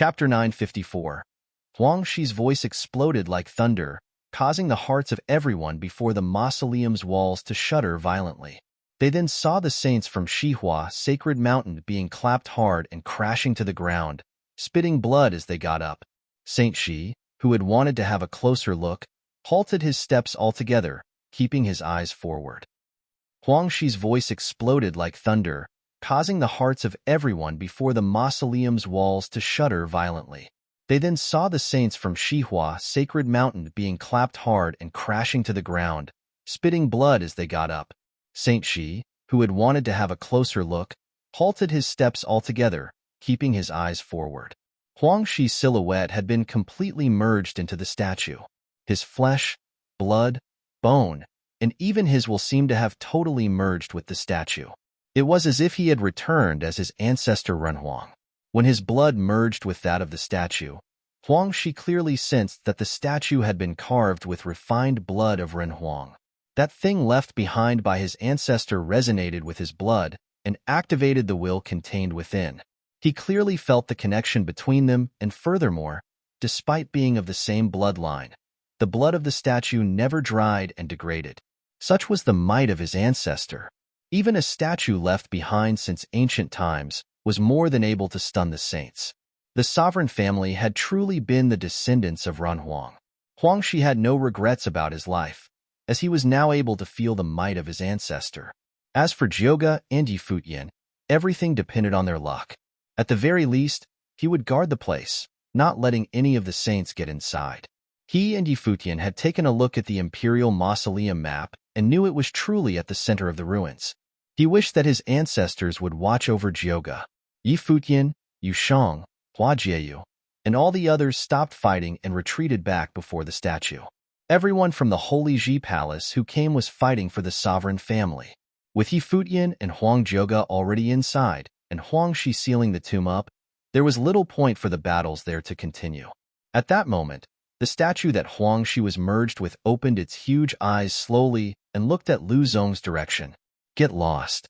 Chapter 954. Huang Shi's voice exploded like thunder, causing the hearts of everyone before the mausoleum's walls to shudder violently. They then saw the saints from Shihua Sacred Mountain being clapped hard and crashing to the ground, spitting blood as they got up. Saint Shi, who had wanted to have a closer look, halted his steps altogether, keeping his eyes forward. Huang Shi's voice exploded like thunder, causing the hearts of everyone before the mausoleum's walls to shudder violently. They then saw the saints from Shihua Sacred Mountain being clapped hard and crashing to the ground, spitting blood as they got up. Saint Shi, who had wanted to have a closer look, halted his steps altogether, keeping his eyes forward. Huang Shi's silhouette had been completely merged into the statue. His flesh, blood, bone, and even his will seemed to have totally merged with the statue. It was as if he had returned as his ancestor Renhuang. When his blood merged with that of the statue, Huang Shi clearly sensed that the statue had been carved with refined blood of Renhuang. That thing left behind by his ancestor resonated with his blood and activated the will contained within. He clearly felt the connection between them, and furthermore, despite being of the same bloodline, the blood of the statue never dried and degraded. Such was the might of his ancestor. Even a statue left behind since ancient times was more than able to stun the saints. The sovereign family had truly been the descendants of Renhuang. Huang Shi had no regrets about his life, as he was now able to feel the might of his ancestor. As for Jioga and Futian, everything depended on their luck. At the very least, he would guard the place, not letting any of the saints get inside. He and Futian had taken a look at the Imperial Mausoleum map and knew it was truly at the center of the ruins. He wished that his ancestors would watch over Jioga. Futian, Shang, Hua Jieyu, and all the others stopped fighting and retreated back before the statue. Everyone from the Holy Ji Palace who came was fighting for the sovereign family. With Futian and Huang Jioga already inside, and Huang Shi sealing the tomb up, there was little point for the battles there to continue. At that moment, the statue that Huang Shi was merged with opened its huge eyes slowly and looked at Lu Zong's direction. Get lost.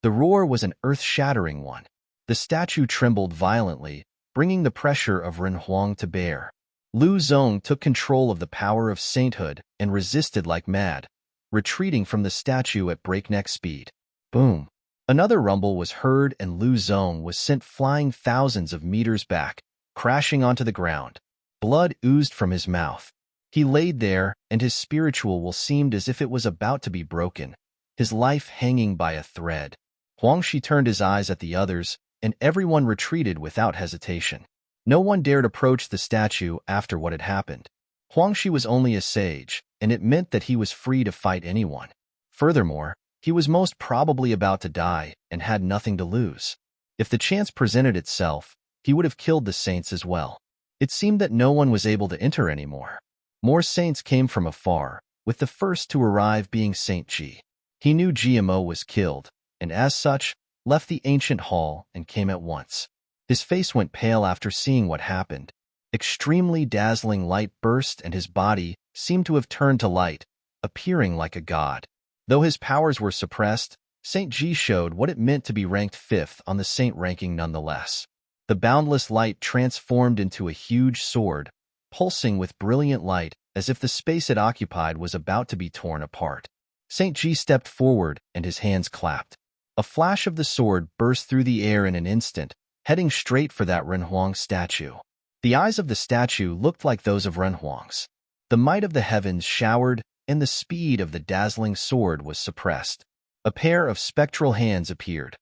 The roar was an earth-shattering one. The statue trembled violently, bringing the pressure of Renhuang to bear. Lu Zong took control of the power of sainthood and resisted like mad, retreating from the statue at breakneck speed. Boom! Another rumble was heard and Lu Zong was sent flying thousands of meters back, crashing onto the ground. Blood oozed from his mouth. He laid there, and his spiritual will seemed as if it was about to be broken, his life hanging by a thread. Huang Shi turned his eyes at the others, and everyone retreated without hesitation. No one dared approach the statue after what had happened. Huang Shi was only a sage, and it meant that he was free to fight anyone. Furthermore, he was most probably about to die and had nothing to lose. If the chance presented itself, he would have killed the saints as well. It seemed that no one was able to enter anymore. More saints came from afar, with the first to arrive being Saint Ji. He knew GMO was killed, and as such, left the ancient hall and came at once. His face went pale after seeing what happened. Extremely dazzling light burst and his body seemed to have turned to light, appearing like a god. Though his powers were suppressed, Saint Ji showed what it meant to be ranked 5th on the saint ranking nonetheless. The boundless light transformed into a huge sword, pulsing with brilliant light as if the space it occupied was about to be torn apart. Saint Ji stepped forward and his hands clapped. A flash of the sword burst through the air in an instant, heading straight for that Renhuang statue. The eyes of the statue looked like those of Renhuang's. The might of the heavens showered, and the speed of the dazzling sword was suppressed. A pair of spectral hands appeared,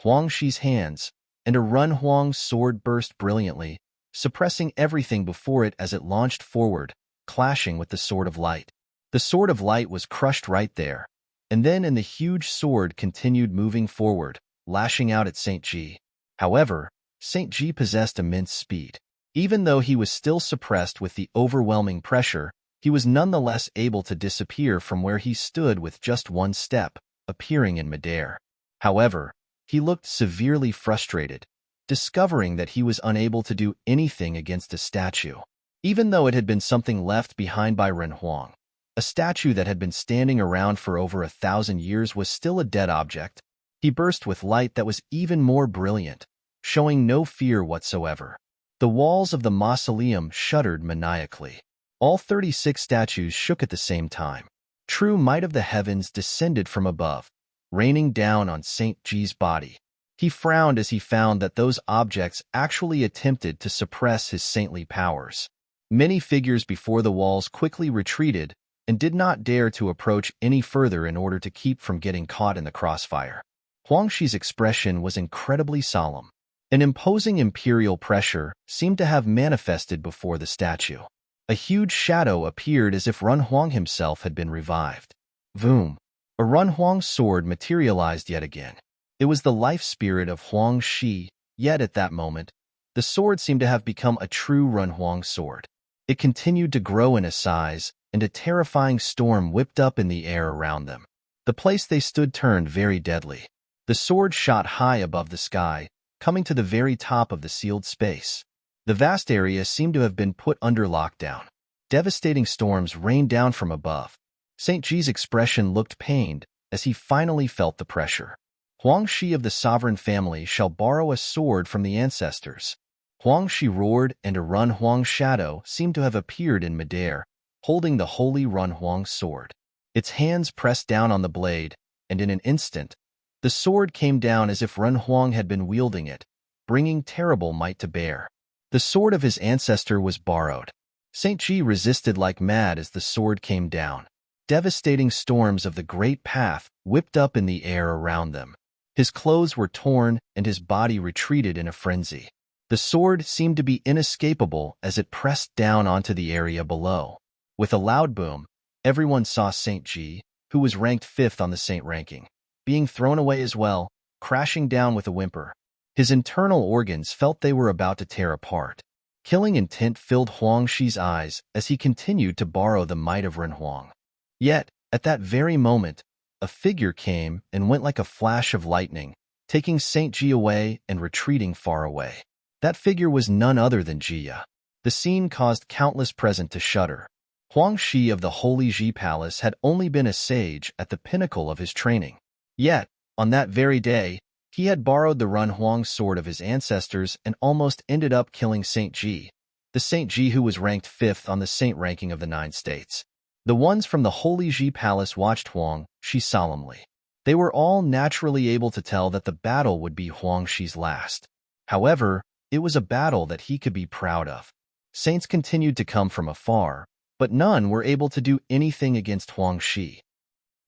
Huang Shi's hands, and a Renhuang sword burst brilliantly, suppressing everything before it as it launched forward, clashing with the sword of light. The sword of light was crushed right there, and then the huge sword continued moving forward, lashing out at Saint Ji. However, Saint Ji possessed immense speed. Even though he was still suppressed with the overwhelming pressure, he was nonetheless able to disappear from where he stood with just one step, appearing in midair. However, he looked severely frustrated, discovering that he was unable to do anything against a statue. Even though it had been something left behind by Renhuang, a statue that had been standing around for over 1,000 years was still a dead object. He burst with light that was even more brilliant, showing no fear whatsoever. The walls of the mausoleum shuddered maniacally. All 36 statues shook at the same time. True might of the heavens descended from above, raining down on St. G's body. He frowned as he found that those objects actually attempted to suppress his saintly powers. Many figures before the walls quickly retreated and did not dare to approach any further in order to keep from getting caught in the crossfire. Huangshi's expression was incredibly solemn. An imposing imperial pressure seemed to have manifested before the statue. A huge shadow appeared as if Renhuang himself had been revived. Voom! A Renhuang sword materialized yet again. It was the life spirit of Huang Shi, yet at that moment, the sword seemed to have become a true Renhuang sword. It continued to grow in size, and a terrifying storm whipped up in the air around them. The place they stood turned very deadly. The sword shot high above the sky, coming to the very top of the sealed space. The vast area seemed to have been put under lockdown. Devastating storms rained down from above. St. G's expression looked pained as he finally felt the pressure. Huang Shi of the sovereign family shall borrow a sword from the ancestors. Huang Shi roared, and a Renhuang shadow seemed to have appeared in midair, holding the holy Renhuang sword. Its hands pressed down on the blade, and in an instant, the sword came down as if Renhuang had been wielding it, bringing terrible might to bear. The sword of his ancestor was borrowed. St. G resisted like mad as the sword came down. Devastating storms of the great path whipped up in the air around them. His clothes were torn, and his body retreated in a frenzy. The sword seemed to be inescapable as it pressed down onto the area below. With a loud boom, everyone saw St. G, who was ranked 5th on the saint ranking, being thrown away as well, crashing down with a whimper. His internal organs felt they were about to tear apart. Killing intent filled Huang Shi's eyes as he continued to borrow the might of Renhuang. Yet, at that very moment, a figure came and went like a flash of lightning, taking St. Ji away and retreating far away. That figure was none other than Jia. The scene caused countless present to shudder. Huang Shi of the Holy Ji Palace had only been a sage at the pinnacle of his training. Yet, on that very day, he had borrowed the Renhuang sword of his ancestors and almost ended up killing St. Ji, the St. Ji who was ranked 5th on the saint ranking of the 9 states. The ones from the Holy Ji Palace watched Huang Shi solemnly. They were all naturally able to tell that the battle would be Huang Shi's last. However, it was a battle that he could be proud of. Saints continued to come from afar, but none were able to do anything against Huang Shi.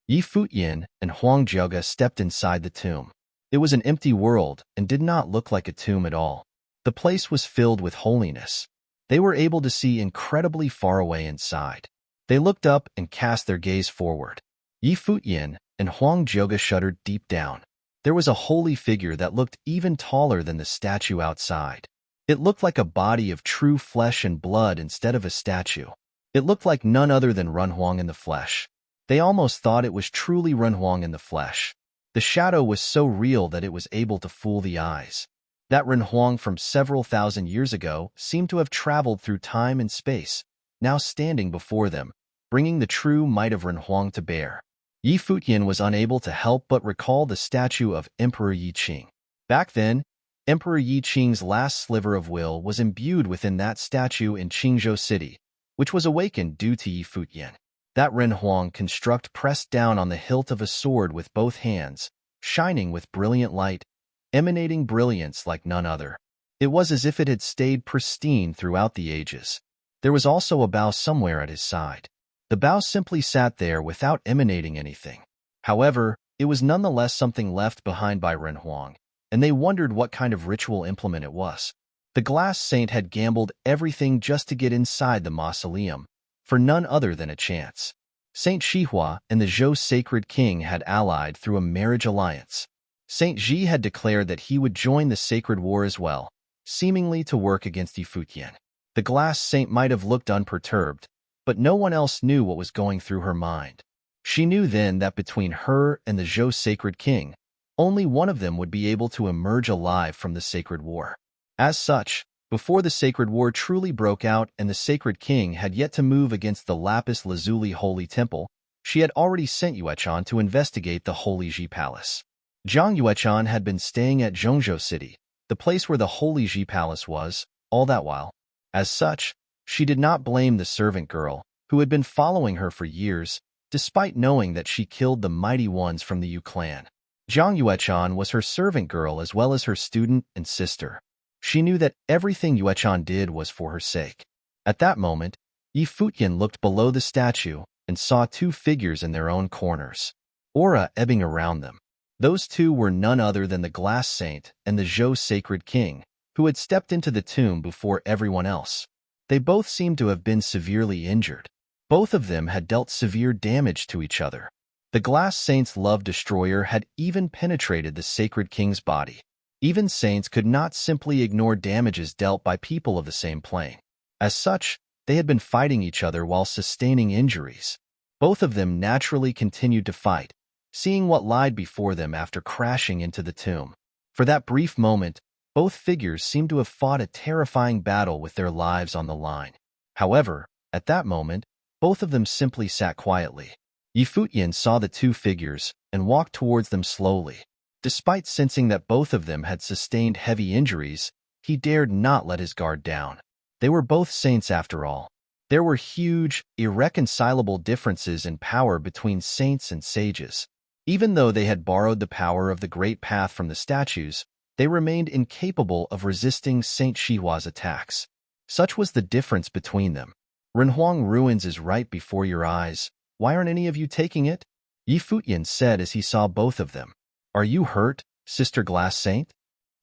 Yi Futian and Huang Jiaoge stepped inside the tomb. It was an empty world and did not look like a tomb at all. The place was filled with holiness. They were able to see incredibly far away inside. They looked up and cast their gaze forward. Yi Futian and Huang Jiaoge shuddered deep down. There was a holy figure that looked even taller than the statue outside. It looked like a body of true flesh and blood instead of a statue. It looked like none other than Renhuang in the flesh. They almost thought it was truly Renhuang in the flesh. The shadow was so real that it was able to fool the eyes. That Renhuang from several thousand years ago seemed to have traveled through time and space, now standing before them, bringing the true might of Renhuang to bear. Yi Futian was unable to help but recall the statue of Emperor Yi Qing. Back then, Emperor Yi Qing's last sliver of will was imbued within that statue in Qingzhou City, which was awakened due to Yi Futian. That Renhuang construct pressed down on the hilt of a sword with both hands, shining with brilliant light, emanating brilliance like none other. It was as if it had stayed pristine throughout the ages. There was also a bow somewhere at his side. The bow simply sat there without emanating anything. However, it was nonetheless something left behind by Renhuang, and they wondered what kind of ritual implement it was. The glass saint had gambled everything just to get inside the mausoleum, for none other than a chance. Saint Shihua and the Zhou sacred king had allied through a marriage alliance. Saint Ji had declared that he would join the sacred war as well, seemingly to work against Yi Futian. The glass saint might have looked unperturbed, but no one else knew what was going through her mind. She knew then that between her and the Zhou sacred king, only one of them would be able to emerge alive from the sacred war. As such, before the sacred war truly broke out and the sacred king had yet to move against the lapis lazuli holy temple, she had already sent Yuechan to investigate the Holy Ji Palace. Zhang Yuechan had been staying at Zhongzhou City, the place where the Holy Ji Palace was, all that while. As such, she did not blame the servant girl, who had been following her for years, despite knowing that she killed the mighty ones from the Yu clan. Jiang Yuechan was her servant girl as well as her student and sister. She knew that everything Yuechan did was for her sake. At that moment, Yi Futian looked below the statue and saw two figures in their own corners, aura ebbing around them. Those two were none other than the Glass Saint and the Zhou Sacred King, who had stepped into the tomb before everyone else. They both seemed to have been severely injured. Both of them had dealt severe damage to each other. The Glass Saint's love destroyer had even penetrated the Sacred King's body. Even saints could not simply ignore damages dealt by people of the same plane. As such, they had been fighting each other while sustaining injuries. Both of them naturally continued to fight, seeing what lied before them after crashing into the tomb. For that brief moment, both figures seemed to have fought a terrifying battle with their lives on the line. However, at that moment, both of them simply sat quietly. Yi Futian saw the two figures and walked towards them slowly. Despite sensing that both of them had sustained heavy injuries, he dared not let his guard down. They were both saints after all. There were huge, irreconcilable differences in power between saints and sages. Even though they had borrowed the power of the Great Path from the statues, they remained incapable of resisting Saint Shihua's attacks. Such was the difference between them. Renhuang Ruins is right before your eyes. Why aren't any of you taking it? Yi Futian said as he saw both of them. Are you hurt, Sister Glass Saint?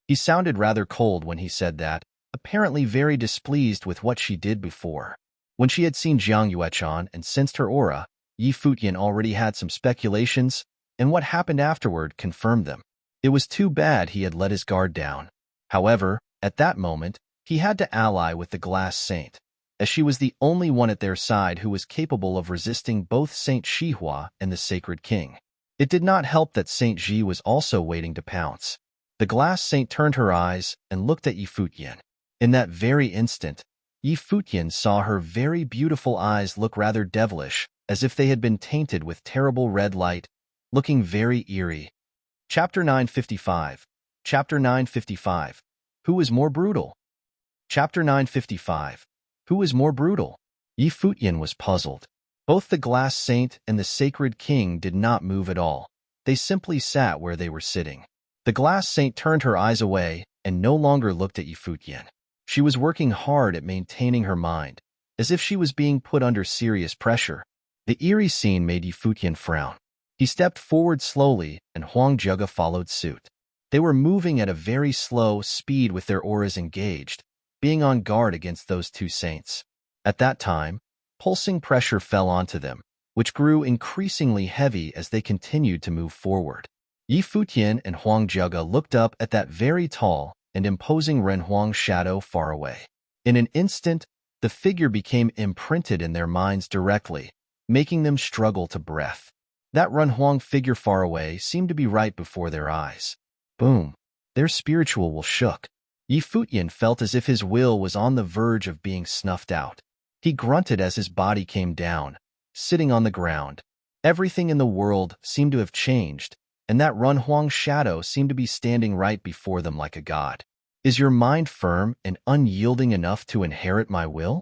He sounded rather cold when he said that, apparently very displeased with what she did before. When she had seen Jiang Yuechan and sensed her aura, Yi Futian already had some speculations, and what happened afterward confirmed them. It was too bad he had let his guard down. However, at that moment, he had to ally with the Glass Saint, as she was the only one at their side who was capable of resisting both Saint Shihua and the Sacred King. It did not help that Saint Ji was also waiting to pounce. The Glass Saint turned her eyes and looked at Yi Futian. In that very instant, Yi Futian saw her very beautiful eyes look rather devilish, as if they had been tainted with terrible red light, looking very eerie. Chapter 955. Chapter 955. Who is more brutal? Chapter 955. Who is more brutal? Yi Futian was puzzled. Both the Glass Saint and the Sacred King did not move at all. They simply sat where they were sitting. The Glass Saint turned her eyes away and no longer looked at Yi Futian. She was working hard at maintaining her mind, as if she was being put under serious pressure. The eerie scene made Yi Futian frown. He stepped forward slowly, and Huang Zhuge followed suit. They were moving at a very slow speed with their auras engaged, being on guard against those two saints. At that time, pulsing pressure fell onto them, which grew increasingly heavy as they continued to move forward. Yi Futian and Huang Zhuge looked up at that very tall and imposing Renhuang shadow far away. In an instant, the figure became imprinted in their minds directly, making them struggle to breath. That Renhuang figure far away seemed to be right before their eyes. Boom! Their spiritual will shook. Yi Futian felt as if his will was on the verge of being snuffed out. He grunted as his body came down, sitting on the ground. Everything in the world seemed to have changed, and that Renhuang shadow seemed to be standing right before them like a god. Is your mind firm and unyielding enough to inherit my will?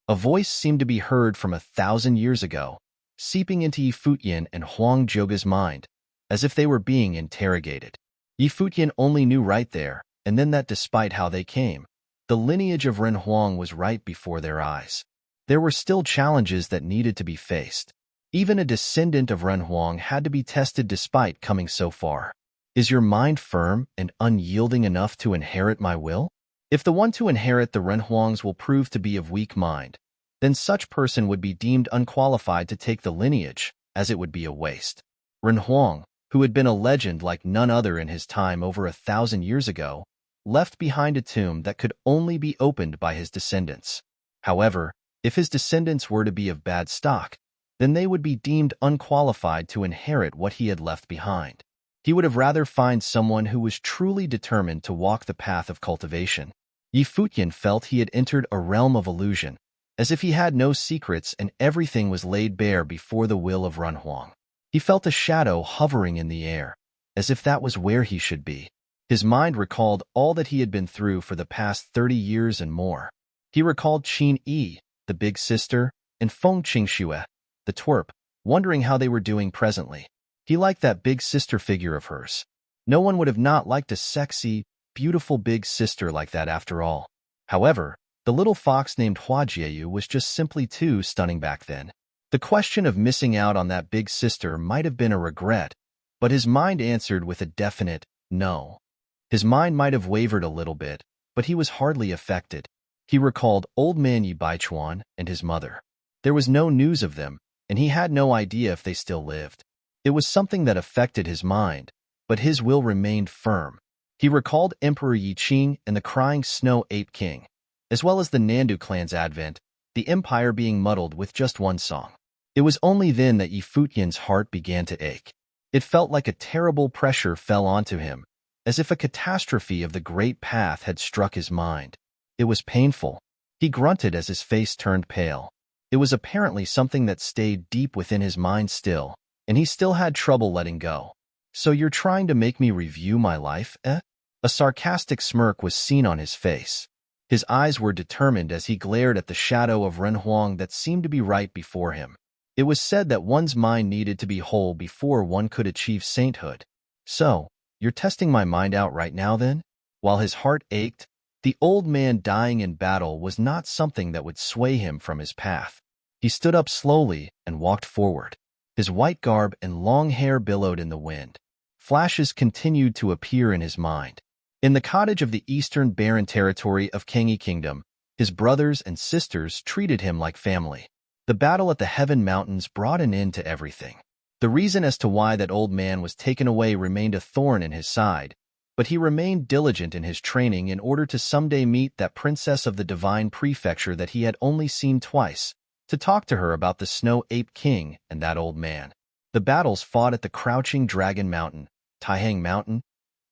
A voice seemed to be heard from 1,000 years ago, seeping into Yi Futian and Huang Zhuge's mind, as if they were being interrogated. Yi Futian only knew right there, and then that despite how they came, the lineage of Renhuang was right before their eyes. There were still challenges that needed to be faced. Even a descendant of Renhuang had to be tested despite coming so far. Is your mind firm and unyielding enough to inherit my will? If the one to inherit the Renhuangs will prove to be of weak mind, then such person would be deemed unqualified to take the lineage, as it would be a waste. Renhuang, who had been a legend like none other in his time over 1,000 years ago, left behind a tomb that could only be opened by his descendants. However, if his descendants were to be of bad stock, then they would be deemed unqualified to inherit what he had left behind. He would have rather find someone who was truly determined to walk the path of cultivation. Yi Futian felt he had entered a realm of illusion, as if he had no secrets and everything was laid bare before the will of Renhuang. He felt a shadow hovering in the air, as if that was where he should be. His mind recalled all that he had been through for the past 30 years and more. He recalled Qin Yi, the big sister, and Feng Qingxue, the twerp, wondering how they were doing presently. He liked that big sister figure of hers. No one would have not liked a sexy, beautiful big sister like that after all. However, the little fox named Hua Jieyu was just simply too stunning back then. The question of missing out on that big sister might have been a regret, but his mind answered with a definite no. His mind might have wavered a little bit, but he was hardly affected. He recalled old man Yi Baichuan and his mother. There was no news of them, and he had no idea if they still lived. It was something that affected his mind, but his will remained firm. He recalled Emperor Yi Qing and the crying Snow Ape King, as well as the Nandu clan's advent, the empire being muddled with just one song. It was only then that Yi Futian's heart began to ache. It felt like a terrible pressure fell onto him, as if a catastrophe of the great path had struck his mind. It was painful. He grunted as his face turned pale. It was apparently something that stayed deep within his mind still, and he still had trouble letting go. So you're trying to make me review my life, eh? A sarcastic smirk was seen on his face. His eyes were determined as he glared at the shadow of Ren Huang that seemed to be right before him. It was said that one's mind needed to be whole before one could achieve sainthood. So, you're testing my mind out right now then? While his heart ached, the old man dying in battle was not something that would sway him from his path. He stood up slowly and walked forward. His white garb and long hair billowed in the wind. Flashes continued to appear in his mind. In the cottage of the eastern barren territory of Kangyi Kingdom, his brothers and sisters treated him like family. The battle at the Heaven Mountains brought an end to everything. The reason as to why that old man was taken away remained a thorn in his side, but he remained diligent in his training in order to someday meet that princess of the divine prefecture that he had only seen twice, to talk to her about the Snow Ape King and that old man. The battles fought at the Crouching Dragon Mountain, Taihang Mountain,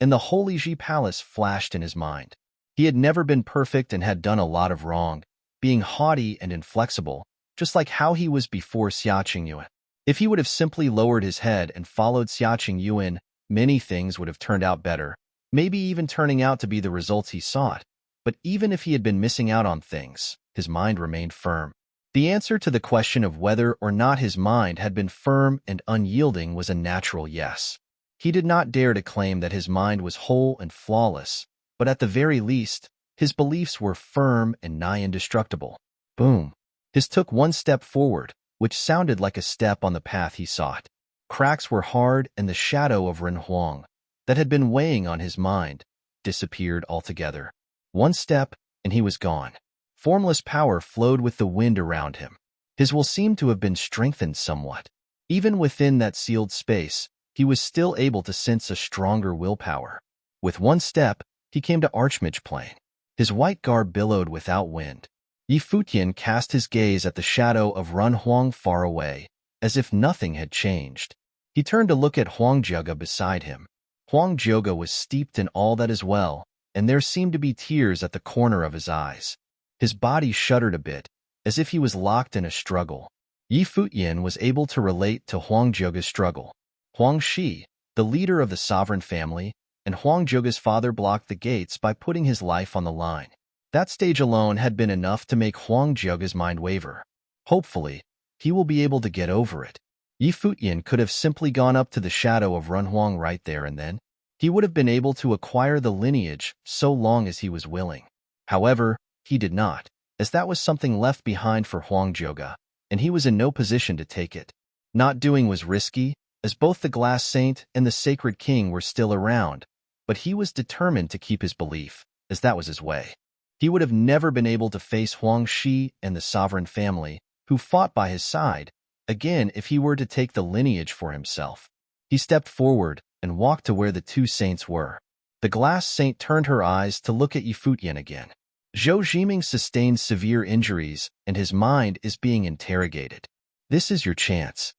and the Holy Ji Palace flashed in his mind. He had never been perfect and had done a lot of wrong, being haughty and inflexible, just like how he was before Xia Qingyuan. If he would have simply lowered his head and followed Xia Qingyuan, many things would have turned out better, maybe even turning out to be the results he sought. But even if he had been missing out on things, his mind remained firm. The answer to the question of whether or not his mind had been firm and unyielding was a natural yes. He did not dare to claim that his mind was whole and flawless, but at the very least, his beliefs were firm and nigh indestructible. Boom. His took one step forward, which sounded like a step on the path he sought. Cracks were hard, and the shadow of Ren Huang, that had been weighing on his mind, disappeared altogether. One step, and he was gone. Formless power flowed with the wind around him. His will seemed to have been strengthened somewhat. Even within that sealed space, he was still able to sense a stronger willpower. With one step, he came to Archmage Plain. His white garb billowed without wind. Yi Futian cast his gaze at the shadow of Ren Huang far away, as if nothing had changed. He turned to look at Huang Jioge beside him. Huang Jioge was steeped in all that as well, and there seemed to be tears at the corner of his eyes. His body shuddered a bit, as if he was locked in a struggle. Yi Futian was able to relate to Huang Jioge's struggle. Huang Shi, the leader of the sovereign family, and Huang Jioge's father blocked the gates by putting his life on the line. That stage alone had been enough to make Huang Jioge's mind waver. Hopefully, he will be able to get over it. Yi Futian could have simply gone up to the shadow of Ren Huang right there and then. He would have been able to acquire the lineage so long as he was willing. However, he did not, as that was something left behind for Huang Jioge, and he was in no position to take it. Not doing was risky, as both the Glass Saint and the Sacred King were still around, but he was determined to keep his belief, as that was his way. He would have never been able to face Huang Shi and the sovereign family, who fought by his side, again if he were to take the lineage for himself. He stepped forward and walked to where the two saints were. The Glass Saint turned her eyes to look at Yi Futian again. Zhou Jiming sustained severe injuries, and his mind is being interrogated. This is your chance.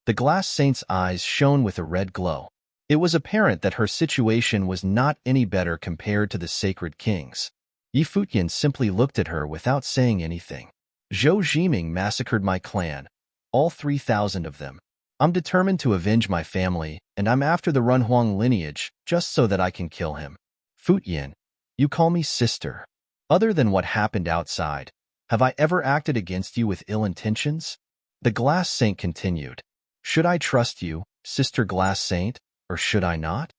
The Glass Saint's eyes shone with a red glow. It was apparent that her situation was not any better compared to the Sacred King's. Yi Futian simply looked at her without saying anything. Zhou Jiming massacred my clan, all 3,000 of them. I'm determined to avenge my family, and I'm after the Runhuang lineage just so that I can kill him. Futian, you call me sister. Other than what happened outside, have I ever acted against you with ill intentions? The glass saint continued. Should I trust you, sister glass saint, or should I not?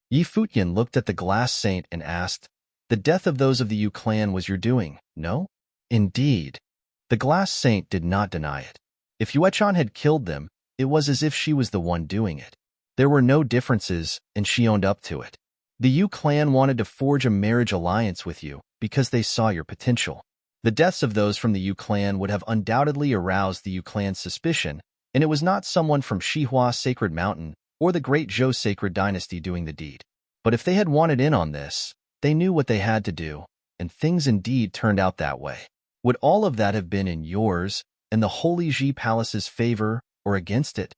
Yi Futian looked at the glass saint and asked, the death of those of the Yu clan was your doing, no? Indeed. The glass saint did not deny it. If Yuechan had killed them, it was as if she was the one doing it. There were no differences, and she owned up to it. The Yu clan wanted to forge a marriage alliance with you because they saw your potential. The deaths of those from the Yu clan would have undoubtedly aroused the Yu clan's suspicion, and it was not someone from Shihua Sacred Mountain or the Great Zhou Sacred Dynasty doing the deed. But if they had wanted in on this, they knew what they had to do, and things indeed turned out that way. Would all of that have been in yours and the Holy Ji Palace's favor or against it?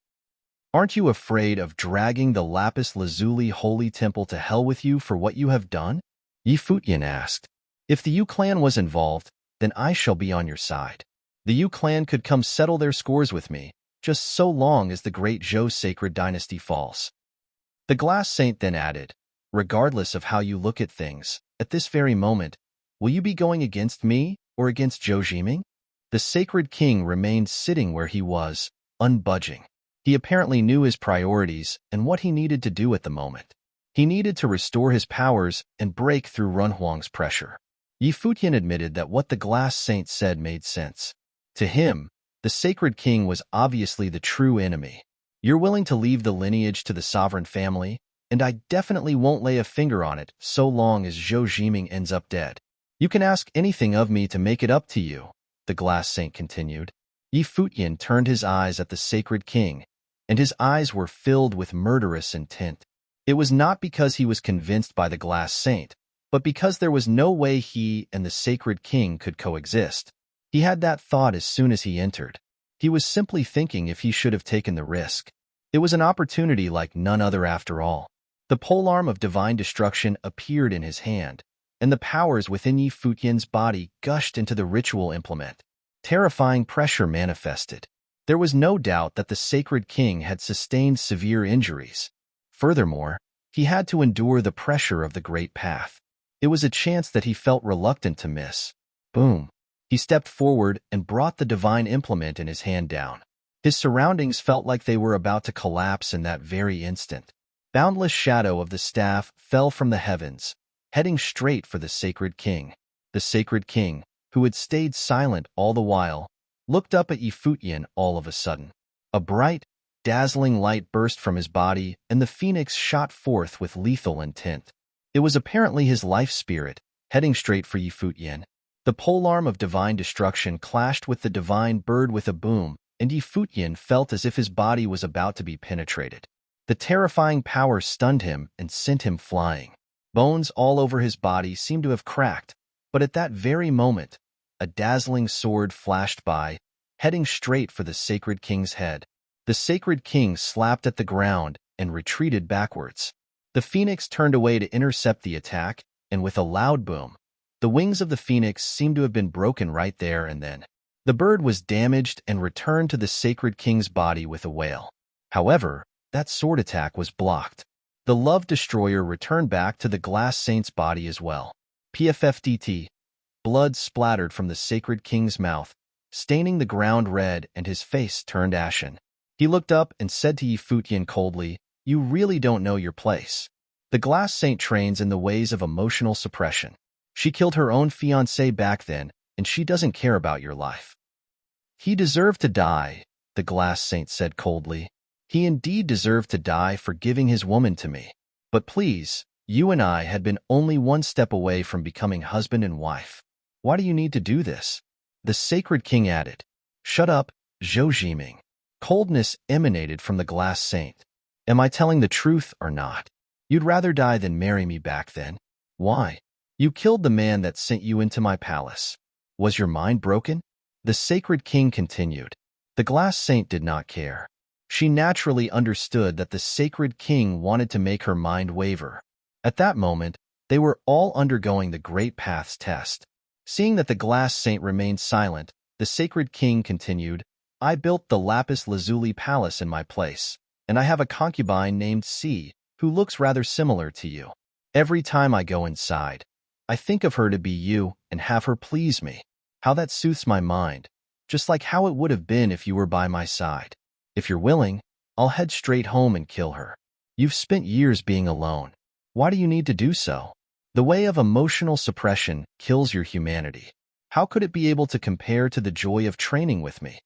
Aren't you afraid of dragging the Lapis Lazuli Holy Temple to hell with you for what you have done? Yi Futian asked. If the Yu clan was involved, then I shall be on your side. The Yu clan could come settle their scores with me, just so long as the Great Zhou Sacred Dynasty falls. The glass saint then added, regardless of how you look at things, at this very moment, will you be going against me or against Zhou Jiming? The sacred king remained sitting where he was, unbudging. He apparently knew his priorities and what he needed to do at the moment. He needed to restore his powers and break through Runhuang's pressure. Yi Futian admitted that what the glass saint said made sense. To him, the sacred king was obviously the true enemy. You're willing to leave the lineage to the sovereign family, and I definitely won't lay a finger on it so long as Zhou Jiming ends up dead. You can ask anything of me to make it up to you, the glass saint continued. Yi Futian turned his eyes at the sacred king, and his eyes were filled with murderous intent. It was not because he was convinced by the glass saint, but because there was no way he and the sacred king could coexist. He had that thought as soon as he entered. He was simply thinking if he should have taken the risk. It was an opportunity like none other after all. The polearm of divine destruction appeared in his hand, and the powers within Yi Futian's body gushed into the ritual implement. Terrifying pressure manifested. There was no doubt that the sacred king had sustained severe injuries. Furthermore, he had to endure the pressure of the great path. It was a chance that he felt reluctant to miss. Boom. He stepped forward and brought the divine implement in his hand down. His surroundings felt like they were about to collapse in that very instant. Boundless shadow of the staff fell from the heavens, heading straight for the sacred king. The sacred king, who had stayed silent all the while, looked up at Yi Futian all of a sudden. A bright, dazzling light burst from his body, and the phoenix shot forth with lethal intent. It was apparently his life spirit, heading straight for Yi Futian. The polearm of divine destruction clashed with the divine bird with a boom, and Yi Futian felt as if his body was about to be penetrated. The terrifying power stunned him and sent him flying. Bones all over his body seemed to have cracked, but at that very moment, a dazzling sword flashed by, heading straight for the sacred king's head. The sacred king slapped at the ground and retreated backwards. The phoenix turned away to intercept the attack, and with a loud boom, the wings of the phoenix seemed to have been broken right there and then. The bird was damaged and returned to the sacred king's body with a wail. However, that sword attack was blocked. The love destroyer returned back to the glass saint's body as well. PFFDT. Blood splattered from the sacred king's mouth, staining the ground red, and his face turned ashen. He looked up and said to Yi Futian coldly, "You really don't know your place." The glass saint trains in the ways of emotional suppression. She killed her own fiancé back then, and she doesn't care about your life. He deserved to die, the glass saint said coldly. He indeed deserved to die for giving his woman to me. But please, you and I had been only one step away from becoming husband and wife. Why do you need to do this? The sacred king added. Shut up, Zhou Jiming. Coldness emanated from the glass saint. Am I telling the truth or not? You'd rather die than marry me back then. Why? You killed the man that sent you into my palace. Was your mind broken? The sacred king continued. The glass saint did not care. She naturally understood that the sacred king wanted to make her mind waver. At that moment, they were all undergoing the Great Path's test. Seeing that the glass saint remained silent, the sacred king continued, I built the lapis lazuli palace in my place, and I have a concubine named C, who looks rather similar to you. Every time I go inside, I think of her to be you and have her please me. How that soothes my mind, just like how it would have been if you were by my side. If you're willing, I'll head straight home and kill her. You've spent years being alone. Why do you need to do so? The way of emotional suppression kills your humanity. How could it be able to compare to the joy of training with me?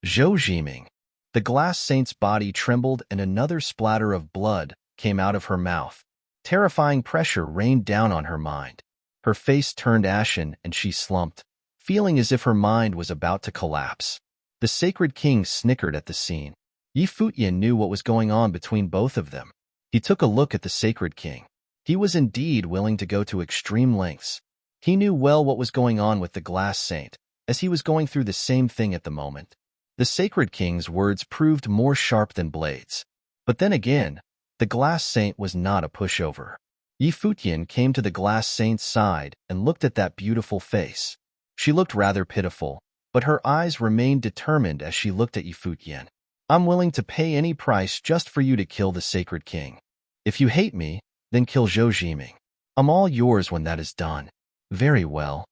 Zhou Jiming. The glass saint's body trembled and another splatter of blood came out of her mouth. Terrifying pressure rained down on her mind. Her face turned ashen and she slumped, feeling as if her mind was about to collapse. The sacred king snickered at the scene. Futian knew what was going on between both of them. He took a look at the sacred king. He was indeed willing to go to extreme lengths. He knew well what was going on with the glass saint, as he was going through the same thing at the moment. The sacred king's words proved more sharp than blades. But then again, the glass saint was not a pushover. Futian came to the glass saint's side and looked at that beautiful face. She looked rather pitiful, but her eyes remained determined as she looked at Futian. I'm willing to pay any price just for you to kill the sacred king. If you hate me, then kill Zhou Jiming. I'm all yours when that is done. Very well.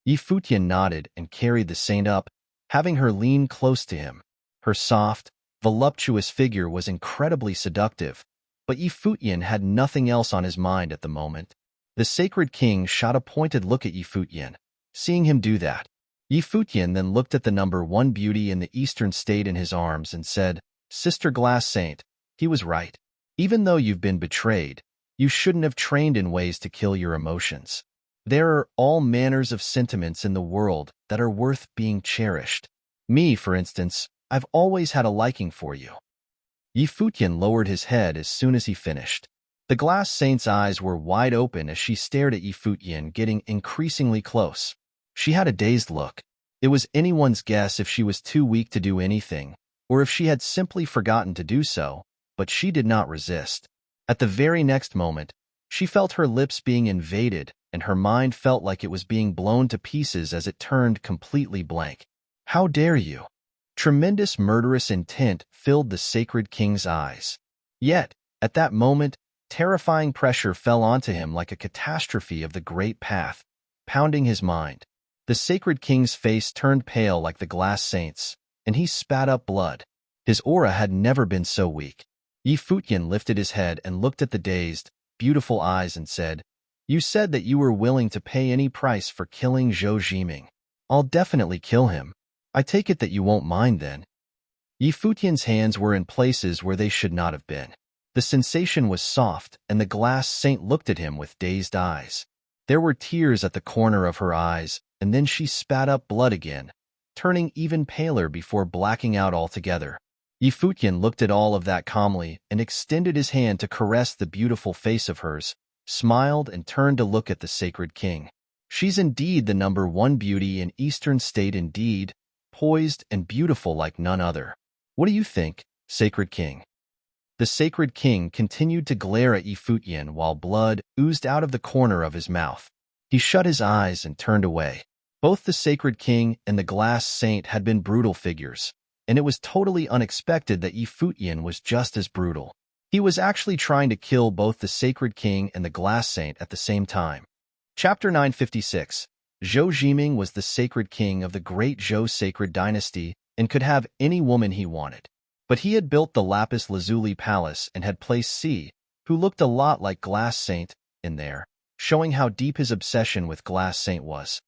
Futian nodded and carried the saint up, having her lean close to him. Her soft, voluptuous figure was incredibly seductive, but Futian had nothing else on his mind at the moment. The sacred king shot a pointed look at Futian, seeing him do that. Futian then looked at the number 1 beauty in the eastern state in his arms and said, Sister Glass Saint, he was right. Even though you've been betrayed, you shouldn't have trained in ways to kill your emotions. There are all manners of sentiments in the world that are worth being cherished. Me, for instance, I've always had a liking for you. Futian lowered his head as soon as he finished. The glass saint's eyes were wide open as she stared at Futian, getting increasingly close. She had a dazed look. It was anyone's guess if she was too weak to do anything, or if she had simply forgotten to do so, but she did not resist. At the very next moment, she felt her lips being invaded, and her mind felt like it was being blown to pieces as it turned completely blank. How dare you? Tremendous murderous intent filled the sacred king's eyes. Yet, at that moment, terrifying pressure fell onto him like a catastrophe of the great path, pounding his mind. The sacred king's face turned pale like the glass saint's, and he spat up blood. His aura had never been so weak. Futian lifted his head and looked at the dazed, beautiful eyes and said, You said that you were willing to pay any price for killing Zhou Jiming. I'll definitely kill him. I take it that you won't mind then. Futian's hands were in places where they should not have been. The sensation was soft, and the glass saint looked at him with dazed eyes. There were tears at the corner of her eyes, and then she spat up blood again, turning even paler before blacking out altogether. Futian looked at all of that calmly and extended his hand to caress the beautiful face of hers, smiled and turned to look at the sacred king. She's indeed the number 1 beauty in Eastern State indeed, poised and beautiful like none other. What do you think, sacred king? The sacred king continued to glare at Futian while blood oozed out of the corner of his mouth. He shut his eyes and turned away. Both the sacred king and the glass saint had been brutal figures, and it was totally unexpected that Futian was just as brutal. He was actually trying to kill both the sacred king and the glass saint at the same time. Chapter 956. Zhou Jiming was the sacred king of the great Zhou sacred dynasty and could have any woman he wanted. But he had built the lapis lazuli palace and had placed C, who looked a lot like Glass Saint, in there, showing how deep his obsession with Glass Saint was.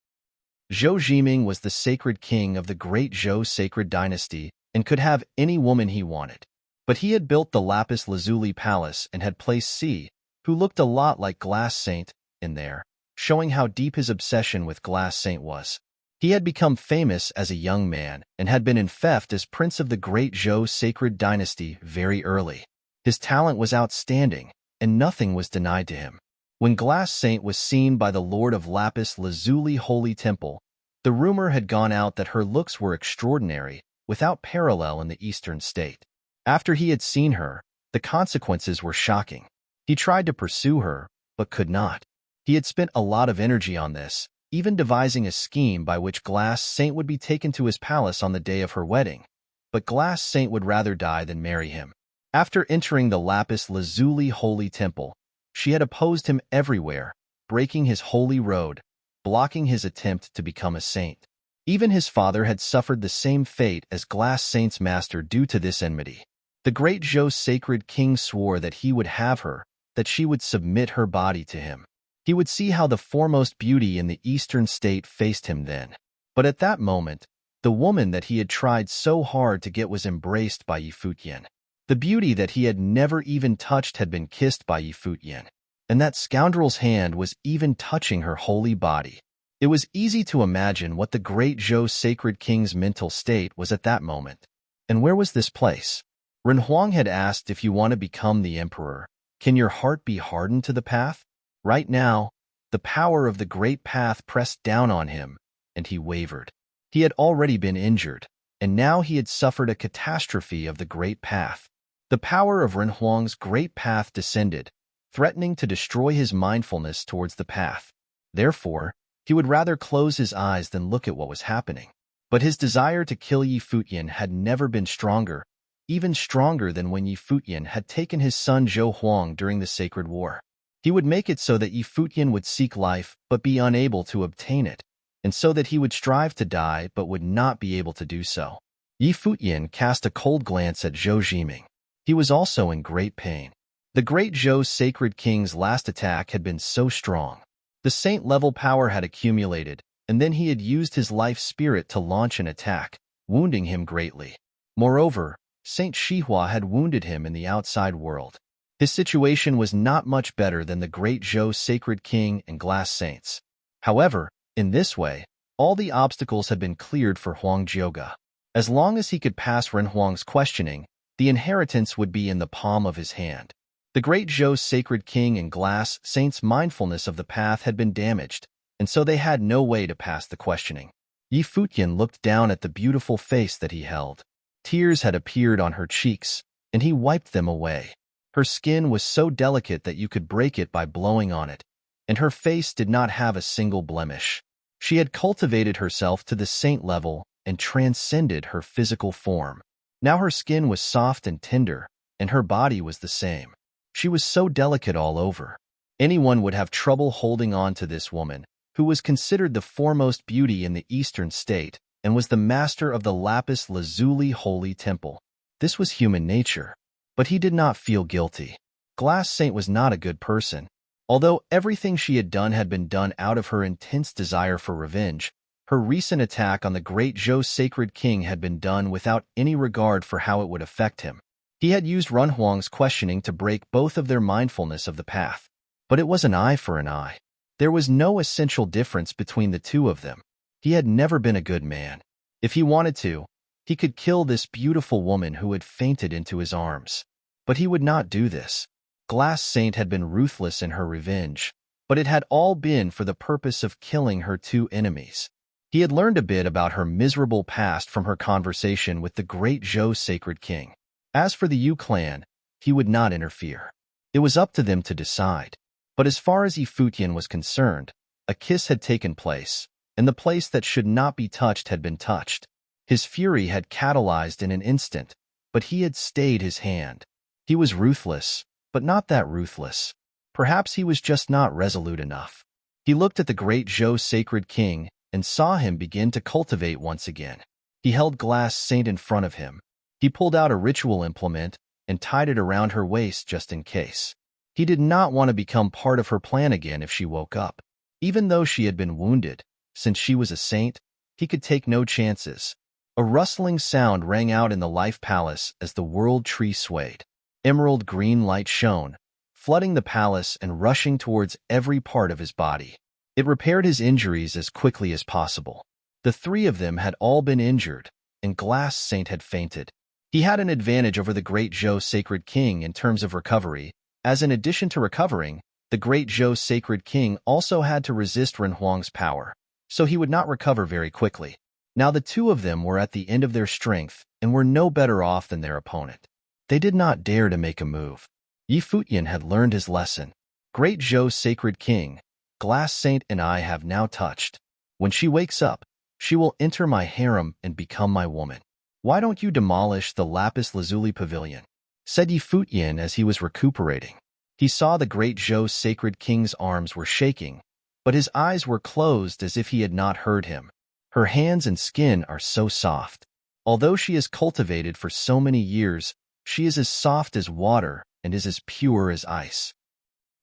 Zhou Jiming was the sacred king of the great Zhou sacred dynasty and could have any woman he wanted. But he had built the lapis lazuli palace and had placed C, who looked a lot like Glass Saint, in there, showing how deep his obsession with Glass Saint was. He had become famous as a young man and had been infected as prince of the great Zhou sacred dynasty very early. His talent was outstanding, and nothing was denied to him. When Glass Saint was seen by the Lord of Lapis Lazuli Holy Temple, the rumor had gone out that her looks were extraordinary, without parallel in the Eastern State. After he had seen her, the consequences were shocking. He tried to pursue her, but could not. He had spent a lot of energy on this, even devising a scheme by which Glass Saint would be taken to his palace on the day of her wedding, but Glass Saint would rather die than marry him. After entering the lapis lazuli holy temple, she had opposed him everywhere, breaking his holy road, blocking his attempt to become a saint. Even his father had suffered the same fate as Glass Saint's master due to this enmity. The great Zhou sacred king swore that he would have her, that she would submit her body to him. He would see how the foremost beauty in the eastern state faced him then. But at that moment, the woman that he had tried so hard to get was embraced by Futian. The beauty that he had never even touched had been kissed by Futian, and that scoundrel's hand was even touching her holy body. It was easy to imagine what the great Zhou sacred king's mental state was at that moment. And where was this place? Ren Huang had asked, if you want to become the emperor, can your heart be hardened to the path? Right now, the power of the great path pressed down on him, and he wavered. He had already been injured, and now he had suffered a catastrophe of the great path. The power of Ren Huang's great path descended, threatening to destroy his mindfulness towards the path. Therefore, he would rather close his eyes than look at what was happening. But his desire to kill Futian had never been stronger, even stronger than when Futian had taken his son Zhou Huang during the Sacred War. He would make it so that Futian would seek life but be unable to obtain it, and so that he would strive to die but would not be able to do so. Futian cast a cold glance at Zhou Jiming. He was also in great pain. The great Zhou sacred king's last attack had been so strong. The saint-level power had accumulated, and then he had used his life spirit to launch an attack, wounding him greatly. Moreover, Saint Shihua had wounded him in the outside world. His situation was not much better than the great Zhou sacred king and glass saints. However, in this way, all the obstacles had been cleared for Huang Jioga. As long as he could pass Ren Huang's questioning, the inheritance would be in the palm of his hand. The great Zhou sacred king and glass saints' mindfulness of the path had been damaged, and so they had no way to pass the questioning. Futian looked down at the beautiful face that he held. Tears had appeared on her cheeks, and he wiped them away. Her skin was so delicate that you could break it by blowing on it, and her face did not have a single blemish. She had cultivated herself to the saint level and transcended her physical form. Now her skin was soft and tender, and her body was the same. She was so delicate all over. Anyone would have trouble holding on to this woman, who was considered the foremost beauty in the eastern state and was the master of the lapis lazuli holy temple. This was human nature. But he did not feel guilty. Glass Saint was not a good person. Although everything she had done had been done out of her intense desire for revenge, her recent attack on the great Zhou sacred king had been done without any regard for how it would affect him. He had used Ren Huang's questioning to break both of their mindfulness of the path. But it was an eye for an eye. There was no essential difference between the two of them. He had never been a good man. If he wanted to, he could kill this beautiful woman who had fainted into his arms. But he would not do this. Glass Saint had been ruthless in her revenge, but it had all been for the purpose of killing her two enemies. He had learned a bit about her miserable past from her conversation with the great Zhou sacred king. As for the Yu clan, he would not interfere. It was up to them to decide. But as far as Futian was concerned, a kiss had taken place, and the place that should not be touched had been touched. His fury had catalyzed in an instant, but he had stayed his hand. He was ruthless, but not that ruthless. Perhaps he was just not resolute enough. He looked at the great Zhou sacred king and saw him begin to cultivate once again. He held Glass Saint in front of him. He pulled out a ritual implement and tied it around her waist just in case. He did not want to become part of her plan again if she woke up. Even though she had been wounded, since she was a saint, he could take no chances. A rustling sound rang out in the life palace as the world tree swayed. Emerald green light shone, flooding the palace and rushing towards every part of his body. It repaired his injuries as quickly as possible. The three of them had all been injured, and Glass Saint had fainted. He had an advantage over the great Zhou sacred king in terms of recovery, as in addition to recovering, the great Zhou sacred king also had to resist Ren Huang's power, so he would not recover very quickly. Now the two of them were at the end of their strength and were no better off than their opponent. They did not dare to make a move. Futian had learned his lesson. Great Zhou sacred king, Glass Saint and I have now touched. When she wakes up, she will enter my harem and become my woman. "Why don't you demolish the lapis lazuli pavilion?" said Yi Futian as he was recuperating. He saw the great Zhou's sacred king's arms were shaking, but his eyes were closed as if he had not heard him. "Her hands and skin are so soft. Although she is cultivated for so many years, she is as soft as water and is as pure as ice."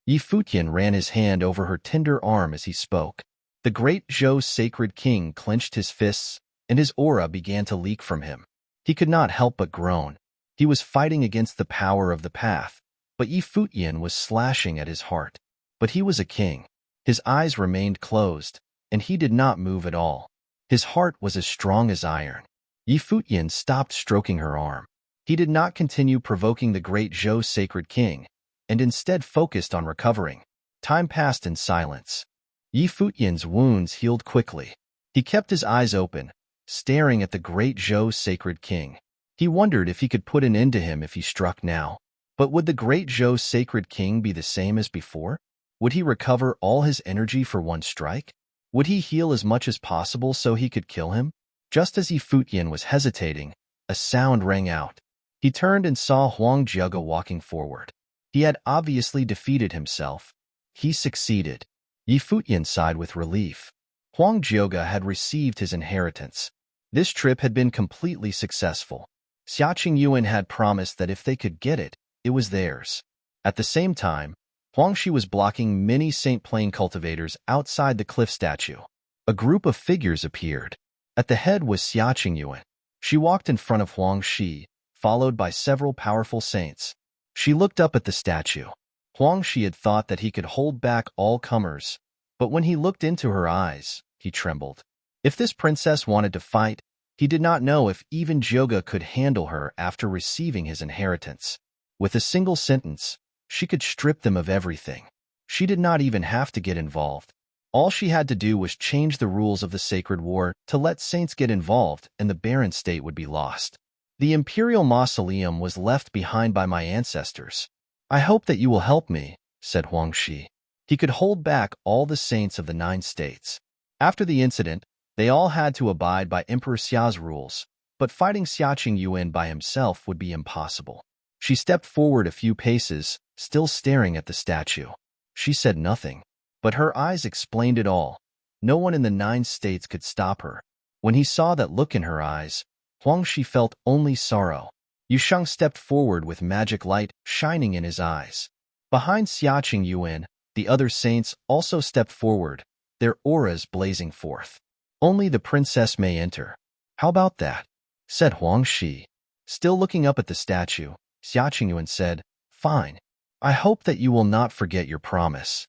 Yi Futian ran his hand over her tender arm as he spoke. The great Zhou's sacred king clenched his fists, and his aura began to leak from him. He could not help but groan. He was fighting against the power of the path, but Yi Futian was slashing at his heart. But he was a king. His eyes remained closed, and he did not move at all. His heart was as strong as iron. Yi Futian stopped stroking her arm. He did not continue provoking the great Zhou's sacred king, and instead focused on recovering. Time passed in silence. Yi Futian's wounds healed quickly. He kept his eyes open, staring at the great Zhou's sacred king. He wondered if he could put an end to him if he struck now. But would the great Zhou's sacred king be the same as before? Would he recover all his energy for one strike? Would he heal as much as possible so he could kill him? Just as Yi Futian was hesitating, a sound rang out. He turned and saw Huang Jiuge walking forward. He had obviously defeated himself. He succeeded. Yi Futian sighed with relief. Huang Jiuge had received his inheritance. This trip had been completely successful. Xiaqing Yuan had promised that if they could get it, it was theirs. At the same time, Huangshi was blocking many Saint Plain cultivators outside the cliff statue. A group of figures appeared. At the head was Xiaqing Yuan. She walked in front of Huangshi, followed by several powerful saints. She looked up at the statue. Huangshi had thought that he could hold back all comers, but when he looked into her eyes, he trembled. If this princess wanted to fight, he did not know if even Jiuge could handle her after receiving his inheritance. With a single sentence, she could strip them of everything. She did not even have to get involved. All she had to do was change the rules of the sacred war to let saints get involved, and the barren state would be lost. The imperial mausoleum was left behind by my ancestors. "I hope that you will help me," said Huangshi. He could hold back all the saints of the 9 states. After the incident, they all had to abide by Emperor Xia's rules, but fighting Xiaqing Yuan by himself would be impossible. She stepped forward a few paces, still staring at the statue. She said nothing, but her eyes explained it all. No one in the 9 states could stop her. When he saw that look in her eyes, Huangshi felt only sorrow. Yusheng stepped forward with magic light shining in his eyes. Behind Xiaqing Yuan, the other saints also stepped forward, their auras blazing forth. "Only the princess may enter." "How about that?" said Huangshi. Still looking up at the statue, Xiaqing Yuan said, "Fine. I hope that you will not forget your promise."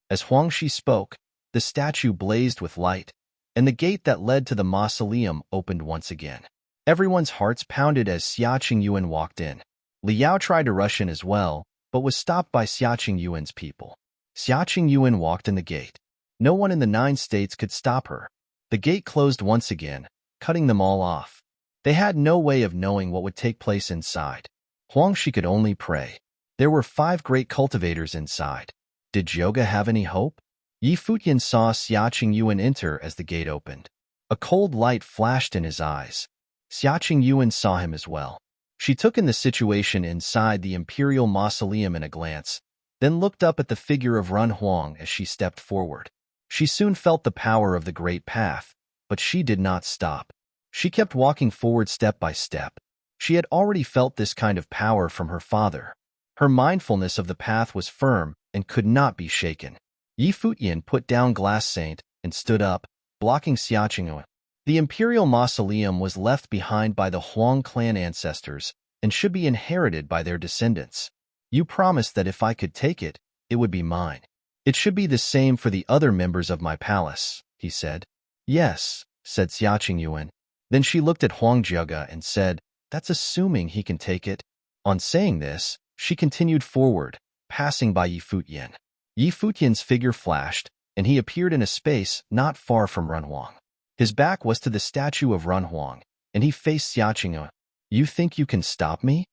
As Huangshi spoke, the statue blazed with light, and the gate that led to the mausoleum opened once again. Everyone's hearts pounded as Xiaqing Yuan walked in. Liao tried to rush in as well, but was stopped by Xiaqing Yuan's people. Xiaqing Yuan walked in the gate. No one in the 9 states could stop her. The gate closed once again, cutting them all off. They had no way of knowing what would take place inside. Huangshi could only pray. There were 5 great cultivators inside. Did Jiuge have any hope? Yi Futian saw Xiaqing Yuan enter as the gate opened. A cold light flashed in his eyes. Xiaqing Yuan saw him as well. She took in the situation inside the imperial mausoleum in a glance, then looked up at the figure of Run Huang as she stepped forward. She soon felt the power of the great path, but she did not stop. She kept walking forward step by step. She had already felt this kind of power from her father. Her mindfulness of the path was firm and could not be shaken. Yi Futian put down Glass Saint and stood up, blocking Xiaqing Yuan. The imperial mausoleum was left behind by the Huang clan ancestors and should be inherited by their descendants. "You promised that if I could take it, it would be mine. It should be the same for the other members of my palace," he said. "Yes," said Xiaqing Yuan. Then she looked at Huang Jiuge and said, "That's assuming he can take it." On saying this, she continued forward, passing by Yi Futian. Yi Futian's figure flashed, and he appeared in a space not far from Run Huang. His back was to the statue of Run Huang, and he faced Xiaqing Yuan. "You think you can stop me?"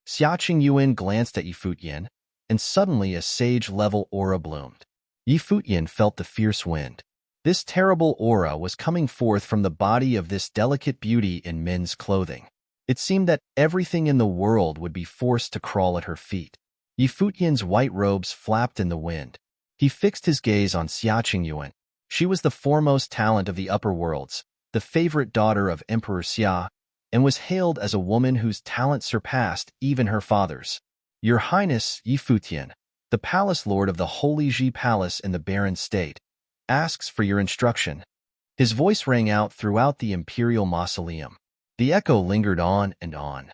Xiaqing Yuan glanced at Yi Futian, and suddenly a sage-level aura bloomed. Yi Futian felt the fierce wind. This terrible aura was coming forth from the body of this delicate beauty in men's clothing. It seemed that everything in the world would be forced to crawl at her feet. Yi Futian's white robes flapped in the wind. He fixed his gaze on Xia Qingyuan. She was the foremost talent of the upper worlds, the favorite daughter of Emperor Xia, and was hailed as a woman whose talent surpassed even her father's. Your Highness, Yi Futian, the palace lord of the Holy Ji Palace in the barren state, asks for your instruction. His voice rang out throughout the imperial mausoleum. The echo lingered on and on.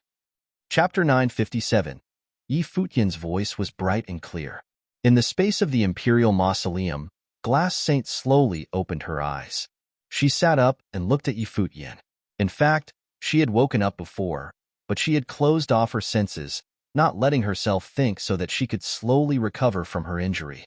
Chapter 957. Yi Futian's voice was bright and clear. In the space of the imperial mausoleum, Glass Saint slowly opened her eyes. She sat up and looked at Yi Futian. In fact, she had woken up before, but she had closed off her senses, not letting herself think so that she could slowly recover from her injury.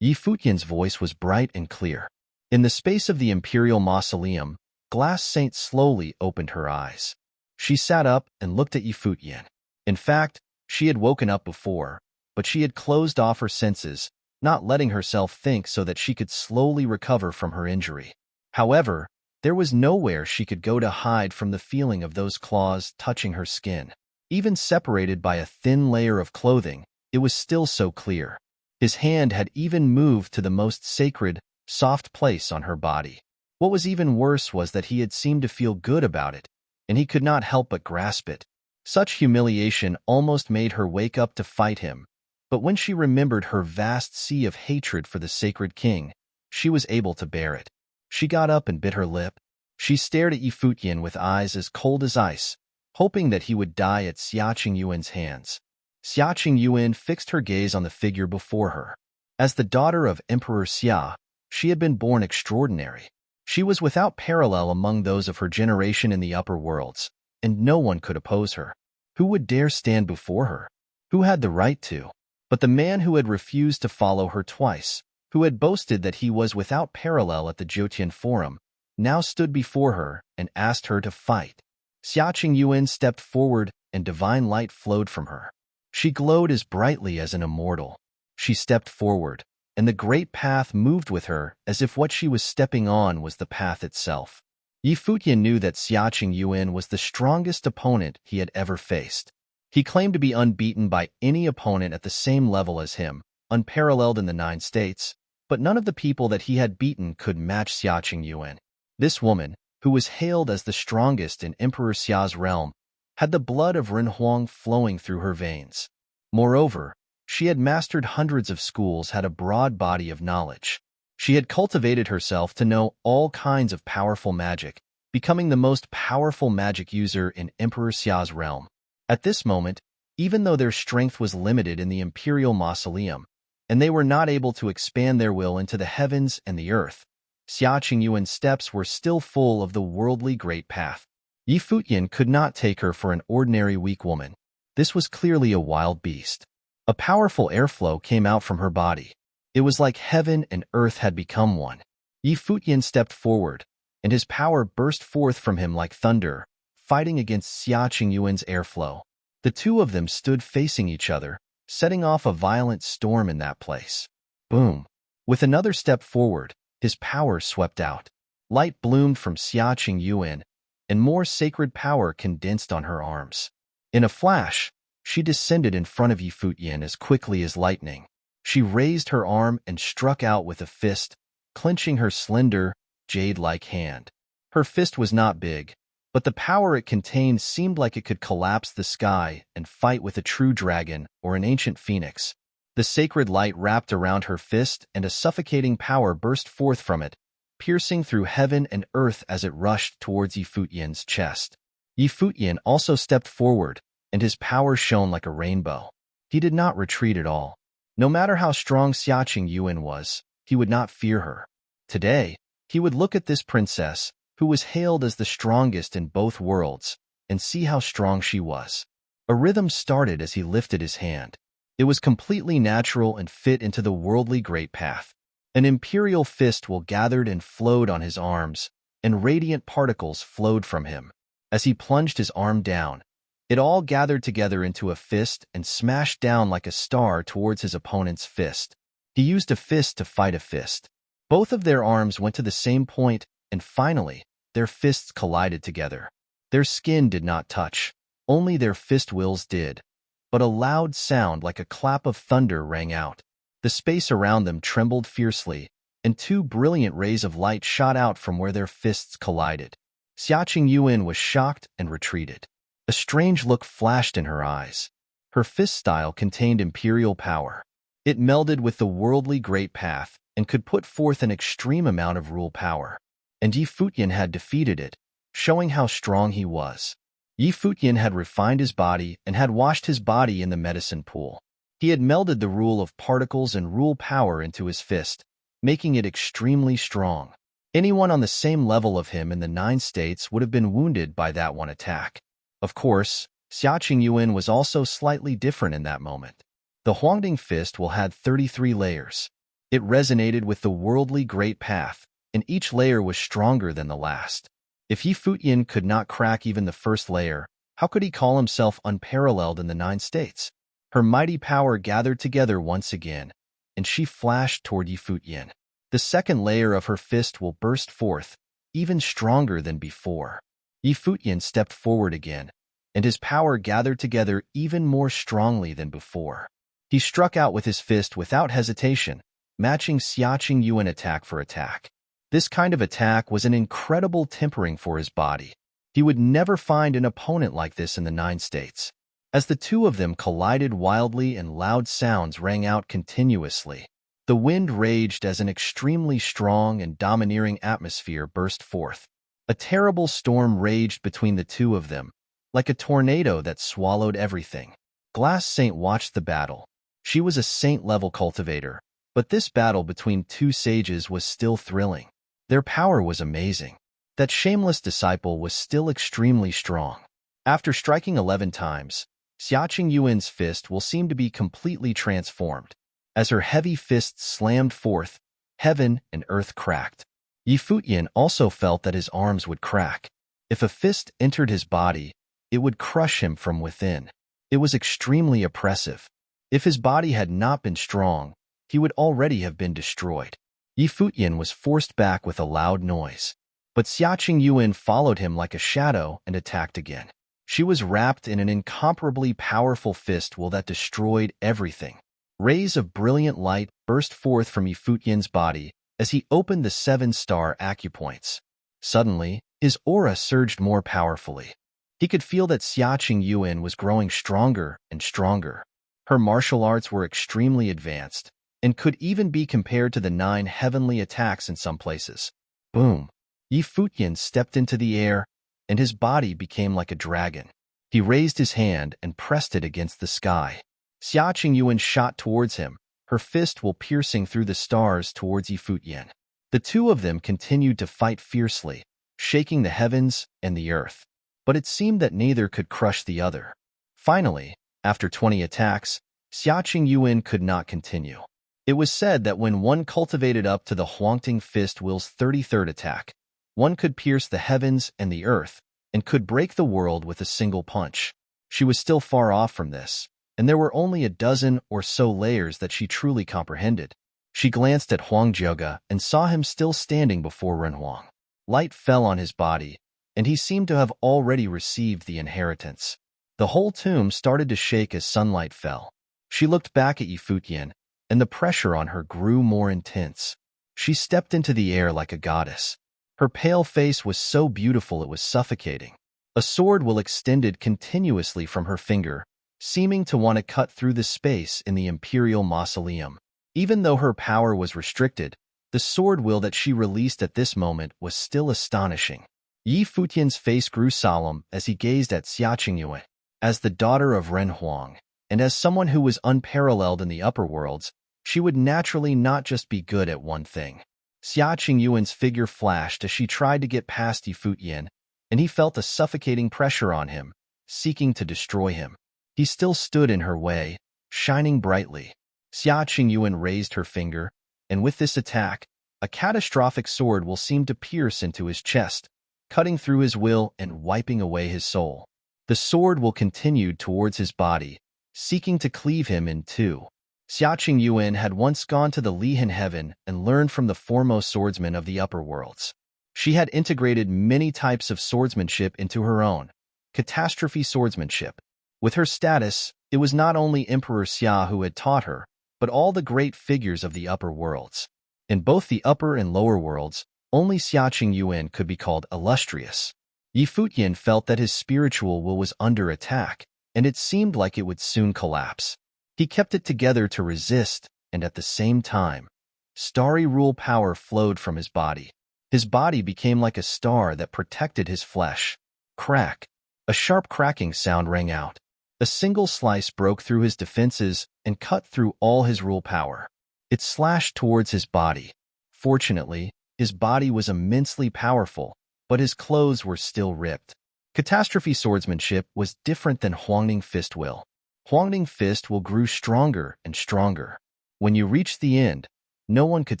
Yi Futian's voice was bright and clear. In the space of the imperial mausoleum, Glass Saint slowly opened her eyes. She sat up and looked at Yi Futian. In fact, she had woken up before, but she had closed off her senses, not letting herself think so that she could slowly recover from her injury. However, there was nowhere she could go to hide from the feeling of those claws touching her skin. Even separated by a thin layer of clothing, it was still so clear. His hand had even moved to the most sacred, soft place on her body. What was even worse was that he had seemed to feel good about it, and he could not help but grasp it. Such humiliation almost made her wake up to fight him, but when she remembered her vast sea of hatred for the sacred king, she was able to bear it. She got up and bit her lip. She stared at Yi Futian with eyes as cold as ice, hoping that he would die at Xia Qingyuan's hands. Xia Qingyuan fixed her gaze on the figure before her. As the daughter of Emperor Xia, she had been born extraordinary. She was without parallel among those of her generation in the upper worlds, and no one could oppose her. Who would dare stand before her? Who had the right to? But the man who had refused to follow her twice, who had boasted that he was without parallel at the Jotian Forum, now stood before her and asked her to fight. Xia Qingyuan stepped forward and divine light flowed from her. She glowed as brightly as an immortal. She stepped forward, and the great path moved with her as if what she was stepping on was the path itself. Yi Futian knew that Xia Qingyuan was the strongest opponent he had ever faced. He claimed to be unbeaten by any opponent at the same level as him, unparalleled in the 9 states, but none of the people that he had beaten could match Xia Qingyuan. This woman, who was hailed as the strongest in Emperor Xia's realm, had the blood of Ren Huang flowing through her veins. Moreover, she had mastered hundreds of schools, had a broad body of knowledge. She had cultivated herself to know all kinds of powerful magic, becoming the most powerful magic user in Emperor Xia's realm. At this moment, even though their strength was limited in the imperial mausoleum, and they were not able to expand their will into the heavens and the earth, Xia Qingyuan's steps were still full of the worldly great path. Yi Futian could not take her for an ordinary weak woman. This was clearly a wild beast. A powerful airflow came out from her body. It was like heaven and earth had become one. Yi Futian stepped forward, and his power burst forth from him like thunder, fighting against Xia Qingyuan's airflow. The two of them stood facing each other, setting off a violent storm in that place. Boom! With another step forward, his power swept out. Light bloomed from Xia Qingyuan, and more sacred power condensed on her arms. In a flash, she descended in front of Yi Futian as quickly as lightning. She raised her arm and struck out with a fist, clenching her slender, jade-like hand. Her fist was not big, but the power it contained seemed like it could collapse the sky and fight with a true dragon or an ancient phoenix. The sacred light wrapped around her fist and a suffocating power burst forth from it, piercing through heaven and earth as it rushed towards Yi Futian's chest. Yi Futian also stepped forward, and his power shone like a rainbow. He did not retreat at all. No matter how strong Xia Qingyuan was, he would not fear her. Today, he would look at this princess, who was hailed as the strongest in both worlds, and see how strong she was. A rhythm started as he lifted his hand. It was completely natural and fit into the worldly great path. An imperial fist will gathered and flowed on his arms, and radiant particles flowed from him. As he plunged his arm down, it all gathered together into a fist and smashed down like a star towards his opponent's fist. He used a fist to fight a fist. Both of their arms went to the same point, and finally, their fists collided together. Their skin did not touch, only their fist wills did. But a loud sound like a clap of thunder rang out. The space around them trembled fiercely, and two brilliant rays of light shot out from where their fists collided. Xiaqing Yuan was shocked and retreated. A strange look flashed in her eyes. Her fist style contained imperial power. It melded with the worldly great path and could put forth an extreme amount of rule power. And Yi Futian had defeated it, showing how strong he was. Yi Futian had refined his body and had washed his body in the medicine pool. He had melded the rule of particles and rule power into his fist, making it extremely strong. Anyone on the same level of him in the 9 states would have been wounded by that one attack. Of course, Xiaqing Yuan was also slightly different in that moment. The Huangding fist will had 33 layers. It resonated with the worldly great path, and each layer was stronger than the last. If Yi Futian could not crack even the first layer, how could he call himself unparalleled in the 9 states? Her mighty power gathered together once again, and she flashed toward Yi Futian. The second layer of her fist will burst forth, even stronger than before. Yi Futian stepped forward again, and his power gathered together even more strongly than before. He struck out with his fist without hesitation, matching Xiaqing Yuan attack for attack. This kind of attack was an incredible tempering for his body. He would never find an opponent like this in the 9 states. As the two of them collided wildly and loud sounds rang out continuously, the wind raged as an extremely strong and domineering atmosphere burst forth. A terrible storm raged between the two of them, like a tornado that swallowed everything. Glass Saint watched the battle. She was a saint-level cultivator, but this battle between two sages was still thrilling. Their power was amazing. That shameless disciple was still extremely strong. After striking 11 times, Xiaqing Yuan's fist will seem to be completely transformed. As her heavy fists slammed forth, heaven and earth cracked. Yi Futian also felt that his arms would crack. If a fist entered his body, it would crush him from within. It was extremely oppressive. If his body had not been strong, he would already have been destroyed. Yi Futian was forced back with a loud noise. But Xiaqing Yuan followed him like a shadow and attacked again. She was wrapped in an incomparably powerful fist will that destroyed everything. Rays of brilliant light burst forth from Yi Futian's body as he opened the 7-star acupoints. Suddenly, his aura surged more powerfully. He could feel that Xiaqing Yuan was growing stronger and stronger. Her martial arts were extremely advanced and could even be compared to the 9 heavenly attacks in some places. Boom! Yi Futian stepped into the air, and his body became like a dragon. He raised his hand and pressed it against the sky. Xiaqing Yuan shot towards him, her fist will piercing through the stars towards Yi Futian. The two of them continued to fight fiercely, shaking the heavens and the earth. But it seemed that neither could crush the other. Finally, after 20 attacks, Xiaqing Yuan could not continue. It was said that when one cultivated up to the Huangding fist will's 33rd attack, one could pierce the heavens and the earth, and could break the world with a single punch. She was still far off from this, and there were only a dozen or so layers that she truly comprehended. She glanced at Huang Zhege and saw him still standing before Renhuang. Light fell on his body, and he seemed to have already received the inheritance. The whole tomb started to shake as sunlight fell. She looked back at Yi Futian, and the pressure on her grew more intense. She stepped into the air like a goddess. Her pale face was so beautiful it was suffocating. A sword will extended continuously from her finger, seeming to want to cut through the space in the imperial mausoleum. Even though her power was restricted, the sword will that she released at this moment was still astonishing. Yi Futian's face grew solemn as he gazed at Xiaqing Yuan. As the daughter of Renhuang, and as someone who was unparalleled in the upper worlds, she would naturally not just be good at one thing. Xiaqing Yuan's figure flashed as she tried to get past Yi Futian, and he felt a suffocating pressure on him, seeking to destroy him. He still stood in her way, shining brightly. Xiaqing Yuan raised her finger, and with this attack, a catastrophic sword will seem to pierce into his chest, cutting through his will and wiping away his soul. The sword will continued towards his body, seeking to cleave him in two. Xiaqing Yuan had once gone to the Lihan heaven and learned from the foremost swordsman of the upper worlds. She had integrated many types of swordsmanship into her own catastrophe swordsmanship. With her status, it was not only Emperor Xia who had taught her, but all the great figures of the upper worlds. In both the upper and lower worlds, only Xia Qingyuan could be called illustrious. Yi Futian felt that his spiritual will was under attack, and it seemed like it would soon collapse. He kept it together to resist, and at the same time, starry rule power flowed from his body. His body became like a star that protected his flesh. Crack! A sharp cracking sound rang out. A single slice broke through his defenses and cut through all his rule power. It slashed towards his body. Fortunately, his body was immensely powerful, but his clothes were still ripped. Catastrophe swordsmanship was different than Huangning Fist will. Huangning Fist will grew stronger and stronger. When you reached the end, no one could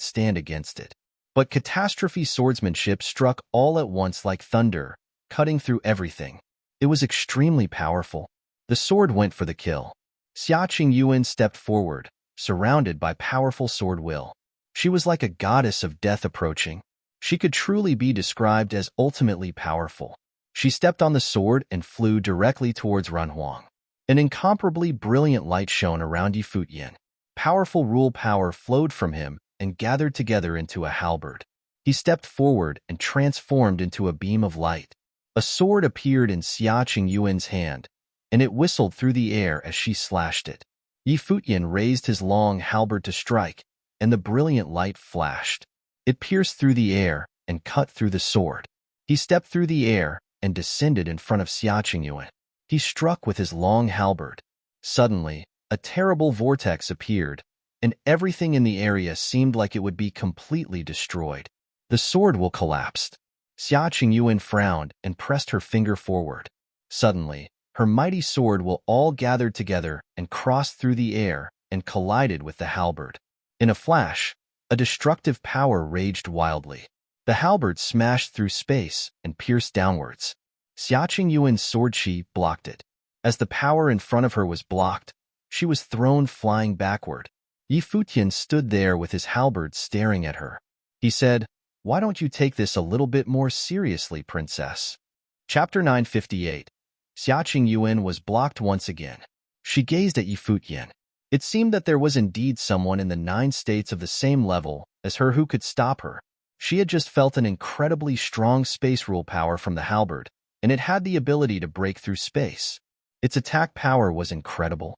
stand against it. But catastrophe swordsmanship struck all at once like thunder, cutting through everything. It was extremely powerful. The sword went for the kill. Xia Qingyuan stepped forward, surrounded by powerful sword will. She was like a goddess of death approaching. She could truly be described as ultimately powerful. She stepped on the sword and flew directly towards Runhuang. An incomparably brilliant light shone around Yi Futian. Powerful rule power flowed from him and gathered together into a halberd. He stepped forward and transformed into a beam of light. A sword appeared in Xia Qingyuan's hand, and it whistled through the air as she slashed it. Yi Futian raised his long halberd to strike, and the brilliant light flashed. It pierced through the air and cut through the sword. He stepped through the air and descended in front of Xia Qingyuan. He struck with his long halberd. Suddenly, a terrible vortex appeared, and everything in the area seemed like it would be completely destroyed. The sword will collapsed. Xia Qingyuan frowned and pressed her finger forward. Suddenly, her mighty sword will all gathered together and crossed through the air and collided with the halberd. In a flash, a destructive power raged wildly. The halberd smashed through space and pierced downwards. Xia Qingyuan's sword chi blocked it. As the power in front of her was blocked, she was thrown flying backward. Yi Futian stood there with his halberd staring at her. He said, "Why don't you take this a little bit more seriously, princess?" Chapter 958. Xia Qingyuan was blocked once again. She gazed at Yi Futian. It seemed that there was indeed someone in the 9 states of the same level as her who could stop her. She had just felt an incredibly strong space rule power from the halberd, and it had the ability to break through space. Its attack power was incredible.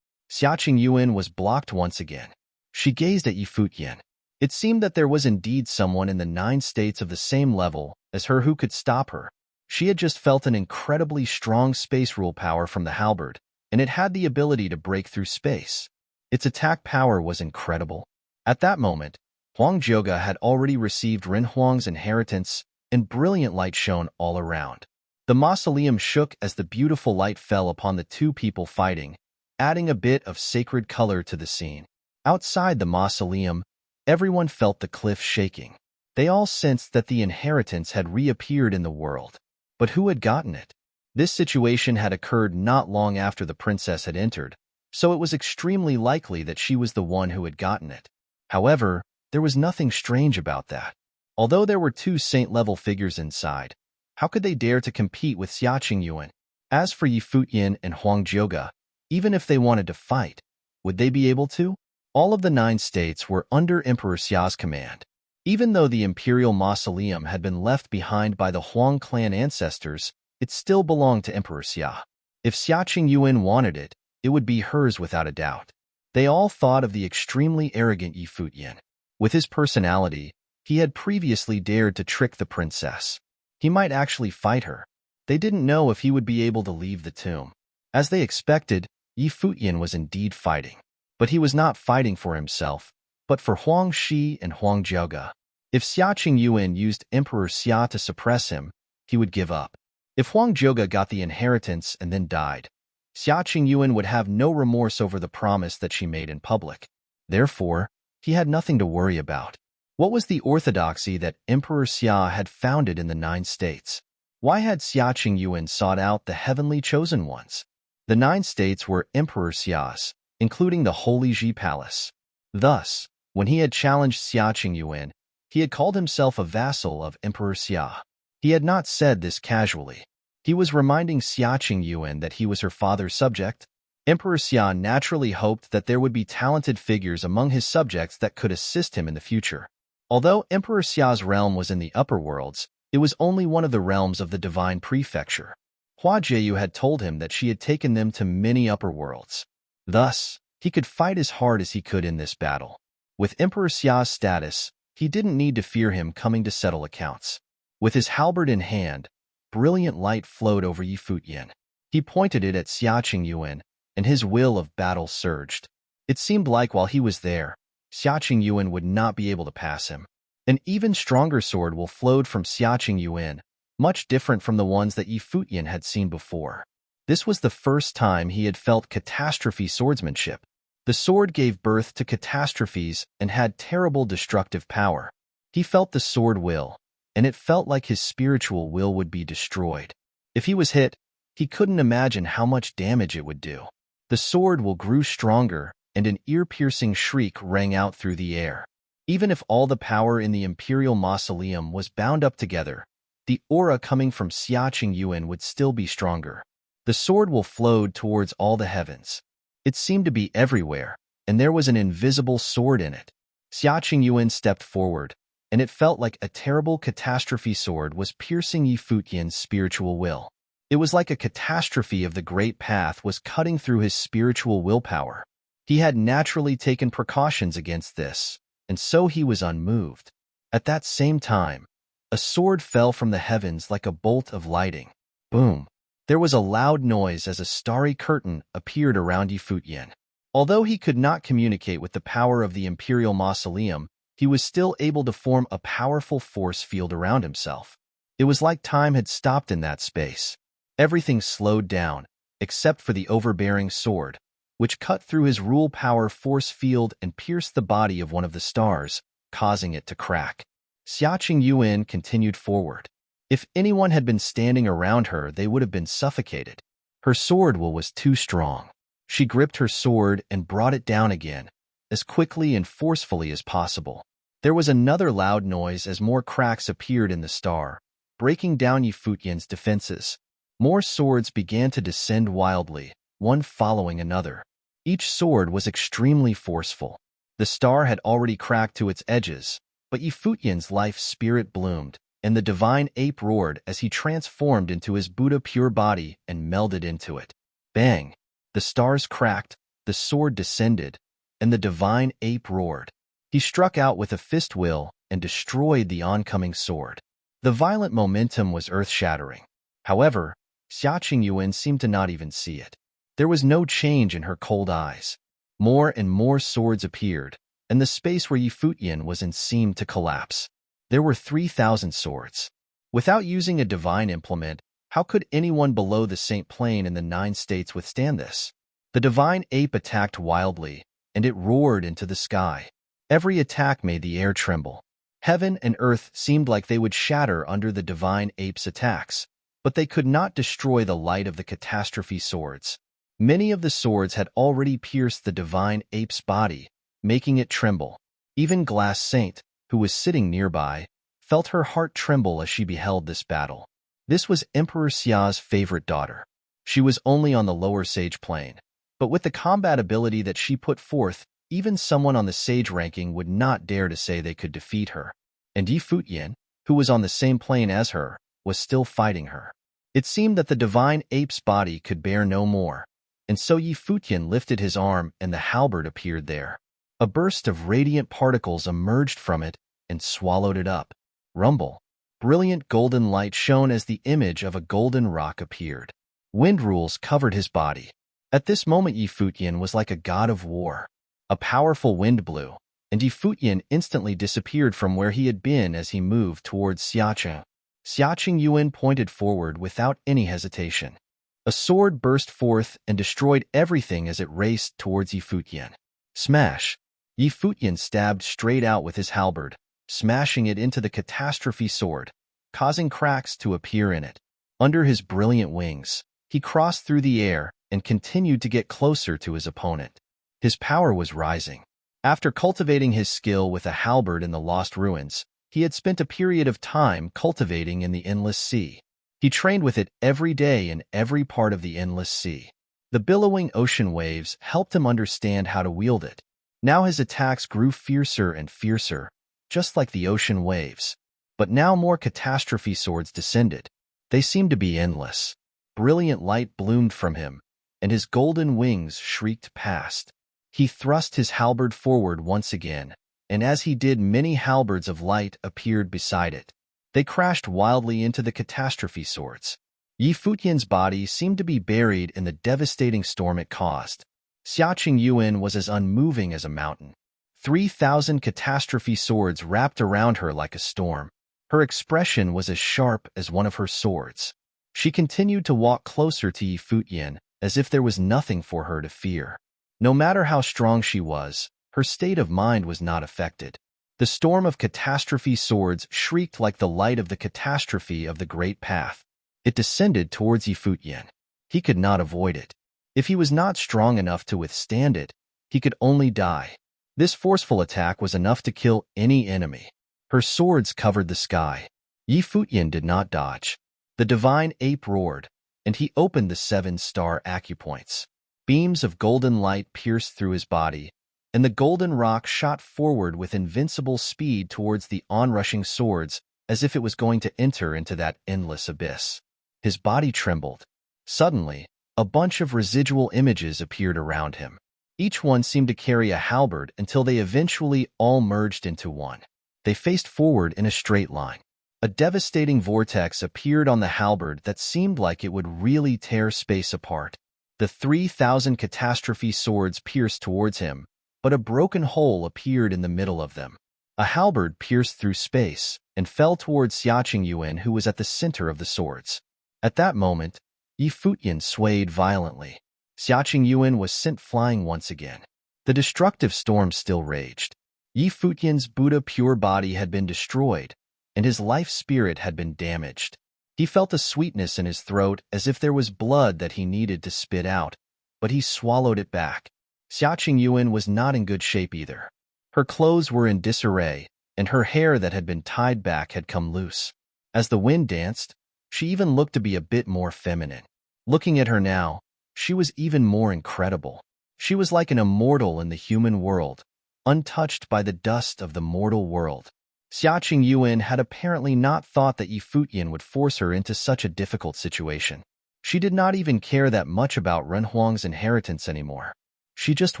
Xia Qingyuan was blocked once again. She gazed at Yi Futian. It seemed that there was indeed someone in the 9 states of the same level as her who could stop her. She had just felt an incredibly strong space rule power from the halberd, and it had the ability to break through space. Its attack power was incredible. At that moment, Huang Zhouge had already received Ren Huang's inheritance, and brilliant light shone all around. The mausoleum shook as the beautiful light fell upon the 2 people fighting, adding a bit of sacred color to the scene. Outside the mausoleum, everyone felt the cliff shaking. They all sensed that the inheritance had reappeared in the world. But who had gotten it? This situation had occurred not long after the princess had entered, so it was extremely likely that she was the one who had gotten it. However, there was nothing strange about that. Although there were 2 saint-level figures inside, how could they dare to compete with Xia Qingyuan? As for Yi Futian and Huang Zhouge, even if they wanted to fight, would they be able to? All of the 9 states were under Emperor Xia's command. Even though the imperial mausoleum had been left behind by the Huang clan ancestors, it still belonged to Emperor Xia. If Xia Qingyuan wanted it, it would be hers without a doubt. They all thought of the extremely arrogant Yi Futian. With his personality, he had previously dared to trick the princess. He might actually fight her. They didn't know if he would be able to leave the tomb. As they expected, Yi Futian was indeed fighting. But he was not fighting for himself, but for Huang Shi and Huang Zhouge. If Xia Qingyuan used Emperor Xia to suppress him, he would give up. If Huang Zhouge got the inheritance and then died, Xia Qingyuan would have no remorse over the promise that she made in public. Therefore, he had nothing to worry about. What was the orthodoxy that Emperor Xia had founded in the 9 states? Why had Xia Qingyuan sought out the heavenly chosen ones? The 9 states were Emperor Xia's, including the Holy Ji Palace. Thus, when he had challenged Xia Qingyuan, He had called himself a vassal of Emperor Xia. He had not said this casually. He was reminding Xia Qingyuan that he was her father's subject. Emperor Xia naturally hoped that there would be talented figures among his subjects that could assist him in the future. Although Emperor Xia's realm was in the upper worlds, it was only one of the realms of the divine prefecture. Hua Jieyu had told him that she had taken them to many upper worlds. Thus, he could fight as hard as he could in this battle. With Emperor Xia's status, he didn't need to fear him coming to settle accounts. With his halberd in hand, brilliant light flowed over Futian. He pointed it at Xia Qingyuan, and his will of battle surged. It seemed like while he was there, Xia Qingyuan would not be able to pass him. An even stronger sword will flowed from Xia Qingyuan, much different from the ones that Futian had seen before. This was the first time he had felt catastrophe swordsmanship. The sword gave birth to catastrophes and had terrible destructive power. He felt the sword will, and it felt like his spiritual will would be destroyed. If he was hit, he couldn't imagine how much damage it would do. The sword will grew stronger, and an ear-piercing shriek rang out through the air. Even if all the power in the Imperial Mausoleum was bound up together, the aura coming from Xia Qingyuan would still be stronger. The sword will flowed towards all the heavens. It seemed to be everywhere, and there was an invisible sword in it. Xia Qingyuan stepped forward, and it felt like a terrible catastrophe sword was piercing Futian's spiritual will. It was like a catastrophe of the great path was cutting through his spiritual willpower. He had naturally taken precautions against this, and so he was unmoved. At that same time, a sword fell from the heavens like a bolt of lightning. Boom! There was a loud noise as a starry curtain appeared around Futian. Although he could not communicate with the power of the Imperial Mausoleum, he was still able to form a powerful force field around himself. It was like time had stopped in that space. Everything slowed down, except for the overbearing sword, which cut through his rule power force field and pierced the body of one of the stars, causing it to crack. Xia Qingyuan continued forward. If anyone had been standing around her, they would have been suffocated. Her sword will was too strong. She gripped her sword and brought it down again, as quickly and forcefully as possible. There was another loud noise as more cracks appeared in the star, breaking down Futian's defenses. More swords began to descend wildly, one following another. Each sword was extremely forceful. The star had already cracked to its edges, but Futian's life spirit bloomed, and the divine ape roared as he transformed into his Buddha pure body and melded into it. Bang! The stars cracked, the sword descended, and the divine ape roared. He struck out with a fist will and destroyed the oncoming sword. The violent momentum was earth-shattering. However, Xia Qingyuan seemed to not even see it. There was no change in her cold eyes. More and more swords appeared, and the space where Futian was in seemed to collapse. There were 3,000 swords. Without using a divine implement, how could anyone below the Saint Plane in the 9 states withstand this? The divine ape attacked wildly, and it roared into the sky. Every attack made the air tremble. Heaven and earth seemed like they would shatter under the divine ape's attacks, but they could not destroy the light of the catastrophe swords. Many of the swords had already pierced the divine ape's body, making it tremble. Even Glass Saint, who was sitting nearby, felt her heart tremble as she beheld this battle. This was Emperor Xia's favorite daughter. She was only on the lower sage plane, but with the combat ability that she put forth, even someone on the sage ranking would not dare to say they could defeat her. And Futian, who was on the same plane as her, was still fighting her. It seemed that the divine ape's body could bear no more, and so Futian lifted his arm and the halberd appeared there. A burst of radiant particles emerged from it and swallowed it up. Rumble. Brilliant golden light shone as the image of a golden rock appeared. Wind rules covered his body. At this moment Futian was like a god of war. A powerful wind blew, and Futian instantly disappeared from where he had been as he moved towards Xia Qingyuan pointed forward without any hesitation. A sword burst forth and destroyed everything as it raced towards Futian. Smash! Futian stabbed straight out with his halberd, smashing it into the catastrophe sword, causing cracks to appear in it. Under his brilliant wings, he crossed through the air and continued to get closer to his opponent. His power was rising. After cultivating his skill with a halberd in the Lost Ruins, He had spent a period of time cultivating in the endless sea. He trained with it every day in every part of the endless sea. The billowing ocean waves helped him understand how to wield it. Now his attacks grew fiercer and fiercer, just like the ocean waves. But now more catastrophe swords descended. They seemed to be endless. Brilliant light bloomed from him, and his golden wings shrieked past. He thrust his halberd forward once again, and as he did, many halberds of light appeared beside it. They crashed wildly into the catastrophe swords. Yi Futian's body seemed to be buried in the devastating storm it caused. Xiaqing Yuan was as unmoving as a mountain. 3,000 catastrophe swords wrapped around her like a storm. Her expression was as sharp as one of her swords. She continued to walk closer to Yi Futian, as if there was nothing for her to fear. No matter how strong she was, her state of mind was not affected. The storm of catastrophe swords shrieked like the light of the catastrophe of the great path. It descended towards Yi Futian. He could not avoid it. If he was not strong enough to withstand it, he could only die. This forceful attack was enough to kill any enemy. Her swords covered the sky. Yi Futian did not dodge. The divine ape roared, and he opened the 7-star acupoints. Beams of golden light pierced through his body, and the golden rock shot forward with invincible speed towards the onrushing swords, as if it was going to enter into that endless abyss. His body trembled. Suddenly, a bunch of residual images appeared around him. Each one seemed to carry a halberd until they eventually all merged into one. They faced forward in a straight line. A devastating vortex appeared on the halberd that seemed like it would really tear space apart. The 3,000 catastrophe swords pierced towards him, but a broken hole appeared in the middle of them. A halberd pierced through space and fell towards Xiaqing Yuan, who was at the center of the swords. At that moment, Yi Futian swayed violently. Xiaqing Yuan was sent flying once again. The destructive storm still raged. Yi Futian's Buddha pure body had been destroyed, and his life spirit had been damaged. He felt a sweetness in his throat as if there was blood that he needed to spit out, but he swallowed it back. Xiaqing Yuan was not in good shape either. Her clothes were in disarray, and her hair that had been tied back had come loose. As the wind danced, she even looked to be a bit more feminine. Looking at her now, she was even more incredible. She was like an immortal in the human world, untouched by the dust of the mortal world. Xiaqing Yuan had apparently not thought that Yi Futian would force her into such a difficult situation. She did not even care that much about Renhuang's inheritance anymore. She just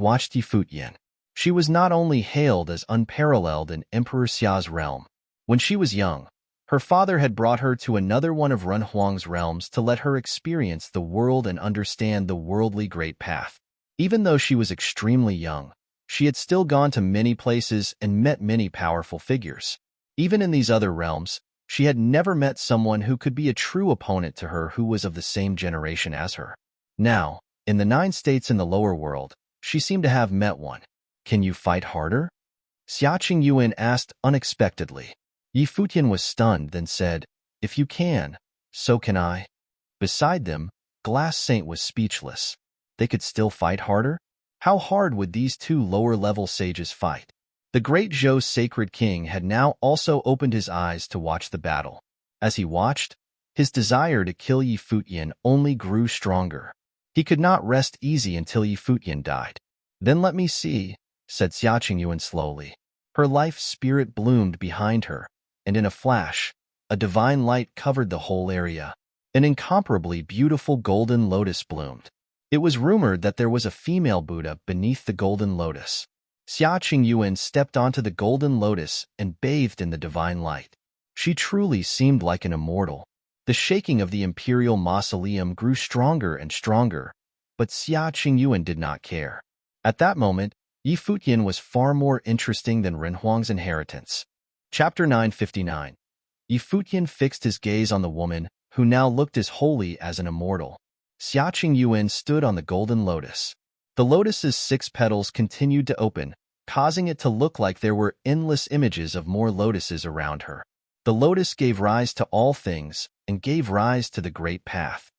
watched Yi Futian. She was not only hailed as unparalleled in Emperor Xia's realm. When she was young, her father had brought her to another one of Renhuang's realms to let her experience the world and understand the worldly great path. Even though she was extremely young, she had still gone to many places and met many powerful figures. Even in these other realms, she had never met someone who could be a true opponent to her who was of the same generation as her. Now, in the 9 states in the lower world, she seemed to have met one. "Can you fight harder?" Xiaqing Yuan asked unexpectedly. Yi Futian was stunned, then said, "If you can, so can I." Beside them, Glass Saint was speechless. They could still fight harder? How hard would these 2 lower-level sages fight? The great Zhou's sacred king had now also opened his eyes to watch the battle. As he watched, his desire to kill Yi Futian only grew stronger. He could not rest easy until Yi Futian died. "Then let me see," said Xiaqing Yuan slowly. Her life spirit bloomed behind her, and in a flash, a divine light covered the whole area. An incomparably beautiful golden lotus bloomed. It was rumored that there was a female Buddha beneath the golden lotus. Xiaqing Yuan stepped onto the golden lotus and bathed in the divine light. She truly seemed like an immortal. The shaking of the imperial mausoleum grew stronger and stronger, but Xiaqing Yuan did not care. At that moment, Yi Futian was far more interesting than Renhuang's inheritance. Chapter 959. Yi Futian fixed his gaze on the woman, who now looked as holy as an immortal. Xiaqing Yuan stood on the golden lotus. The lotus's 6 petals continued to open, causing it to look like there were endless images of more lotuses around her. The lotus gave rise to all things and gave rise to the great path.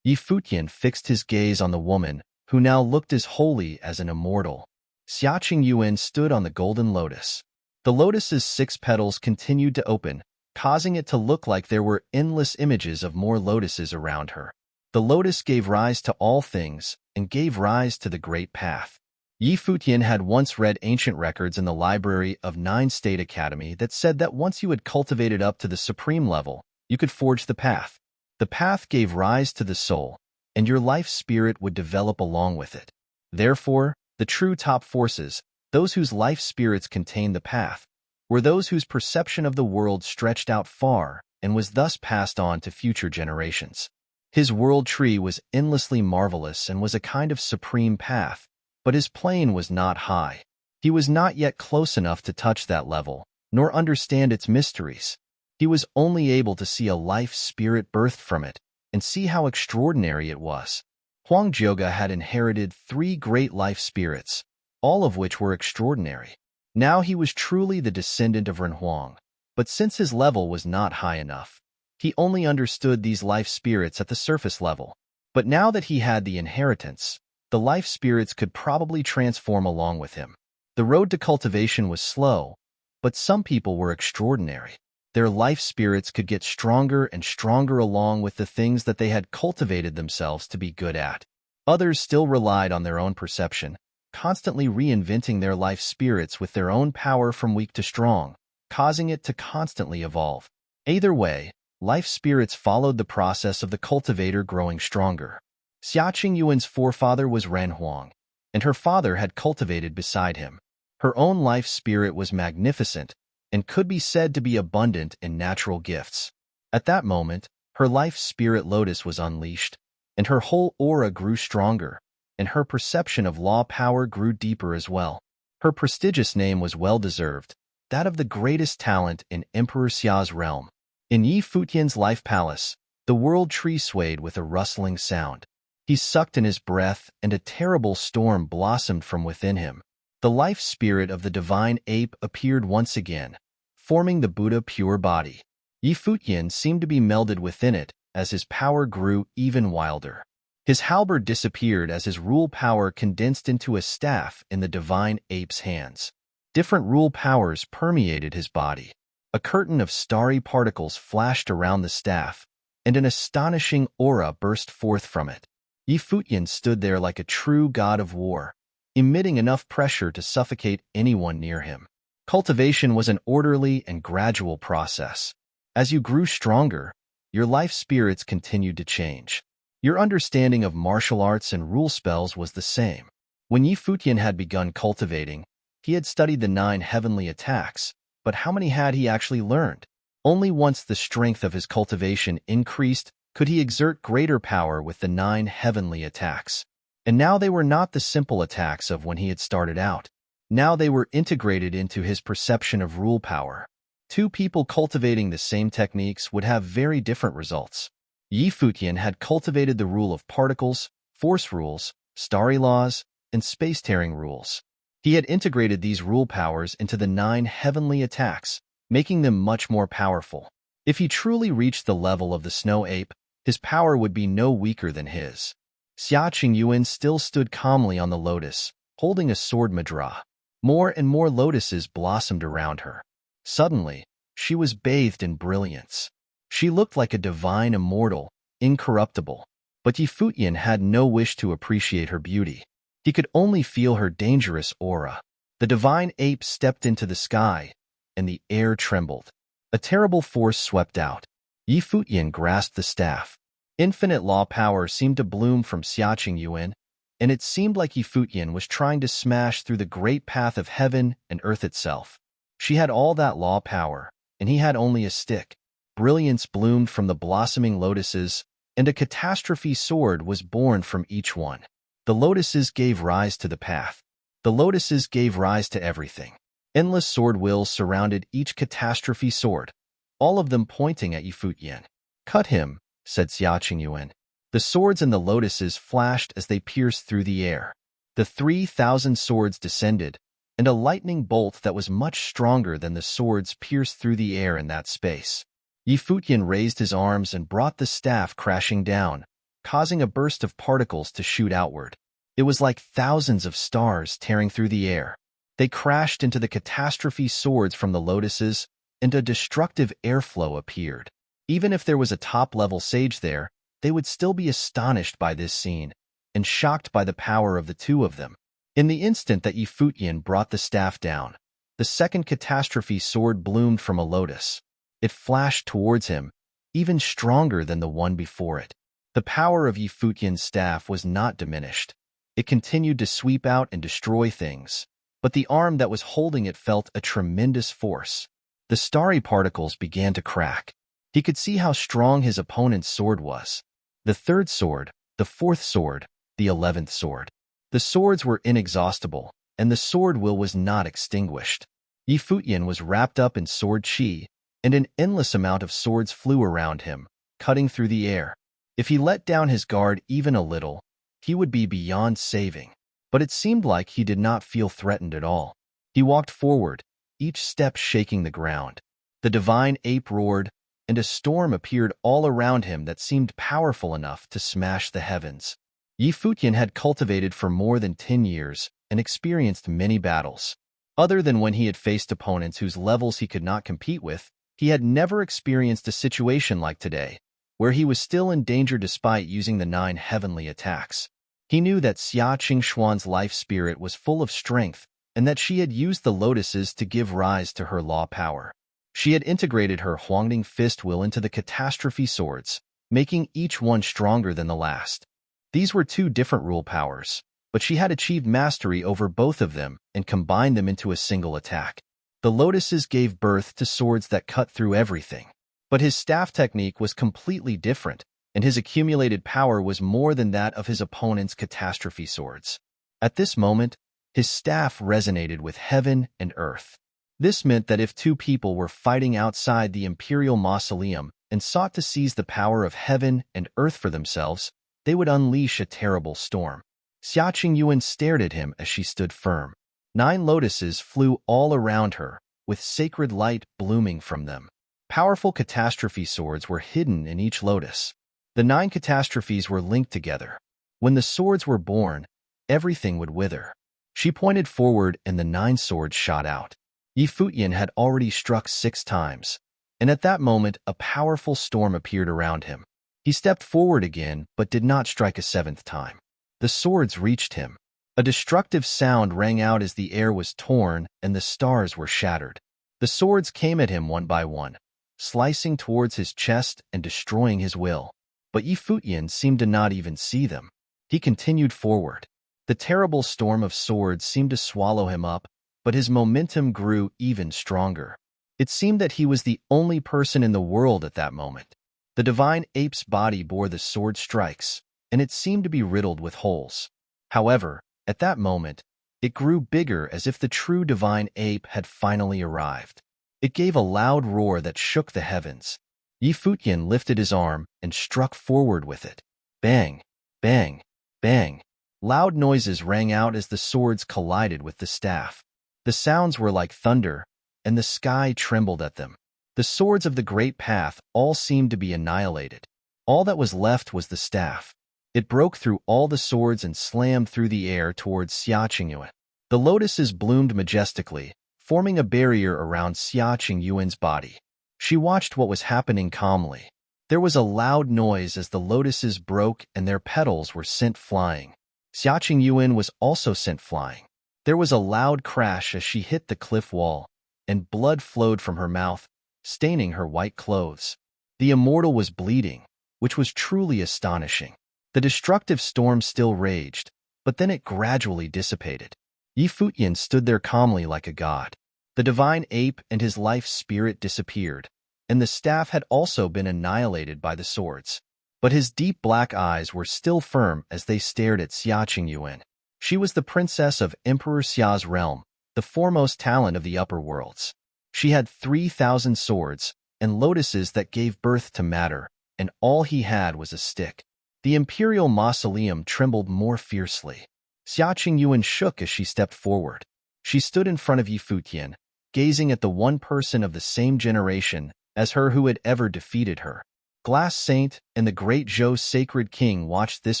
Yi Futian fixed his gaze on the woman, who now looked as holy as an immortal. Xiaqing Yuan stood on the golden lotus. The lotus's 6 petals continued to open, causing it to look like there were endless images of more lotuses around her. The lotus gave rise to all things and gave rise to the great path. Futian had once read ancient records in the library of 9 State Academy that said that once you had cultivated up to the supreme level, you could forge the path. The path gave rise to the soul, and your life spirit would develop along with it. Therefore, the true top forces, those whose life spirits contained the path, were those whose perception of the world stretched out far and was thus passed on to future generations. His world tree was endlessly marvelous and was a kind of supreme path, but his plane was not high. He was not yet close enough to touch that level, nor understand its mysteries. He was only able to see a life spirit birthed from it and see how extraordinary it was. Huang Jioga had inherited 3 great life spirits, all of which were extraordinary. Now he was truly the descendant of Ren Huang, but since his level was not high enough, he only understood these life spirits at the surface level. But now that he had the inheritance, the life spirits could probably transform along with him. The road to cultivation was slow, but some people were extraordinary. Their life spirits could get stronger and stronger along with the things that they had cultivated themselves to be good at. Others still relied on their own perception, constantly reinventing their life spirits with their own power from weak to strong, causing it to constantly evolve. Either way, life spirits followed the process of the cultivator growing stronger. Xiaqing Yuan's forefather was Ren Huang, and her father had cultivated beside him. Her own life spirit was magnificent and could be said to be abundant in natural gifts. At that moment, her life spirit lotus was unleashed, and her whole aura grew stronger, and her perception of law power grew deeper as well. Her prestigious name was well-deserved, that of the greatest talent in Emperor Xia's realm. In Futian's life palace, the world tree swayed with a rustling sound. He sucked in his breath, and a terrible storm blossomed from within him. The life spirit of the divine ape appeared once again, forming the Buddha pure body. Futian seemed to be melded within it as his power grew even wilder. His halberd disappeared as his rule power condensed into a staff in the divine ape's hands. Different rule powers permeated his body. A curtain of starry particles flashed around the staff, and an astonishing aura burst forth from it. Futian stood there like a true god of war, emitting enough pressure to suffocate anyone near him. Cultivation was an orderly and gradual process. As you grew stronger, your life spirits continued to change. Your understanding of martial arts and rule spells was the same. When Futian had begun cultivating, he had studied the 9 heavenly attacks, but how many had he actually learned? Only once the strength of his cultivation increased could he exert greater power with the 9 heavenly attacks. And now they were not the simple attacks of when he had started out. Now they were integrated into his perception of rule power. 2 people cultivating the same techniques would have very different results. Futian had cultivated the rule of particles, force rules, starry laws, and space-tearing rules. He had integrated these rule powers into the 9 heavenly attacks, making them much more powerful. If he truly reached the level of the snow ape, his power would be no weaker than his. Xiaqing Yuan still stood calmly on the lotus, holding a sword mudra. More and more lotuses blossomed around her. Suddenly, she was bathed in brilliance. She looked like a divine immortal, incorruptible. But Futian had no wish to appreciate her beauty. He could only feel her dangerous aura. The divine ape stepped into the sky, and the air trembled. A terrible force swept out. Futian grasped the staff. Infinite law power seemed to bloom from Xiaqing Yuan, and it seemed like Futian was trying to smash through the great path of heaven and earth itself. She had all that law power, and he had only a stick. Brilliance bloomed from the blossoming lotuses, and a catastrophe sword was born from each one. The lotuses gave rise to the path. The lotuses gave rise to everything. Endless sword wills surrounded each catastrophe sword, all of them pointing at Futian. "Cut him," said Xiaqing Yuan. The swords and the lotuses flashed as they pierced through the air. The 3,000 swords descended, and a lightning bolt that was much stronger than the swords pierced through the air in that space. Futian raised his arms and brought the staff crashing down, causing a burst of particles to shoot outward. It was like thousands of stars tearing through the air. They crashed into the catastrophe swords from the lotuses, and a destructive airflow appeared. Even if there was a top-level sage there, they would still be astonished by this scene, and shocked by the power of the two of them. In the instant that Futian brought the staff down, the second catastrophe sword bloomed from a lotus. It flashed towards him, even stronger than the one before it. The power of Futian's staff was not diminished. It continued to sweep out and destroy things, but the arm that was holding it felt a tremendous force. The starry particles began to crack. He could see how strong his opponent's sword was. The third sword, the fourth sword, the 11th sword. The swords were inexhaustible, and the sword will was not extinguished. Futian was wrapped up in sword chi, and an endless amount of swords flew around him, cutting through the air. If he let down his guard even a little, he would be beyond saving. But it seemed like he did not feel threatened at all. He walked forward, each step shaking the ground. The divine ape roared, and a storm appeared all around him that seemed powerful enough to smash the heavens. Futian had cultivated for more than 10 years and experienced many battles. Other than when he had faced opponents whose levels he could not compete with, he had never experienced a situation like today, where he was still in danger despite using the 9 heavenly attacks. He knew that Xia Qingxuan's life spirit was full of strength, and that she had used the lotuses to give rise to her law power. She had integrated her Huangding fist will into the catastrophe swords, making each one stronger than the last. These were 2 different rule powers, but she had achieved mastery over both of them and combined them into a single attack. The lotuses gave birth to swords that cut through everything. But his staff technique was completely different, and his accumulated power was more than that of his opponent's catastrophe swords. At this moment, his staff resonated with heaven and earth. This meant that if 2 people were fighting outside the imperial mausoleum and sought to seize the power of heaven and earth for themselves, they would unleash a terrible storm. Xia Qingyuan stared at him as she stood firm. 9 lotuses flew all around her, with sacred light blooming from them. Powerful catastrophe swords were hidden in each lotus. The 9 catastrophes were linked together. When the swords were born, everything would wither. She pointed forward and the 9 swords shot out. Futian had already struck 6 times, and at that moment a powerful storm appeared around him. He stepped forward again, but did not strike a 7th time. The swords reached him. A destructive sound rang out as the air was torn and the stars were shattered. The swords came at him one by one, slicing towards his chest and destroying his will. But Futian seemed to not even see them. He continued forward. The terrible storm of swords seemed to swallow him up, but his momentum grew even stronger. It seemed that he was the only person in the world at that moment. The divine ape's body bore the sword strikes, and it seemed to be riddled with holes. However, at that moment, it grew bigger as if the true divine ape had finally arrived. It gave a loud roar that shook the heavens. Futian lifted his arm and struck forward with it. Bang! Bang! Bang! Loud noises rang out as the swords collided with the staff. The sounds were like thunder, and the sky trembled at them. The swords of the Great Path all seemed to be annihilated. All that was left was the staff. It broke through all the swords and slammed through the air towards Xia Qingyuan. The lotuses bloomed majestically, forming a barrier around Xia Qingyuan's body. She watched what was happening calmly. There was a loud noise as the lotuses broke and their petals were sent flying. Xia Qingyuan was also sent flying. There was a loud crash as she hit the cliff wall, and blood flowed from her mouth, staining her white clothes. The immortal was bleeding, which was truly astonishing. The destructive storm still raged, but then it gradually dissipated. Futian stood there calmly like a god. The divine ape and his life spirit disappeared, and the staff had also been annihilated by the swords. But his deep black eyes were still firm as they stared at Xia Qingyuan. She was the princess of Emperor Xia's realm, the foremost talent of the upper worlds. She had 3,000 swords and lotuses that gave birth to matter, and all he had was a stick. The imperial mausoleum trembled more fiercely. Xia Qingyuan shook as she stepped forward. She stood in front of Futian, gazing at the one person of the same generation as her who had ever defeated her. Glass Saint and the great Zhou Sacred King watched this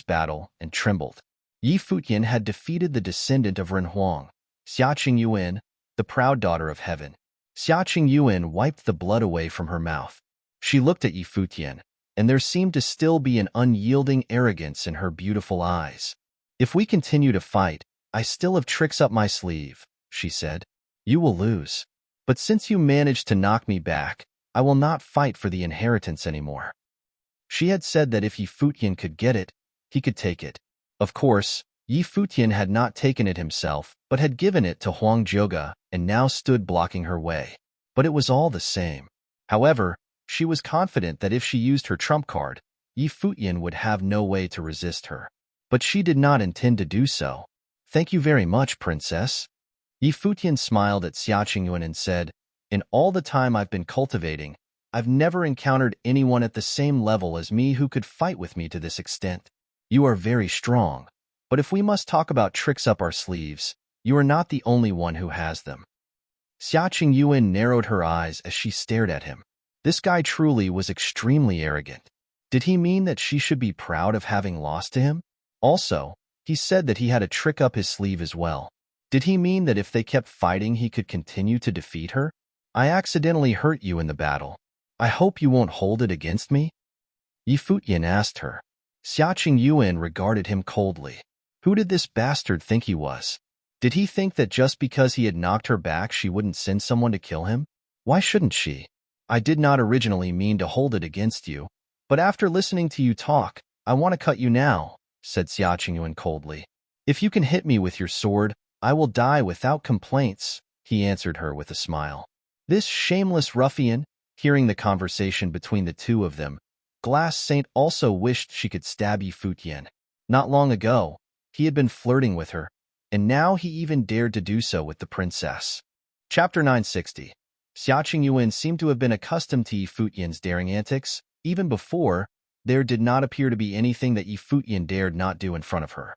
battle and trembled. Futian had defeated the descendant of Renhuang. Xia Qingyuan, the proud daughter of heaven. Xia Qingyuan wiped the blood away from her mouth. She looked at Yi Futian, and there seemed to still be an unyielding arrogance in her beautiful eyes. If we continue to fight, I still have tricks up my sleeve, she said. You will lose. But since you managed to knock me back, I will not fight for the inheritance anymore. She had said that if Yi Futian could get it, he could take it. Of course, Yi Futian had not taken it himself, but had given it to Huang Zhoga and now stood blocking her way. But it was all the same. However, she was confident that if she used her trump card, Yi Futian would have no way to resist her. But she did not intend to do so. Thank you very much, princess. Yi Futian smiled at Xia Qingyuan and said, in all the time I've been cultivating, I've never encountered anyone at the same level as me who could fight with me to this extent. You are very strong, but if we must talk about tricks up our sleeves, you are not the only one who has them. Xia Qingyuan narrowed her eyes as she stared at him. This guy truly was extremely arrogant. Did he mean that she should be proud of having lost to him? Also, he said that he had a trick up his sleeve as well. Did he mean that if they kept fighting he could continue to defeat her? I accidentally hurt you in the battle. I hope you won't hold it against me? Yi Futian asked her. Xia Qingyuan regarded him coldly. Who did this bastard think he was? Did he think that just because he had knocked her back she wouldn't send someone to kill him? Why shouldn't she? I did not originally mean to hold it against you, but after listening to you talk, I want to cut you now, said Xia Qingyuan coldly. If you can hit me with your sword, I will die without complaints, he answered her with a smile. This shameless ruffian, hearing the conversation between the two of them, Glass Saint also wished she could stab Yi Futian. Not long ago, he had been flirting with her, and now he even dared to do so with the princess. Chapter 960. Xia Qingyuan seemed to have been accustomed to Yi Futian's daring antics. Even before, there did not appear to be anything that Yi Futian dared not do in front of her.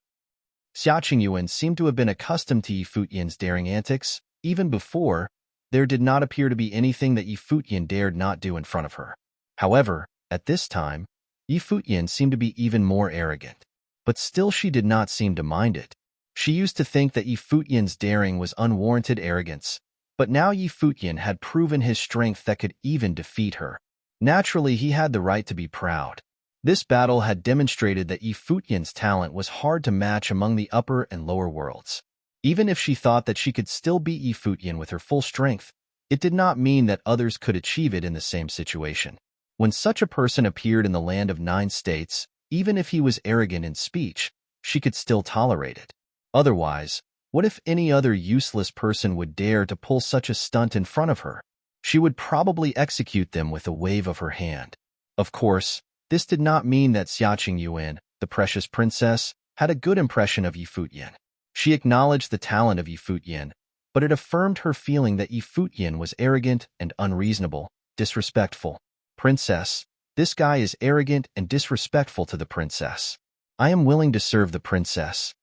Xia Qingyuan seemed to have been accustomed to Yi Futian's daring antics. Even before, there did not appear to be anything that Yi Futian dared not do in front of her. However, at this time, Yi Futian seemed to be even more arrogant. But still she did not seem to mind it. She used to think that Yi Futian's daring was unwarranted arrogance, but now Yi Futian had proven his strength that could even defeat her. Naturally, he had the right to be proud. This battle had demonstrated that Yi Futian's talent was hard to match among the upper and lower worlds. Even if she thought that she could still beat Yi Futian with her full strength, it did not mean that others could achieve it in the same situation. When such a person appeared in the land of 9 states, even if he was arrogant in speech, she could still tolerate it. Otherwise, what if any other useless person would dare to pull such a stunt in front of her? She would probably execute them with a wave of her hand. Of course, this did not mean that Xia Qingyuan, the precious princess, had a good impression of Yi Futian. She acknowledged the talent of Yi Futian, but it affirmed her feeling that Yi Futian was arrogant and unreasonable, disrespectful. Princess, this guy is arrogant and disrespectful to the princess. I am willing to serve the princess.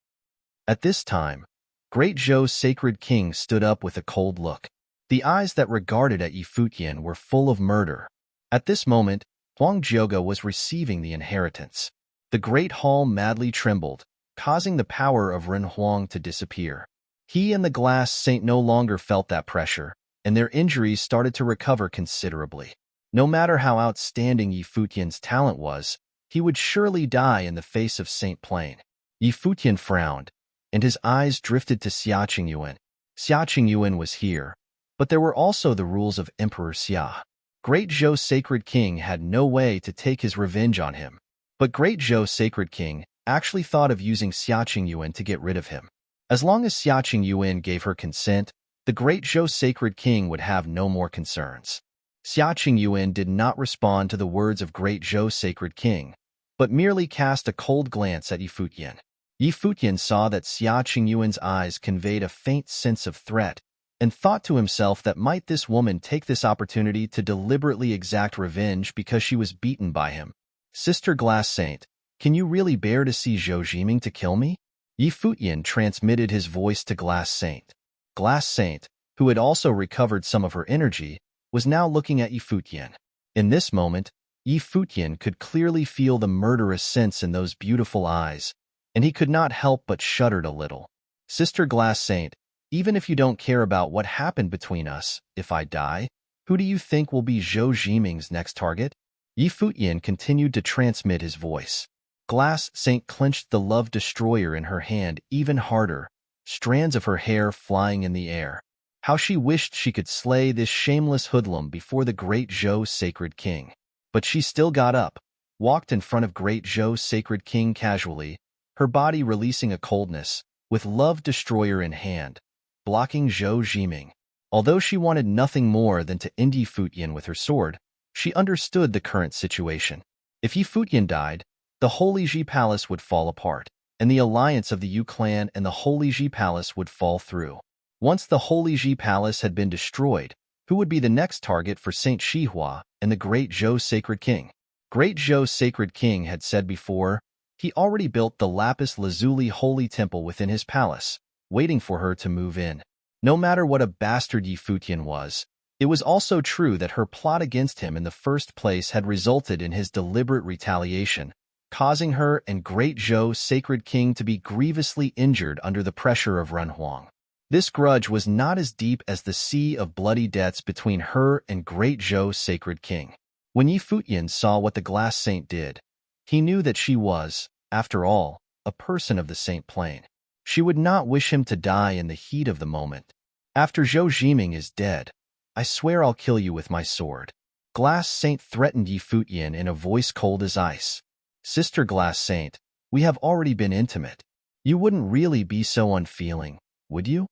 At this time, Great Zhou's sacred king stood up with a cold look. The eyes that regarded at Yi Futian were full of murder. At this moment, Huang Zhoga was receiving the inheritance. The great hall madly trembled, causing the power of Ren Huang to disappear. He and the Glass Saint no longer felt that pressure, and their injuries started to recover considerably. No matter how outstanding Yi Futian's talent was, he would surely die in the face of Saint Plain. Yi Futian frowned, and his eyes drifted to Xia Qingyuan. Xia Qingyuan was here, but there were also the rules of Emperor Xia. Great Zhou's sacred king had no way to take his revenge on him. But Great Zhou's sacred king actually thought of using Xia Qingyuan to get rid of him. As long as Xia Qingyuan gave her consent, the Great Zhou sacred king would have no more concerns. Xia Qingyuan did not respond to the words of Great Zhou's sacred king, but merely cast a cold glance at Yi Futian. Yi Futian saw that Xia Qingyuan's eyes conveyed a faint sense of threat, and thought to himself that might this woman take this opportunity to deliberately exact revenge because she was beaten by him. Sister Glass Saint, can you really bear to see Zhou Jiming to kill me? Yi Futian transmitted his voice to Glass Saint. Glass Saint, who had also recovered some of her energy, was now looking at Yi Futian. In this moment, Yi Futian could clearly feel the murderous sense in those beautiful eyes, and he could not help but shuddered a little. Sister Glass Saint, Even if you don't care about what happened between us, if I die, who do you think will be Zhou Jiming's next target? Yi Futian continued to transmit his voice. Glass Saint clenched the love destroyer in her hand even harder, strands of her hair flying in the air. How she wished she could slay this shameless hoodlum before the great Zhou sacred king. But she still got up, walked in front of great Zhou sacred king casually, her body releasing a coldness, with love destroyer in hand, blocking Zhou Jiming. Although she wanted nothing more than to end Yi Futian with her sword, she understood the current situation. If Yi Futian died, the Holy Ji Palace would fall apart, and the alliance of the Yu clan and the Holy Ji Palace would fall through. Once the Holy Ji Palace had been destroyed, who would be the next target for Saint Shihua and the Great Zhou Sacred King? Great Zhou Sacred King had said before, he already built the lapis lazuli holy temple within his palace, waiting for her to move in. No matter what a bastard Yi Futian was, it was also true that her plot against him in the first place had resulted in his deliberate retaliation, causing her and Great Zhou Sacred King to be grievously injured under the pressure of Renhuang. This grudge was not as deep as the sea of bloody debts between her and Great Zhou Sacred King. When Yi Futian saw what the Glass Saint did, he knew that she was, after all, a person of the Saint Plane. She would not wish him to die in the heat of the moment. After Zhou Jiming is dead, I swear I'll kill you with my sword. Glass Saint threatened Yi Futian in a voice cold as ice. Sister Glass Saint, we have already been intimate. You wouldn't really be so unfeeling, would you?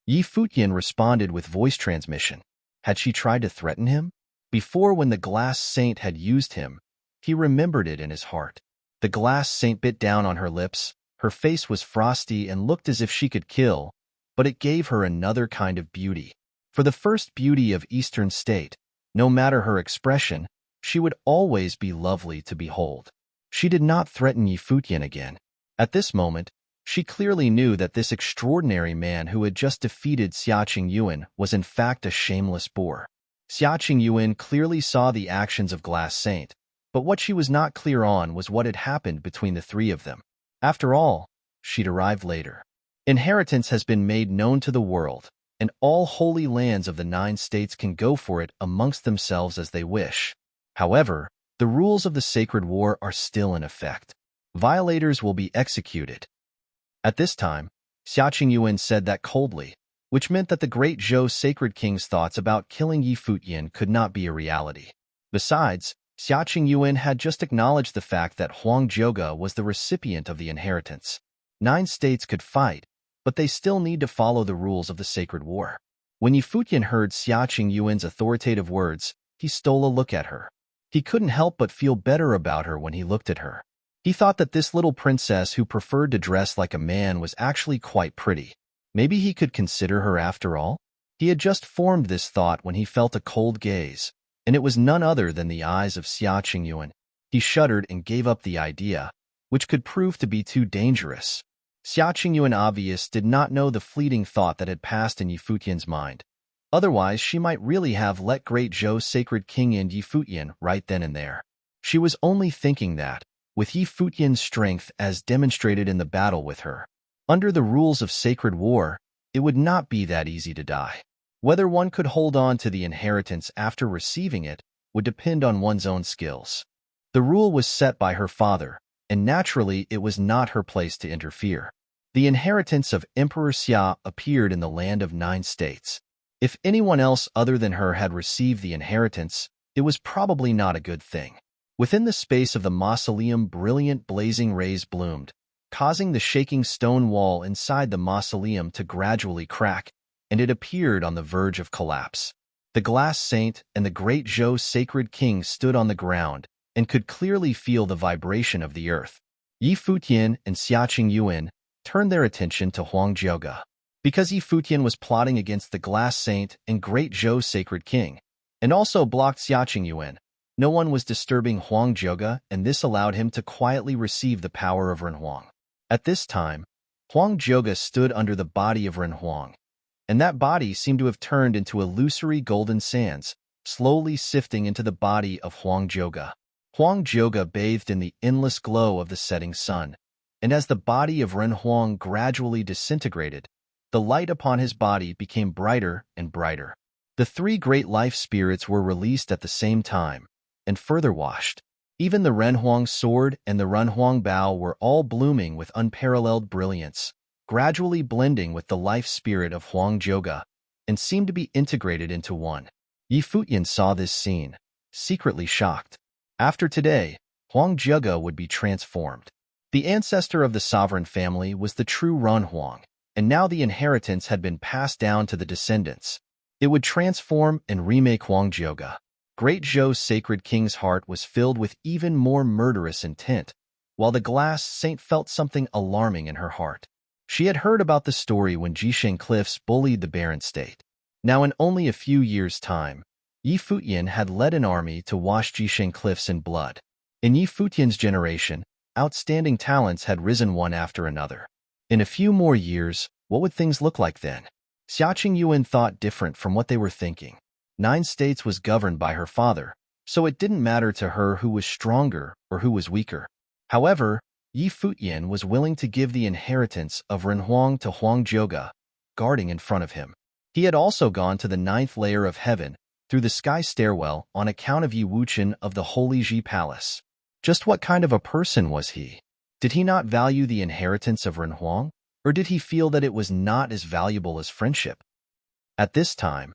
Yi Futian responded with voice transmission. Had she tried to threaten him? Before, when the Glass Saint had used him, he remembered it in his heart. The Glass Saint bit down on her lips. Her face was frosty and looked as if she could kill, but it gave her another kind of beauty. For the first beauty of Eastern State, no matter her expression, she would always be lovely to behold. She did not threaten Yi Futian again. At this moment, she clearly knew that this extraordinary man who had just defeated Xia Qingyuan was in fact a shameless boor. Xia Qingyuan clearly saw the actions of Glass Saint, but what she was not clear on was what had happened between the three of them. After all, she'd arrived later. Inheritance has been made known to the world, and all holy lands of the 9 states can go for it amongst themselves as they wish. However, the rules of the sacred war are still in effect. Violators will be executed. At this time, Xia Qingyuan said that coldly, which meant that the great Zhou Sacred King's thoughts about killing Yi Futian could not be a reality. Besides, Xia Qingyuan had just acknowledged the fact that Huang Zhouge was the recipient of the inheritance. 9 states could fight, but they still need to follow the rules of the sacred war. When Yi Futian heard Xia Qingyuan's authoritative words, he stole a look at her. He couldn't help but feel better about her when he looked at her. He thought that this little princess who preferred to dress like a man was actually quite pretty. Maybe he could consider her after all? He had just formed this thought when he felt a cold gaze, and it was none other than the eyes of Xia Qingyuan. He shuddered and gave up the idea, which could prove to be too dangerous. Xia Qingyuan obvious did not know the fleeting thought that had passed in Yi Futian's mind. Otherwise, she might really have let Great Zhou Sacred King end Yi Futian right then and there. She was only thinking that, with Yi Futian's strength as demonstrated in the battle with her, under the rules of sacred war, it would not be that easy to die. Whether one could hold on to the inheritance after receiving it would depend on one's own skills. The rule was set by her father, and naturally it was not her place to interfere. The inheritance of Emperor Xia appeared in the land of 9 states. If anyone else other than her had received the inheritance, it was probably not a good thing. Within the space of the mausoleum, brilliant blazing rays bloomed, causing the shaking stone wall inside the mausoleum to gradually crack, and it appeared on the verge of collapse. The Glass Saint and the Great Zhou Sacred King stood on the ground and could clearly feel the vibration of the earth. Yi Futian and Xia Qingyuan turned their attention to Huang Zhouge. Because Yi Futian was plotting against the Glass Saint and Great Zhou Sacred King, and also blocked Xia Qingyuan, no one was disturbing Huang Zhouge, and this allowed him to quietly receive the power of Renhuang. At this time, Huang Zhouge stood under the body of Renhuang, and that body seemed to have turned into illusory golden sands, slowly sifting into the body of Huang Zhouge. Huang Zhouge bathed in the endless glow of the setting sun, and as the body of Renhuang gradually disintegrated, the light upon his body became brighter and brighter. The three great life spirits were released at the same time, and further washed. Even the Renhuang sword and the Renhuang bow were all blooming with unparalleled brilliance, gradually blending with the life spirit of Huang Zhuge, and seemed to be integrated into one. Yi Futian saw this scene, secretly shocked. After today, Huang Zhuge would be transformed. The ancestor of the sovereign family was the true Renhuang, and now the inheritance had been passed down to the descendants. It would transform and remake Huang Zhuge. Great Zhou's sacred king's heart was filled with even more murderous intent, while the glass saint felt something alarming in her heart. She had heard about the story when Jisheng Cliffs bullied the barren state. Now in only a few years' time, Yi Futian had led an army to wash Jisheng Cliffs in blood. In Yi Futian's generation, outstanding talents had risen one after another. In a few more years, what would things look like then? Xiaqing Yuan thought different from what they were thinking. 9 states was governed by her father, so it didn't matter to her who was stronger or who was weaker. However, Yi Futian was willing to give the inheritance of Renhuang to Huang Zhuge, guarding in front of him. He had also gone to the 9th layer of heaven, through the sky stairwell on account of Yi Wuchen of the Holy Ji Palace. Just what kind of a person was he? Did he not value the inheritance of Renhuang, or did he feel that it was not as valuable as friendship? At this time,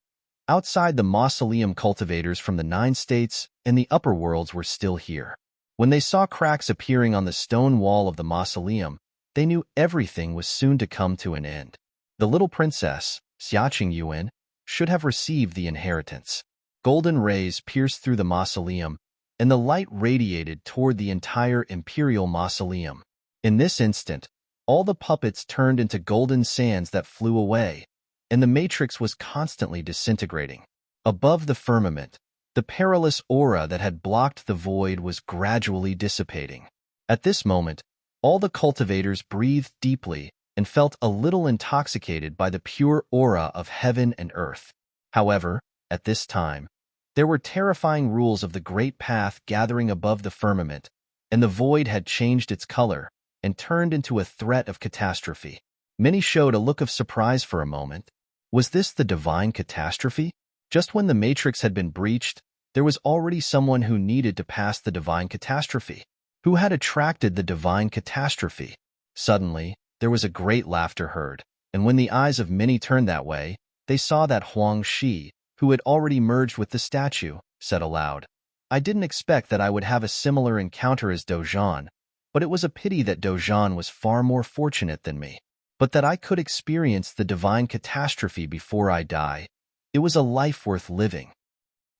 outside the mausoleum, cultivators from the 9 states and the upper worlds were still here. When they saw cracks appearing on the stone wall of the mausoleum, they knew everything was soon to come to an end. The little princess, Xiaqing Yuan, should have received the inheritance. Golden rays pierced through the mausoleum, and the light radiated toward the entire imperial mausoleum. In this instant, all the puppets turned into golden sands that flew away, and the matrix was constantly disintegrating. Above the firmament, the perilous aura that had blocked the void was gradually dissipating. At this moment, all the cultivators breathed deeply and felt a little intoxicated by the pure aura of heaven and earth. However, at this time, there were terrifying rules of the great path gathering above the firmament, and the void had changed its color and turned into a threat of catastrophe. Many showed a look of surprise for a moment. Was this the divine catastrophe? Just when the matrix had been breached, there was already someone who needed to pass the divine catastrophe. Who had attracted the divine catastrophe? Suddenly, there was a great laughter heard, and when the eyes of many turned that way, they saw that Huang Shi, who had already merged with the statue, said aloud, "I didn't expect that I would have a similar encounter as Dozhan, but it was a pity that Dozhan was far more fortunate than me. But that I could experience the divine catastrophe before I die, it was a life worth living."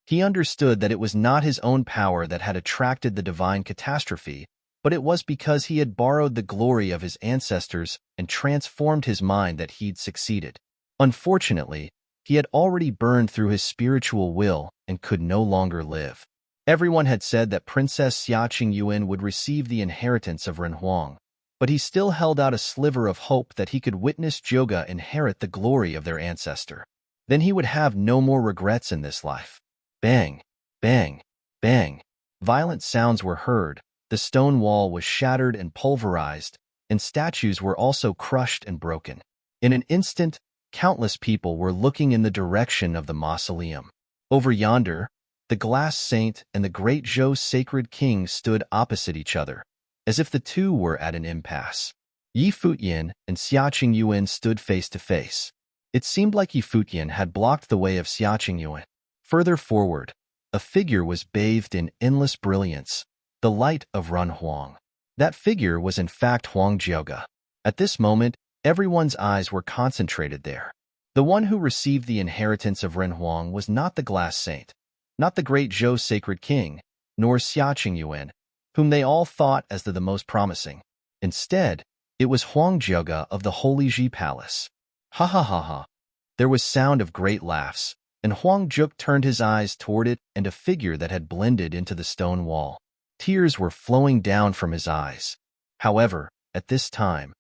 He understood that it was not his own power that had attracted the divine catastrophe, but it was because he had borrowed the glory of his ancestors and transformed his mind that he'd succeeded. Unfortunately, he had already burned through his spiritual will and could no longer live. Everyone had said that Princess Xiaqing Yuan would receive the inheritance of Renhuang, but he still held out a sliver of hope that he could witness Zhuge inherit the glory of their ancestor. Then he would have no more regrets in this life. Bang, bang, bang. Violent sounds were heard, the stone wall was shattered and pulverized, and statues were also crushed and broken. In an instant, countless people were looking in the direction of the mausoleum. Over yonder, the glass saint and the great Zhou sacred king stood opposite each other, as if the two were at an impasse. Yi Futian and Xiaqing Yuan stood face to face. It seemed like Yi Futian had blocked the way of Xiaqing Yuan. Further forward, a figure was bathed in endless brilliance, the light of Renhuang. That figure was in fact Huang Zhuge. At this moment, everyone's eyes were concentrated there. The one who received the inheritance of Renhuang was not the glass saint, not the great Zhou sacred king, nor Xiaqing Yuan, whom they all thought as the most promising. Instead, it was Huang Zhuge of the Holy Ji Palace. Ha ha ha ha. There was sound of great laughs, and Huang Zhuge turned his eyes toward it and a figure that had blended into the stone wall. Tears were flowing down from his eyes. However, at this time,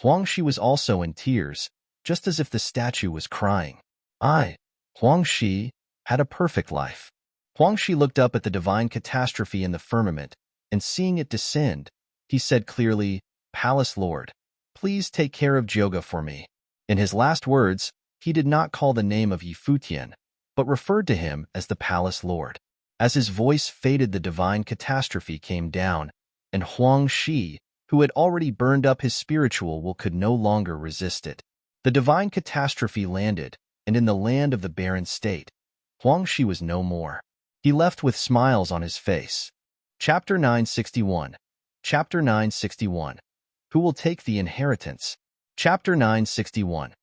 Huang Shi was also in tears, just as if the statue was crying. I, Huang Shi, had a perfect life. Huang Shi looked up at the divine catastrophe in the firmament, and seeing it descend, he said clearly, "Palace Lord, please take care of Zhuge for me." In his last words, he did not call the name of Futian, but referred to him as the palace lord. As his voice faded, the divine catastrophe came down, and Huang Shi, who had already burned up his spiritual will, could no longer resist it. The divine catastrophe landed, and in the land of the barren state, Huang Shi was no more. He left with smiles on his face. Chapter 961. Chapter 961. Who will take the inheritance? Chapter 961.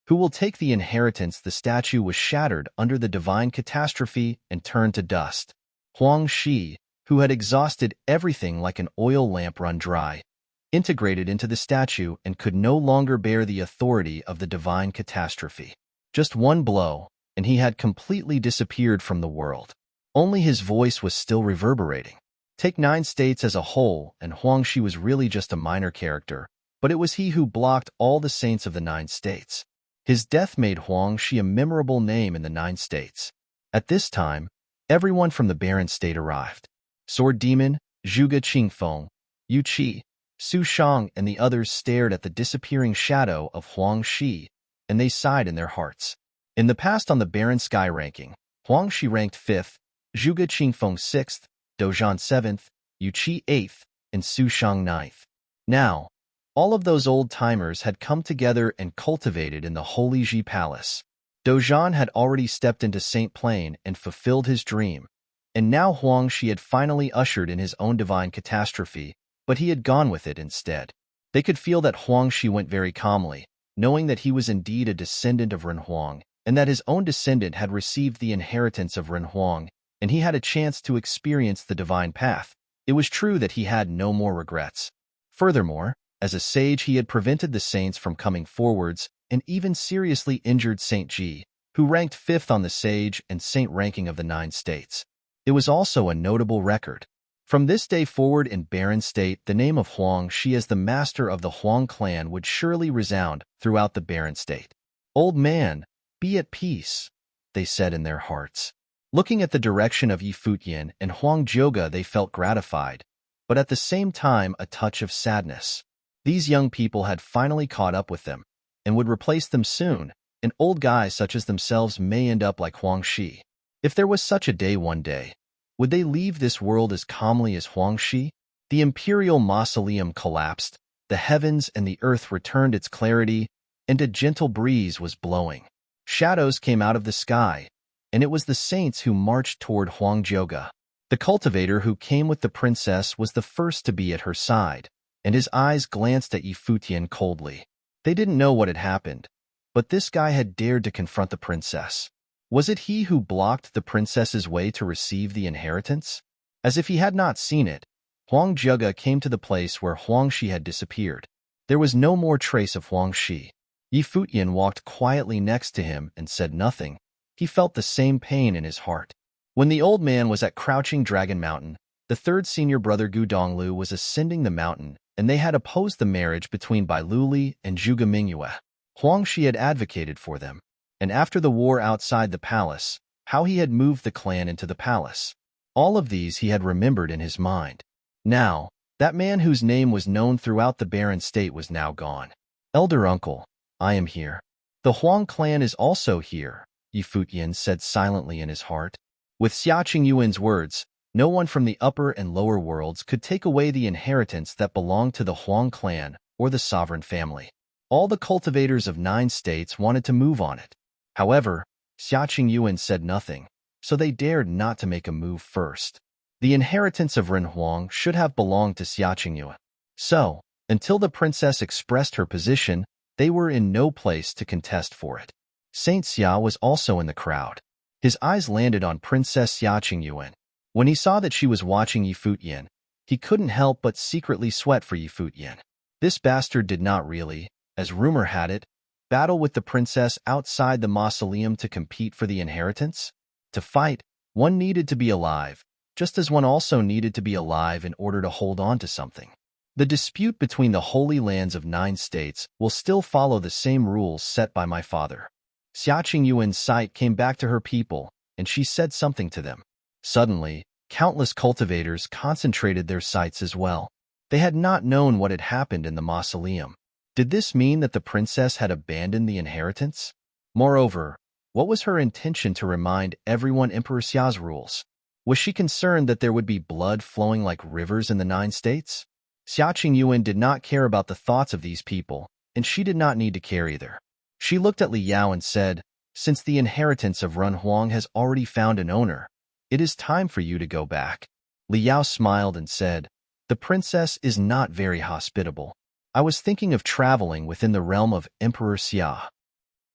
Who will take the inheritance? The statue was shattered under the divine catastrophe and turned to dust. Huang Shi, who had exhausted everything like an oil lamp run dry, integrated into the statue and could no longer bear the authority of the divine catastrophe. Just one blow, and he had completely disappeared from the world. Only his voice was still reverberating. Take 9 states as a whole, and Huang Shi was really just a minor character, but it was he who blocked all the saints of the 9 states. His death made Huang Shi a memorable name in the 9 states. At this time, everyone from the barren state arrived. Sword Demon, Zhuge Qingfeng, Yu Qi, Su Shang, and the others stared at the disappearing shadow of Huang Shi, and they sighed in their hearts. In the past, on the barren sky ranking, Huang Shi ranked 5th, Zhuge Qingfeng 6th, Dozhan 7th, Yu Qi 8th, and Su Shang 9th. Now, all of those old-timers had come together and cultivated in the Holy Ji Palace. Dozhan had already stepped into Saint Plain and fulfilled his dream, and now Huang Shi had finally ushered in his own divine catastrophe, but he had gone with it instead. They could feel that Huang Shi went very calmly, knowing that he was indeed a descendant of Ren Huang, and that his own descendant had received the inheritance of Ren Huang, and he had a chance to experience the divine path. It was true that he had no more regrets. Furthermore, as a sage, he had prevented the saints from coming forwards and even seriously injured Saint Ji, who ranked 5th on the sage and saint ranking of the 9 states. It was also a notable record. From this day forward in barren state, the name of Huang Shi as the master of the Huang clan would surely resound throughout the barren state. "Old man, be at peace," they said in their hearts. Looking at the direction of Futian and Huang Zhuge, they felt gratified, but at the same time a touch of sadness. These young people had finally caught up with them, and would replace them soon, and old guys such as themselves may end up like Huang Shi. If there was such a day one day, would they leave this world as calmly as Huang Shi? The imperial mausoleum collapsed, the heavens and the earth returned its clarity, and a gentle breeze was blowing. Shadows came out of the sky, and it was the saints who marched toward Huang Zhuge. The cultivator who came with the princess was the first to be at her side, and his eyes glanced at Futian coldly. They didn't know what had happened, but this guy had dared to confront the princess. Was it he who blocked the princess's way to receive the inheritance? As if he had not seen it, Huang Zhuge came to the place where Huang Shi had disappeared. There was no more trace of Huang Shi. Futian walked quietly next to him and said nothing. He felt the same pain in his heart. When the old man was at Crouching Dragon Mountain, the 3rd senior brother Gu Donglu was ascending the mountain, and they had opposed the marriage between Bai Luli and Zhuge Mingyue. Huang Shi had advocated for them, and after the war outside the palace, how he had moved the clan into the palace. All of these he had remembered in his mind. Now, that man whose name was known throughout the barren state was now gone. "Elder uncle, I am here. The Huang clan is also here," Futian said silently in his heart. With Xia Qingyuan's words, no one from the upper and lower worlds could take away the inheritance that belonged to the Huang clan or the sovereign family. All the cultivators of 9 states wanted to move on it. However, Xia Qingyuan said nothing, so they dared not to make a move first. The inheritance of Ren Huang should have belonged to Xia Qingyuan. So, until the princess expressed her position, they were in no place to contest for it. Saint Xia was also in the crowd. His eyes landed on Princess Xia Qingyuan. When he saw that she was watching Futian, he couldn't help but secretly sweat for Futian. This bastard did not really, as rumor had it, battle with the princess outside the mausoleum to compete for the inheritance. To fight, one needed to be alive, just as one also needed to be alive in order to hold on to something. The dispute between the holy lands of 9 states will still follow the same rules set by my father. Xia Qingyuan's sight came back to her people, and she said something to them. Suddenly, countless cultivators concentrated their sights as well. They had not known what had happened in the mausoleum. Did this mean that the princess had abandoned the inheritance? Moreover, what was her intention to remind everyone Emperor Xia's rules? Was she concerned that there would be blood flowing like rivers in the 9 states? Xia Qingyuan did not care about the thoughts of these people, and she did not need to care either. She looked at Li Yao and said, "Since the inheritance of Ren Huang has already found an owner, it is time for you to go back." Li Yao smiled and said, "The princess is not very hospitable. I was thinking of traveling within the realm of Emperor Xia."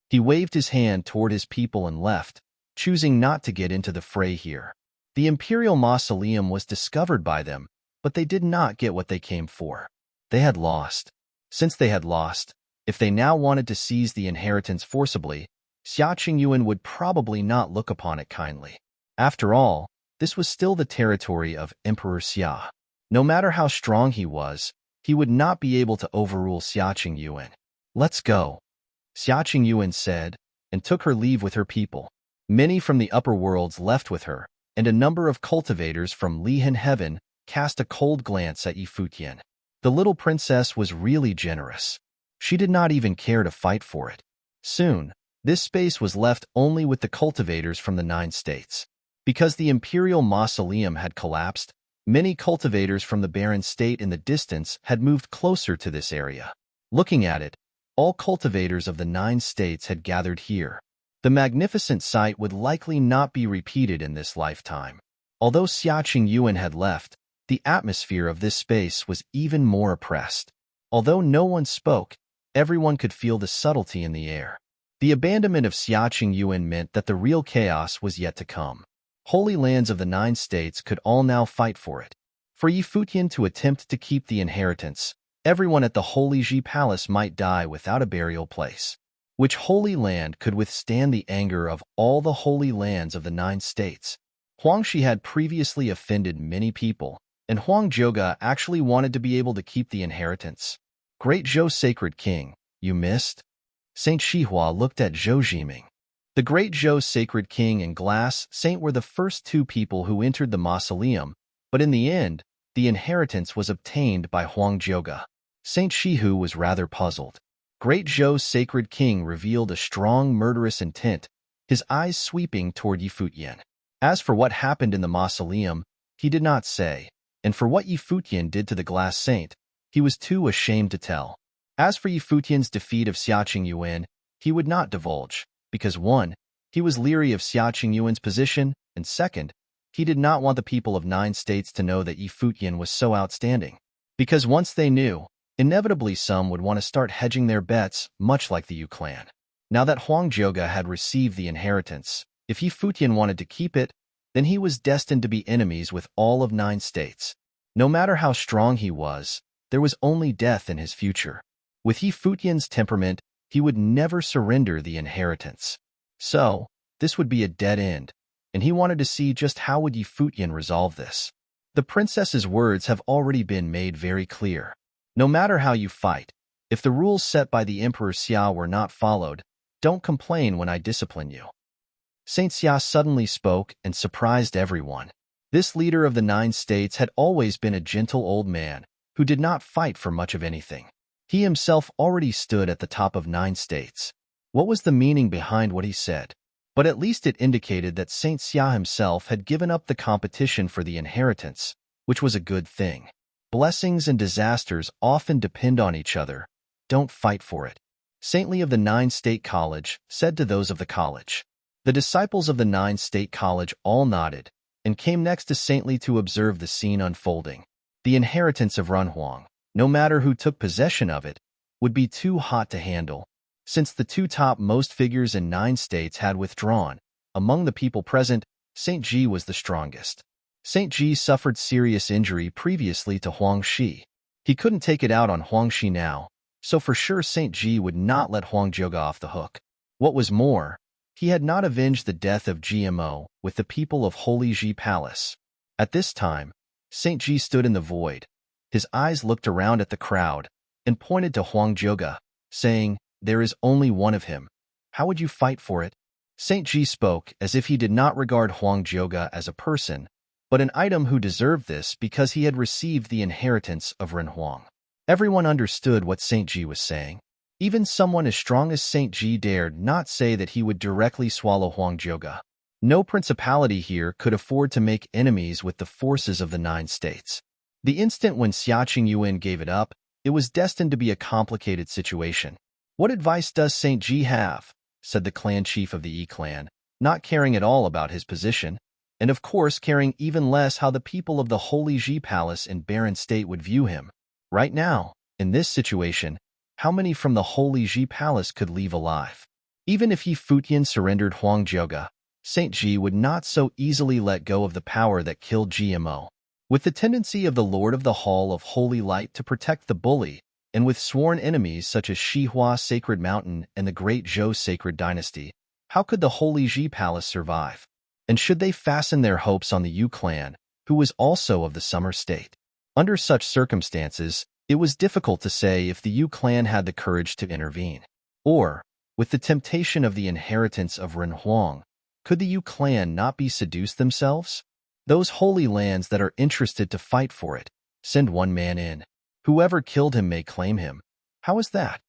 He waved his hand toward his people and left, choosing not to get into the fray here. The imperial mausoleum was discovered by them, but they did not get what they came for. They had lost. Since they had lost, if they now wanted to seize the inheritance forcibly, Xia Qingyuan would probably not look upon it kindly. After all, this was still the territory of Emperor Xia. No matter how strong he was, he would not be able to overrule Xia Qingyuan. "Let's go," Xia Qingyuan said, and took her leave with her people. Many from the upper worlds left with her, and a number of cultivators from Lihan Heaven cast a cold glance at Yi Futian. The little princess was really generous. She did not even care to fight for it. Soon, this space was left only with the cultivators from the 9 states. Because the imperial mausoleum had collapsed, many cultivators from the barren state in the distance had moved closer to this area. Looking at it, all cultivators of the 9 states had gathered here. The magnificent sight would likely not be repeated in this lifetime. Although Xia Qingyuan had left, the atmosphere of this space was even more oppressed. Although no one spoke, everyone could feel the subtlety in the air. The abandonment of Xia Qingyuan meant that the real chaos was yet to come. Holy lands of the 9 states could all now fight for it. For Yi Futian to attempt to keep the inheritance, everyone at the Holy Ji Palace might die without a burial place. Which holy land could withstand the anger of all the holy lands of the 9 states? Huangshi had previously offended many people, and Huang Zhouge actually wanted to be able to keep the inheritance. "Great Zhou Sacred King, you missed?" Saint Shihua looked at Zhou Jiming. The Great Zhou Sacred King and Glass Saint were the first 2 people who entered the mausoleum, but in the end, the inheritance was obtained by Huang Zhouge. Saint Shihu was rather puzzled. Great Zhou's Sacred King revealed a strong murderous intent, his eyes sweeping toward Yi Futian. As for what happened in the mausoleum, he did not say, and for what Yi Futian did to the Glass Saint, he was too ashamed to tell. As for Yi Futian's defeat of Xia Qingyuan, he would not divulge, because 1, he was leery of Xia Qingyuan's position, and 2nd, he did not want the people of 9 states to know that Yi Futian was so outstanding. Because once they knew, inevitably some would want to start hedging their bets, much like the Yu clan. Now that Huang Zhouge had received the inheritance, if Yi Futian wanted to keep it, then he was destined to be enemies with all of 9 states. No matter how strong he was, there was only death in his future. With Yi Futian's temperament, he would never surrender the inheritance. So, this would be a dead end, and he wanted to see just how would Yi Futian resolve this. The princess's words have already been made very clear. No matter how you fight, if the rules set by the Emperor Xia were not followed, don't complain when I discipline you. Saint Xia suddenly spoke and surprised everyone. This leader of the 9 states had always been a gentle old man who did not fight for much of anything. He himself already stood at the top of 9 states. What was the meaning behind what he said? But at least it indicated that Saint Xia himself had given up the competition for the inheritance, which was a good thing. Blessings and disasters often depend on each other. Don't fight for it. Saintly of the 9-state college said to those of the college. The disciples of the 9-state college all nodded and came next to Saintly to observe the scene unfolding. The inheritance of Ren Huang, no matter who took possession of it, would be too hot to handle. Since the 2 top-most figures in 9 states had withdrawn, among the people present, Saint Ji was the strongest. Saint Ji suffered serious injury previously to Huang Shi. He couldn't take it out on Huang Shi now, so for sure Saint Ji would not let Huang Zhouge off the hook. What was more, he had not avenged the death of GMO with the people of Holy Ji Palace. At this time, Saint Ji stood in the void. His eyes looked around at the crowd and pointed to Huang Zhouge, saying, "There is only one of him. How would you fight for it?" Saint Ji spoke as if he did not regard Huang Zhouge as a person, but an item who deserved this because he had received the inheritance of Ren Huang. Everyone understood what Saint Ji was saying. Even someone as strong as Saint Ji dared not say that he would directly swallow Huangjouge. No principality here could afford to make enemies with the forces of the 9 states. The instant when Xiaqing Yuan gave it up, it was destined to be a complicated situation. "What advice does Saint Ji have?" said the clan chief of the Yi clan, not caring at all about his position, and of course caring even less how the people of the Holy Ji Palace in Barren State would view him. Right now, in this situation, how many from the Holy Ji Palace could leave alive? Even if Yi Futian surrendered Huangjouge, Saint Ji would not so easily let go of the power that killed GMO. With the tendency of the Lord of the Hall of Holy Light to protect the bully, and with sworn enemies such as Shihua Sacred Mountain and the Great Zhou Sacred Dynasty, how could the Holy Ji Palace survive? And should they fasten their hopes on the Yu clan, who was also of the Summer State? Under such circumstances, it was difficult to say if the Yu clan had the courage to intervene. Or, with the temptation of the inheritance of Renhuang, could the Yu clan not be seduced themselves? Those holy lands that are interested to fight for it, send one man in. Whoever killed him may claim him. How is that?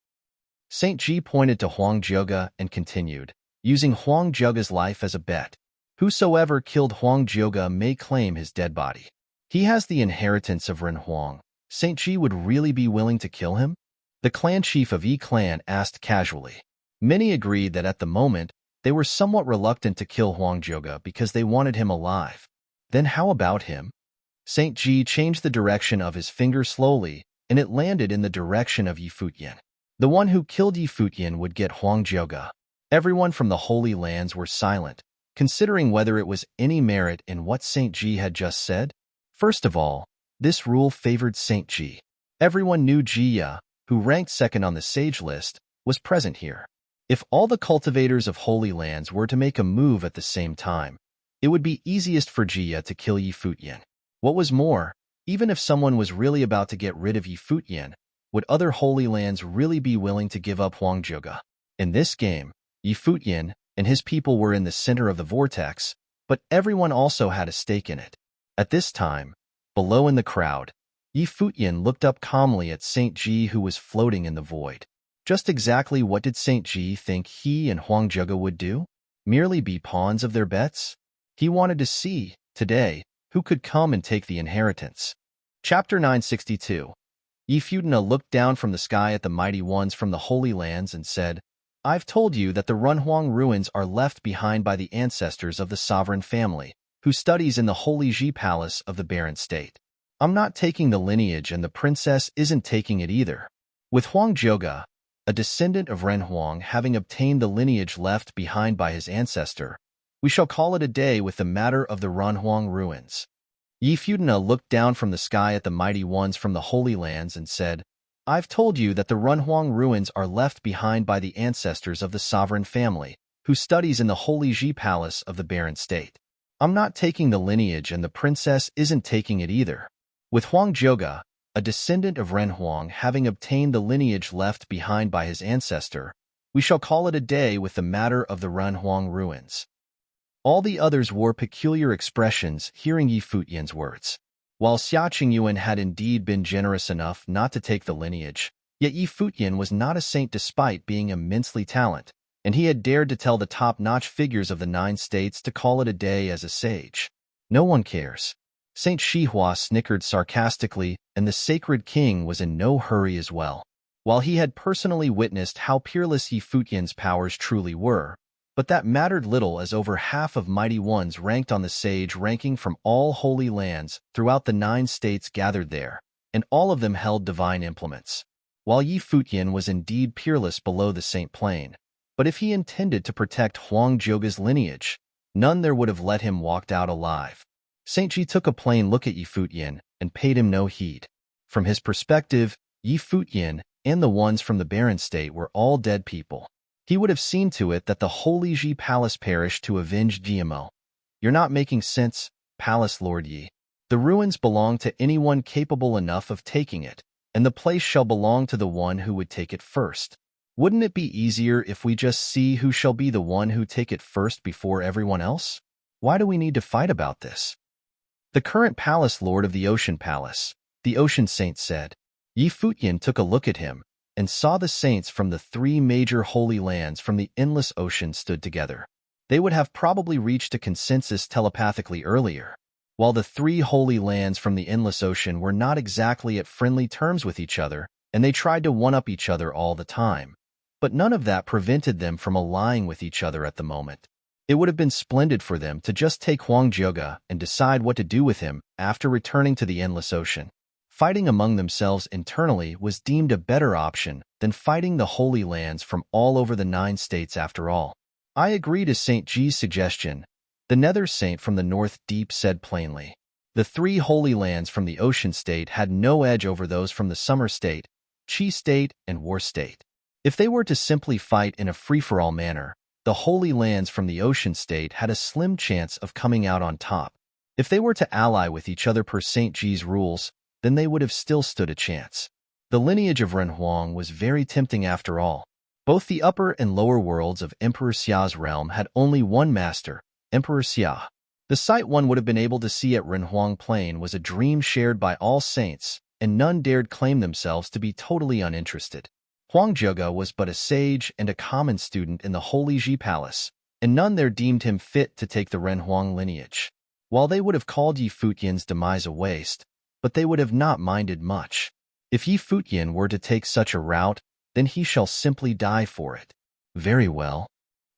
Saint Ji pointed to Huangjouge and continued, using Huangjouge's life as a bet. Whosoever killed Huangjouge may claim his dead body. He has the inheritance of Renhuang. Saint Ji would really be willing to kill him? The clan chief of Yi clan asked casually. Many agreed that at the moment, they were somewhat reluctant to kill Huangjouge because they wanted him alive. Then how about him? Saint Ji changed the direction of his finger slowly, and it landed in the direction of Yi Futian. The one who killed Yi Futian would get Huangjouge. Everyone from the Holy Lands were silent, considering whether it was any merit in what Saint Ji had just said. First of all, this rule favored Saint Ji. Everyone knew Jia, who ranked second on the sage list, was present here. If all the cultivators of Holy Lands were to make a move at the same time, it would be easiest for Jia to kill Yi Futian. What was more, even if someone was really about to get rid of Yi Futian, would other Holy Lands really be willing to give up Huangjouge? In this game, Yi Futian and his people were in the center of the vortex, but everyone also had a stake in it. At this time, below in the crowd, Yi Futian looked up calmly at Saint Ji, who was floating in the void. Just exactly what did Saint Ji think he and Huangjouge would do? Merely be pawns of their bets? He wanted to see, today, who could come and take the inheritance. Chapter 962. Yi Futian looked down from the sky at the mighty ones from the Holy Lands and said, "I've told you that the Renhuang ruins are left behind by the ancestors of the sovereign family, who studies in the Holy Ji Palace of the Barren State. I'm not taking the lineage and the princess isn't taking it either. With Huangjouge, a descendant of Renhuang, having obtained the lineage left behind by his ancestor, we shall call it a day with the matter of the Renhuang ruins." Yi Futian looked down from the sky at the mighty ones from the Holy Lands and said, "I've told you that the Renhuang ruins are left behind by the ancestors of the sovereign family, who studies in the Holy Ji Palace of the Barren State. I'm not taking the lineage and the princess isn't taking it either. With Huangjouge, a descendant of Renhuang, having obtained the lineage left behind by his ancestor, we shall call it a day with the matter of the Renhuang ruins." All the others wore peculiar expressions hearing Yi Futian's words. While Xiaqing Yuan had indeed been generous enough not to take the lineage, yet Yi Futian was not a saint despite being immensely talented, and he had dared to tell the top-notch figures of the 9 states to call it a day as a sage. No one cares. Saint Shihua snickered sarcastically, and the sacred king was in no hurry as well. While he had personally witnessed how peerless Yi Futian's powers truly were, but that mattered little as over half of mighty ones ranked on the sage ranking from all holy lands throughout the 9 states gathered there, and all of them held divine implements. While Yi Futian was indeed peerless below the saint plane, but if he intended to protect Huangjouge's lineage, none there would have let him walked out alive. Saint Ji took a plain look at Yi Futian and paid him no heed. From his perspective, Yi Futian and the ones from the Barren State were all dead people. He would have seen to it that the Holy Ji Palace perished to avenge GMO. "You're not making sense, Palace Lord Yi. The ruins belong to anyone capable enough of taking it, and the place shall belong to the one who would take it first. Wouldn't it be easier if we just see who shall be the one who take it first before everyone else? Why do we need to fight about this?" The current Palace Lord of the Ocean Palace, the Ocean Saint, said. Yi Futian took a look at him and saw the saints from the three major holy lands from the endless ocean stood together. They would have probably reached a consensus telepathically earlier. While the three holy lands from the endless ocean were not exactly at friendly terms with each other, and they tried to one-up each other all the time, but none of that prevented them from allying with each other at the moment. It would have been splendid for them to just take Huang Jioge and decide what to do with him after returning to the endless ocean. Fighting among themselves internally was deemed a better option than fighting the Holy Lands from all over the 9 states after all. I agree to St. G's suggestion, the Nether Saint from the North Deep said plainly. The 3 Holy Lands from the Ocean State had no edge over those from the Summer State, Qi State, and War State. If they were to simply fight in a free-for-all manner, the Holy Lands from the Ocean State had a slim chance of coming out on top. If they were to ally with each other per St. G's rules, then they would have still stood a chance. The lineage of Renhuang was very tempting after all. Both the upper and lower worlds of Emperor Xia's realm had only one master, Emperor Xia. The sight one would have been able to see at Renhuang Plain was a dream shared by all saints, and none dared claim themselves to be totally uninterested. Huang Jioge was but a sage and a common student in the Holy Ji Palace, and none there deemed him fit to take the Renhuang lineage. While they would have called Yi Futian's demise a waste, but they would have not minded much. If Yi Futian were to take such a route, then he shall simply die for it. Very well.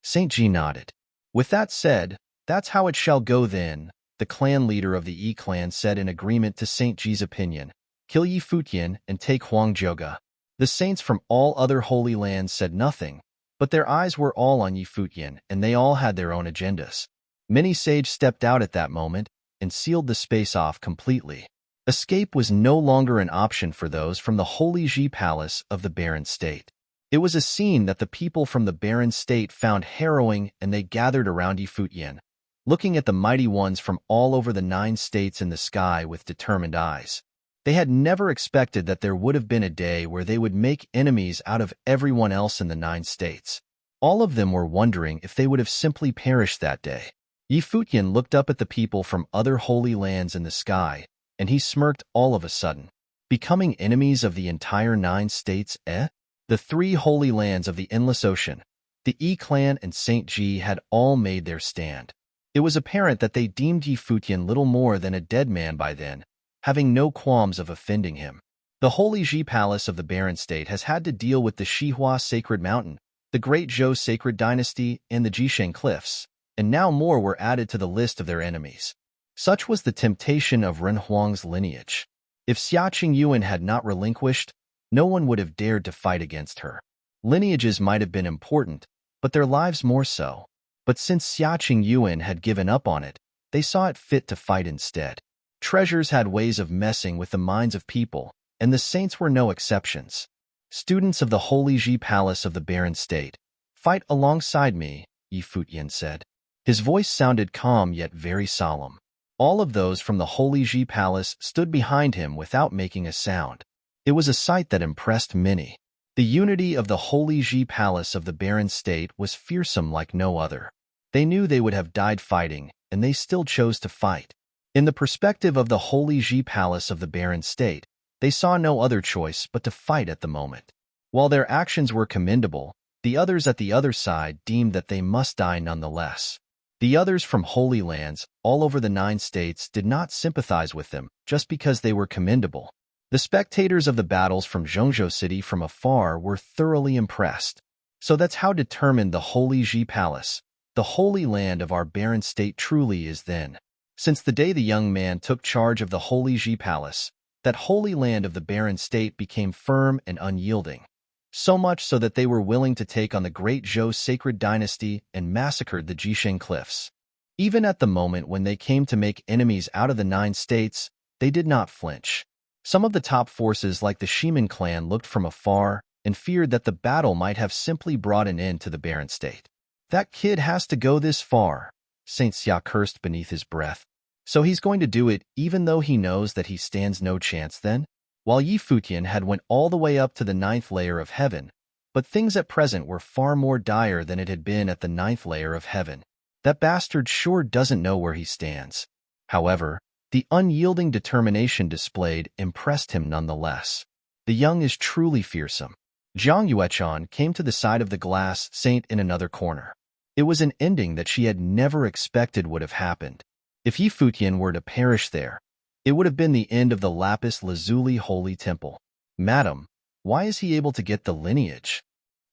St. Ji nodded. With that said, that's how it shall go then, the clan leader of the Yi clan said in agreement to St. Ji's opinion. Kill Yi Futian and take Huang Jioge. The saints from all other holy lands said nothing, but their eyes were all on Yi Futian, and they all had their own agendas. Many sages stepped out at that moment and sealed the space off completely. Escape was no longer an option for those from the Holy Ji Palace of the Barren State. It was a scene that the people from the Barren State found harrowing, and they gathered around Yi Futian, looking at the mighty ones from all over the 9 states in the sky with determined eyes. They had never expected that there would have been a day where they would make enemies out of everyone else in the 9 states. All of them were wondering if they would have simply perished that day. Yi Futian looked up at the people from other holy lands in the sky, and he smirked all of a sudden. Becoming enemies of the entire 9 states, eh? The 3 holy lands of the Endless Ocean, the Yi clan and St. Ji had all made their stand. It was apparent that they deemed Yi Futian little more than a dead man by then, having no qualms of offending him. The Holy Ji Palace of the Barren State has had to deal with the Xihua Sacred Mountain, the Great Zhou Sacred Dynasty, and the Jisheng Cliffs, and now more were added to the list of their enemies. Such was the temptation of Renhuang's lineage. If Xia Qingyuan had not relinquished, no one would have dared to fight against her. Lineages might have been important, but their lives more so. But since Xia Qingyuan had given up on it, they saw it fit to fight instead. Treasures had ways of messing with the minds of people, and the saints were no exceptions. Students of the Holy Ji Palace of the Barren State, fight alongside me, Yi Futian said. His voice sounded calm yet very solemn. All of those from the Holy Ji Palace stood behind him without making a sound. It was a sight that impressed many. The unity of the Holy Ji Palace of the Barren State was fearsome like no other. They knew they would have died fighting, and they still chose to fight. In the perspective of the Holy Ji Palace of the Barren State, they saw no other choice but to fight at the moment. While their actions were commendable, the others at the other side deemed that they must die nonetheless. The others from Holy Lands, all over the 9 states, did not sympathize with them just because they were commendable. The spectators of the battles from Zhongzhou City from afar were thoroughly impressed. So that's how determined the Holy Ji Palace, the holy land of our Barren State, truly is then. Since the day the young man took charge of the Holy Ji Palace, that holy land of the Barren State became firm and unyielding. So much so that they were willing to take on the Great Zhou Sacred Dynasty and massacred the Jisheng Cliffs. Even at the moment when they came to make enemies out of the 9 states, they did not flinch. Some of the top forces like the Shiman clan looked from afar and feared that the battle might have simply brought an end to the Barren State. That kid has to go this far, Saint Xia cursed beneath his breath. So he's going to do it even though he knows that he stands no chance then? While Yi Futian had went all the way up to the 9th layer of heaven, but things at present were far more dire than it had been at the 9th layer of heaven. That bastard sure doesn't know where he stands. However, the unyielding determination displayed impressed him nonetheless. The young is truly fearsome. Jiang Yuechan came to the side of the glass saint in another corner. It was an ending that she had never expected would have happened. If Yi Futian were to perish there, it would have been the end of the lapis lazuli holy temple. Madam, why is he able to get the lineage?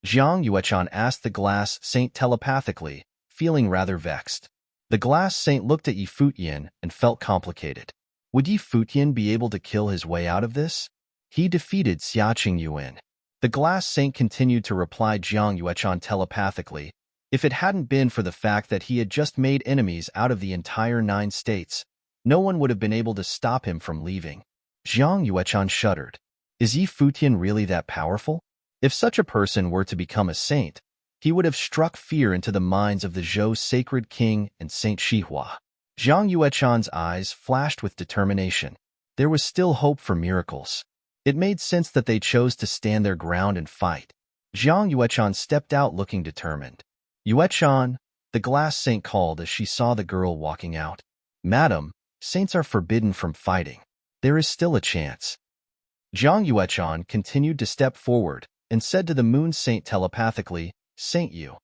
Jiang Yuechan asked the glass saint telepathically, feeling rather vexed. The glass saint looked at Yi Futian and felt complicated. Would Yi Futian be able to kill his way out of this? He defeated Xiaqing Yuan. The glass saint continued to reply Jiang Yuechan telepathically. If it hadn't been for the fact that he had just made enemies out of the entire 9 states, no one would have been able to stop him from leaving. Jiang Yuechan shuddered. Is Yi Futian really that powerful? If such a person were to become a saint, he would have struck fear into the minds of the Zhou sacred king and Saint Shihua. Jiang Yuechan's eyes flashed with determination. There was still hope for miracles. It made sense that they chose to stand their ground and fight. Jiang Yuechan stepped out looking determined. Yuechan, the glass saint called as she saw the girl walking out. Madam, saints are forbidden from fighting. There is still a chance. Jiang Yuechan continued to step forward and said to the moon saint telepathically, Saint Yu,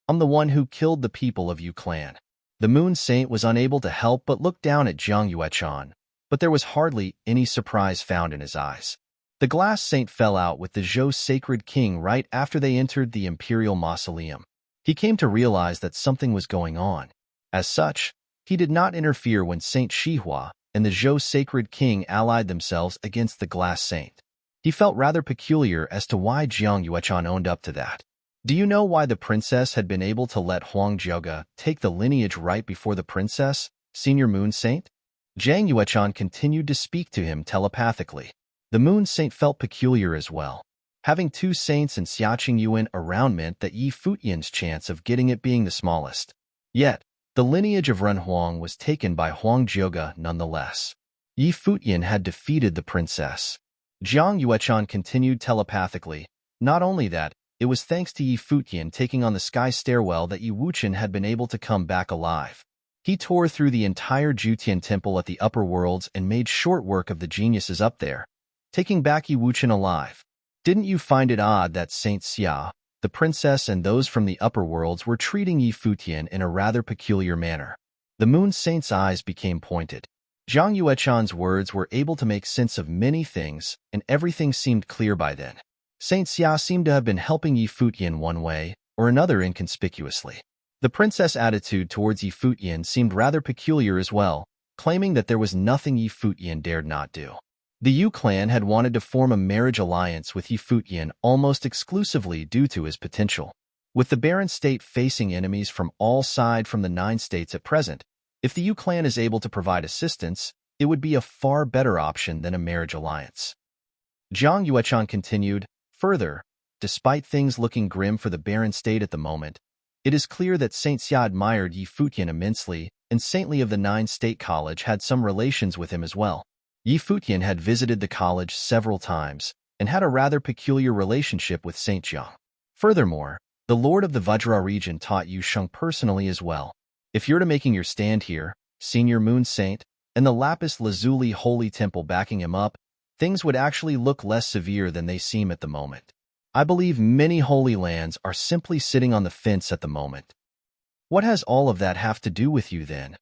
I'm the one who killed the people of Yu clan. The moon saint was unable to help but look down at Jiang Yuechan, but there was hardly any surprise found in his eyes. The glass saint fell out with the Zhou sacred king right after they entered the imperial mausoleum. He came to realize that something was going on. As such, he did not interfere when Saint Shihua and the Zhou sacred king allied themselves against the glass saint. He felt rather peculiar as to why Jiang Yuechan owned up to that. Do you know why the princess had been able to let Huang Jiaoge take the lineage right before the princess, senior moon saint? Jiang Yuechan continued to speak to him telepathically. The moon saint felt peculiar as well. Having 2 saints and Xiaqing Yuan around meant that Yi Futian's chance of getting it being the smallest. Yet, the lineage of Ren Huang was taken by Huang Jiaoge nonetheless. Yi Futian had defeated the princess. Jiang Yuechan continued telepathically. Not only that, it was thanks to Yi Futian taking on the sky stairwell that Yi Wuchen had been able to come back alive. He tore through the entire Jutian temple at the upper worlds and made short work of the geniuses up there, taking back Yi Wuchen alive. Didn't you find it odd that Saint Xia, the princess and those from the upper worlds were treating Yi Futian in a rather peculiar manner? The moon saint's eyes became pointed. Jiang Yuechan's words were able to make sense of many things, and everything seemed clear by then. Saint Xia seemed to have been helping Yi Futian one way or another inconspicuously. The princess' attitude towards Yi Futian seemed rather peculiar as well, claiming that there was nothing Yi Futian dared not do. The Yu clan had wanted to form a marriage alliance with Yi Futian almost exclusively due to his potential. With the barren state facing enemies from all sides from the 9 states at present, if the Yu clan is able to provide assistance, it would be a far better option than a marriage alliance. Jiang Yuechan continued, further, despite things looking grim for the barren state at the moment, it is clear that Saint Xia admired Yi Futian immensely, and Saintly of the 9 State College had some relations with him as well. Yi Futian had visited the college several times and had a rather peculiar relationship with Saint Jiang. Furthermore, the Lord of the Vajra region taught Yu Sheng personally as well. If you're to making your stand here, Senior Moon Saint, and the Lapis Lazuli Holy Temple backing him up, things would actually look less severe than they seem at the moment. I believe many holy lands are simply sitting on the fence at the moment. What has all of that have to do with you then?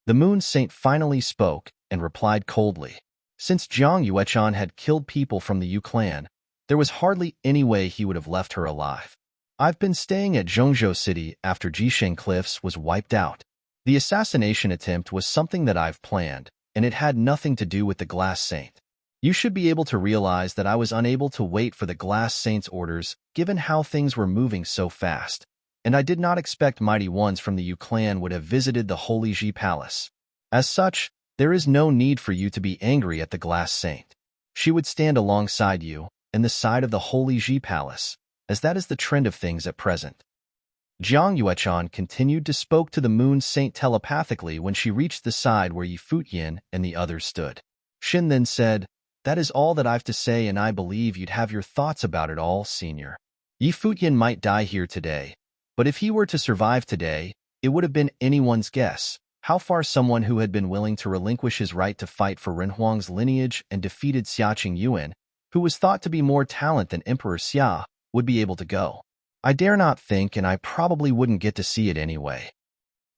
The Moon Saint finally spoke and replied coldly. Since Jiang Yuechan had killed people from the Yu clan, there was hardly any way he would have left her alive. I've been staying at Zhongzhou City after Jisheng Cliffs was wiped out. The assassination attempt was something that I've planned, and it had nothing to do with the Glass Saint. You should be able to realize that I was unable to wait for the Glass Saint's orders given how things were moving so fast, and I did not expect mighty ones from the Yu clan would have visited the Holy Ji Palace. As such, there is no need for you to be angry at the Glass Saint. She would stand alongside you and the side of the Holy Ji Palace, as that is the trend of things at present. Jiang Yuechan continued to spoke to the Moon Saint telepathically when she reached the side where Yi Futian and the others stood. Xin then said, "That is all that I've to say, and I believe you'd have your thoughts about it all, Senior. Yi Futian might die here today, but if he were to survive today, it would have been anyone's guess how far someone who had been willing to relinquish his right to fight for Renhuang's lineage and defeated Xiaqing Yuan, who was thought to be more talent than Emperor Xia, would be able to go. I dare not think, and I probably wouldn't get to see it anyway.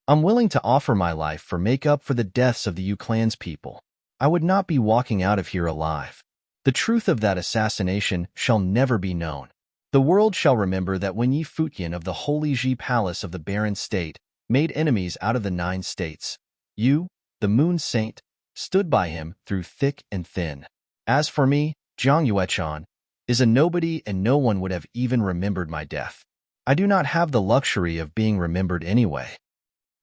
I'm willing to offer my life for make-up for the deaths of the Yu clan's people. I would not be walking out of here alive. The truth of that assassination shall never be known. The world shall remember that when Yi Futian of the Holy Ji Palace of the Barren State made enemies out of the 9 states, you, the Moon Saint, stood by him through thick and thin. As for me, Jiang Yuechan is a nobody, and no one would have even remembered my death. I do not have the luxury of being remembered anyway.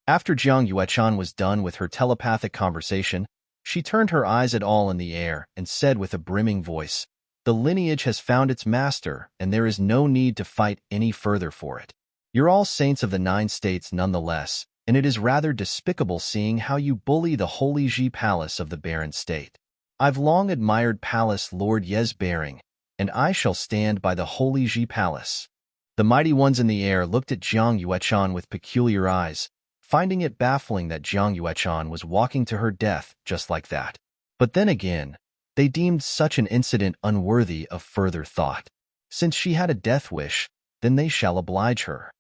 After Jiang Yuechan was done with her telepathic conversation, she turned her eyes at all in the air and said with a brimming voice, "The lineage has found its master, and there is no need to fight any further for it. You're all saints of the 9 states nonetheless, and it is rather despicable seeing how you bully the Holy Ji Palace of the Barren State. I've long admired Palace Lord Ye's bearing, and I shall stand by the Holy Ji Palace." The mighty ones in the air looked at Jiang Yuechan with peculiar eyes, finding it baffling that Jiang Yuechan was walking to her death just like that. But then again, they deemed such an incident unworthy of further thought. Since she had a death wish, then they shall oblige her.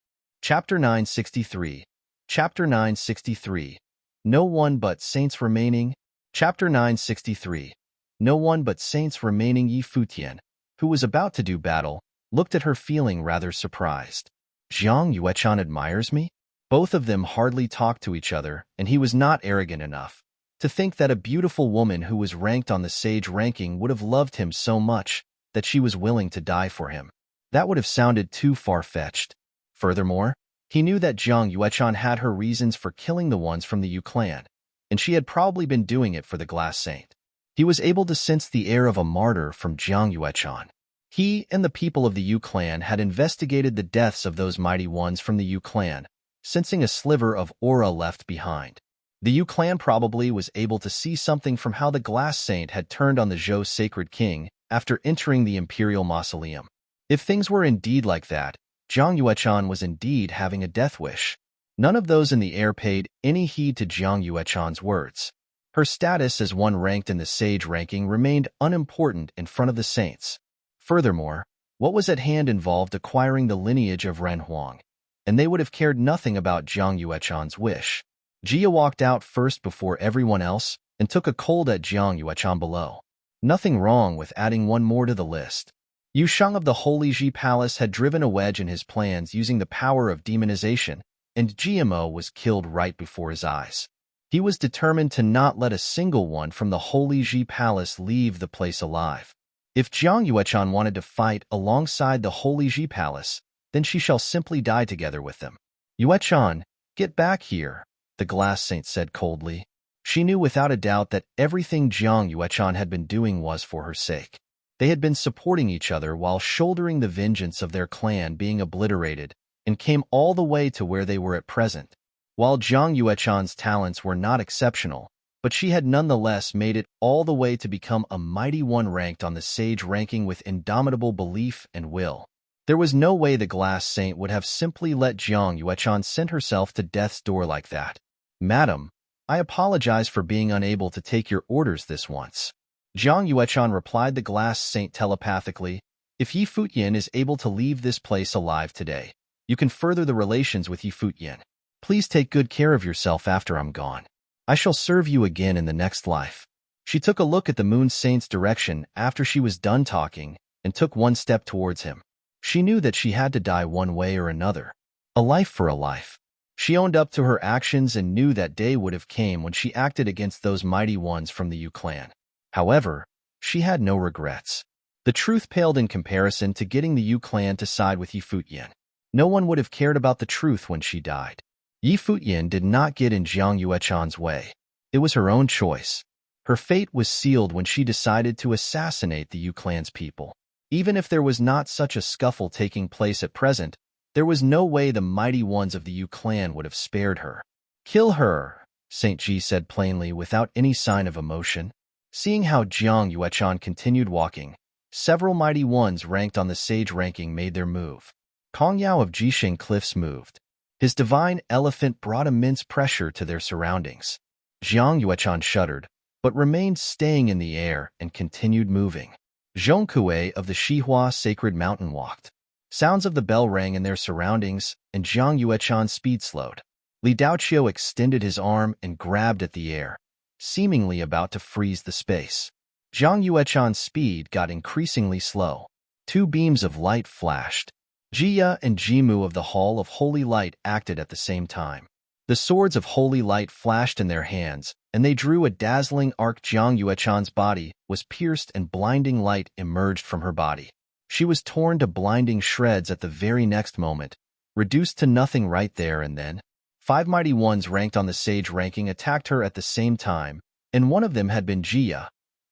Chapter 963. Chapter 963. No one but saints remaining. Chapter 963. No one but saints remaining. Yi Futian, who was about to do battle, looked at her feeling rather surprised. Jiang Yuechan admires me? Both of them hardly talked to each other, and he was not arrogant enough to think that a beautiful woman who was ranked on the sage ranking would have loved him so much that she was willing to die for him. That would have sounded too far-fetched. Furthermore, he knew that Jiang Yuechan had her reasons for killing the ones from the Yu clan, and she had probably been doing it for the Glass Saint. He was able to sense the air of a martyr from Jiang Yuechan. He and the people of the Yu clan had investigated the deaths of those mighty ones from the Yu clan, sensing a sliver of aura left behind. The Yu clan probably was able to see something from how the Glass Saint had turned on the Zhou Sacred King after entering the Imperial Mausoleum. If things were indeed like that, Jiang Yuechan was indeed having a death wish. None of those in the air paid any heed to Jiang Yuechan's words. Her status as one ranked in the sage ranking remained unimportant in front of the saints. Furthermore, what was at hand involved acquiring the lineage of Ren Huang, and they would have cared nothing about Jiang Yuechan's wish. Jia walked out first before everyone else and took a cold at Jiang Yuechan below. Nothing wrong with adding one more to the list. Yu Sheng of the Holy Ji Palace had driven a wedge in his plans using the power of demonization, and GMO was killed right before his eyes. He was determined to not let a single one from the Holy Ji Palace leave the place alive. If Jiang Yuechan wanted to fight alongside the Holy Ji Palace, then she shall simply die together with them. "Yuechan, get back here," the Glass Saint said coldly. She knew without a doubt that everything Jiang Yuechan had been doing was for her sake. They had been supporting each other while shouldering the vengeance of their clan being obliterated, and came all the way to where they were at present. While Jiang Yuechan's talents were not exceptional, but she had nonetheless made it all the way to become a mighty one ranked on the sage ranking with indomitable belief and will. There was no way the Glass Saint would have simply let Jiang Yuechan send herself to death's door like that. "Madam, I apologize for being unable to take your orders this once." Jiang Yuechan replied the Glass Saint telepathically. "If Yi Futian is able to leave this place alive today, you can further the relations with Yi Futian. Please take good care of yourself after I'm gone. I shall serve you again in the next life." She took a look at the Moon Saint's direction after she was done talking and took one step towards him. She knew that she had to die one way or another. A life for a life. She owned up to her actions and knew that day would have came when she acted against those mighty ones from the Yu clan. However, she had no regrets. The truth paled in comparison to getting the Yu clan to side with Yi Futian. No one would have cared about the truth when she died. Yi Futian did not get in Jiang Yuechan's way. It was her own choice. Her fate was sealed when she decided to assassinate the Yu clan's people. Even if there was not such a scuffle taking place at present, there was no way the mighty ones of the Yu clan would have spared her. "Kill her," Saint Ji said plainly without any sign of emotion. Seeing how Jiang Yuechan continued walking, several mighty ones ranked on the sage ranking made their move. Kong Yao of Jisheng Cliffs moved. His divine elephant brought immense pressure to their surroundings. Jiang Yuechan shuddered, but remained staying in the air and continued moving. Zhongkue of the Shihua Sacred Mountain walked. Sounds of the bell rang in their surroundings, and Jiang Yuechan's speed slowed. Li Daoqiu extended his arm and grabbed at the air, seemingly about to freeze the space. Jiang Yuechan's speed got increasingly slow. Two beams of light flashed. Jia and Jimu of the Hall of Holy Light acted at the same time. The swords of holy light flashed in their hands, and they drew a dazzling arc. Jiang Yuechan's body was pierced and blinding light emerged from her body. She was torn to blinding shreds at the very next moment, reduced to nothing right there and then. 5 mighty ones ranked on the sage ranking attacked her at the same time, and one of them had been Jia,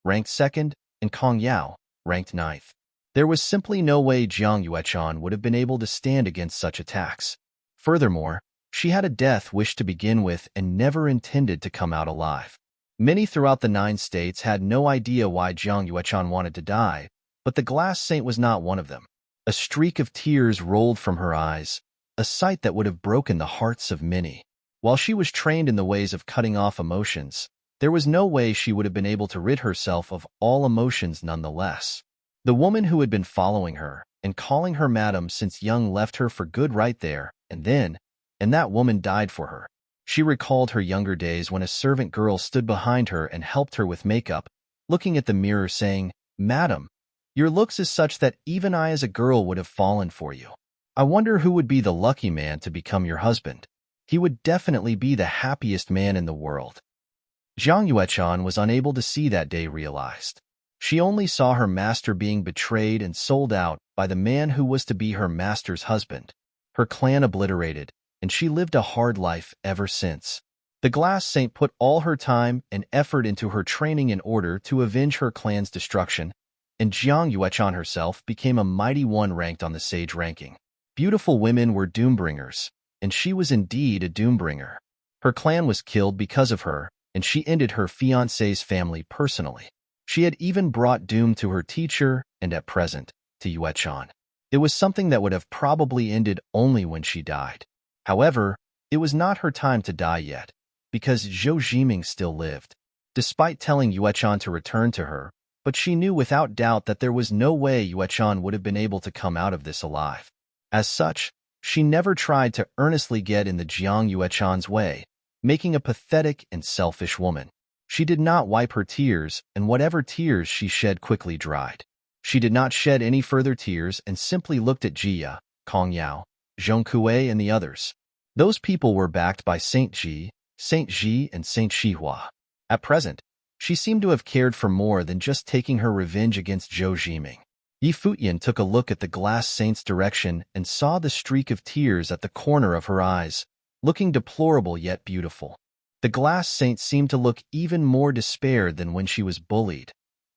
ranked 2nd, and Kong Yao, ranked 9th. There was simply no way Jiang Yuechan would have been able to stand against such attacks. Furthermore, she had a death wish to begin with and never intended to come out alive. Many throughout the 9 states had no idea why Jiang Yuechan wanted to die, but the glass saint was not one of them. A streak of tears rolled from her eyes, a sight that would have broken the hearts of many. While she was trained in the ways of cutting off emotions, there was no way she would have been able to rid herself of all emotions nonetheless. The woman who had been following her and calling her madam since young left her for good right there and then, and that woman died for her. She recalled her younger days when a servant girl stood behind her and helped her with makeup, looking at the mirror saying, "Madam, your looks is such that even I as a girl would have fallen for you. I wonder who would be the lucky man to become your husband. He would definitely be the happiest man in the world." Jiang Yuechan was unable to see that day realized. She only saw her master being betrayed and sold out by the man who was to be her master's husband, her clan obliterated, and she lived a hard life ever since. The glass saint put all her time and effort into her training in order to avenge her clan's destruction, and Jiang Yuechan herself became a mighty one ranked on the sage ranking. Beautiful women were doombringers, and she was indeed a doombringer. Her clan was killed because of her, and she ended her fiancé's family personally. She had even brought doom to her teacher and, at present, to Yuechan. It was something that would have probably ended only when she died. However, it was not her time to die yet, because Zhou Jiming still lived. Despite telling Yuechan to return to her, but she knew without doubt that there was no way Yuechan would have been able to come out of this alive. As such, she never tried to earnestly get in the Jiang Yuechan's way, making a pathetic and selfish woman. She did not wipe her tears, and whatever tears she shed quickly dried. She did not shed any further tears and simply looked at Jia, Kong Yao, Zhongkue, and the others. Those people were backed by Saint Ji, and Saint Shihua. At present, she seemed to have cared for more than just taking her revenge against Zhou Jiming. Futian took a look at the glass saint's direction and saw the streak of tears at the corner of her eyes, looking deplorable yet beautiful. The glass saint seemed to look even more despaired than when she was bullied,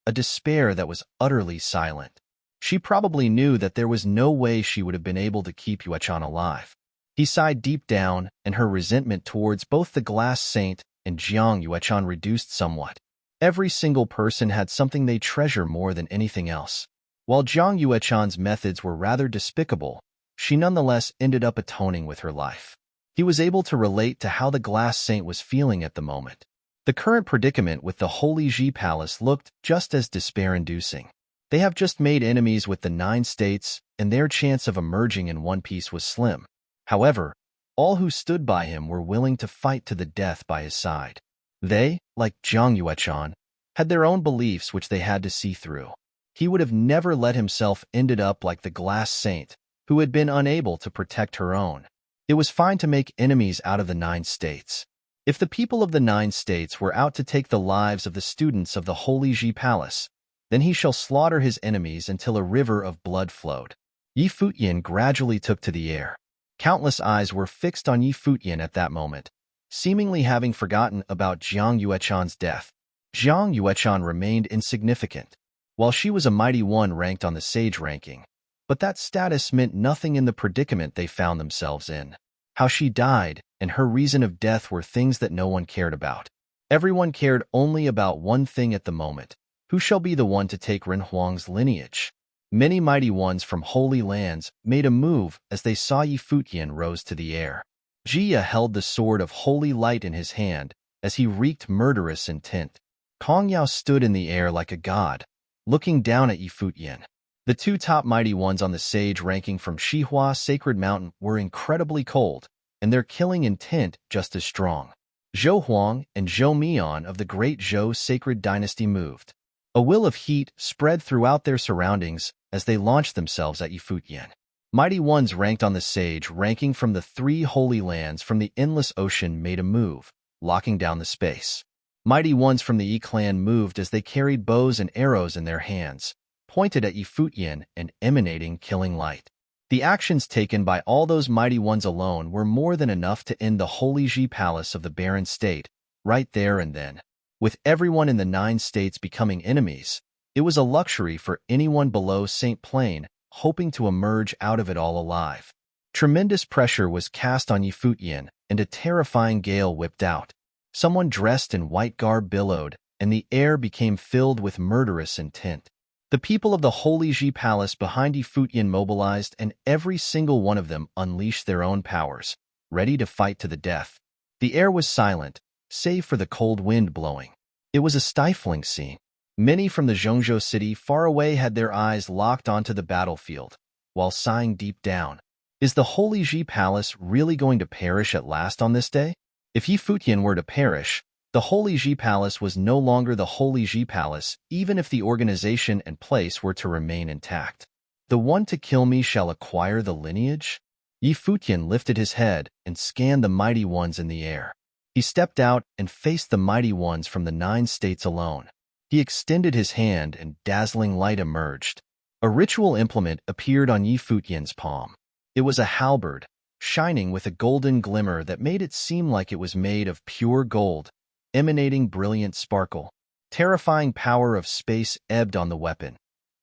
a despair that was utterly silent. She probably knew that there was no way she would have been able to keep Yuechan alive. He sighed deep down, and her resentment towards both the glass saint and Jiang Yuechan reduced somewhat. Every single person had something they treasure more than anything else. While Jiang Yuechan's methods were rather despicable, she nonetheless ended up atoning with her life. He was able to relate to how the glass saint was feeling at the moment. The current predicament with the Holy Ji Palace looked just as despair-inducing. They have just made enemies with the 9 states, and their chance of emerging in one piece was slim. However, all who stood by him were willing to fight to the death by his side. They, like Jiang Yuechan, had their own beliefs which they had to see through. He would have never let himself ended up like the glass saint, who had been unable to protect her own. It was fine to make enemies out of the 9 states. If the people of the 9 states were out to take the lives of the students of the Holy Ji Palace, then he shall slaughter his enemies until a river of blood flowed. Futian gradually took to the air. Countless eyes were fixed on Futian at that moment, seemingly having forgotten about Jiang Yuechan's death. Jiang Yuechan remained insignificant, while she was a mighty one ranked on the sage ranking. But that status meant nothing in the predicament they found themselves in. How she died and her reason of death were things that no one cared about. Everyone cared only about one thing at the moment: who shall be the one to take Ren Huang's lineage? Many mighty ones from holy lands made a move as they saw Futian rose to the air. Jia held the sword of holy light in his hand as he wreaked murderous intent. Kong Yao stood in the air like a god, looking down at Yi Futian. The two top mighty ones on the sage ranking from Shihua Sacred Mountain were incredibly cold, and their killing intent just as strong. Zhou Huang and Zhou Mian of the great Zhou Sacred Dynasty moved. A will of heat spread throughout their surroundings as they launched themselves at Yi Futian. Mighty ones ranked on the sage ranking from the three holy lands from the endless ocean made a move, locking down the space. Mighty ones from the Yi clan moved as they carried bows and arrows in their hands, pointed at Yi Futian and emanating killing light. The actions taken by all those mighty ones alone were more than enough to end the holy Ji palace of the barren state, right there and then. With everyone in the 9 states becoming enemies, it was a luxury for anyone below St. Plain hoping to emerge out of it all alive. Tremendous pressure was cast on Yi Futian, and a terrifying gale whipped out. Someone dressed in white garb billowed, and the air became filled with murderous intent. The people of the Holy Ji Palace behind Yi Futian mobilized, and every single one of them unleashed their own powers, ready to fight to the death. The air was silent, save for the cold wind blowing. It was a stifling scene. Many from the Zhongzhou city far away had their eyes locked onto the battlefield, while sighing deep down. Is the Holy Ji Palace really going to perish at last on this day? If Yi Futian were to perish, the Holy Ji Palace was no longer the Holy Ji Palace, even if the organization and place were to remain intact. The one to kill me shall acquire the lineage? Yi Futian lifted his head and scanned the mighty ones in the air. He stepped out and faced the mighty ones from the 9 states alone. He extended his hand and dazzling light emerged. A ritual implement appeared on Yi Futian's palm. It was a halberd, shining with a golden glimmer that made it seem like it was made of pure gold, emanating brilliant sparkle. Terrifying power of space ebbed on the weapon.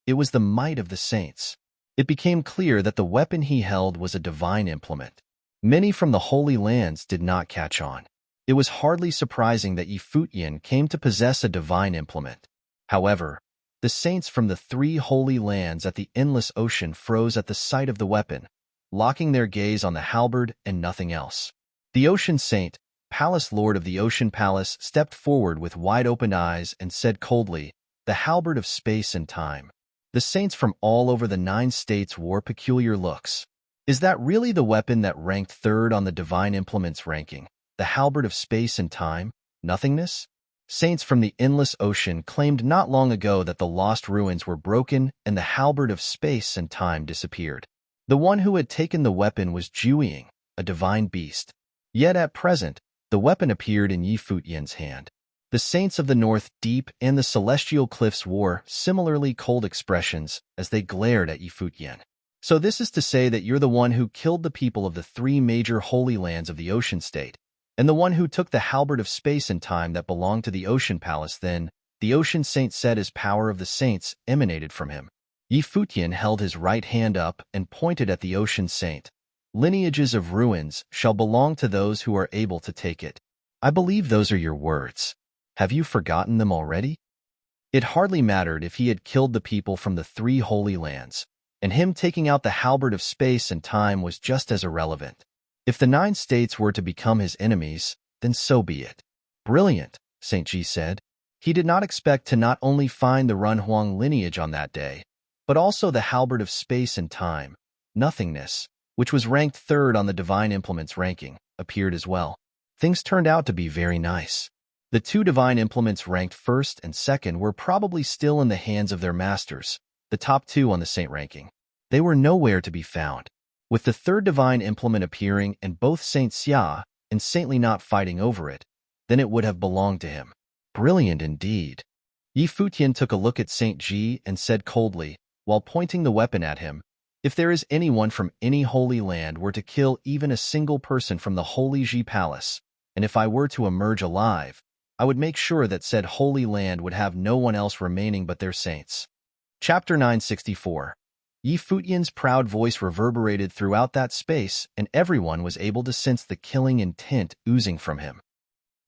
It was the might of the saints. It became clear that the weapon he held was a divine implement. Many from the Holy Lands did not catch on. It was hardly surprising that Yi Futian came to possess a divine implement. However, the saints from the 3 holy lands at the endless ocean froze at the sight of the weapon, locking their gaze on the halberd and nothing else. The Ocean Saint, Palace Lord of the Ocean Palace, stepped forward with wide-open eyes and said coldly, "The halberd of space and time." The saints from all over the 9 states wore peculiar looks. Is that really the weapon that ranked 3rd on the divine implements ranking? The halberd of space and time? Nothingness? Saints from the endless ocean claimed not long ago that the lost ruins were broken and the halberd of space and time disappeared. The one who had taken the weapon was Jueying, a divine beast. Yet at present, the weapon appeared in Yi Futian's hand. The saints of the North Deep and the Celestial Cliffs wore similarly cold expressions as they glared at Yi Futian. So this is to say that you're the one who killed the people of the 3 major holy lands of the Ocean State, and the one who took the halberd of space and time that belonged to the Ocean Palace. Then, the Ocean Saint said as power of the saints emanated from him. Yi Futian held his right hand up and pointed at the Ocean Saint. Lineages of ruins shall belong to those who are able to take it. I believe those are your words. Have you forgotten them already? It hardly mattered if he had killed the people from the 3 holy lands, and him taking out the halberd of space and time was just as irrelevant. If the 9 states were to become his enemies, then so be it. Brilliant, St. Ji said. He did not expect to not only find the Runhuang lineage on that day, but also the halberd of space and time, nothingness, which was ranked 3rd on the divine implements ranking, appeared as well. Things turned out to be very nice. The 2 divine implements ranked 1st and 2nd were probably still in the hands of their masters, the top 2 on the saint ranking. They were nowhere to be found. With the 3rd divine implement appearing and both Saint Xia and Saintly not fighting over it, then it would have belonged to him. Brilliant indeed. Yi Futian took a look at Saint Ji and said coldly, while pointing the weapon at him, "If there is anyone from any holy land were to kill even a single person from the Holy Ji Palace, and if I were to emerge alive, I would make sure that said holy land would have no one else remaining but their saints." Chapter 964. Yi Futian's proud voice reverberated throughout that space, and everyone was able to sense the killing intent oozing from him.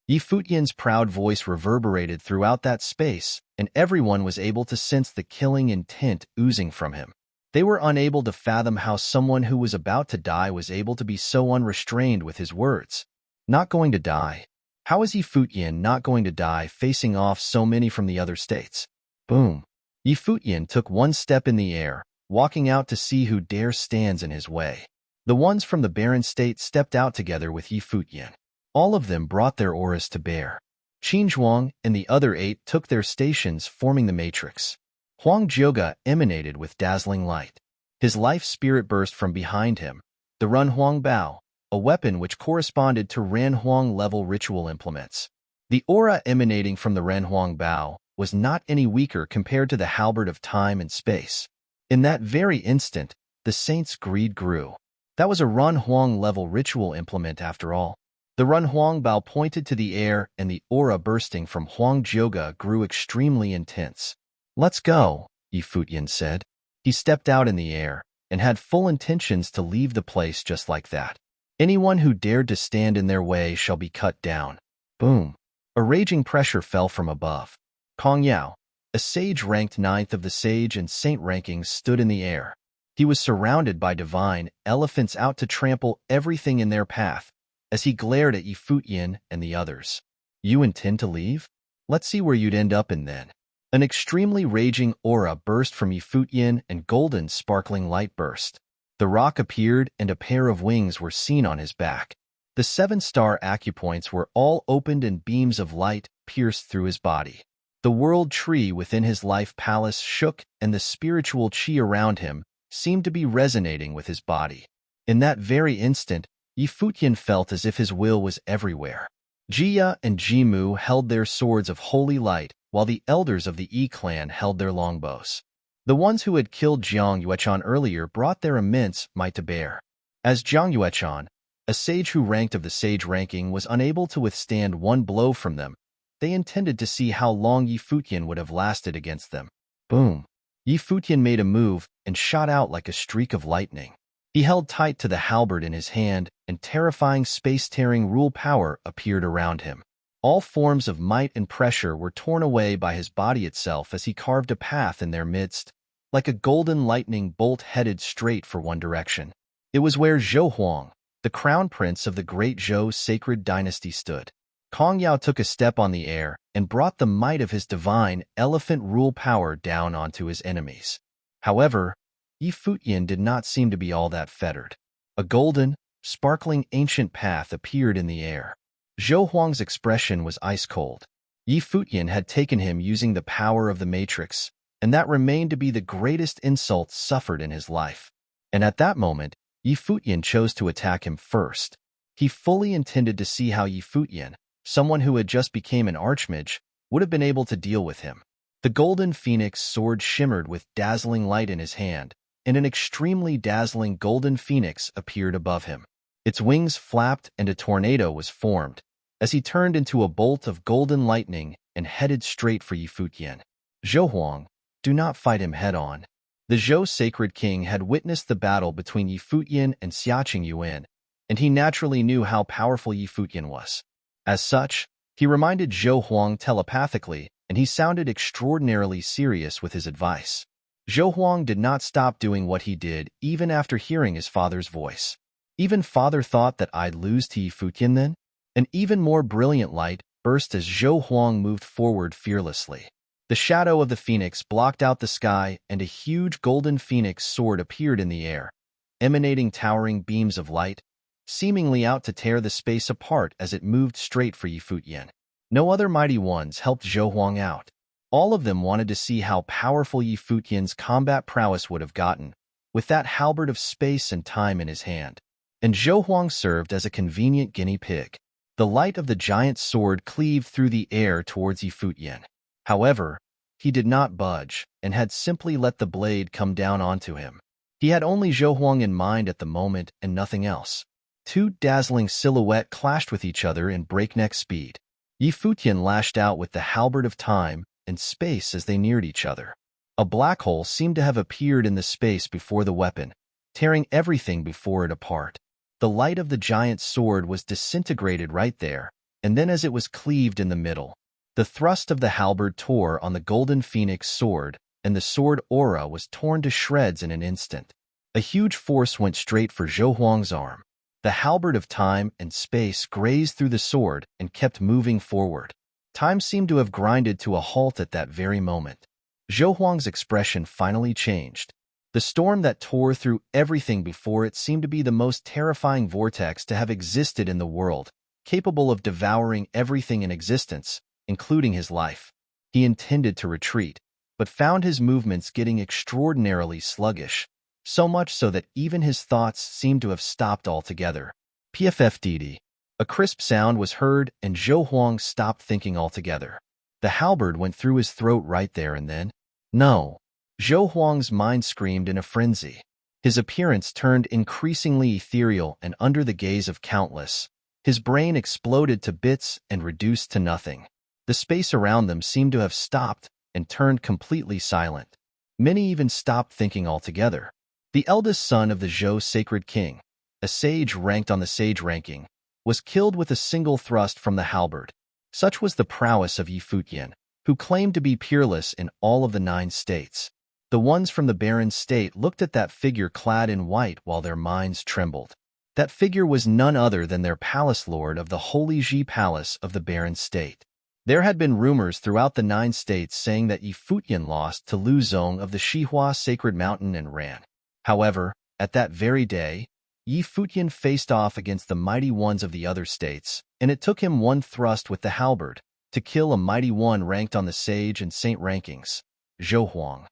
Yi Futian's proud voice reverberated throughout that space, and everyone was able to sense the killing intent oozing from him. They were unable to fathom how someone who was about to die was able to be so unrestrained with his words. Not going to die? How is Yi Futian not going to die facing off so many from the other states? Boom. Futian took one step in the air, walking out to see who dare stands in his way. The ones from the barren state stepped out together with Futian. All of them brought their auras to bear. Qinzhuang and the other 8 took their stations, forming the matrix. Huang Jioga emanated with dazzling light. His life spirit burst from behind him, the Run Huang Bao, a weapon which corresponded to Ran Huang level ritual implements. The aura emanating from the Ran Huang Bao was not any weaker compared to the halberd of time and space. In that very instant, the saint's greed grew. That was a Run Huang level ritual implement after all. The Run Huang Bao pointed to the air, and the aura bursting from Huang Jioga grew extremely intense. "Let's go," Futian said. He stepped out in the air and had full intentions to leave the place just like that. Anyone who dared to stand in their way shall be cut down. Boom. A raging pressure fell from above. Kong Yao, a sage ranked 9th of the sage and saint rankings, stood in the air. He was surrounded by divine elephants out to trample everything in their path as he glared at Futian and the others. "You intend to leave? Let's see where you'd end up in then." An extremely raging aura burst from Futian and golden sparkling light burst. The rock appeared and a pair of wings were seen on his back. The 7-star acupoints were all opened and beams of light pierced through his body. The world tree within his life palace shook and the spiritual qi around him seemed to be resonating with his body. In that very instant, Futian felt as if his will was everywhere. Jia and Jimu held their swords of holy light, while the elders of the Yi clan held their longbows. The ones who had killed Jiang Yuechan earlier brought their immense might to bear. As Jiang Yuechan, a sage who ranked of the sage ranking, was unable to withstand one blow from them, they intended to see how long Futian would have lasted against them. Boom! Futian made a move and shot out like a streak of lightning. He held tight to the halberd in his hand, and terrifying space-tearing rule power appeared around him. All forms of might and pressure were torn away by his body itself as he carved a path in their midst, like a golden lightning bolt headed straight for one direction. It was where Zhou Huang, the crown prince of the great Zhou sacred dynasty, stood. Kong Yao took a step on the air and brought the might of his divine elephant rule power down onto his enemies. However, Futian did not seem to be all that fettered. A golden, sparkling ancient path appeared in the air. Zhou Huang's expression was ice-cold. Futian had taken him using the power of the Matrix, and that remained to be the greatest insult suffered in his life. And at that moment, Futian chose to attack him first. He fully intended to see how Futian, someone who had just become an archmage, would have been able to deal with him. The golden phoenix sword shimmered with dazzling light in his hand, and an extremely dazzling golden phoenix appeared above him. Its wings flapped and a tornado was formed, as he turned into a bolt of golden lightning and headed straight for Futian. "Zhou Huang, do not fight him head-on." The Zhou sacred king had witnessed the battle between Futian and Xiaqing Yuan, and he naturally knew how powerful Futian was. As such, he reminded Zhou Huang telepathically, and he sounded extraordinarily serious with his advice. Zhou Huang did not stop doing what he did even after hearing his father's voice. "Even father thought that I'd lose to Futian then?" An even more brilliant light burst as Zhou Huang moved forward fearlessly. The shadow of the phoenix blocked out the sky, and a huge golden phoenix sword appeared in the air, emanating towering beams of light, seemingly out to tear the space apart as it moved straight for Futian. No other mighty ones helped Zhou Huang out. All of them wanted to see how powerful Futian's combat prowess would have gotten, with that halberd of space and time in his hand. And Zhou Huang served as a convenient guinea pig. The light of the giant sword cleaved through the air towards Futian. However, he did not budge, and had simply let the blade come down onto him. He had only Zhou Huang in mind at the moment and nothing else. Two dazzling silhouettes clashed with each other in breakneck speed. Futian lashed out with the halberd of time and space as they neared each other. A black hole seemed to have appeared in the space before the weapon, tearing everything before it apart. The light of the giant sword was disintegrated right there, and then as it was cleaved in the middle, the thrust of the halberd tore on the golden phoenix sword, and the sword aura was torn to shreds in an instant. A huge force went straight for Zhou Huang's arm. The halberd of time and space grazed through the sword and kept moving forward. Time seemed to have grinded to a halt at that very moment. Zhou Huang's expression finally changed. The storm that tore through everything before it seemed to be the most terrifying vortex to have existed in the world, capable of devouring everything in existence, including his life. He intended to retreat, but found his movements getting extraordinarily sluggish, so much so that even his thoughts seemed to have stopped altogether. PFFDD. A crisp sound was heard, and Zhou Huang stopped thinking altogether. The halberd went through his throat right there and then. No. Zhou Huang's mind screamed in a frenzy. His appearance turned increasingly ethereal, and under the gaze of countless, his brain exploded to bits and reduced to nothing. The space around them seemed to have stopped and turned completely silent. Many even stopped thinking altogether. The eldest son of the Zhou sacred king, a sage ranked on the sage ranking, was killed with a single thrust from the halberd. Such was the prowess of Yi Futian, who claimed to be peerless in all of the 9 states. The ones from the barren state looked at that figure clad in white while their minds trembled. That figure was none other than their palace lord of the Holy Ji Palace of the barren state. There had been rumors throughout the 9 states saying that Yi Futian lost to Lu Zong of the Xihua Sacred Mountain and ran. However, at that very day, Yi Futian faced off against the mighty ones of the other states, and it took him one thrust with the halberd to kill a mighty one ranked on the sage and saint rankings, Zhou Huang.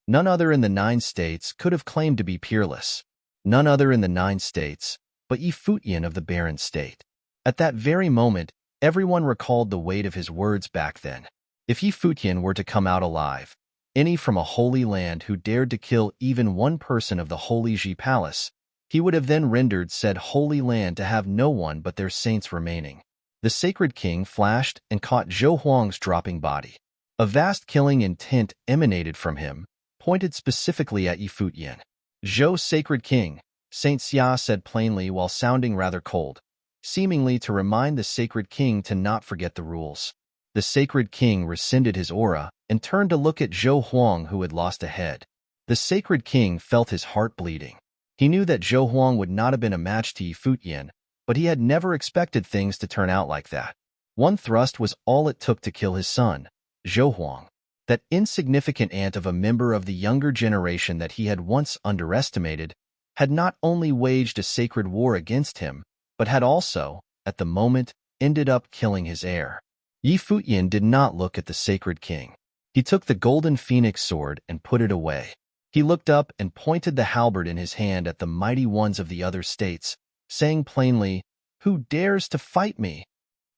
None other in the 9 states could have claimed to be peerless. None other in the 9 states, but Yi Futian of the barren state. At that very moment, everyone recalled the weight of his words back then. If Yi Futian were to come out alive, any from a holy land who dared to kill even one person of the Holy Ji Palace, he would have then rendered said holy land to have no one but their saints remaining. The sacred king flashed and caught Zhou Huang's dropping body. A vast killing intent emanated from him, pointed specifically at Yi Futian. Zhou sacred king, Saint Xia said plainly while sounding rather cold, seemingly to remind the sacred king to not forget the rules. The sacred king rescinded his aura and turned to look at Zhou Huang, who had lost a head. The sacred king felt his heart bleeding. He knew that Zhou Huang would not have been a match to Yi Futian, but he had never expected things to turn out like that. One thrust was all it took to kill his son, Zhou Huang. That insignificant ant of a member of the younger generation that he had once underestimated had not only waged a sacred war against him, but had also, at the moment, ended up killing his heir. Yi Futian did not look at the sacred king. He took the golden phoenix sword and put it away. He looked up and pointed the halberd in his hand at the mighty ones of the other states, saying plainly, "Who dares to fight me?"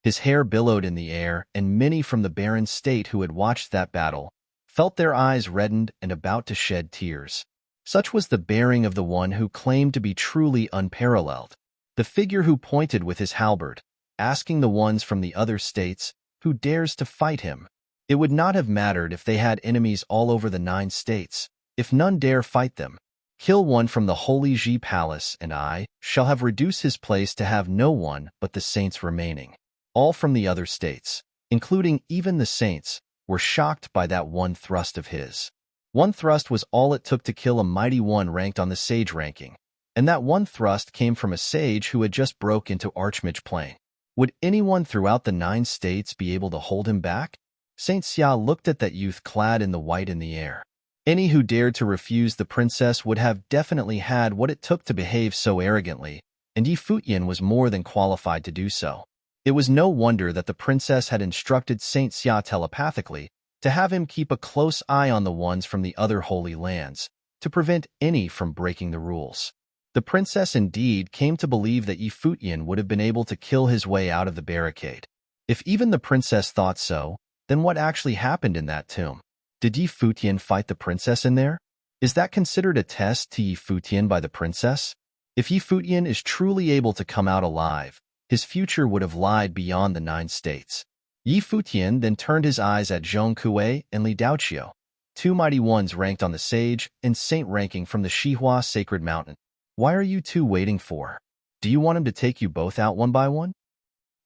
His hair billowed in the air, and many from the barren state who had watched that battle felt their eyes reddened and about to shed tears. Such was the bearing of the one who claimed to be truly unparalleled. The figure who pointed with his halberd, asking the ones from the other states, "Who dares to fight him?" It would not have mattered if they had enemies all over the 9 states. If none dare fight them, kill one from the Holy Ji Palace, and I shall have reduced his place to have no one but the saints remaining. All from the other states, including even the saints, were shocked by that one thrust of his. One thrust was all it took to kill a mighty one ranked on the sage ranking, and that one thrust came from a sage who had just broke into Archmage Plane. Would anyone throughout the 9 states be able to hold him back? Saint Xia looked at that youth clad in the white in the air. Any who dared to refuse the princess would have definitely had what it took to behave so arrogantly, and Yi Futian was more than qualified to do so. It was no wonder that the princess had instructed Saint Xia telepathically to have him keep a close eye on the ones from the other holy lands, to prevent any from breaking the rules. The princess indeed came to believe that Yi Futian would have been able to kill his way out of the barricade. If even the princess thought so, then what actually happened in that tomb? Did Yi Futian fight the princess in there? Is that considered a test to Yi Futian by the princess? If Yi Futian is truly able to come out alive, his future would have lied beyond the 9 states. Yi Futian then turned his eyes at Zhong Kuei and Li Daoqiu, 2 mighty ones ranked on the sage and saint ranking from the Xihua Sacred Mountain. Why are you 2 waiting for? Do you want him to take you both out one by one?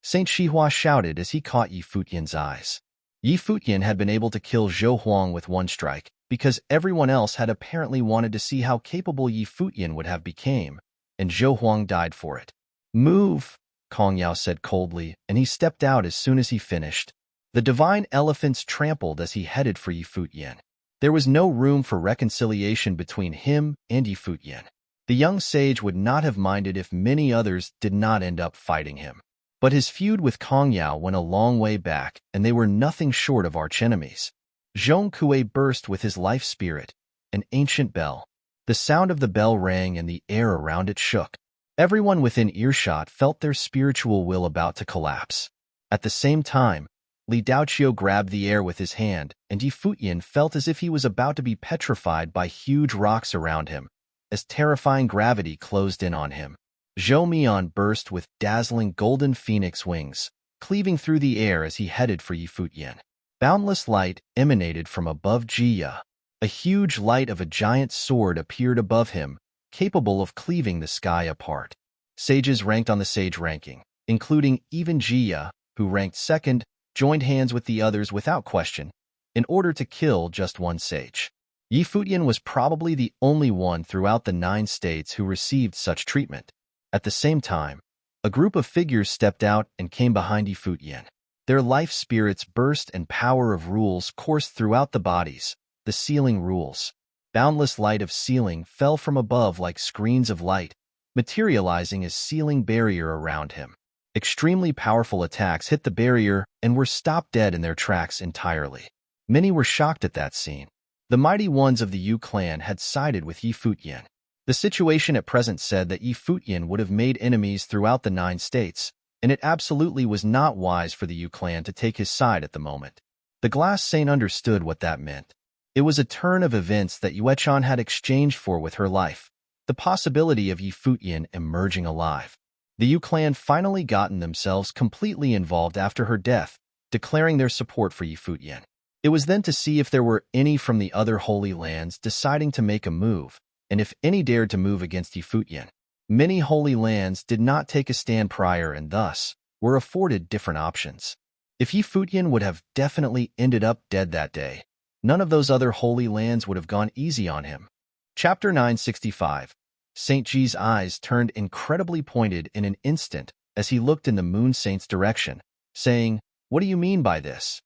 Saint Xihua shouted as he caught Yi Futian's eyes. Yi Futian had been able to kill Zhou Huang with one strike, because everyone else had apparently wanted to see how capable Yi Futian would have became, and Zhou Huang died for it. "Move," Kong Yao said coldly, and he stepped out as soon as he finished. The divine elephants trampled as he headed for Yi Futian. There was no room for reconciliation between him and Yi Futian. The young sage would not have minded if many others did not end up fighting him. But his feud with Kong Yao went a long way back, and they were nothing short of archenemies. Zhong Kuei burst with his life spirit, an ancient bell. The sound of the bell rang and the air around it shook. Everyone within earshot felt their spiritual will about to collapse. At the same time, Li Daoqiu grabbed the air with his hand, and Yi Futian felt as if he was about to be petrified by huge rocks around him, as terrifying gravity closed in on him. Zhou Mian burst with dazzling golden phoenix wings, cleaving through the air as he headed for Yi Futian. Boundless light emanated from above Jia. A huge light of a giant sword appeared above him, capable of cleaving the sky apart. Sages ranked on the sage ranking, including even Jia, who ranked second, joined hands with the others without question, in order to kill just one sage. Yi Futian was probably the only one throughout the 9 states who received such treatment. At the same time, a group of figures stepped out and came behind Yi Futian. Their life spirits burst and power of rules coursed throughout the bodies, the sealing rules. Boundless light of sealing fell from above like screens of light, materializing as sealing barrier around him. Extremely powerful attacks hit the barrier and were stopped dead in their tracks entirely. Many were shocked at that scene. The mighty ones of the Yu clan had sided with Yi Futian. The situation at present said that Yi Futian would have made enemies throughout the 9 states, and it absolutely was not wise for the Yu clan to take his side at the moment. The Glass Saint understood what that meant. It was a turn of events that Yuechan had exchanged for with her life, the possibility of Yi Futian emerging alive. The Yu clan finally gotten themselves completely involved after her death, declaring their support for Yi Futian. It was then to see if there were any from the other Holy Lands deciding to make a move, and if any dared to move against Yi Futian. Many Holy Lands did not take a stand prior and thus were afforded different options. If Yi Futian would have definitely ended up dead that day, none of those other Holy Lands would have gone easy on him. Chapter 965. St. Ji's eyes turned incredibly pointed in an instant as he looked in the Moon Saint's direction, saying, "What do you mean by this?"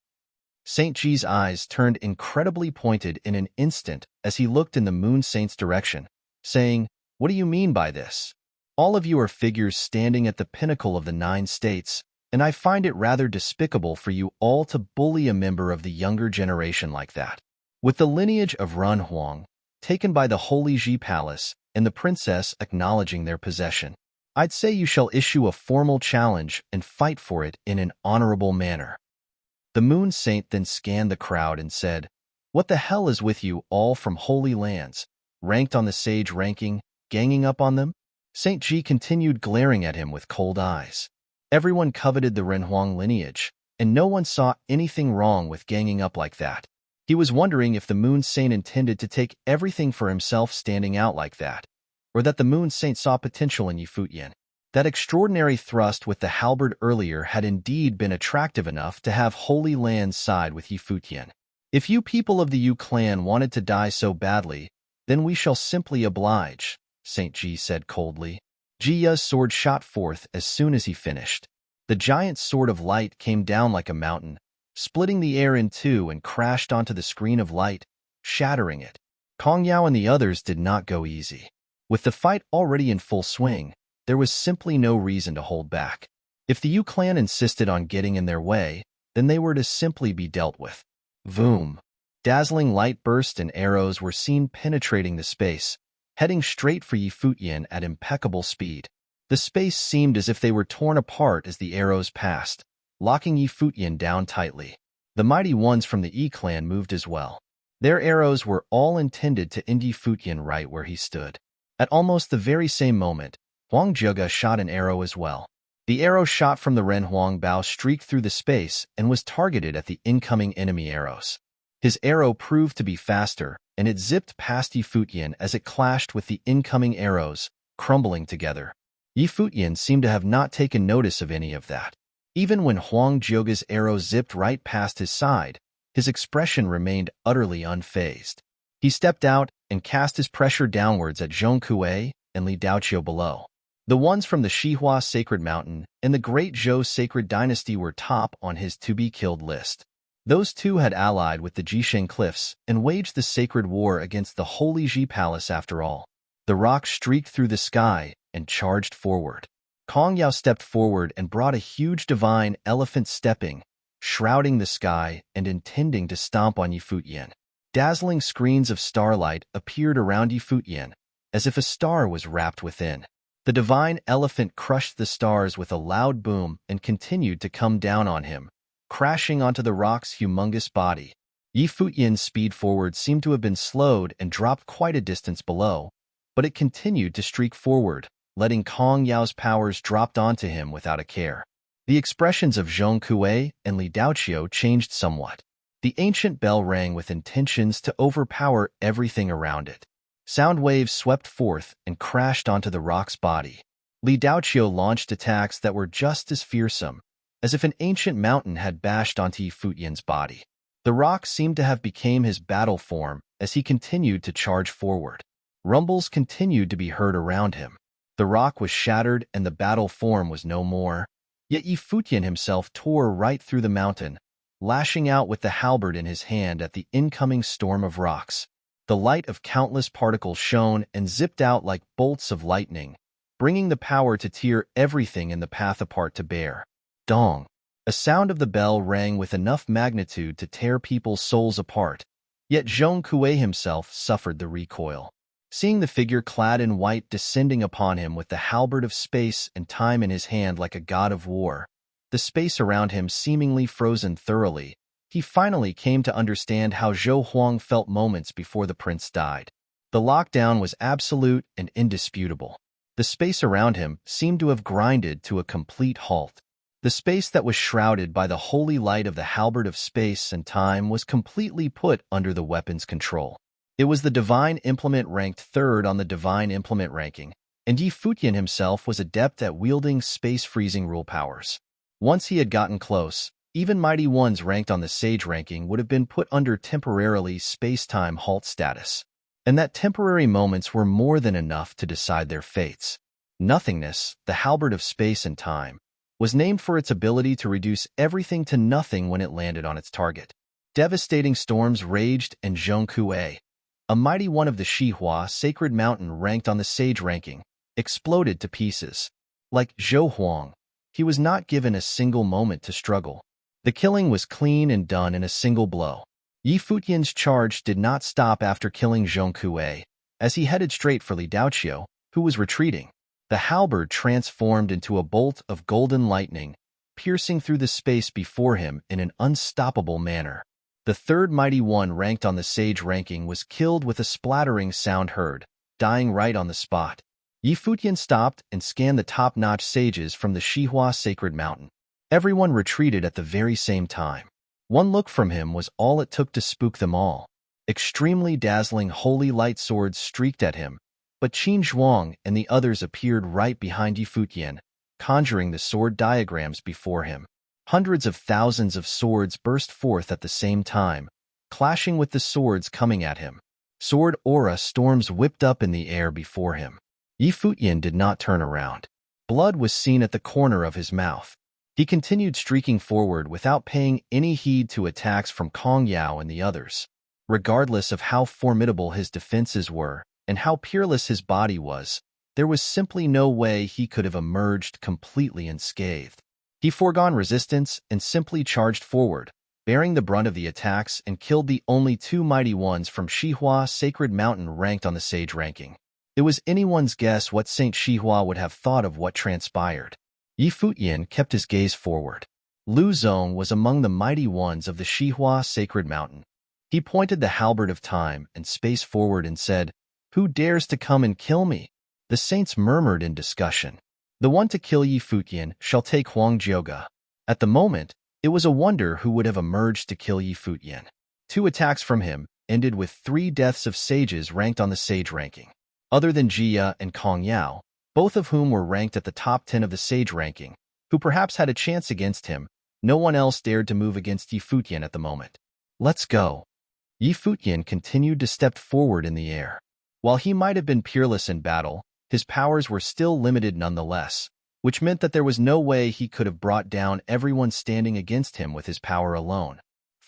St. Ji's eyes turned incredibly pointed in an instant as he looked in the Moon Saint's direction, saying, "What do you mean by this? All of you are figures standing at the pinnacle of the 9 states, and I find it rather despicable for you all to bully a member of the younger generation like that. With the lineage of Ren Huang, taken by the Holy Ji Palace, and the princess acknowledging their possession, I'd say you shall issue a formal challenge and fight for it in an honorable manner." The Moon Saint then scanned the crowd and said, "What the hell is with you all from Holy Lands, ranked on the sage ranking, ganging up on them?" St. Ji continued glaring at him with cold eyes. Everyone coveted the Renhuang lineage, and no one saw anything wrong with ganging up like that. He was wondering if the Moon Saint intended to take everything for himself standing out like that, or that the Moon Saint saw potential in Yi Futian. That extraordinary thrust with the halberd earlier had indeed been attractive enough to have Holy Lands side with Yi Futian. "If you people of the Yu clan wanted to die so badly, then we shall simply oblige," St. Ji said coldly. Jiya's sword shot forth as soon as he finished. The giant sword of light came down like a mountain, splitting the air in two and crashed onto the screen of light, shattering it. Kong Yao and the others did not go easy. With the fight already in full swing, there was simply no reason to hold back. If the Yu clan insisted on getting in their way, then they were to simply be dealt with. Voom! Dazzling light bursts and arrows were seen penetrating the space, heading straight for Yi Futian at impeccable speed. The space seemed as if they were torn apart as the arrows passed, locking Yi Futian down tightly. The mighty ones from the Yi clan moved as well. Their arrows were all intended to end Yi Futian right where he stood. At almost the very same moment, Huang Zhega shot an arrow as well. The arrow shot from the Ren Huang bow streaked through the space and was targeted at the incoming enemy arrows. His arrow proved to be faster, and it zipped past Yi Futian as it clashed with the incoming arrows, crumbling together. Yi Futian seemed to have not taken notice of any of that. Even when Huang Zhega's arrow zipped right past his side, his expression remained utterly unfazed. He stepped out and cast his pressure downwards at Zhong Kuei and Li Daoqiu below. The ones from the Shihua Sacred Mountain and the Great Zhou Sacred Dynasty were top on his to-be-killed list. Those two had allied with the Jisheng Cliffs and waged the sacred war against the Holy Ji Palace after all. The rock streaked through the sky and charged forward. Kong Yao stepped forward and brought a huge divine elephant stepping, shrouding the sky and intending to stomp on Yi Futian. Dazzling screens of starlight appeared around Yi Futian, as if a star was wrapped within. The divine elephant crushed the stars with a loud boom and continued to come down on him, crashing onto the rock's humongous body. Yi Futian's speed forward seemed to have been slowed and dropped quite a distance below, but it continued to streak forward, letting Kong Yao's powers drop onto him without a care. The expressions of Zhong Kuei and Li Daoqiu changed somewhat. The ancient bell rang with intentions to overpower everything around it. Sound waves swept forth and crashed onto the rock's body. Li Daoqiu launched attacks that were just as fearsome, as if an ancient mountain had bashed onto Yi Futian's body. The rock seemed to have become his battle form as he continued to charge forward. Rumbles continued to be heard around him. The rock was shattered and the battle form was no more. Yet Yi Futian himself tore right through the mountain, lashing out with the halberd in his hand at the incoming storm of rocks. The light of countless particles shone and zipped out like bolts of lightning, bringing the power to tear everything in the path apart to bear. Dong! A sound of the bell rang with enough magnitude to tear people's souls apart, yet Zhong Kuei himself suffered the recoil. Seeing the figure clad in white descending upon him with the halberd of space and time in his hand like a god of war, the space around him seemingly frozen thoroughly, he finally came to understand how Zhou Huang felt moments before the prince died. The lockdown was absolute and indisputable. The space around him seemed to have grinded to a complete halt. The space that was shrouded by the holy light of the halberd of space and time was completely put under the weapon's control. It was the divine implement ranked third on the divine implement ranking, and Yi Futian himself was adept at wielding space-freezing rule powers. Once he had gotten close, even mighty ones ranked on the sage ranking would have been put under temporarily space-time halt status. And that temporary moments were more than enough to decide their fates. Nothingness, the halberd of space and time, was named for its ability to reduce everything to nothing when it landed on its target. Devastating storms raged, and Zhong Kuei, a mighty one of the Shihua sacred mountain ranked on the sage ranking, exploded to pieces. Like Zhou Huang, he was not given a single moment to struggle. The killing was clean and done in a single blow. Yi Futian's charge did not stop after killing Zhong Kuei, as he headed straight for Li Daoqiu, who was retreating. The halberd transformed into a bolt of golden lightning, piercing through the space before him in an unstoppable manner. The third mighty one ranked on the sage ranking was killed with a splattering sound heard, dying right on the spot. Yi Futian stopped and scanned the top-notch sages from the Shihua sacred mountain. Everyone retreated at the very same time. One look from him was all it took to spook them all. Extremely dazzling holy light swords streaked at him, but Qin Zhuang and the others appeared right behind Yi Futian, conjuring the sword diagrams before him. Hundreds of thousands of swords burst forth at the same time, clashing with the swords coming at him. Sword aura storms whipped up in the air before him. Yi Futian did not turn around. Blood was seen at the corner of his mouth. He continued streaking forward without paying any heed to attacks from Kong Yao and the others. Regardless of how formidable his defenses were and how peerless his body was, there was simply no way he could have emerged completely unscathed. He foregone resistance and simply charged forward, bearing the brunt of the attacks, and killed the only two mighty ones from Shihua Sacred Mountain ranked on the sage ranking. It was anyone's guess what Saint Shihua would have thought of what transpired. Yi Futian kept his gaze forward. Lu Zong was among the mighty ones of the Shihua Sacred Mountain. He pointed the halberd of time and space forward and said, "Who dares to come and kill me?" The saints murmured in discussion. "The one to kill Yi Futian shall take Huang Jioga." At the moment, it was a wonder who would have emerged to kill Yi Futian. 2 attacks from him ended with 3 deaths of sages ranked on the sage ranking. Other than Jia and Kong Yao, both of whom were ranked at the top 10 of the sage ranking, who perhaps had a chance against him, no one else dared to move against Yi Futian at the moment. "Let's go." Yi Futian continued to step forward in the air. While he might have been peerless in battle, his powers were still limited nonetheless, which meant that there was no way he could have brought down everyone standing against him with his power alone.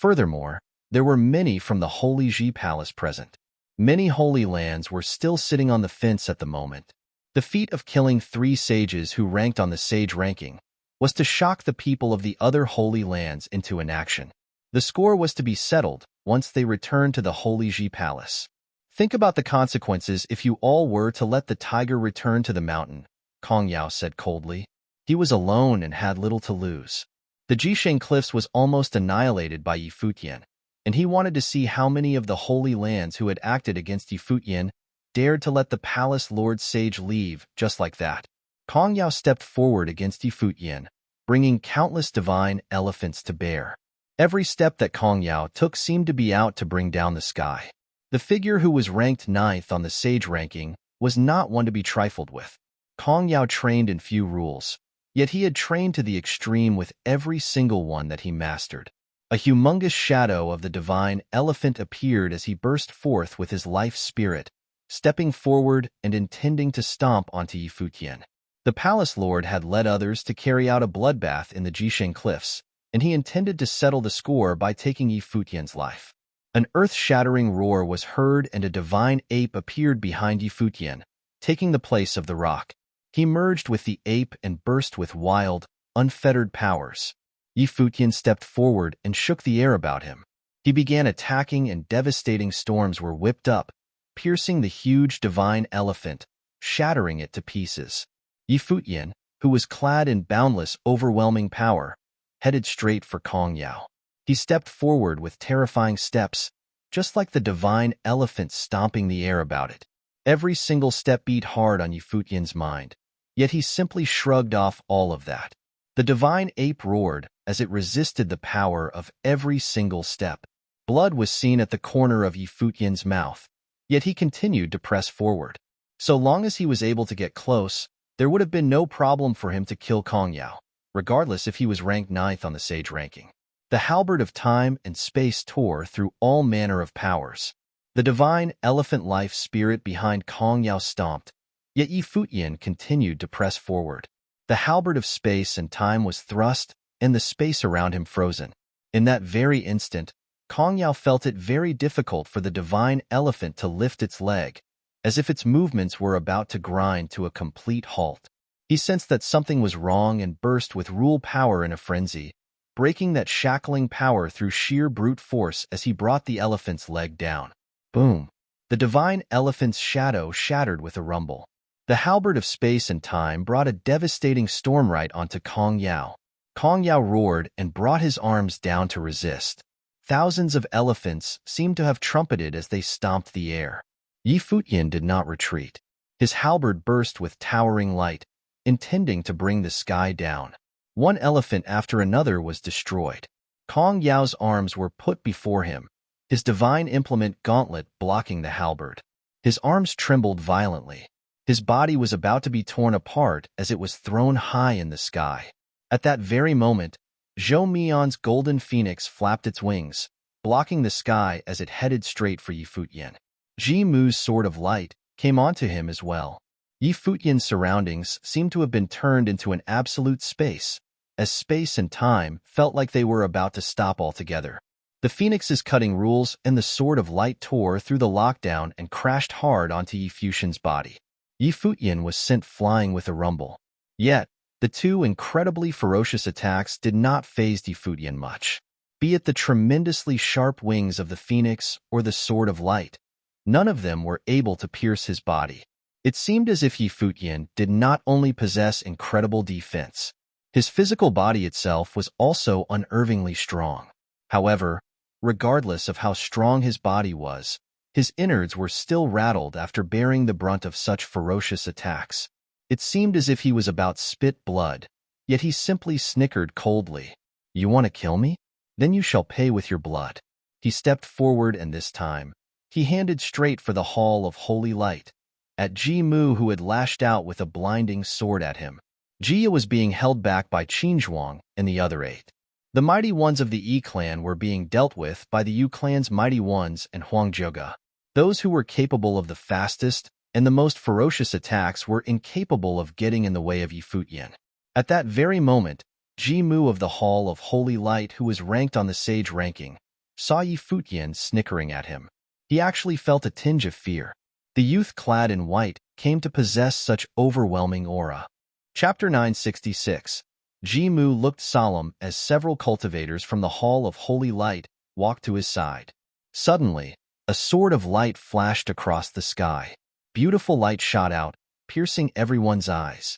Furthermore, there were many from the Holy Ji Palace present. Many holy lands were still sitting on the fence at the moment. The feat of killing 3 sages who ranked on the sage ranking was to shock the people of the other holy lands into inaction. The score was to be settled once they returned to the Holy Ji Palace. Think about the consequences if you all were to let the tiger return to the mountain, Kong Yao said coldly. He was alone and had little to lose. The Jisheng Cliffs was almost annihilated by Yi Futian, and he wanted to see how many of the holy lands who had acted against Yi Futian dared to let the palace lord sage leave just like that. Kong Yao stepped forward against Yi Futian, bringing countless divine elephants to bear. Every step that Kong Yao took seemed to be out to bring down the sky. The figure who was ranked 9th on the sage ranking was not one to be trifled with. Kong Yao trained in few rules, yet he had trained to the extreme with every single one that he mastered. A humongous shadow of the divine elephant appeared as he burst forth with his life spirit, stepping forward and intending to stomp onto Yi Futian. The palace lord had led others to carry out a bloodbath in the Jisheng Cliffs, and he intended to settle the score by taking Yi Futian's life. An earth-shattering roar was heard and a divine ape appeared behind Yi Futian, taking the place of the rock. He merged with the ape and burst with wild, unfettered powers. Yi Futian stepped forward and shook the air about him. He began attacking and devastating storms were whipped up, piercing the huge divine elephant, shattering it to pieces. Yi Futian, who was clad in boundless, overwhelming power, headed straight for Kong Yao. He stepped forward with terrifying steps, just like the divine elephant stomping the air about it. Every single step beat hard on Yi Futian's mind, yet he simply shrugged off all of that. The divine ape roared as it resisted the power of every single step. Blood was seen at the corner of Yi Futian's mouth, yet he continued to press forward. So long as he was able to get close, there would have been no problem for him to kill Kong Yao, regardless if he was ranked 9th on the sage ranking. The halberd of time and space tore through all manner of powers. The divine elephant life spirit behind Kong Yao stomped, yet Yi Futian continued to press forward. The halberd of space and time was thrust, and the space around him frozen. In that very instant, Kong Yao felt it very difficult for the divine elephant to lift its leg, as if its movements were about to grind to a complete halt. He sensed that something was wrong and burst with rule power in a frenzy, breaking that shackling power through sheer brute force as he brought the elephant's leg down. Boom! The divine elephant's shadow shattered with a rumble. The halberd of space and time brought a devastating storm right onto Kong Yao. Kong Yao roared and brought his arms down to resist. Thousands of elephants seemed to have trumpeted as they stomped the air. Yi Futian did not retreat. His halberd burst with towering light, intending to bring the sky down. One elephant after another was destroyed. Kong Yao's arms were put before him, his divine implement gauntlet blocking the halberd. His arms trembled violently. His body was about to be torn apart as it was thrown high in the sky. At that very moment, Zhou Mian's golden phoenix flapped its wings, blocking the sky as it headed straight for Yi Futian. Ji Mu's sword of light came onto him as well. Yi Futian's surroundings seemed to have been turned into an absolute space, as space and time felt like they were about to stop altogether. The phoenix's cutting rules and the sword of light tore through the lockdown and crashed hard onto Yi Futian's body. Yi Futian was sent flying with a rumble. Yet, the two incredibly ferocious attacks did not faze Yi Futian much. Be it the tremendously sharp wings of the phoenix or the sword of light, none of them were able to pierce his body. It seemed as if Yi Futian did not only possess incredible defense. His physical body itself was also unnervingly strong. However, regardless of how strong his body was, his innards were still rattled after bearing the brunt of such ferocious attacks. It seemed as if he was about to spit blood, yet he simply snickered coldly. "You want to kill me? Then you shall pay with your blood." He stepped forward and this time, he handed straight for the Hall of Holy Light, at Ji Mu who had lashed out with a blinding sword at him. Jia was being held back by Qin Zhuang and the other 8. The mighty ones of the Yi clan were being dealt with by the Yu clan's mighty ones and Huang Zhuge. Those who were capable of the fastest and the most ferocious attacks were incapable of getting in the way of Yi Futian. At that very moment, Ji Mu of the Hall of Holy Light, who was ranked on the sage ranking, saw Yi Futian snickering at him. He actually felt a tinge of fear. The youth clad in white came to possess such overwhelming aura. Chapter 966. Ji-mu looked solemn as several cultivators from the Hall of Holy Light walked to his side. Suddenly, a sword of light flashed across the sky. Beautiful light shot out, piercing everyone's eyes.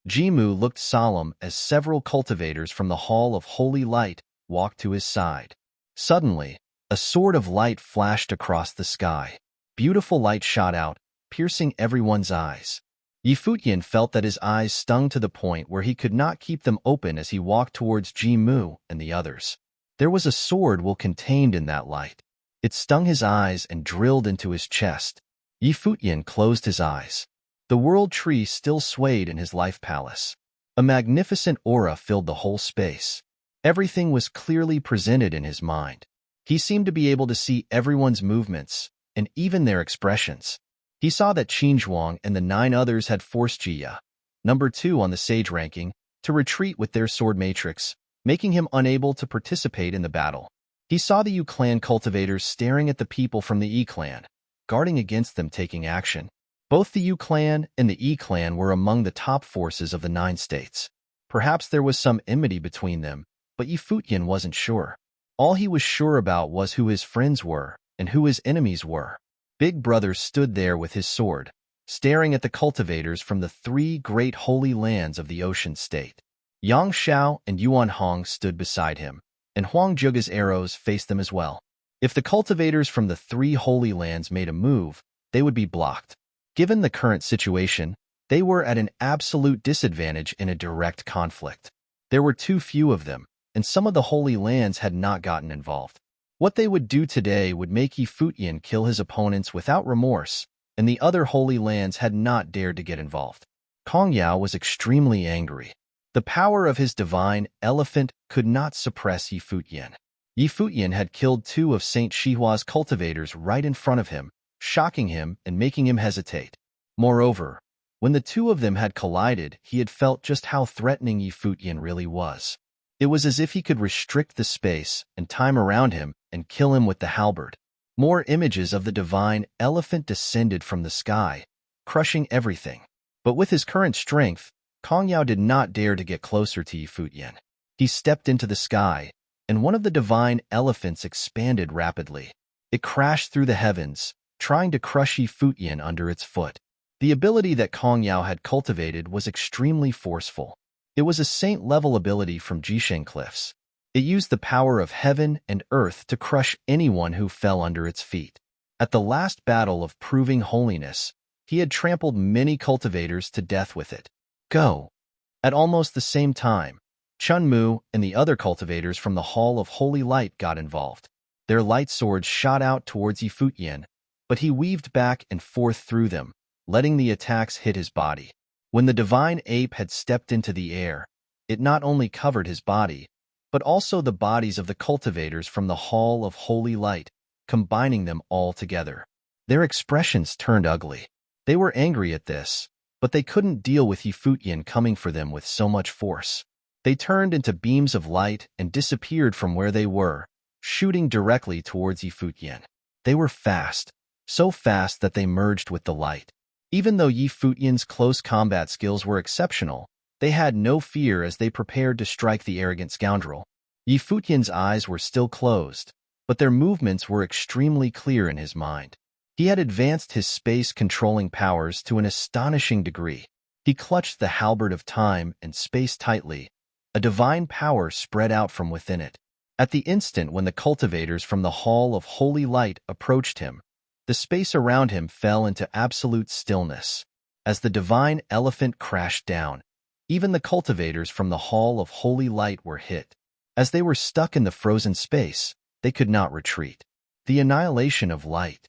Ji-mu looked solemn as several cultivators from the Hall of Holy Light walked to his side. Suddenly, a sword of light flashed across the sky. Beautiful light shot out, piercing everyone's eyes. Yi Futian felt that his eyes stung to the point where he could not keep them open as he walked towards Ji-mu and the others. There was a sword contained in that light. It stung his eyes and drilled into his chest. Yi Futian closed his eyes. The world tree still swayed in his life palace. A magnificent aura filled the whole space. Everything was clearly presented in his mind. He seemed to be able to see everyone's movements, and even their expressions. He saw that Qinzhuang and the 9 others had forced Jia, number 2 on the sage ranking, to retreat with their sword matrix, making him unable to participate in the battle. He saw the Yu clan cultivators staring at the people from the Yi clan, guarding against them taking action. Both the Yu clan and the Yi clan were among the top forces of the 9 states. Perhaps there was some enmity between them, but Yi Futian wasn't sure. All he was sure about was who his friends were and who his enemies were. Big Brother stood there with his sword, staring at the cultivators from the 3 great holy lands of the ocean state. Yang Xiao and Yuan Hong stood beside him, and Huang Zhuge's arrows faced them as well. If the cultivators from the 3 holy lands made a move, they would be blocked. Given the current situation, they were at an absolute disadvantage in a direct conflict. There were too few of them, and some of the holy lands had not gotten involved. What they would do today would make Yi Futian kill his opponents without remorse, and the other holy lands had not dared to get involved. Kong Yao was extremely angry. The power of his divine elephant could not suppress Yi Futian. Yi Futian had killed 2 of Saint Shihua's cultivators right in front of him, shocking him and making him hesitate. Moreover, when the 2 of them had collided, he had felt just how threatening Yi Futian really was. It was as if he could restrict the space and time around him and kill him with the halberd. More images of the divine elephant descended from the sky, crushing everything. But with his current strength, Kong Yao did not dare to get closer to Yi Futian. He stepped into the sky, and one of the divine elephants expanded rapidly. It crashed through the heavens, trying to crush Yi Futian under its foot. The ability that Kong Yao had cultivated was extremely forceful. It was a saint-level ability from Jisheng Cliffs. It used the power of heaven and earth to crush anyone who fell under its feet. At the last battle of proving holiness, he had trampled many cultivators to death with it. Go! At almost the same time, Chun Mu and the other cultivators from the Hall of Holy Light got involved. Their light swords shot out towards Yi Futian, but he weaved back and forth through them, letting the attacks hit his body. When the divine ape had stepped into the air, it not only covered his body, but also the bodies of the cultivators from the Hall of Holy Light, combining them all together. Their expressions turned ugly. They were angry at this, but they couldn't deal with Yi Futian coming for them with so much force. They turned into beams of light and disappeared from where they were, shooting directly towards Yi Futian. They were fast, so fast that they merged with the light. Even though Yi Futian's close combat skills were exceptional, they had no fear as they prepared to strike the arrogant scoundrel. Yi Futian's eyes were still closed, but their movements were extremely clear in his mind. He had advanced his space-controlling powers to an astonishing degree. He clutched the halberd of time and space tightly. A divine power spread out from within it. At the instant when the cultivators from the Hall of Holy Light approached him, the space around him fell into absolute stillness. As the divine elephant crashed down, even the cultivators from the Hall of Holy Light were hit. As they were stuck in the frozen space, they could not retreat. The annihilation of light.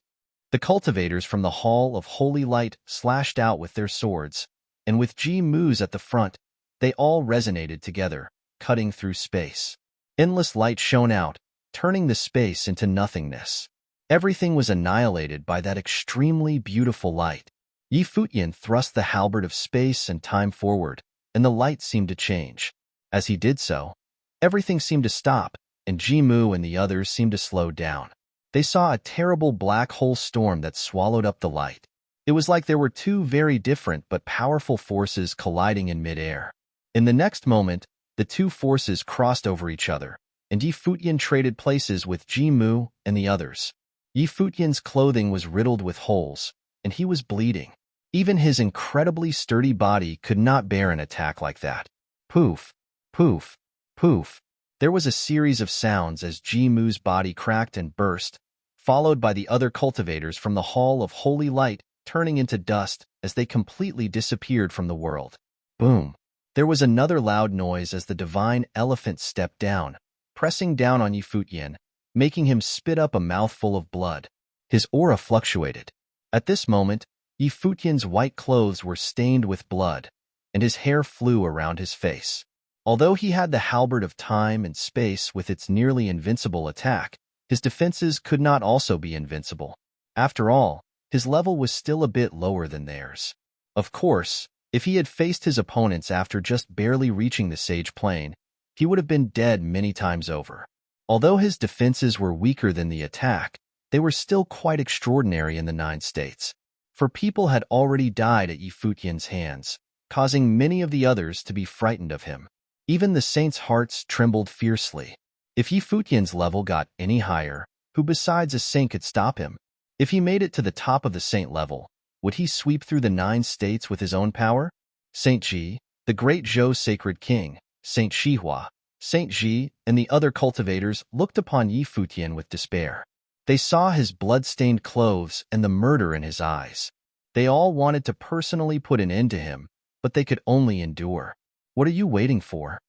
The cultivators from the Hall of Holy Light slashed out with their swords, and with Ji-mu's at the front, they all resonated together, cutting through space. Endless light shone out, turning the space into nothingness. Everything was annihilated by that extremely beautiful light. Yi Futian thrust the halberd of space and time forward, and the light seemed to change. As he did so, everything seemed to stop, and Jimu and the others seemed to slow down. They saw a terrible black hole storm that swallowed up the light. It was like there were two very different but powerful forces colliding in midair. In the next moment, the two forces crossed over each other, and Yi Futian traded places with Jimu and the others. Yi Futian's clothing was riddled with holes, and he was bleeding. Even his incredibly sturdy body could not bear an attack like that. Poof, poof, poof. There was a series of sounds as Jimu's body cracked and burst, followed by the other cultivators from the Hall of Holy Light turning into dust as they completely disappeared from the world. Boom. There was another loud noise as the divine elephant stepped down, pressing down on Yi Futian, making him spit up a mouthful of blood. His aura fluctuated. At this moment, Yi Futian's white clothes were stained with blood, and his hair flew around his face. Although he had the halberd of time and space with its nearly invincible attack, his defenses could not also be invincible. After all, his level was still a bit lower than theirs. Of course, if he had faced his opponents after just barely reaching the sage plane, he would have been dead many times over. Although his defenses were weaker than the attack, they were still quite extraordinary in the 9 states. For people had already died at Yi Futian's hands, causing many of the others to be frightened of him. Even the saints' hearts trembled fiercely. If Yi Futian's level got any higher, who besides a saint could stop him? If he made it to the top of the saint level, would he sweep through the 9 states with his own power? Saint Ji, the great Zhou sacred king, Saint Shihua, Saint Ji, and the other cultivators looked upon Yi Futian with despair. They saw his blood-stained clothes and the murder in his eyes. They all wanted to personally put an end to him, but they could only endure. What are you waiting for?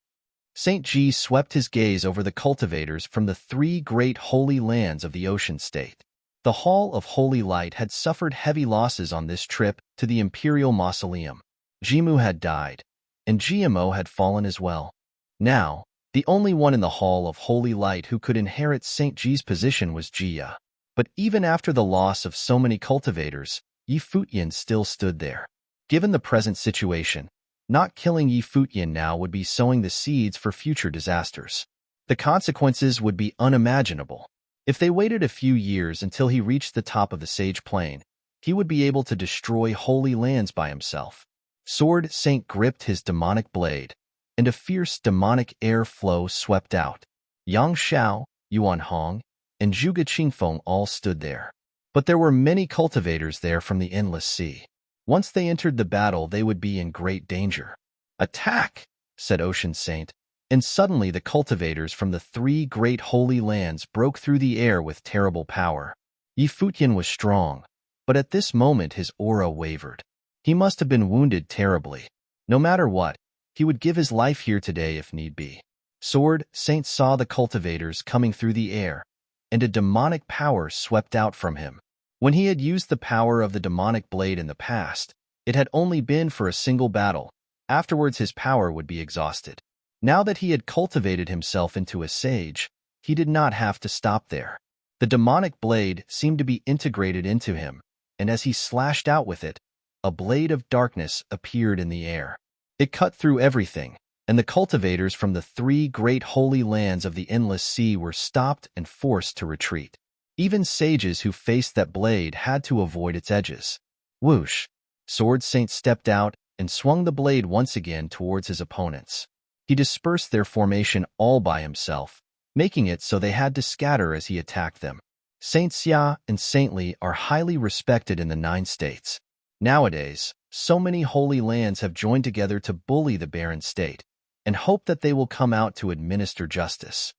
Saint Ji swept his gaze over the cultivators from the 3 great holy lands of the ocean state. The Hall of Holy Light had suffered heavy losses on this trip to the Imperial Mausoleum. Jimu had died, and GMO had fallen as well. Now, the only one in the Hall of Holy Light who could inherit Saint Ji's position was Jia. But even after the loss of so many cultivators, Yi Futian still stood there. Given the present situation, not killing Yi Futian now would be sowing the seeds for future disasters. The consequences would be unimaginable. If they waited a few years until he reached the top of the Sage Plain, he would be able to destroy holy lands by himself. Sword Saint gripped his demonic blade, and a fierce demonic air flow swept out. Yang Xiao, Yuan Hong, and Zhuge Qingfeng all stood there. But there were many cultivators there from the Endless Sea. Once they entered the battle, they would be in great danger. "Attack!" said Ocean Saint, and suddenly the cultivators from the 3 great holy lands broke through the air with terrible power. Yi Futian was strong, but at this moment his aura wavered. He must have been wounded terribly. No matter what, he would give his life here today if need be. Sword Saint saw the cultivators coming through the air, and a demonic power swept out from him. When he had used the power of the demonic blade in the past, it had only been for a single battle. Afterwards his power would be exhausted. Now that he had cultivated himself into a sage, he did not have to stop there. The demonic blade seemed to be integrated into him, and as he slashed out with it, a blade of darkness appeared in the air. It cut through everything, and the cultivators from the 3 great holy lands of the Endless Sea were stopped and forced to retreat. Even sages who faced that blade had to avoid its edges. Whoosh! Sword Saint stepped out and swung the blade once again towards his opponents. He dispersed their formation all by himself, making it so they had to scatter as he attacked them. Saint Xia and Saint Li are highly respected in the 9 states. Nowadays, so many holy lands have joined together to bully the barren state, and hope that they will come out to administer justice.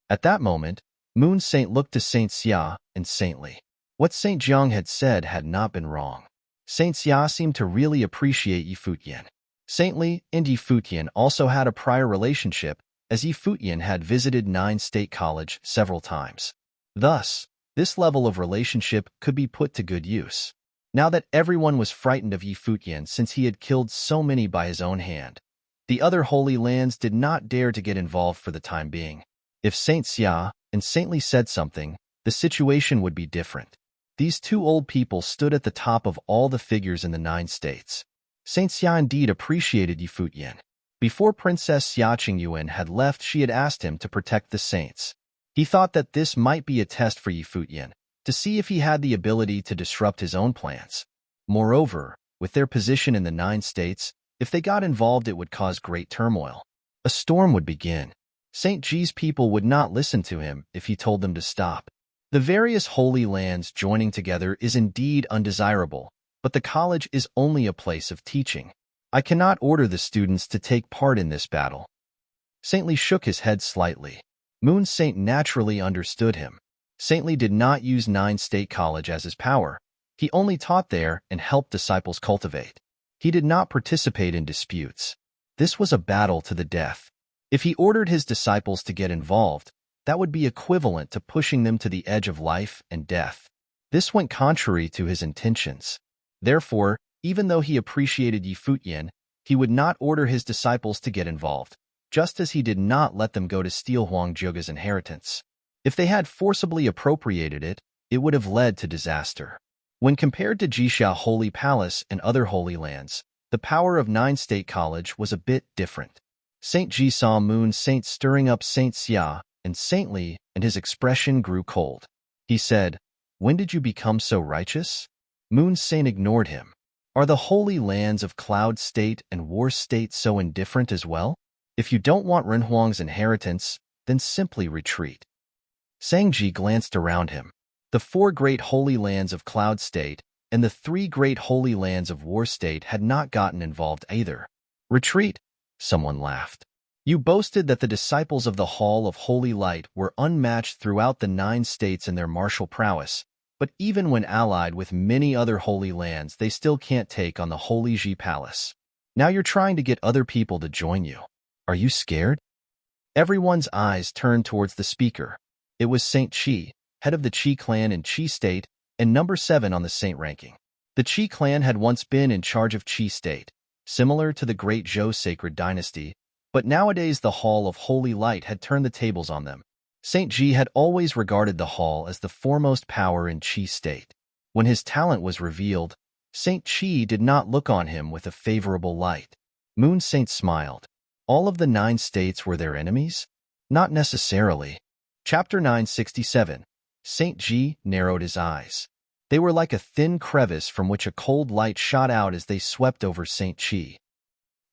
At that moment, Moon Saint looked to Saint Xia and Saint Li. What Saint Jiang had said had not been wrong. Saint Xia seemed to really appreciate Yi Futian. Saint Li and Yi Futian also had a prior relationship, as Yi Futian had visited 9 State College several times. Thus, this level of relationship could be put to good use. Now that everyone was frightened of Yi Futian since he had killed so many by his own hand, the other holy lands did not dare to get involved for the time being. If Saint Xia and Saint Li said something, the situation would be different. These 2 old people stood at the top of all the figures in the 9 states. Saint Xia indeed appreciated Yi Futian. Before Princess Xia Qingyuan had left, she had asked him to protect the saints. He thought that this might be a test for Yi Futian, to see if he had the ability to disrupt his own plans. Moreover, with their position in the 9 states, if they got involved it would cause great turmoil. A storm would begin. St. Ji's people would not listen to him if he told them to stop. The various holy lands joining together is indeed undesirable, but the college is only a place of teaching. I cannot order the students to take part in this battle. Saintly shook his head slightly. Moon Saint naturally understood him. Saintly did not use 9 State College as his power. He only taught there and helped disciples cultivate. He did not participate in disputes. This was a battle to the death. If he ordered his disciples to get involved, that would be equivalent to pushing them to the edge of life and death. This went contrary to his intentions. Therefore, even though he appreciated Yi Futian, he would not order his disciples to get involved, just as he did not let them go to steal Huang Zhuge's inheritance. If they had forcibly appropriated it, it would have led to disaster. When compared to Jixia Holy Palace and other holy lands, the power of 9 State College was a bit different. Saint Ji saw Moon Saint stirring up Saint Xia and Saintly, and his expression grew cold. He said, "When did you become so righteous?" Moon Saint ignored him. Are the holy lands of Cloud State and War State so indifferent as well? If you don't want Renhuang's inheritance, then simply retreat. Sangji glanced around him. The 4 great holy lands of Cloud State and the 3 great holy lands of War State had not gotten involved either. Retreat? Someone laughed. You boasted that the disciples of the Hall of Holy Light were unmatched throughout the 9 states in their martial prowess, but even when allied with many other holy lands, they still can't take on the Holy Ji Palace. Now you're trying to get other people to join you. Are you scared? Everyone's eyes turned towards the speaker. It was Saint Qi, head of the Qi clan in Qi State, and number 7 on the saint ranking. The Qi clan had once been in charge of Qi State, similar to the great Zhou sacred dynasty, but nowadays the Hall of Holy Light had turned the tables on them. Saint Ji had always regarded the hall as the foremost power in Qi State. When his talent was revealed, Saint Qi did not look on him with a favorable light. Moon Saint smiled. All of the 9 states were their enemies? Not necessarily. Chapter 967. Saint Ji narrowed his eyes. They were like a thin crevice from which a cold light shot out as they swept over Saint Qi.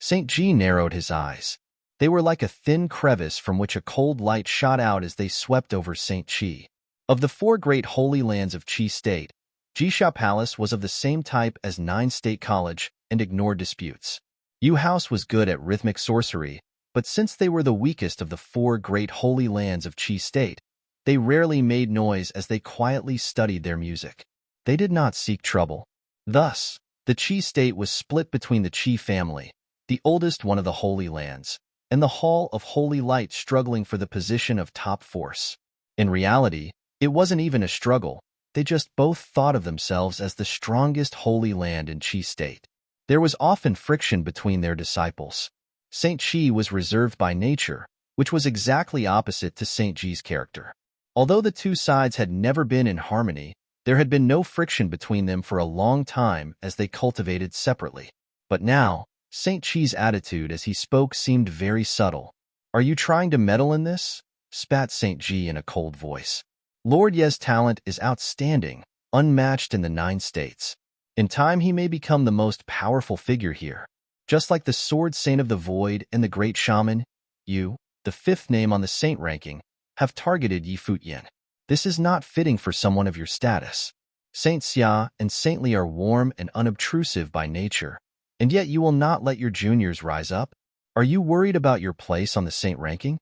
Saint Ji narrowed his eyes. They were like a thin crevice from which a cold light shot out as they swept over Saint Qi. Of the 4 great holy lands of Qi State, Jixia Palace was of the same type as 9 State College and ignored disputes. Yu House was good at rhythmic sorcery, but since they were the weakest of the 4 great holy lands of Qi State, they rarely made noise as they quietly studied their music. They did not seek trouble. Thus, the Qi State was split between the Qi family, the oldest one of the holy lands, and the Hall of Holy Light struggling for the position of top force. In reality, it wasn't even a struggle. They just both thought of themselves as the strongest holy land in Qi State. There was often friction between their disciples. Saint Qi was reserved by nature, which was exactly opposite to Saint Ji's character. Although the 2 sides had never been in harmony, there had been no friction between them for a long time as they cultivated separately. But now, Saint Qi's attitude as he spoke seemed very subtle. "Are you trying to meddle in this?" spat Saint Ji in a cold voice. "Lord Ye's talent is outstanding, unmatched in the 9 states. In time he may become the most powerful figure here. Just like the Sword Saint of the Void and the Great Shaman, you, the 5th name on the saint ranking, have targeted Yi Futian. This is not fitting for someone of your status. Saint Xia and Saintly are warm and unobtrusive by nature, and yet you will not let your juniors rise up? Are you worried about your place on the saint ranking?"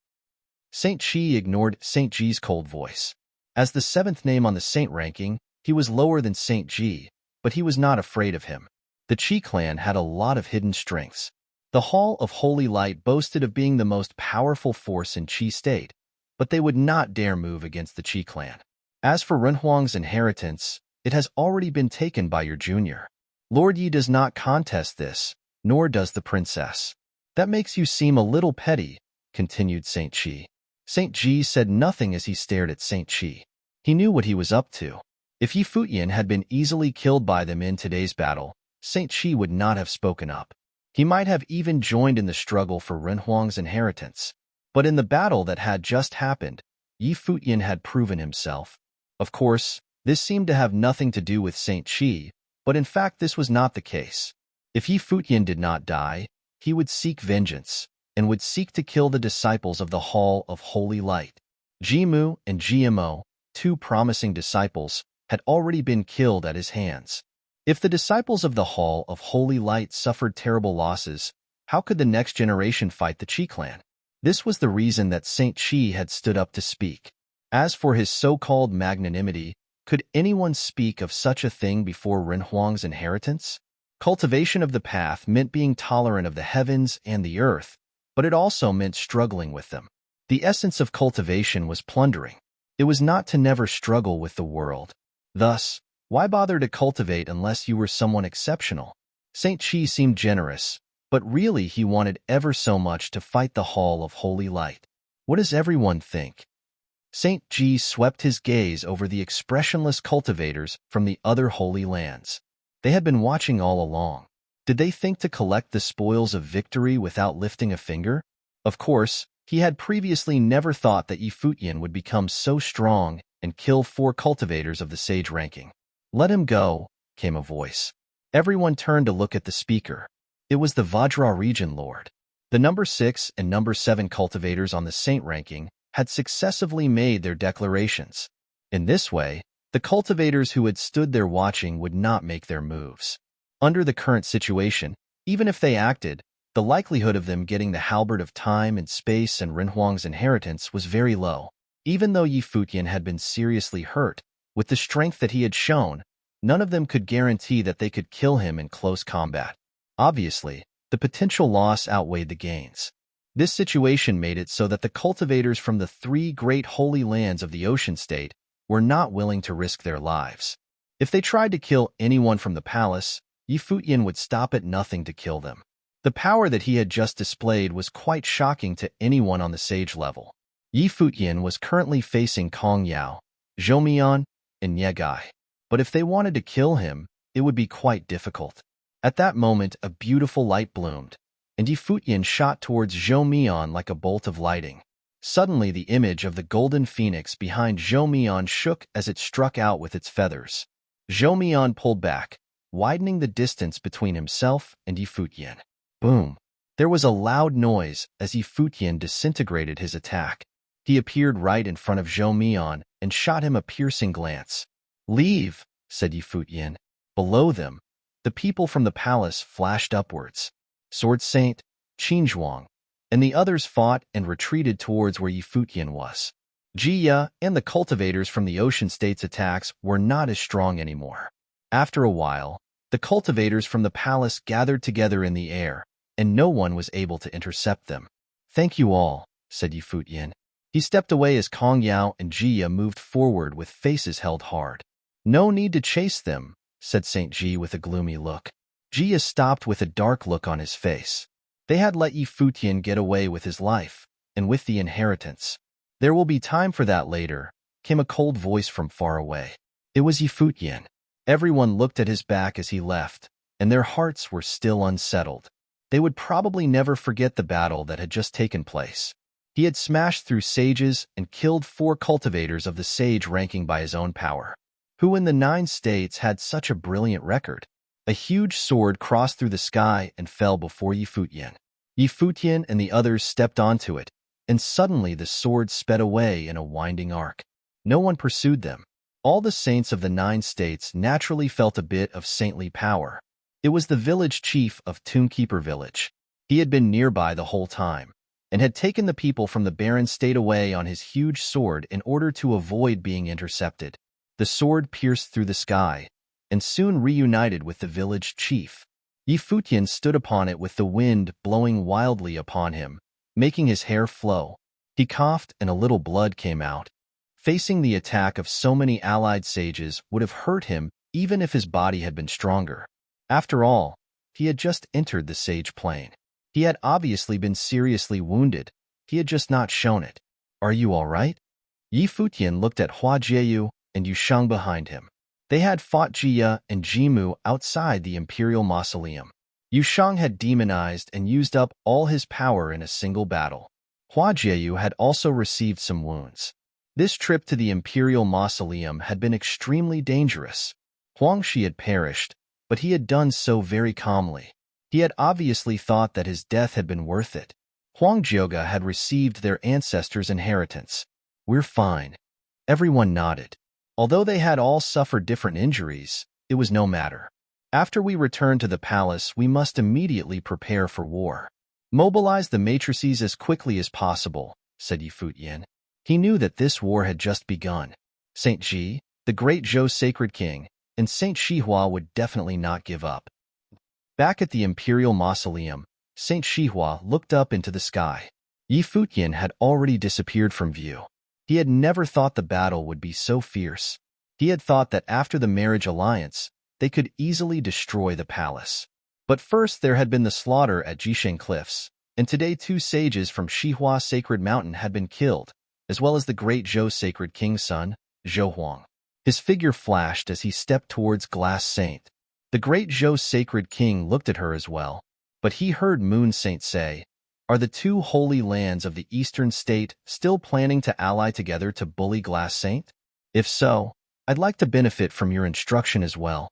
Saint Qi ignored Saint Ji's cold voice. As the 7th name on the saint ranking, he was lower than Saint Ji, but he was not afraid of him. The Qi clan had a lot of hidden strengths. The Hall of Holy Light boasted of being the most powerful force in Qi State, but they would not dare move against the Qi clan. As for Renhuang's inheritance, it has already been taken by your junior. Lord Yi does not contest this, nor does the princess. That makes you seem a little petty, continued Saint Qi. Saint Ji said nothing as he stared at Saint Qi. He knew what he was up to. If Yi Futian had been easily killed by them in today's battle, Saint Qi would not have spoken up. He might have even joined in the struggle for Renhuang's inheritance. But in the battle that had just happened, Yi Futian had proven himself. Of course, this seemed to have nothing to do with Saint Qi, but in fact this was not the case. If Yi Futian did not die, he would seek vengeance, and would seek to kill the disciples of the Hall of Holy Light. Jimu and Gmo, two promising disciples, had already been killed at his hands. If the disciples of the Hall of Holy Light suffered terrible losses, how could the next generation fight the Qi clan? This was the reason that Saint Qi had stood up to speak. As for his so-called magnanimity, could anyone speak of such a thing before Renhuang's inheritance? Cultivation of the path meant being tolerant of the heavens and the earth, but it also meant struggling with them. The essence of cultivation was plundering. It was not to never struggle with the world. Thus, why bother to cultivate unless you were someone exceptional? Saint Qi seemed generous, but really he wanted ever so much to fight the Hall of Holy Light. What does everyone think? Saint Qi swept his gaze over the expressionless cultivators from the other holy lands. They had been watching all along. Did they think to collect the spoils of victory without lifting a finger? Of course, he had previously never thought that Yi Futian would become so strong and kill 4 cultivators of the sage ranking. "Let him go," came a voice. Everyone turned to look at the speaker. It was the Vajra region lord. The number 6 and number 7 cultivators on the saint ranking had successively made their declarations. In this way, the cultivators who had stood there watching would not make their moves. Under the current situation, even if they acted, the likelihood of them getting the halberd of time and space and Renhuang's inheritance was very low. Even though Yi Futian had been seriously hurt, with the strength that he had shown, none of them could guarantee that they could kill him in close combat. Obviously, the potential loss outweighed the gains. This situation made it so that the cultivators from the 3 great holy lands of the ocean state were not willing to risk their lives. If they tried to kill anyone from the palace, Yi Futian would stop at nothing to kill them. The power that he had just displayed was quite shocking to anyone on the sage level. Yi Futian was currently facing Kong Yao, Zhou Mian, and Yegai. But if they wanted to kill him, it would be quite difficult. At that moment, a beautiful light bloomed, and Yi Futian shot towards Zhou Mian like a bolt of lightning. Suddenly, the image of the golden phoenix behind Zhou Mian shook as it struck out with its feathers. Zhou Mian pulled back, widening the distance between himself and Yi Futian. Boom! There was a loud noise as Yi Futian disintegrated his attack. He appeared right in front of Zhou Mian and shot him a piercing glance. "Leave," said Yi Futian. Below them, the people from the palace flashed upwards. Sword Saint, Qinzhuang, and the others fought and retreated towards where Yi Futian was. Jia and the cultivators from the ocean state's attacks were not as strong anymore. After a while, the cultivators from the palace gathered together in the air, and no one was able to intercept them. "Thank you all," said Yi Futian. He stepped away as Kong Yao and Jia moved forward with faces held hard. "No need to chase them," said Saint Ji with a gloomy look. Jia stopped with a dark look on his face. They had let Yi Futian get away with his life, and with the inheritance. "There will be time for that later," came a cold voice from far away. It was Yi Futian. Everyone looked at his back as he left, and their hearts were still unsettled. They would probably never forget the battle that had just taken place. He had smashed through sages and killed 4 cultivators of the sage ranking by his own power. Who in the 9 states had such a brilliant record? A huge sword crossed through the sky and fell before Yi Futian. Yi Futian and the others stepped onto it, and suddenly the sword sped away in a winding arc. No one pursued them. All the saints of the 9 states naturally felt a bit of saintly power. It was the village chief of Toonkeeper Village. He had been nearby the whole time, and had taken the people from the barren state away on his huge sword in order to avoid being intercepted. The sword pierced through the sky, and soon reunited with the village chief. Yi Futian stood upon it with the wind blowing wildly upon him, making his hair flow. He coughed and a little blood came out. Facing the attack of so many allied sages would have hurt him even if his body had been stronger. After all, he had just entered the sage plane. He had obviously been seriously wounded. He had just not shown it. "Are you all right?" Yi Futian looked at Hua Jieyu and Yushang behind him. They had fought Jia and Jimu outside the imperial mausoleum. Yu Shang had demonized and used up all his power in a single battle. Hua Jieyu had also received some wounds. This trip to the Imperial Mausoleum had been extremely dangerous. Huang Shi had perished, but he had done so very calmly. He had obviously thought that his death had been worth it. Huang Jioga had received their ancestors' inheritance. We're fine. Everyone nodded. Although they had all suffered different injuries, it was no matter. After we return to the palace, we must immediately prepare for war. Mobilize the matrices as quickly as possible, said Futian. He knew that this war had just begun. Saint Ji, the great Zhou sacred king, and Saint Shihua would definitely not give up. Back at the Imperial Mausoleum, Saint Shihua looked up into the sky. Futian had already disappeared from view. He had never thought the battle would be so fierce. He had thought that after the marriage alliance, they could easily destroy the palace. But first there had been the slaughter at Jisheng Cliffs, and today 2 sages from Shihua Sacred Mountain had been killed, as well as the great Zhou Sacred King's son, Zhou Huang. His figure flashed as he stepped towards Glass Saint. The great Zhou Sacred King looked at her as well, but he heard Moon Saint say, "Are the 2 holy lands of the eastern state still planning to ally together to bully Glass Saint? If so, I'd like to benefit from your instruction as well."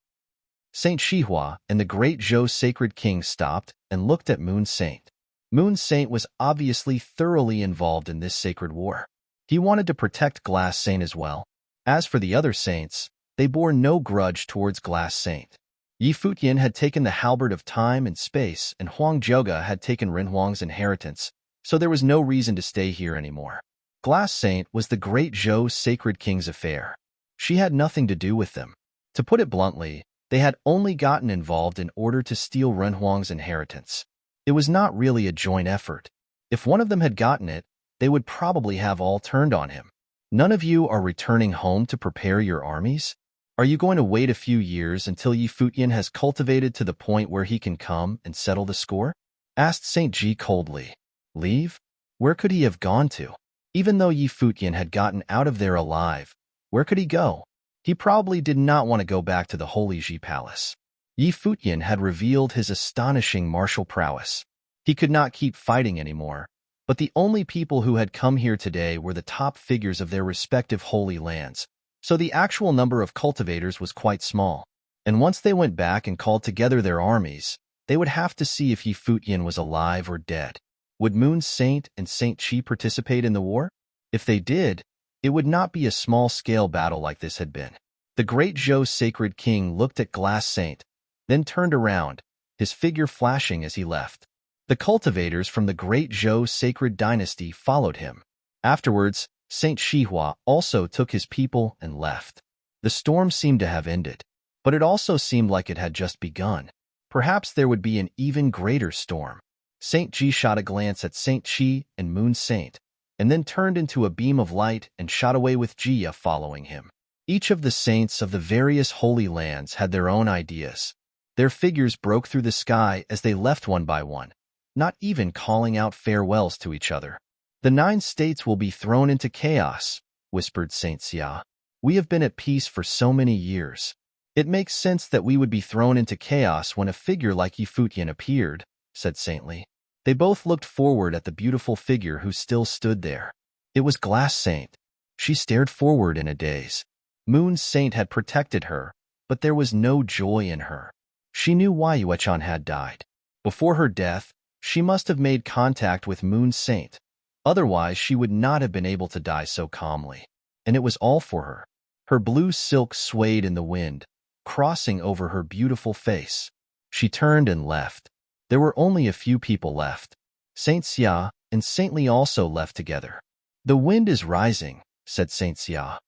Saint Shihua and the great Zhou Sacred King stopped and looked at Moon Saint. Moon Saint was obviously thoroughly involved in this sacred war. He wanted to protect Glass Saint as well. As for the other saints, they bore no grudge towards Glass Saint. Futian had taken the halberd of time and space, and Huang Jioga had taken Renhuang's inheritance, so there was no reason to stay here anymore. Glass Saint was the great Zhou Sacred King's affair. She had nothing to do with them. To put it bluntly, they had only gotten involved in order to steal Renhuang's inheritance. It was not really a joint effort. If one of them had gotten it, they would probably have all turned on him. None of you are returning home to prepare your armies? Are you going to wait a few years until Futian has cultivated to the point where he can come and settle the score? Asked Saint Ji coldly. Leave? Where could he have gone to? Even though Futian had gotten out of there alive, where could he go? He probably did not want to go back to the Holy Ji Palace. Futian had revealed his astonishing martial prowess. He could not keep fighting anymore, but the only people who had come here today were the top figures of their respective holy lands, so the actual number of cultivators was quite small. And once they went back and called together their armies, they would have to see if Futian was alive or dead. Would Moon Saint and Saint Chi participate in the war? If they did, it would not be a small-scale battle like this had been. The great Zhou Sacred King looked at Glass Saint, then turned around, his figure flashing as he left. The cultivators from the great Zhou Sacred Dynasty followed him. Afterwards, Saint Shihua also took his people and left. The storm seemed to have ended, but it also seemed like it had just begun. Perhaps there would be an even greater storm. Saint Ji shot a glance at Saint Chi and Moon Saint, and then turned into a beam of light and shot away with Jia following him. Each of the saints of the various holy lands had their own ideas. Their figures broke through the sky as they left one by one, not even calling out farewells to each other. The 9 states will be thrown into chaos, whispered Saint Xia. We have been at peace for so many years. It makes sense that we would be thrown into chaos when a figure like Futian appeared, said Saintly. They both looked forward at the beautiful figure who still stood there. It was Glass Saint. She stared forward in a daze. Moon Saint had protected her, but there was no joy in her. She knew why Yuechan had died. Before her death, she must have made contact with Moon Saint. Otherwise, she would not have been able to die so calmly. And it was all for her. Her blue silk swayed in the wind, crossing over her beautiful face. She turned and left. There were only a few people left. Saint Xia and Saintly also left together. The wind is rising, said Saint Xia.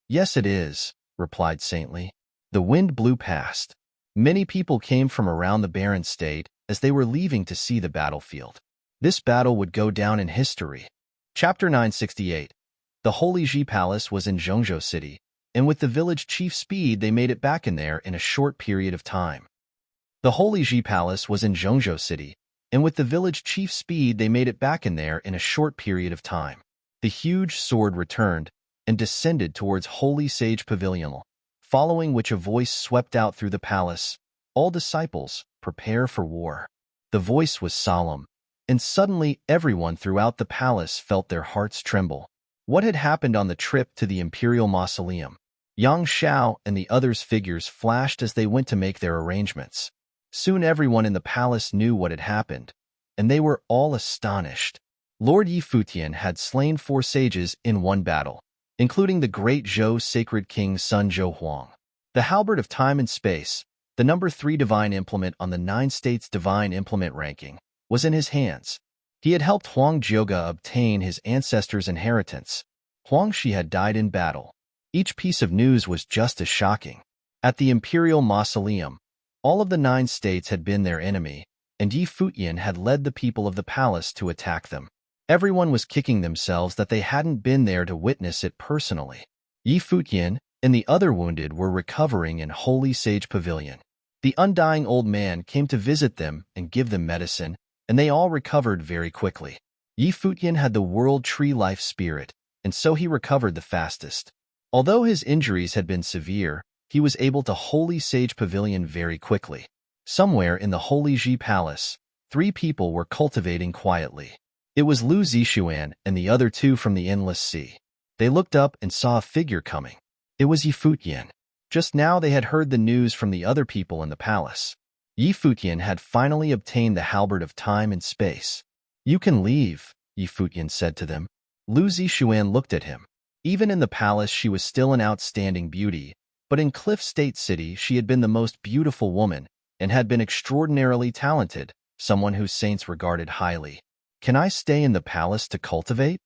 Yes it is, replied Saintly. The wind blew past. Many people came from around the barren state as they were leaving to see the battlefield. This battle would go down in history. Chapter 968. The Holy Ji Palace was in Zhongzhou City, and with the village chief speed they made it back in there in a short period of time. The Holy Ji Palace was in Zhongzhou City, and with the village chief speed they made it back in there in a short period of time. The huge sword returned and descended towards Holy Sage Pavilion, following which a voice swept out through the palace. All disciples, prepare for war. The voice was solemn, and suddenly everyone throughout the palace felt their hearts tremble. What had happened on the trip to the imperial mausoleum? Yang Xiao and the others' figures flashed as they went to make their arrangements. Soon everyone in the palace knew what had happened, and they were all astonished. Lord Yi Futian had slain 4 sages in one battle, including the great Zhou sacred king Sun Zhou Huang. The halberd of time and space, the number 3 divine implement on the 9 states divine implement ranking, was in his hands. He had helped Huang Jioga obtain his ancestors' inheritance. Huang Shi had died in battle. Each piece of news was just as shocking. At the imperial mausoleum, all of the 9 states had been their enemy, and Yi Futian had led the people of the palace to attack them. Everyone was kicking themselves that they hadn't been there to witness it personally. Yi Futian and the other wounded were recovering in Holy Sage Pavilion. The undying old man came to visit them and give them medicine, and they all recovered very quickly. Yi Futian had the world tree life spirit, and so he recovered the fastest. Although his injuries had been severe, he was able to Holy Sage Pavilion very quickly. Somewhere in the Holy Ji Palace, 3 people were cultivating quietly. It was Lu Zixuan and the other 2 from the Endless Sea. They looked up and saw a figure coming. It was Yi Futian. Just now they had heard the news from the other people in the palace. Yi Futian had finally obtained the halberd of time and space. "You can leave," Yi Futian said to them. Lu Zixuan looked at him. Even in the palace she was still an outstanding beauty, but in Cliff State City she had been the most beautiful woman and had been extraordinarily talented, someone whose saints regarded highly. "Can I stay in the palace to cultivate?"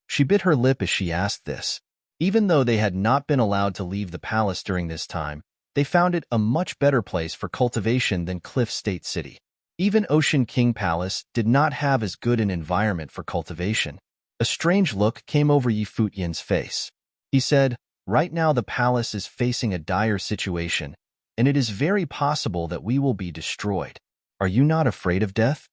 She bit her lip as she asked this. Even though they had not been allowed to leave the palace during this time, they found it a much better place for cultivation than Cliff State City. Even Ocean King Palace did not have as good an environment for cultivation. A strange look came over Yi Futian's face. He said, "Right now the palace is facing a dire situation, and it is very possible that we will be destroyed. Are you not afraid of death?"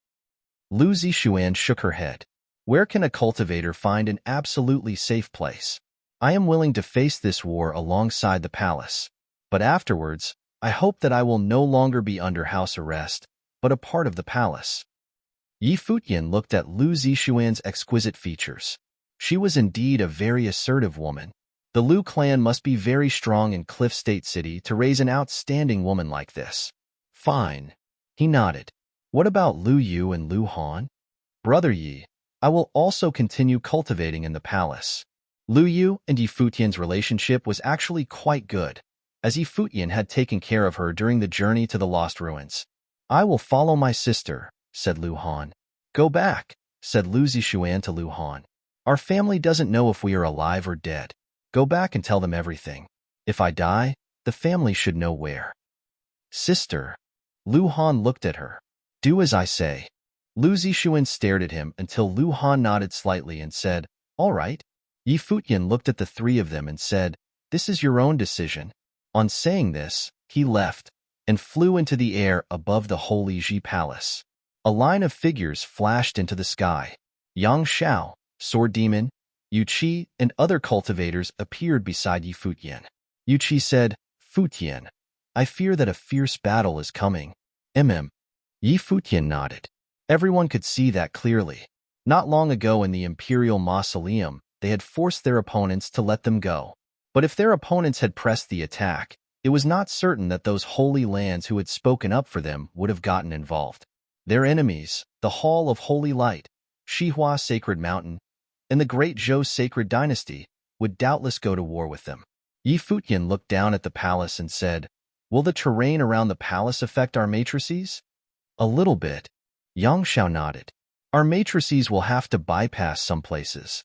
Lu Zixuan shook her head. "Where can a cultivator find an absolutely safe place? I am willing to face this war alongside the palace. But afterwards, I hope that I will no longer be under house arrest, but a part of the palace." Yi Futian looked at Lu Zixuan's exquisite features. She was indeed a very assertive woman. The Lu clan must be very strong in Cliff State City to raise an outstanding woman like this. "Fine." He nodded. "What about Lu Yu and Lu Han?" "Brother Yi, I will also continue cultivating in the palace." Lu Yu and Yi Futian's relationship was actually quite good, as Yi Futian had taken care of her during the journey to the Lost Ruins. "I will follow my sister," said Lu Han. "Go back," said Lu Zixuan to Lu Han. "Our family doesn't know if we are alive or dead. Go back and tell them everything. If I die, the family should know where." "Sister." Lu Han looked at her. "Do as I say." Lu Zixuan stared at him until Lu Han nodded slightly and said, "All right." Yi Futian looked at the 3 of them and said, "This is your own decision." On saying this, he left and flew into the air above the Holy Ji Palace. A line of figures flashed into the sky. Yang Xiao, Sword Demon, Yu Qi, and other cultivators appeared beside Yi Futian. Yu Qi said, "Futian, I fear that a fierce battle is coming." Yi Futian nodded. Everyone could see that clearly. Not long ago in the Imperial Mausoleum, they had forced their opponents to let them go. But if their opponents had pressed the attack, it was not certain that those holy lands who had spoken up for them would have gotten involved. Their enemies, the Hall of Holy Light, Xihua Sacred Mountain, and the Great Zhou Sacred Dynasty, would doubtless go to war with them. Yi Futian looked down at the palace and said, "Will the terrain around the palace affect our matrices?" "A little bit." Yang Xiao nodded. "Our matrices will have to bypass some places."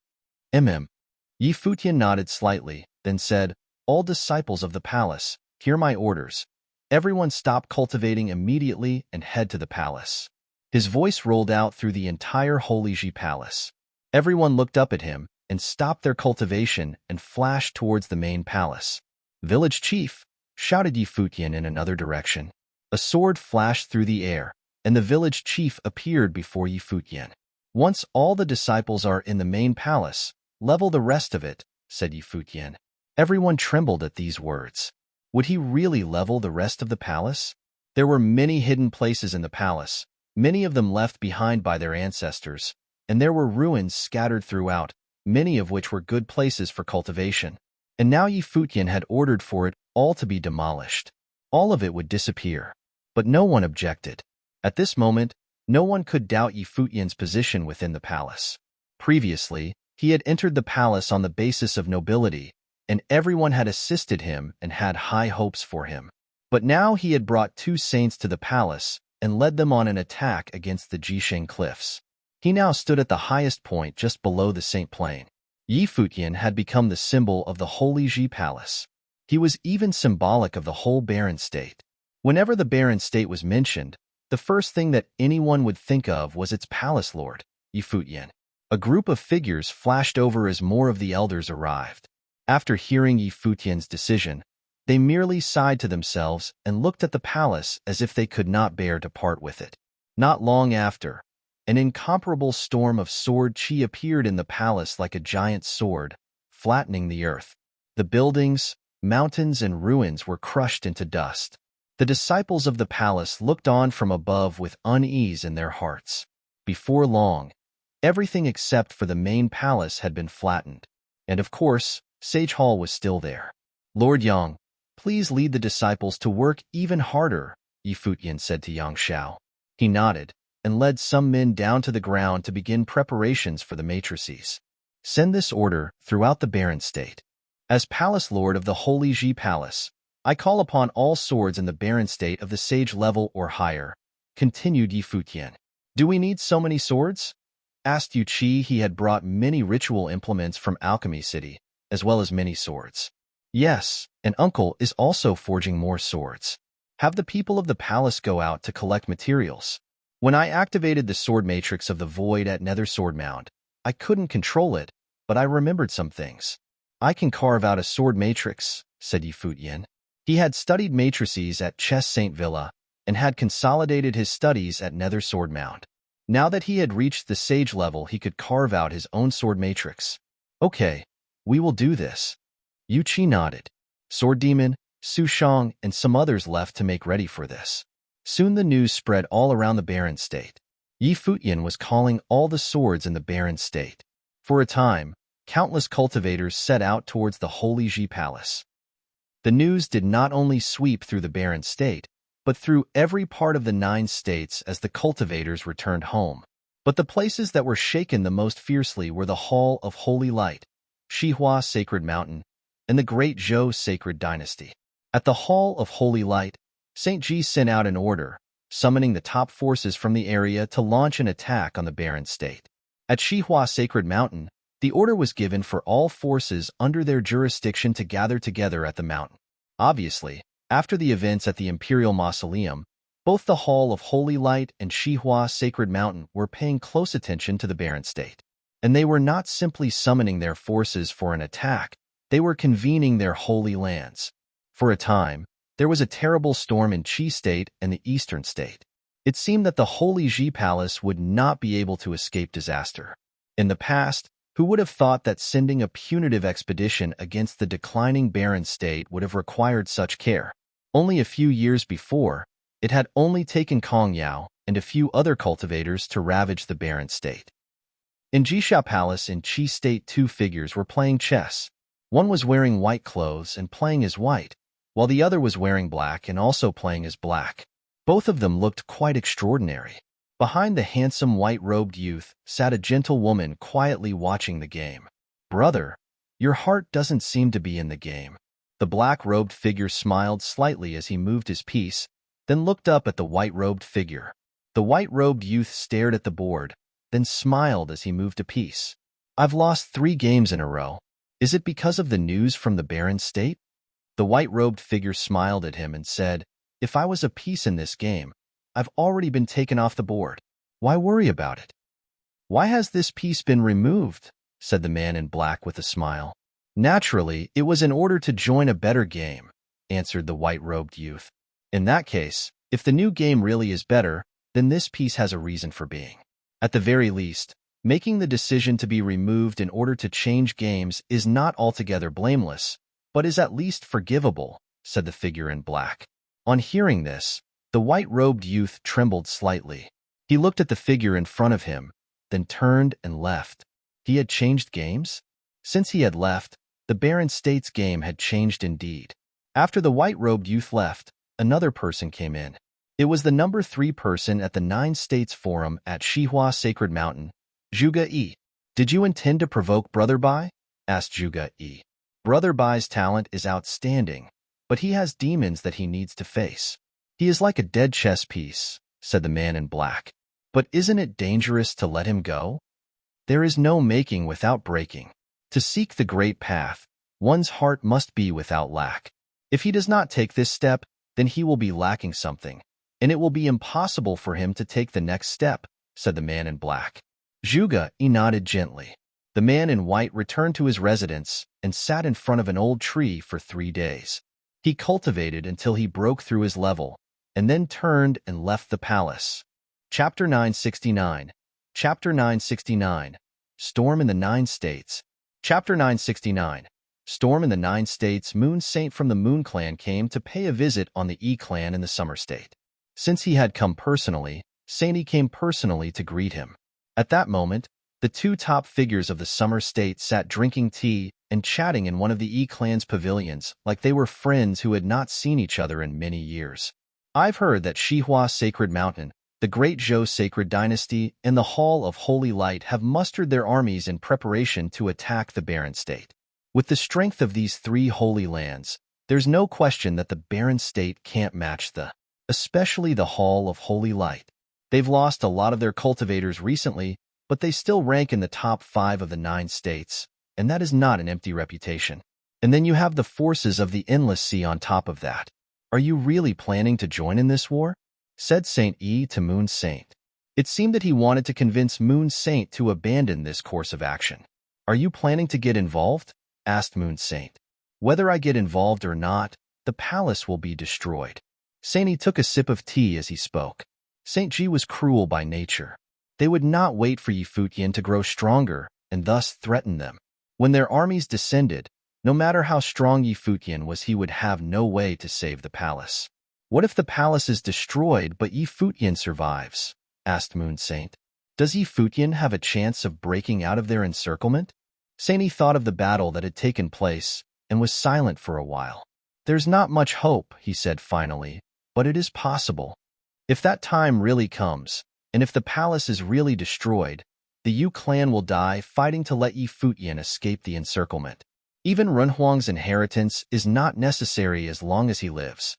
Yi Futian nodded slightly, then said, "All disciples of the palace, hear my orders. Everyone stop cultivating immediately and head to the palace." His voice rolled out through the entire Holy Ji Palace. Everyone looked up at him and stopped their cultivation and flashed towards the main palace. "Village chief," shouted Yi Futian in another direction. A sword flashed through the air, and the village chief appeared before Yi Futian. "Once all the disciples are in the main palace, level the rest of it," said Yi Futian. Everyone trembled at these words. Would he really level the rest of the palace? There were many hidden places in the palace, many of them left behind by their ancestors, and there were ruins scattered throughout, many of which were good places for cultivation. And now Futian had ordered for it all to be demolished. All of it would disappear. But no one objected. At this moment, no one could doubt Futian's position within the palace. Previously, he had entered the palace on the basis of nobility, and everyone had assisted him and had high hopes for him. But now he had brought 2 saints to the palace and led them on an attack against the Jisheng cliffs. He now stood at the highest point just below the Saint Plain. Futian had become the symbol of the Holy Ji Palace. He was even symbolic of the whole barren state. Whenever the barren state was mentioned, the first thing that anyone would think of was its palace lord, Futian. A group of figures flashed over as more of the elders arrived. After hearing Futian's decision, they merely sighed to themselves and looked at the palace as if they could not bear to part with it. Not long after, an incomparable storm of sword chi appeared in the palace like a giant sword, flattening the earth. The buildings, mountains, and ruins were crushed into dust. The disciples of the palace looked on from above with unease in their hearts. Before long, everything except for the main palace had been flattened. And of course, Sage Hall was still there. Lord Yang, please lead the disciples to work even harder, Futian said to Yang Shao. He nodded and led some men down to the ground to begin preparations for the matrices. Send this order throughout the barren state. As Palace Lord of the Holy Ji Palace, I call upon all swords in the barren state of the sage level or higher, continued Futian. Do we need so many swords? Asked Yu Qi. He had brought many ritual implements from Alchemy City, as well as many swords. Yes, and Uncle is also forging more swords. Have the people of the palace go out to collect materials. When I activated the sword matrix of the void at Nether Sword Mound, I couldn't control it, but I remembered some things. I can carve out a sword matrix, said Futian. He had studied matrices at Chess Saint Villa and had consolidated his studies at Nether Sword Mound. Now that he had reached the sage level, he could carve out his own sword matrix. Okay, we will do this. Yu Qi nodded. Sword Demon, Su Shang, and some others left to make ready for this. Soon the news spread all around the barren state. Futian was calling all the swords in the barren state. For a time, countless cultivators set out towards the Holy Ji Palace. The news did not only sweep through the barren state, but through every part of the 9 states as the cultivators returned home. But the places that were shaken the most fiercely were the Hall of Holy Light, Shihua Sacred Mountain, and the Great Zhou Sacred Dynasty. At the Hall of Holy Light, St. Ji sent out an order, summoning the top forces from the area to launch an attack on the barren state. At Shihua Sacred Mountain, the order was given for all forces under their jurisdiction to gather together at the mountain. Obviously, after the events at the Imperial Mausoleum, both the Hall of Holy Light and Shihua Sacred Mountain were paying close attention to the barren state. And they were not simply summoning their forces for an attack, they were convening their holy lands. For a time, there was a terrible storm in Qi State and the Eastern State. It seemed that the Holy Ji Palace would not be able to escape disaster. In the past, who would have thought that sending a punitive expedition against the declining barren state would have required such care? Only a few years before, it had only taken Kong Yao and a few other cultivators to ravage the barren state. In Jisha Palace in Qi State, 2 figures were playing chess. One was wearing white clothes and playing as white, while the other was wearing black and also playing as black. Both of them looked quite extraordinary. Behind the handsome white-robed youth sat a gentle woman quietly watching the game. Brother, your heart doesn't seem to be in the game. The black-robed figure smiled slightly as he moved his piece, then looked up at the white-robed figure. The white-robed youth stared at the board, then smiled as he moved a piece. I've lost 3 games in a row. Is it because of the news from the barren state? The white-robed figure smiled at him and said, If I was a piece in this game, I've already been taken off the board. Why worry about it? Why has this piece been removed? Said the man in black with a smile. Naturally, it was in order to join a better game, answered the white-robed youth. In that case, if the new game really is better, then this piece has a reason for being. At the very least, making the decision to be removed in order to change games is not altogether blameless, but is at least forgivable, said the figure in black. On hearing this, The white-robed youth trembled slightly. He looked at the figure in front of him, then turned and left. He had changed games? Since he had left, the Barren States game had changed indeed. After the white-robed youth left, another person came in. It was the number 3 person at the 9 States Forum at Shihua Sacred Mountain, Zhuge Yi. Did you intend to provoke Brother Bai? Asked Zhuge Yi. Brother Bai's talent is outstanding, but he has demons that he needs to face. He is like a dead chess piece, said the man in black. But isn't it dangerous to let him go? There is no making without breaking. To seek the great path, one's heart must be without lack. If he does not take this step, then he will be lacking something, and it will be impossible for him to take the next step, said the man in black. Zhuge Yi nodded gently. The man in white returned to his residence and sat in front of an old tree for 3 days. He cultivated until he broke through his level, and then turned and left the palace. Chapter 969. Chapter 969. Storm in the 9 States. Chapter 969. Storm in the 9 States. Moon Saint from the Moon Clan came to pay a visit on the E Clan in the Summer State. Since he had come personally, Saint came personally to greet him. At that moment, the 2 top figures of the Summer State sat drinking tea and chatting in one of the E Clan's pavilions like they were friends who had not seen each other in many years. I've heard that Shihua Sacred Mountain, the Great Zhou Sacred Dynasty, and the Hall of Holy Light have mustered their armies in preparation to attack the Barren State. With the strength of these 3 holy lands, there's no question that the Barren State can't match especially the Hall of Holy Light. They've lost a lot of their cultivators recently, but they still rank in the top 5 of the 9 states, and that is not an empty reputation. And then you have the forces of the Endless Sea on top of that. Are you really planning to join in this war? Said Saint Yi to Moon Saint. It seemed that he wanted to convince Moon Saint to abandon this course of action. Are you planning to get involved? Asked Moon Saint. Whether I get involved or not, the palace will be destroyed. Saint Yi took a sip of tea as he spoke. Saint Ji was cruel by nature. They would not wait for Yi Futian to grow stronger and thus threaten them. When their armies descended, no matter how strong Yi Futian was, he would have no way to save the palace. What if the palace is destroyed but Yi Futian survives? Asked Moon Saint. Does Yi Futian have a chance of breaking out of their encirclement? Saint Yi thought of the battle that had taken place and was silent for a while. There's not much hope, he said finally, but it is possible. If that time really comes, and if the palace is really destroyed, the Yu clan will die fighting to let Yi Futian escape the encirclement. Even Renhuang's inheritance is not necessary as long as he lives.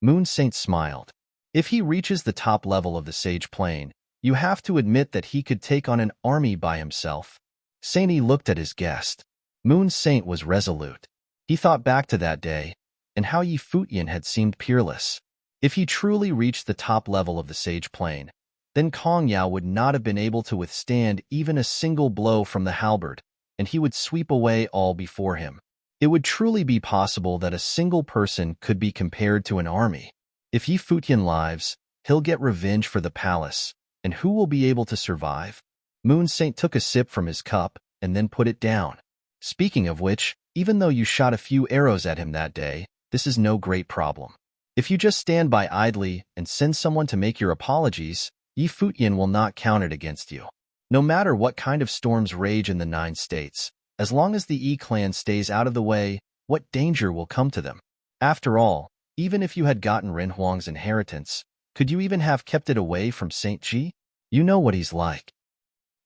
Moon Saint smiled. If he reaches the top level of the Sage Plane, you have to admit that he could take on an army by himself. Saint Yi looked at his guest. Moon Saint was resolute. He thought back to that day, and how Yi Futian had seemed peerless. If he truly reached the top level of the Sage Plane, then Kong Yao would not have been able to withstand even a single blow from the halberd, and he would sweep away all before him. It would truly be possible that a single person could be compared to an army. If Yi Futian lives, he'll get revenge for the palace, and who will be able to survive? Moon Saint took a sip from his cup and then put it down. Speaking of which, even though you shot a few arrows at him that day, this is no great problem. If you just stand by idly and send someone to make your apologies, Yi Futian will not count it against you. No matter what kind of storms rage in the 9 states, as long as the Yi clan stays out of the way, what danger will come to them? After all, even if you had gotten Renhuang's inheritance, could you even have kept it away from Saint Ji? You know what he's like.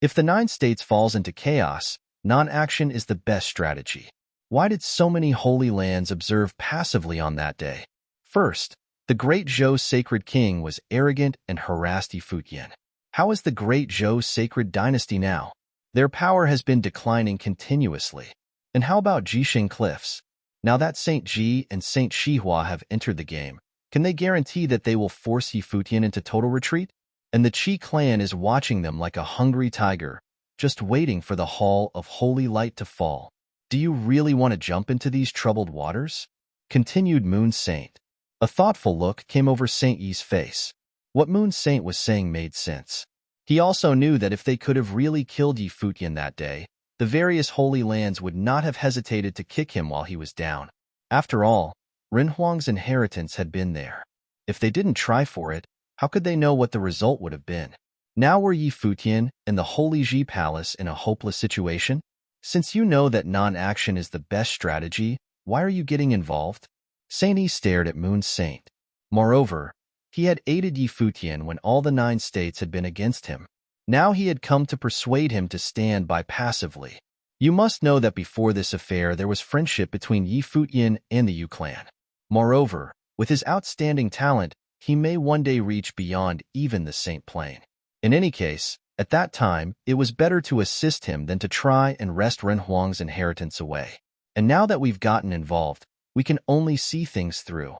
If the 9 states falls into chaos, non-action is the best strategy. Why did so many holy lands observe passively on that day? First, the Great Zhou Sacred King was arrogant and harassed Yi Futian. How is the Great Zhou Sacred Dynasty now? Their power has been declining continuously. And how about Jixing Cliffs? Now that Saint Ji and Saint Shihua have entered the game, can they guarantee that they will force Yi Futian into total retreat? And the Qi clan is watching them like a hungry tiger, just waiting for the Hall of Holy Light to fall. Do you really want to jump into these troubled waters? Continued Moon Saint. A thoughtful look came over Saint Yi's face. What Moon Saint was saying made sense. He also knew that if they could have really killed Yi Futian that day, the various holy lands would not have hesitated to kick him while he was down. After all, Renhuang's inheritance had been there. If they didn't try for it, how could they know what the result would have been? Now were Yi Futian and the Holy Ji Palace in a hopeless situation? Since you know that non-action is the best strategy, why are you getting involved? Saint Yi stared at Moon Saint. Moreover, he had aided Yi Futian when all the 9 states had been against him. Now he had come to persuade him to stand by passively. You must know that before this affair there was friendship between Yi Futian and the Yu clan. Moreover, with his outstanding talent, he may one day reach beyond even the Saint Plane. In any case, at that time, it was better to assist him than to try and wrest Ren Huang's inheritance away. And now that we've gotten involved, we can only see things through.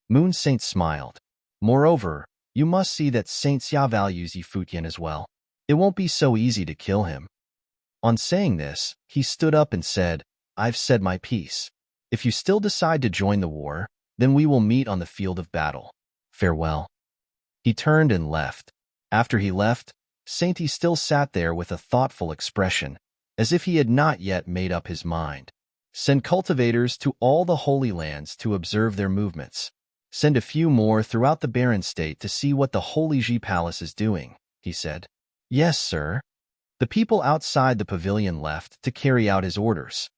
Moon Saint smiled. Moreover, you must see that Saint Xia values Yi Futian as well. It won't be so easy to kill him. On saying this, he stood up and said, I've said my piece. If you still decide to join the war, then we will meet on the field of battle. Farewell. He turned and left. After he left, Saint Yi still sat there with a thoughtful expression, as if he had not yet made up his mind. Send cultivators to all the Holy Lands to observe their movements. Send a few more throughout the barren state to see what the Holy Ji Palace is doing, he said. Yes, sir. The people outside the pavilion left to carry out his orders.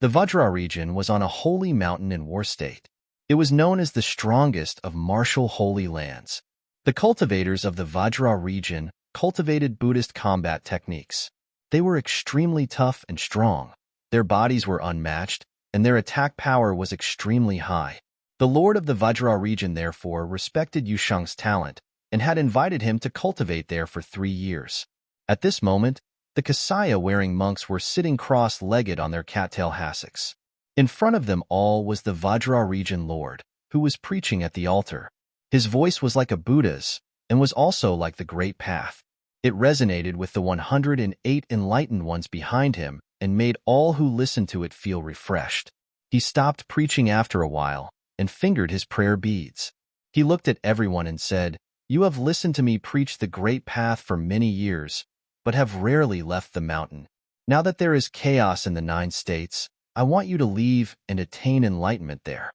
The Vajra region was on a holy mountain in war state. It was known as the strongest of martial holy lands. The cultivators of the Vajra region cultivated Buddhist combat techniques. They were extremely tough and strong. Their bodies were unmatched, and their attack power was extremely high. The lord of the Vajra region therefore respected Yu Sheng's talent and had invited him to cultivate there for 3 years. At this moment, the Kasaya-wearing monks were sitting cross-legged on their cattail hassocks. In front of them all was the Vajra region lord, who was preaching at the altar. His voice was like a Buddha's, and was also like the Great Path. It resonated with the 108 enlightened ones behind him and made all who listened to it feel refreshed. He stopped preaching after a while and fingered his prayer beads. He looked at everyone and said, You have listened to me preach the Great Path for many years, but have rarely left the mountain. Now that there is chaos in the 9 states, I want you to leave and attain enlightenment there.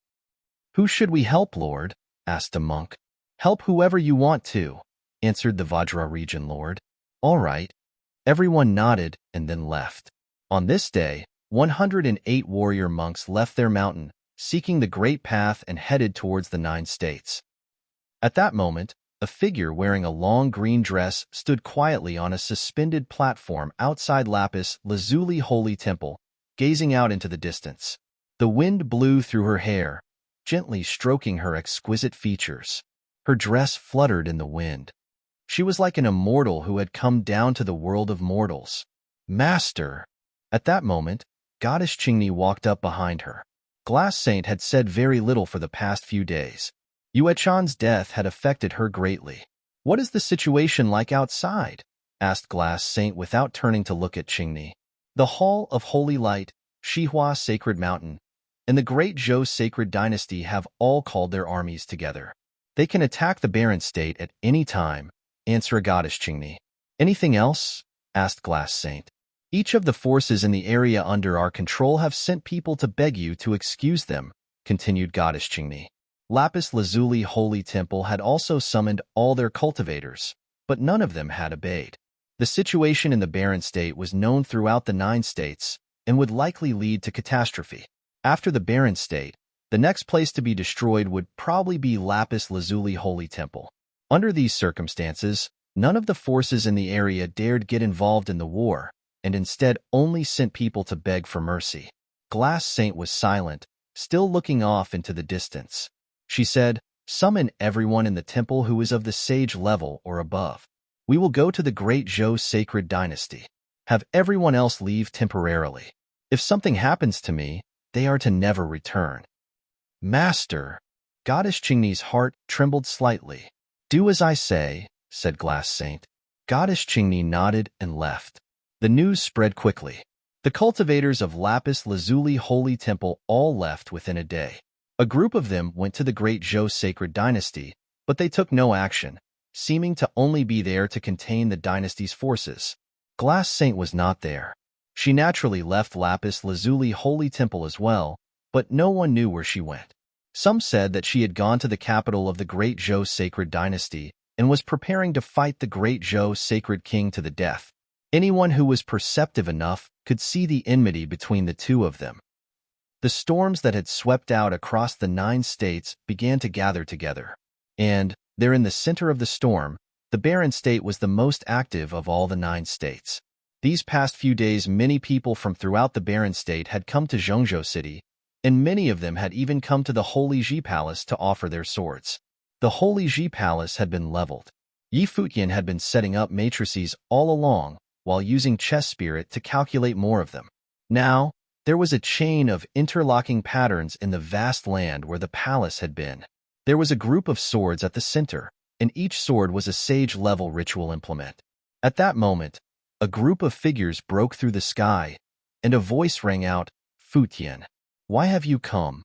Who should we help, Lord? Asked a monk. Help whoever you want to, answered the Vajra region lord. All right. Everyone nodded and then left. On this day, 108 warrior monks left their mountain, seeking the Great Path and headed towards the 9 states. At that moment, a figure wearing a long green dress stood quietly on a suspended platform outside Lapis Lazuli Holy Temple, gazing out into the distance. The wind blew through her hair, gently stroking her exquisite features. Her dress fluttered in the wind. She was like an immortal who had come down to the world of mortals. Master! At that moment, Goddess Qingni walked up behind her. Glass Saint had said very little for the past few days. Yuechan's death had affected her greatly. What is the situation like outside? Asked Glass Saint without turning to look at Qingni. The Hall of Holy Light, Shihua Sacred Mountain, and the Great Zhou Sacred Dynasty have all called their armies together. They can attack the barren state at any time, answered Goddess Qingni. Anything else? Asked Glass Saint. Each of the forces in the area under our control have sent people to beg you to excuse them, continued Goddess Qingni. Lapis Lazuli Holy Temple had also summoned all their cultivators, but none of them had obeyed. The situation in the barren state was known throughout the 9 states and would likely lead to catastrophe. After the barren state, the next place to be destroyed would probably be Lapis Lazuli Holy Temple. Under these circumstances, none of the forces in the area dared get involved in the war, and instead only sent people to beg for mercy. Glass Saint was silent, still looking off into the distance. She said, Summon everyone in the temple who is of the sage level or above. We will go to the Great Zhou Sacred Dynasty. Have everyone else leave temporarily. If something happens to me, they are to never return. Master! Goddess Qingni's heart trembled slightly. Do as I say, said Glass Saint. Goddess Qingni nodded and left. The news spread quickly. The cultivators of Lapis Lazuli Holy Temple all left within a day. A group of them went to the Great Zhou Sacred Dynasty, but they took no action, seeming to only be there to contain the dynasty's forces. Glass Saint was not there. She naturally left Lapis Lazuli Holy Temple as well, but no one knew where she went. Some said that she had gone to the capital of the Great Zhou sacred dynasty and was preparing to fight the Great Zhou sacred king to the death. Anyone who was perceptive enough could see the enmity between the two of them. The storms that had swept out across the 9 states began to gather together. And, there in the center of the storm, the barren state was the most active of all the 9 states. These past few days, many people from throughout the barren state had come to Zhongzhou City, and many of them had even come to the Holy Ji Palace to offer their swords. The Holy Ji Palace had been leveled. Yi Futian had been setting up matrices all along, while using chess spirit to calculate more of them. Now, there was a chain of interlocking patterns in the vast land where the palace had been. There was a group of swords at the center, and each sword was a sage-level ritual implement. At that moment, a group of figures broke through the sky, and a voice rang out, "Futian, why have you come?"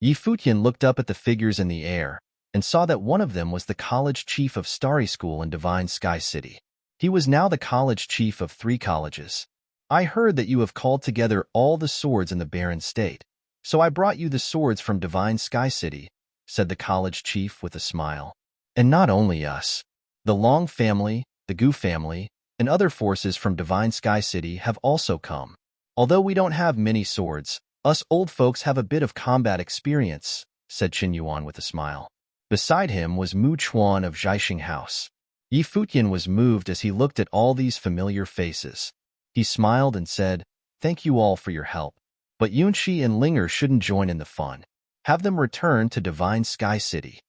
Yi Futian looked up at the figures in the air, and saw that one of them was the college chief of Starry School in Divine Sky City. He was now the college chief of 3 colleges. "I heard that you have called together all the swords in the barren state, so I brought you the swords from Divine Sky City," said the college chief with a smile. "And not only us. The Long family, the Gu family, and other forces from Divine Sky City have also come. Although we don't have many swords, us old folks have a bit of combat experience," said Qin Yuan with a smile. Beside him was Mu Chuan of Zhaixing House. Yi Futian was moved as he looked at all these familiar faces. He smiled and said, "Thank you all for your help. But Yunshi and Linger shouldn't join in the fun. Have them return to Divine Sky City."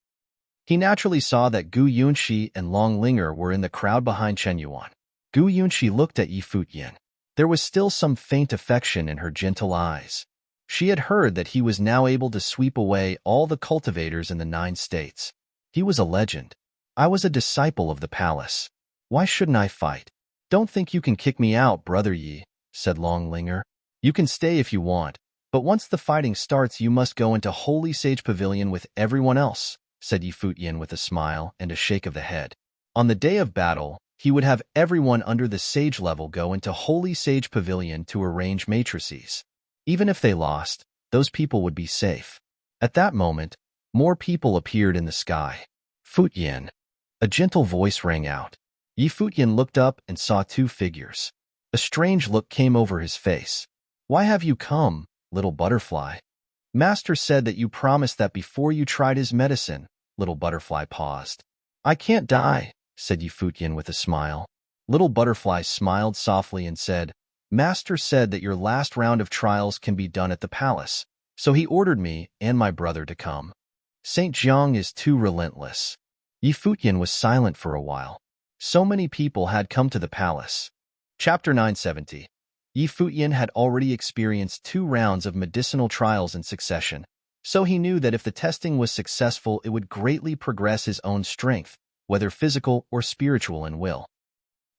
He naturally saw that Gu Yunshi and Long Linger were in the crowd behind Chen Yuan. Gu Yunshi looked at Yi Futian. There was still some faint affection in her gentle eyes. She had heard that he was now able to sweep away all the cultivators in the 9 states. He was a legend. "I was a disciple of the palace. Why shouldn't I fight?" "Don't think you can kick me out, Brother Yi," said Long Linger. "You can stay if you want, but once the fighting starts you must go into Holy Sage Pavilion with everyone else," said Yi Futian with a smile and a shake of the head. On the day of battle, he would have everyone under the sage level go into Holy Sage Pavilion to arrange matrices. Even if they lost, those people would be safe. At that moment, more people appeared in the sky. "Futian." A gentle voice rang out. Yi Futian looked up and saw 2 figures. A strange look came over his face. "Why have you come, little butterfly?" "Master said that you promised that before you tried his medicine." Little butterfly paused. "I can't die," said Yi Futian with a smile. Little butterfly smiled softly and said, "Master said that your last round of trials can be done at the palace, so he ordered me and my brother to come. Saint Jiang is too relentless." Yi Futian was silent for a while. So many people had come to the palace. Chapter 970. Yi Futian had already experienced 2 rounds of medicinal trials in succession, so he knew that if the testing was successful it would greatly progress his own strength, whether physical or spiritual in will.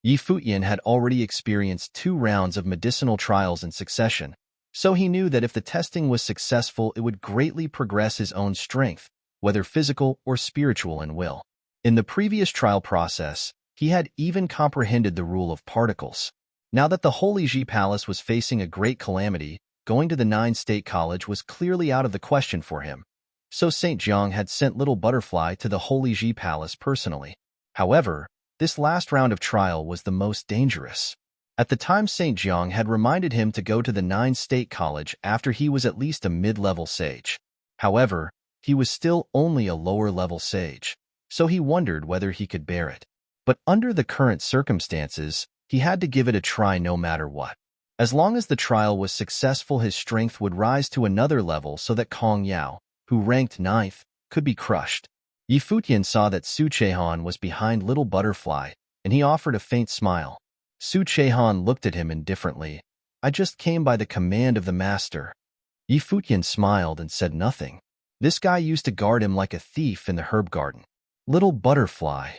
Yi Futian had already experienced 2 rounds of medicinal trials in succession, so he knew that if the testing was successful it would greatly progress his own strength, whether physical or spiritual in will. In the previous trial process, he had even comprehended the rule of particles. Now that the Holy Ji Palace was facing a great calamity, going to the 9 State College was clearly out of the question for him. So Saint Jiang had sent Little Butterfly to the Holy Ji Palace personally. However, this last round of trial was the most dangerous. At the time, Saint Jiang had reminded him to go to the 9 State College after he was at least a mid-level sage. However, he was still only a lower-level sage, so he wondered whether he could bear it. But under the current circumstances, he had to give it a try no matter what. As long as the trial was successful, his strength would rise to another level so that Kong Yao, who ranked 9th, could be crushed. Yi Futian saw that Su Chehan was behind Little Butterfly, and he offered a faint smile. Su Chehan looked at him indifferently. "I just came by the command of the master." Yi Futian smiled and said nothing. This guy used to guard him like a thief in the herb garden. "Little Butterfly."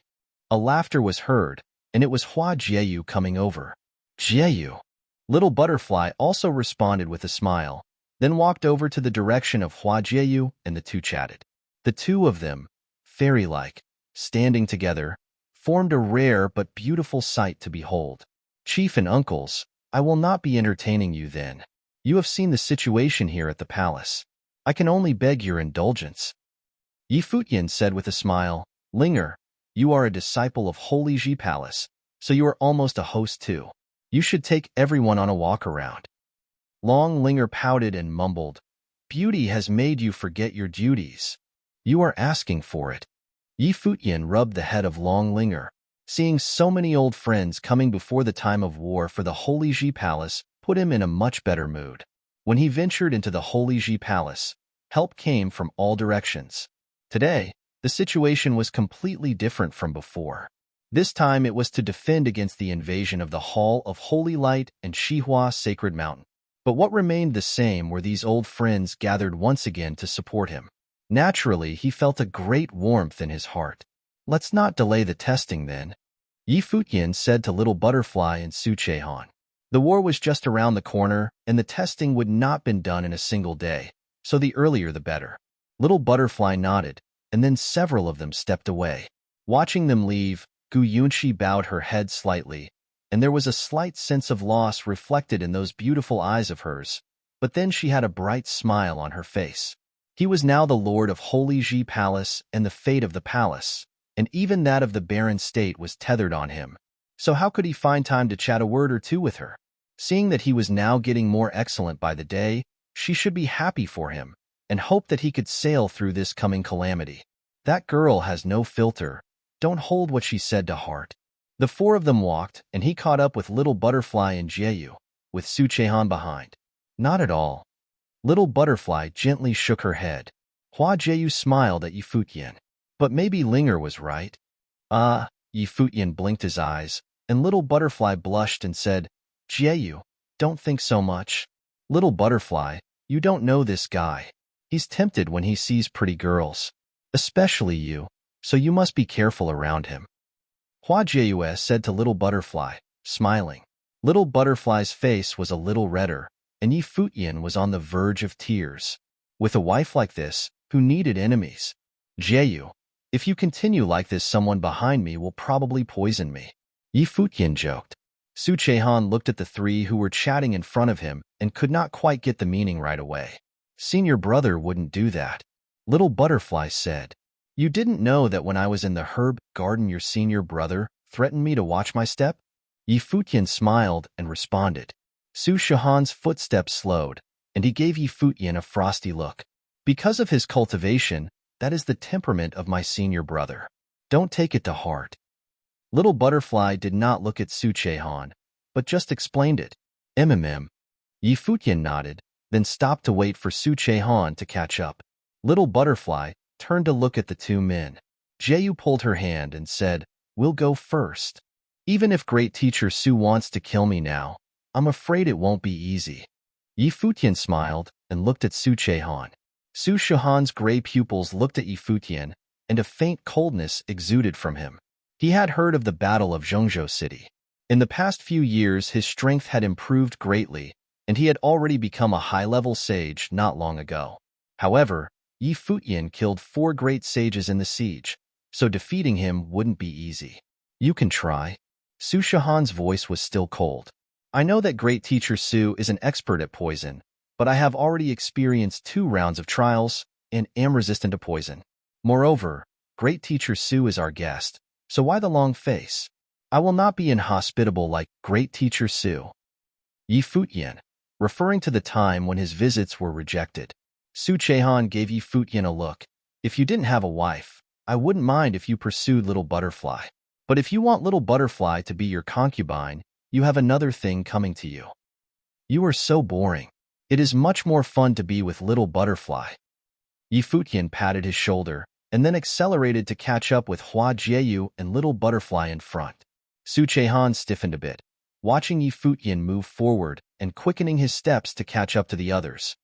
A laughter was heard, and it was Hua Jieyu coming over. "Jieyu." Little Butterfly also responded with a smile, then walked over to the direction of Hua Jieyu, and the 2 chatted. The 2 of them, fairy-like, standing together, formed a rare but beautiful sight to behold. "Chief and uncles, I will not be entertaining you then. You have seen the situation here at the palace. I can only beg your indulgence. Yi Futian said with a smile, Linger, you are a disciple of Holy Ji Palace, so you are almost a host too. You should take everyone on a walk around. Long Linger pouted and mumbled, Beauty has made you forget your duties. You are asking for it. Yi Futian rubbed the head of Long Linger. Seeing so many old friends coming before the time of war for the Holy Ji Palace put him in a much better mood. When he ventured into the Holy Ji Palace, help came from all directions. Today, the situation was completely different from before. This time it was to defend against the invasion of the Hall of Holy Light and Shihua Sacred Mountain. But what remained the same were these old friends gathered once again to support him. Naturally, he felt a great warmth in his heart. Let's not delay the testing then, Yi Futian said to Little Butterfly and Su Chehan. The war was just around the corner, and the testing would not been done in a single day, so the earlier the better. Little Butterfly nodded, and then several of them stepped away. Watching them leave, Gu Yunxi bowed her head slightly, and there was a slight sense of loss reflected in those beautiful eyes of hers, but then she had a bright smile on her face. He was now the lord of Holy Ji Palace, and the fate of the palace, and even that of the barren state was tethered on him. So how could he find time to chat a word or two with her? Seeing that he was now getting more excellent by the day, she should be happy for him, and hope that he could sail through this coming calamity. That girl has no filter. Don't hold what she said to heart. The four of them walked, and he caught up with Little Butterfly and Jieyu, with Su Chehan behind. Not at all. Little Butterfly gently shook her head. Hua Jieyu smiled at Yi Futian. But maybe Linger was right. Yi Futian blinked his eyes, and Little Butterfly blushed and said, Jieyu, don't think so much. Little Butterfly, you don't know this guy. He's tempted when he sees pretty girls. Especially you, so you must be careful around him. Hua Jieyu said to Little Butterfly, smiling. Little Butterfly's face was a little redder, and Yi Futian was on the verge of tears. With a wife like this, who needed enemies? Jieyu, if you continue like this, someone behind me will probably poison me. Yi Futian joked. Su Chehan looked at the three who were chatting in front of him and could not quite get the meaning right away. Senior brother wouldn't do that. Little Butterfly said, You didn't know that when I was in the herb garden your senior brother threatened me to watch my step? Yi Futian smiled and responded. Su Chehan's footsteps slowed, and he gave Yi Futian a frosty look. Because of his cultivation, that is the temperament of my senior brother. Don't take it to heart. Little Butterfly did not look at Su Chehan, but just explained it. Yi Futian nodded, then stopped to wait for Su Chehan to catch up. Little Butterfly turned to look at the two men. Jieyu pulled her hand and said, We'll go first. Even if great teacher Su wants to kill me now, I'm afraid it won't be easy. Yi Futian smiled and looked at Su Chehan. Su Chehan's gray pupils looked at Yi Futian, and a faint coldness exuded from him. He had heard of the Battle of Zhengzhou City. In the past few years, his strength had improved greatly, and he had already become a high-level sage not long ago. However, Yi Futian killed 4 great sages in the siege, so defeating him wouldn't be easy. You can try. Su Chehan's voice was still cold. I know that great teacher Su is an expert at poison, but I have already experienced 2 rounds of trials and am resistant to poison. Moreover, great teacher Su is our guest, so why the long face? I will not be inhospitable like great teacher Su. Yi Futian, referring to the time when his visits were rejected. Su Chehan gave Yi Futian a look. If you didn't have a wife, I wouldn't mind if you pursued Little Butterfly. But if you want Little Butterfly to be your concubine, you have another thing coming to you. You are so boring. It is much more fun to be with Little Butterfly. Yi Futian patted his shoulder, and then accelerated to catch up with Hua Jieyu and Little Butterfly in front. Su Chehan stiffened a bit, watching Yi Futian move forward and quickening his steps to catch up to the others.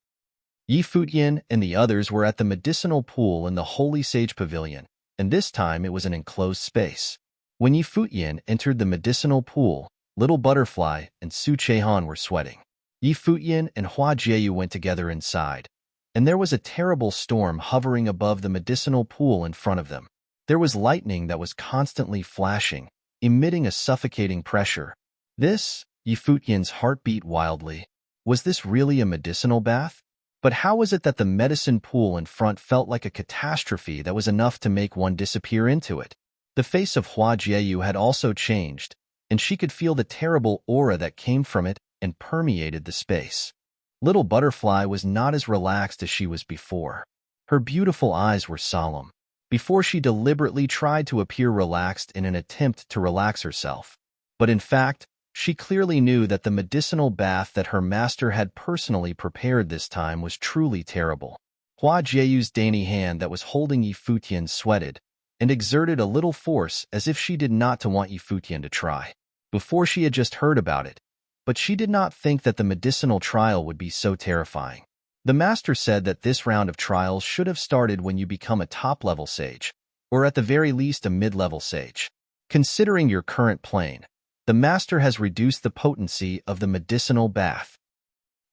Yi Futian and the others were at the medicinal pool in the Holy Sage Pavilion, and this time it was an enclosed space. When Yi Futian entered the medicinal pool, Little Butterfly and Su Chehan were sweating. Yi Futian and Hua Jieyu went together inside, and there was a terrible storm hovering above the medicinal pool in front of them. There was lightning that was constantly flashing, emitting a suffocating pressure. Yi Futian's heart beat wildly. Was this really a medicinal bath? But how was it that the medicine pool in front felt like a catastrophe that was enough to make one disappear into it? The face of Hua Jieyu had also changed, and she could feel the terrible aura that came from it and permeated the space. Little Butterfly was not as relaxed as she was before. Her beautiful eyes were solemn. Before she deliberately tried to appear relaxed in an attempt to relax herself. But in fact, she clearly knew that the medicinal bath that her master had personally prepared this time was truly terrible. Hua Jieyu's dainty hand that was holding Yi Futian sweated and exerted a little force as if she did not want Yi Futian to try. Before she had just heard about it, but she did not think that the medicinal trial would be so terrifying. The master said that this round of trials should have started when you become a top-level sage, or at the very least a mid-level sage. Considering your current plane, the master has reduced the potency of the medicinal bath.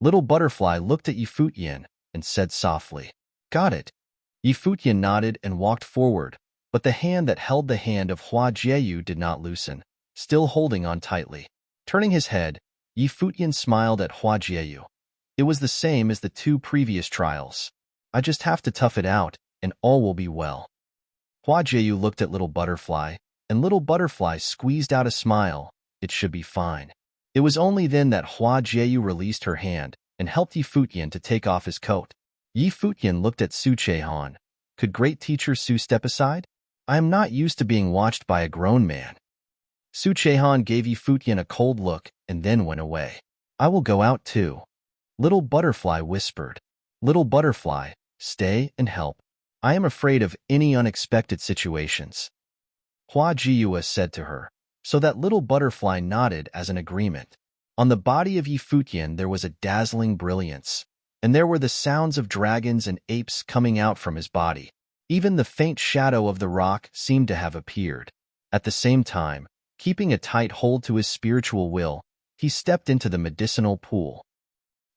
Little Butterfly looked at Yi Futian and said softly, "Got it." Yi Futian nodded and walked forward, but the hand that held the hand of Hua Jieyu did not loosen, still holding on tightly. Turning his head, Yi Futian smiled at Hua Jieyu. It was the same as the two previous trials. I just have to tough it out, and all will be well. Hua Jieyu looked at Little Butterfly, and Little Butterfly squeezed out a smile. It should be fine. It was only then that Hua Jieyu released her hand and helped Yi Futian to take off his coat. Yi Futian looked at Su Chehan. Could great teacher Su step aside? I am not used to being watched by a grown man. Su Chehan gave Yi Futian a cold look and then went away. I will go out too. Little Butterfly whispered. Little Butterfly, stay and help. I am afraid of any unexpected situations. Hua Jiyua said to her, so that Little Butterfly nodded as an agreement. On the body of Yi Futian there was a dazzling brilliance, and there were the sounds of dragons and apes coming out from his body. Even the faint shadow of the rock seemed to have appeared. At the same time, keeping a tight hold to his spiritual will, he stepped into the medicinal pool.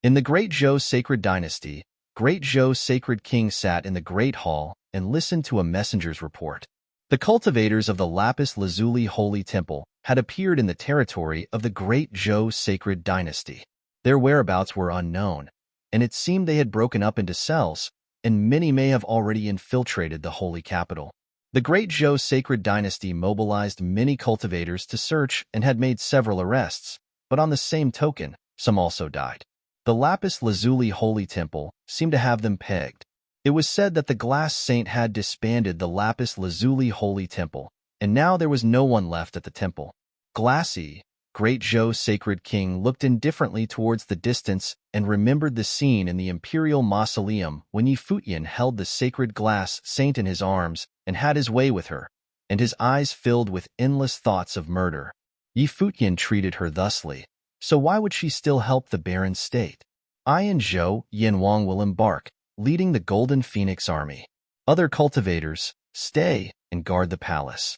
In the Great Zhou Sacred Dynasty, Great Zhou Sacred King sat in the Great Hall and listened to a messenger's report. The cultivators of the Lapis Lazuli Holy Temple had appeared in the territory of the Great Zhou Sacred Dynasty. Their whereabouts were unknown, and it seemed they had broken up into cells, and many may have already infiltrated the holy capital. The Great Zhou Sacred Dynasty mobilized many cultivators to search and had made several arrests, but on the same token, some also died. The Lapis Lazuli Holy Temple seemed to have them pegged. It was said that the Glass Saint had disbanded the Lapis Lazuli Holy Temple, and now there was no one left at the temple. Glassy, Great Zhou Sacred King looked indifferently towards the distance and remembered the scene in the Imperial Mausoleum when Yi Futian held the sacred Glass Saint in his arms and had his way with her, and his eyes filled with endless thoughts of murder. Yi Futian treated her thusly, so why would she still help the barren state? I and Zhou Yanwang will embark, leading the Golden Phoenix Army. Other cultivators, stay and guard the palace.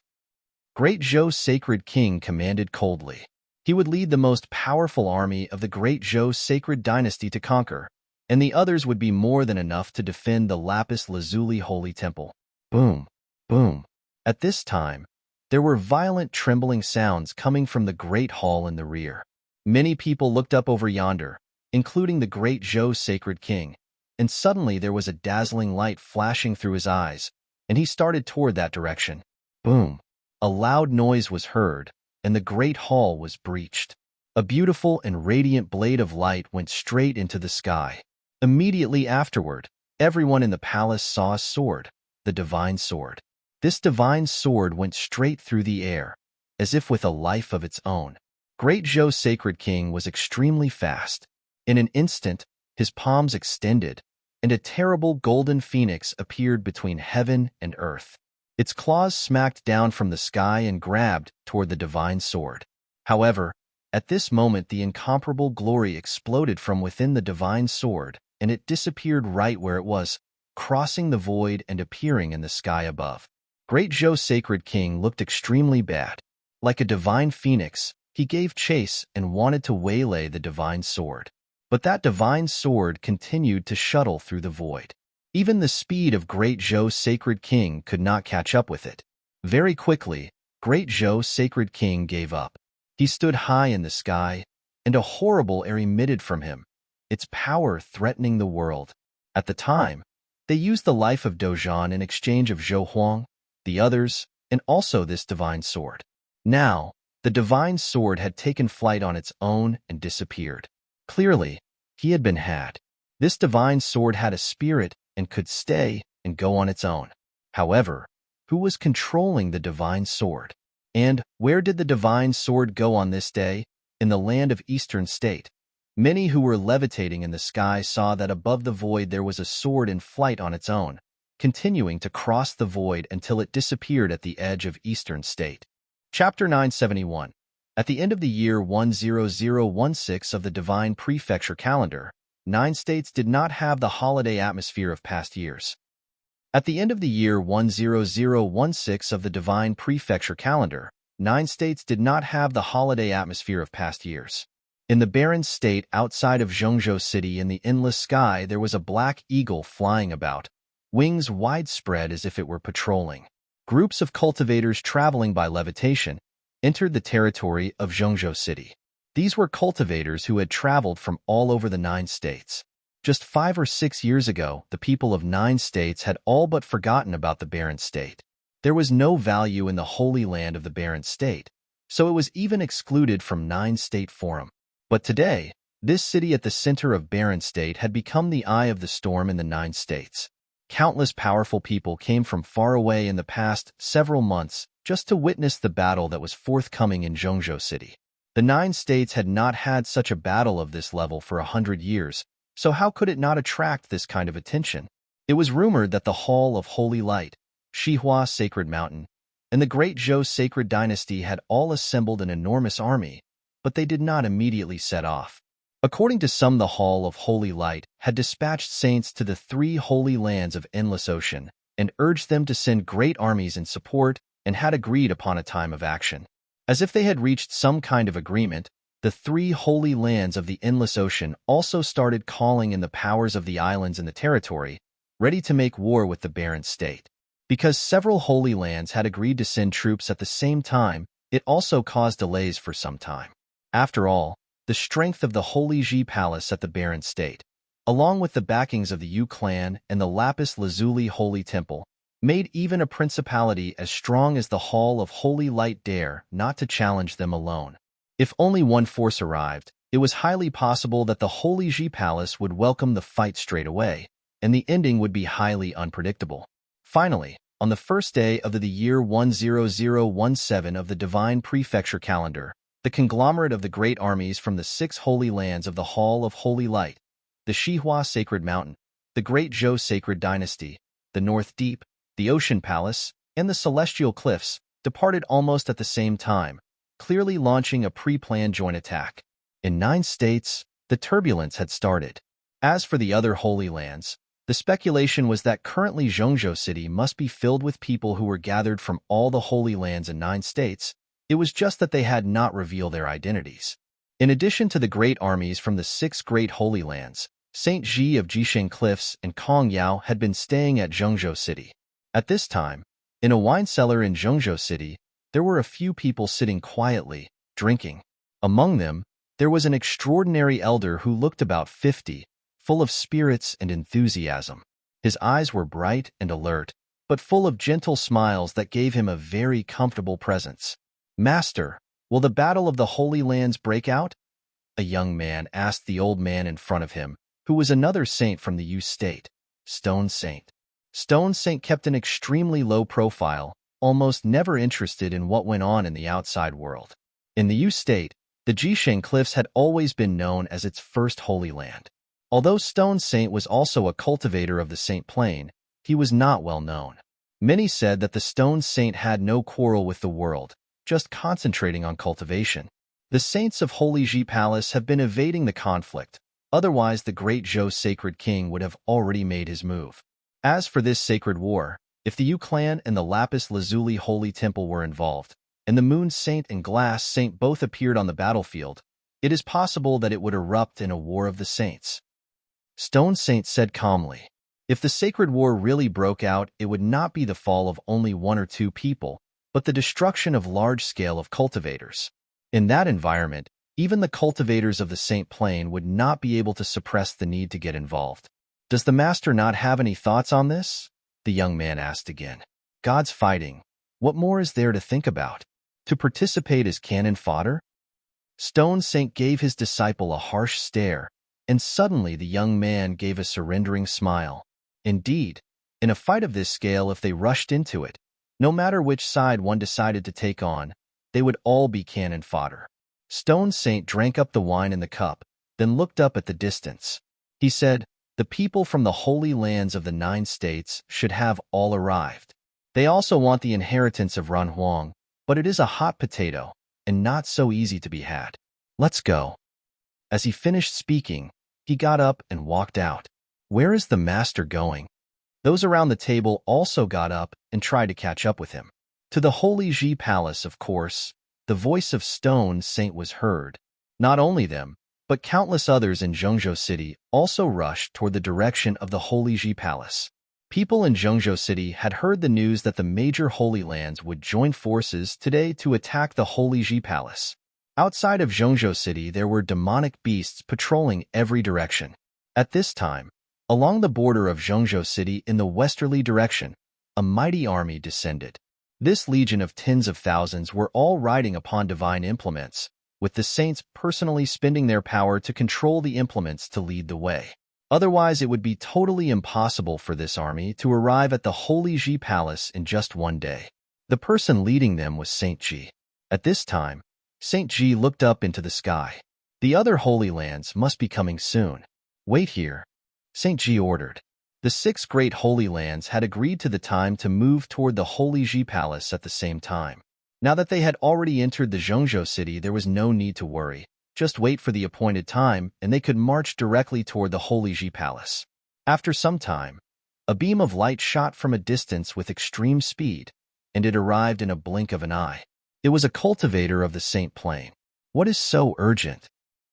Great Zhou Sacred King commanded coldly. He would lead the most powerful army of the Great Zhou Sacred Dynasty to conquer, and the others would be more than enough to defend the Lapis Lazuli Holy Temple. Boom, boom. At this time, there were violent trembling sounds coming from the Great Hall in the rear. Many people looked up over yonder, including the Great Zhou Sacred King, and suddenly there was a dazzling light flashing through his eyes, and he started toward that direction. Boom. A loud noise was heard, and the Great Hall was breached. A beautiful and radiant blade of light went straight into the sky. Immediately afterward, everyone in the palace saw a sword, the divine sword. This divine sword went straight through the air, as if with a life of its own. Great Zhou Sacred King was extremely fast. In an instant, his palms extended, and a terrible golden phoenix appeared between heaven and earth. Its claws smacked down from the sky and grabbed toward the divine sword. However, at this moment the incomparable glory exploded from within the divine sword, and it disappeared right where it was, crossing the void and appearing in the sky above. Great Zhou Sacred King looked extremely bad. Like a divine phoenix, he gave chase and wanted to waylay the divine sword. But that divine sword continued to shuttle through the void. Even the speed of Great Zhou Sacred King could not catch up with it. Very quickly, Great Zhou Sacred King gave up. He stood high in the sky, and a horrible air emitted from him, its power threatening the world. At the time, they used the life of Dozhan in exchange of Zhou Huang, the others, and also this divine sword. Now, the divine sword had taken flight on its own and disappeared. Clearly, he had been had. This divine sword had a spirit and could stay and go on its own. However, who was controlling the divine sword? And where did the divine sword go on this day? In the land of Eastern State. Many who were levitating in the sky saw that above the void there was a sword in flight on its own, continuing to cross the void until it disappeared at the edge of Eastern State. Chapter 971. At the end of the year 10016 of the Divine Prefecture calendar, 9 states did not have the holiday atmosphere of past years. At the end of the year 10016 of the Divine Prefecture calendar, 9 states did not have the holiday atmosphere of past years. In the barren state outside of Zhengzhou City in the endless sky there was a black eagle flying about, wings widespread as if it were patrolling. Groups of cultivators traveling by levitation entered the territory of Zhengzhou City. These were cultivators who had traveled from all over the 9 states. Just 5 or 6 years ago, the people of 9 states had all but forgotten about the barren state. There was no value in the holy land of the barren state, so it was even excluded from 9-state forum. But today, this city at the center of barren state had become the eye of the storm in the 9 states. Countless powerful people came from far away in the past several months just to witness the battle that was forthcoming in Zhengzhou City. The 9 states had not had such a battle of this level for 100 years, so how could it not attract this kind of attention? It was rumored that the Hall of Holy Light, Shihua Sacred Mountain, and the Great Zhou Sacred Dynasty had all assembled an enormous army, but they did not immediately set off. According to some, the Hall of Holy Light had dispatched saints to the 3 holy lands of Endless Ocean and urged them to send great armies in support and had agreed upon a time of action. As if they had reached some kind of agreement, the 3 holy lands of the Endless Ocean also started calling in the powers of the islands in the territory, ready to make war with the barren state. Because several holy lands had agreed to send troops at the same time, it also caused delays for some time. After all, the strength of the Holy Ji Palace at the barren state, along with the backings of the Yu clan and the Lapis Lazuli Holy Temple, made even a principality as strong as the Hall of Holy Light dare not to challenge them alone. If only one force arrived, it was highly possible that the Holy Ji Palace would welcome the fight straight away, and the ending would be highly unpredictable. Finally, on the first day of the year 10017 of the Divine Prefecture calendar, the conglomerate of the great armies from the 6 holy lands of the Hall of Holy Light, the Shihua Sacred Mountain, the Great Zhou Sacred Dynasty, the North Deep, the Ocean Palace, and the Celestial Cliffs, departed almost at the same time, clearly launching a pre-planned joint attack. In 9 states, the turbulence had started. As for the other holy lands, the speculation was that currently Zhengzhou City must be filled with people who were gathered from all the holy lands in 9 states. It was just that they had not revealed their identities. In addition to the great armies from the 6 great holy lands, Saint Ji of Jisheng Cliffs and Kong Yao had been staying at Zhengzhou City. At this time, in a wine cellar in Zhengzhou City, there were a few people sitting quietly, drinking. Among them, there was an extraordinary elder who looked about 50, full of spirits and enthusiasm. His eyes were bright and alert, but full of gentle smiles that gave him a very comfortable presence. "Master, will the battle of the Holy Lands break out?" a young man asked the old man in front of him, who was another saint from the Yu state, Stone Saint. Stone Saint kept an extremely low profile, almost never interested in what went on in the outside world. In the Yu state, the Jisheng Cliffs had always been known as its first holy land. Although Stone Saint was also a cultivator of the Saint Plain, he was not well known. Many said that the Stone Saint had no quarrel with the world, just concentrating on cultivation. The saints of Holy Ji Palace have been evading the conflict, otherwise the great Zhou Sacred King would have already made his move. As for this sacred war, if the Yu clan and the Lapis Lazuli Holy Temple were involved, and the Moon Saint and Glass Saint both appeared on the battlefield, it is possible that it would erupt in a war of the saints. Stone Saint said calmly, "If the sacred war really broke out, it would not be the fall of only 1 or 2 people, but the destruction of large scale of cultivators. In that environment, even the cultivators of the Saint Plain would not be able to suppress the need to get involved. Does the master not have any thoughts on this? The young man asked again. Gods fighting. What more is there to think about? To participate as cannon fodder? Stone Saint gave his disciple a harsh stare, and suddenly the young man gave a surrendering smile. Indeed, in a fight of this scale, if they rushed into it, no matter which side one decided to take on, they would all be cannon fodder. Stone Saint drank up the wine in the cup, then looked up at the distance. He said, the people from the holy lands of the 9 states should have all arrived. They also want the inheritance of Ranhuang, but it is a hot potato, and not so easy to be had. Let's go. As he finished speaking, he got up and walked out. Where is the master going? Those around the table also got up and tried to catch up with him. To the Holy Ji Palace, of course. The voice of Stone Saint was heard. Not only them, but countless others in Zhengzhou City also rushed toward the direction of the Holy Ji Palace. People in Zhengzhou City had heard the news that the major Holy Lands would join forces today to attack the Holy Ji Palace. Outside of Zhengzhou City, there were demonic beasts patrolling every direction. At this time, along the border of Zhengzhou City in the westerly direction, a mighty army descended. This legion of tens of thousands were all riding upon divine implements, with the saints personally spending their power to control the implements to lead the way. Otherwise, it would be totally impossible for this army to arrive at the Holy Ji Palace in just one day. The person leading them was Saint Ji. At this time, Saint Ji looked up into the sky. The other Holy Lands must be coming soon. Wait here, Saint Ji ordered. The 6 great Holy Lands had agreed to the time to move toward the Holy Ji Palace at the same time. Now that they had already entered the Zhengzhou City, there was no need to worry. Just wait for the appointed time, and they could march directly toward the Holy Ji Palace. After some time, a beam of light shot from a distance with extreme speed, and it arrived in a blink of an eye. It was a cultivator of the Saint Plane. What is so urgent?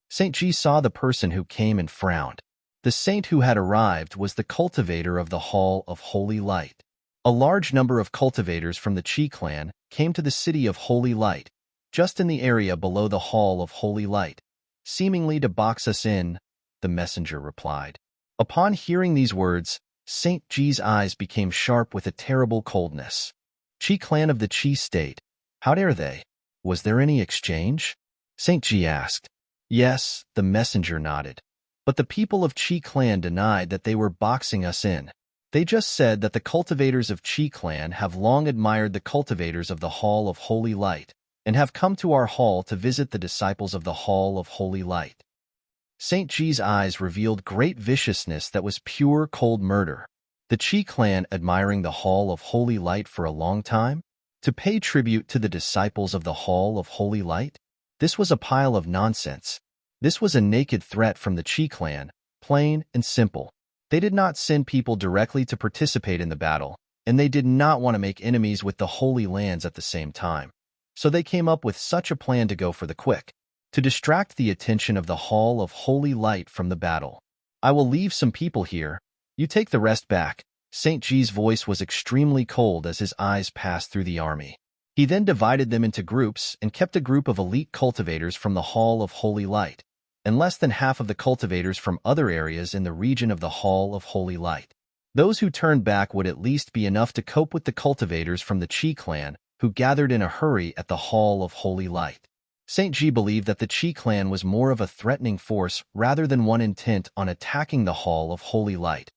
Saint Ji saw the person who came and frowned. The saint who had arrived was the cultivator of the Hall of Holy Light. A large number of cultivators from the Qi clan came to the City of Holy Light, just in the area below the Hall of Holy Light, seemingly to box us in, the messenger replied. Upon hearing these words, Saint Ji's eyes became sharp with a terrible coldness. Qi clan of the Qi state, how dare they? Was there any exchange? Saint Ji asked. Yes, the messenger nodded. But the people of Qi clan denied that they were boxing us in. They just said that the cultivators of Qi clan have long admired the cultivators of the Hall of Holy Light, and have come to our hall to visit the disciples of the Hall of Holy Light. Saint Ji's eyes revealed great viciousness that was pure cold murder. The Qi clan admiring the Hall of Holy Light for a long time? To pay tribute to the disciples of the Hall of Holy Light? This was a pile of nonsense. This was a naked threat from the Qi clan, plain and simple. They did not send people directly to participate in the battle, and they did not want to make enemies with the Holy Lands at the same time. So they came up with such a plan to go for the quick, to distract the attention of the Hall of Holy Light from the battle. I will leave some people here. You take the rest back. Saint Ji's voice was extremely cold as his eyes passed through the army. He then divided them into groups and kept a group of elite cultivators from the Hall of Holy Light, and less than half of the cultivators from other areas in the region of the Hall of Holy Light. Those who turned back would at least be enough to cope with the cultivators from the Qi clan, who gathered in a hurry at the Hall of Holy Light. Saint Ji believed that the Qi clan was more of a threatening force rather than one intent on attacking the Hall of Holy Light.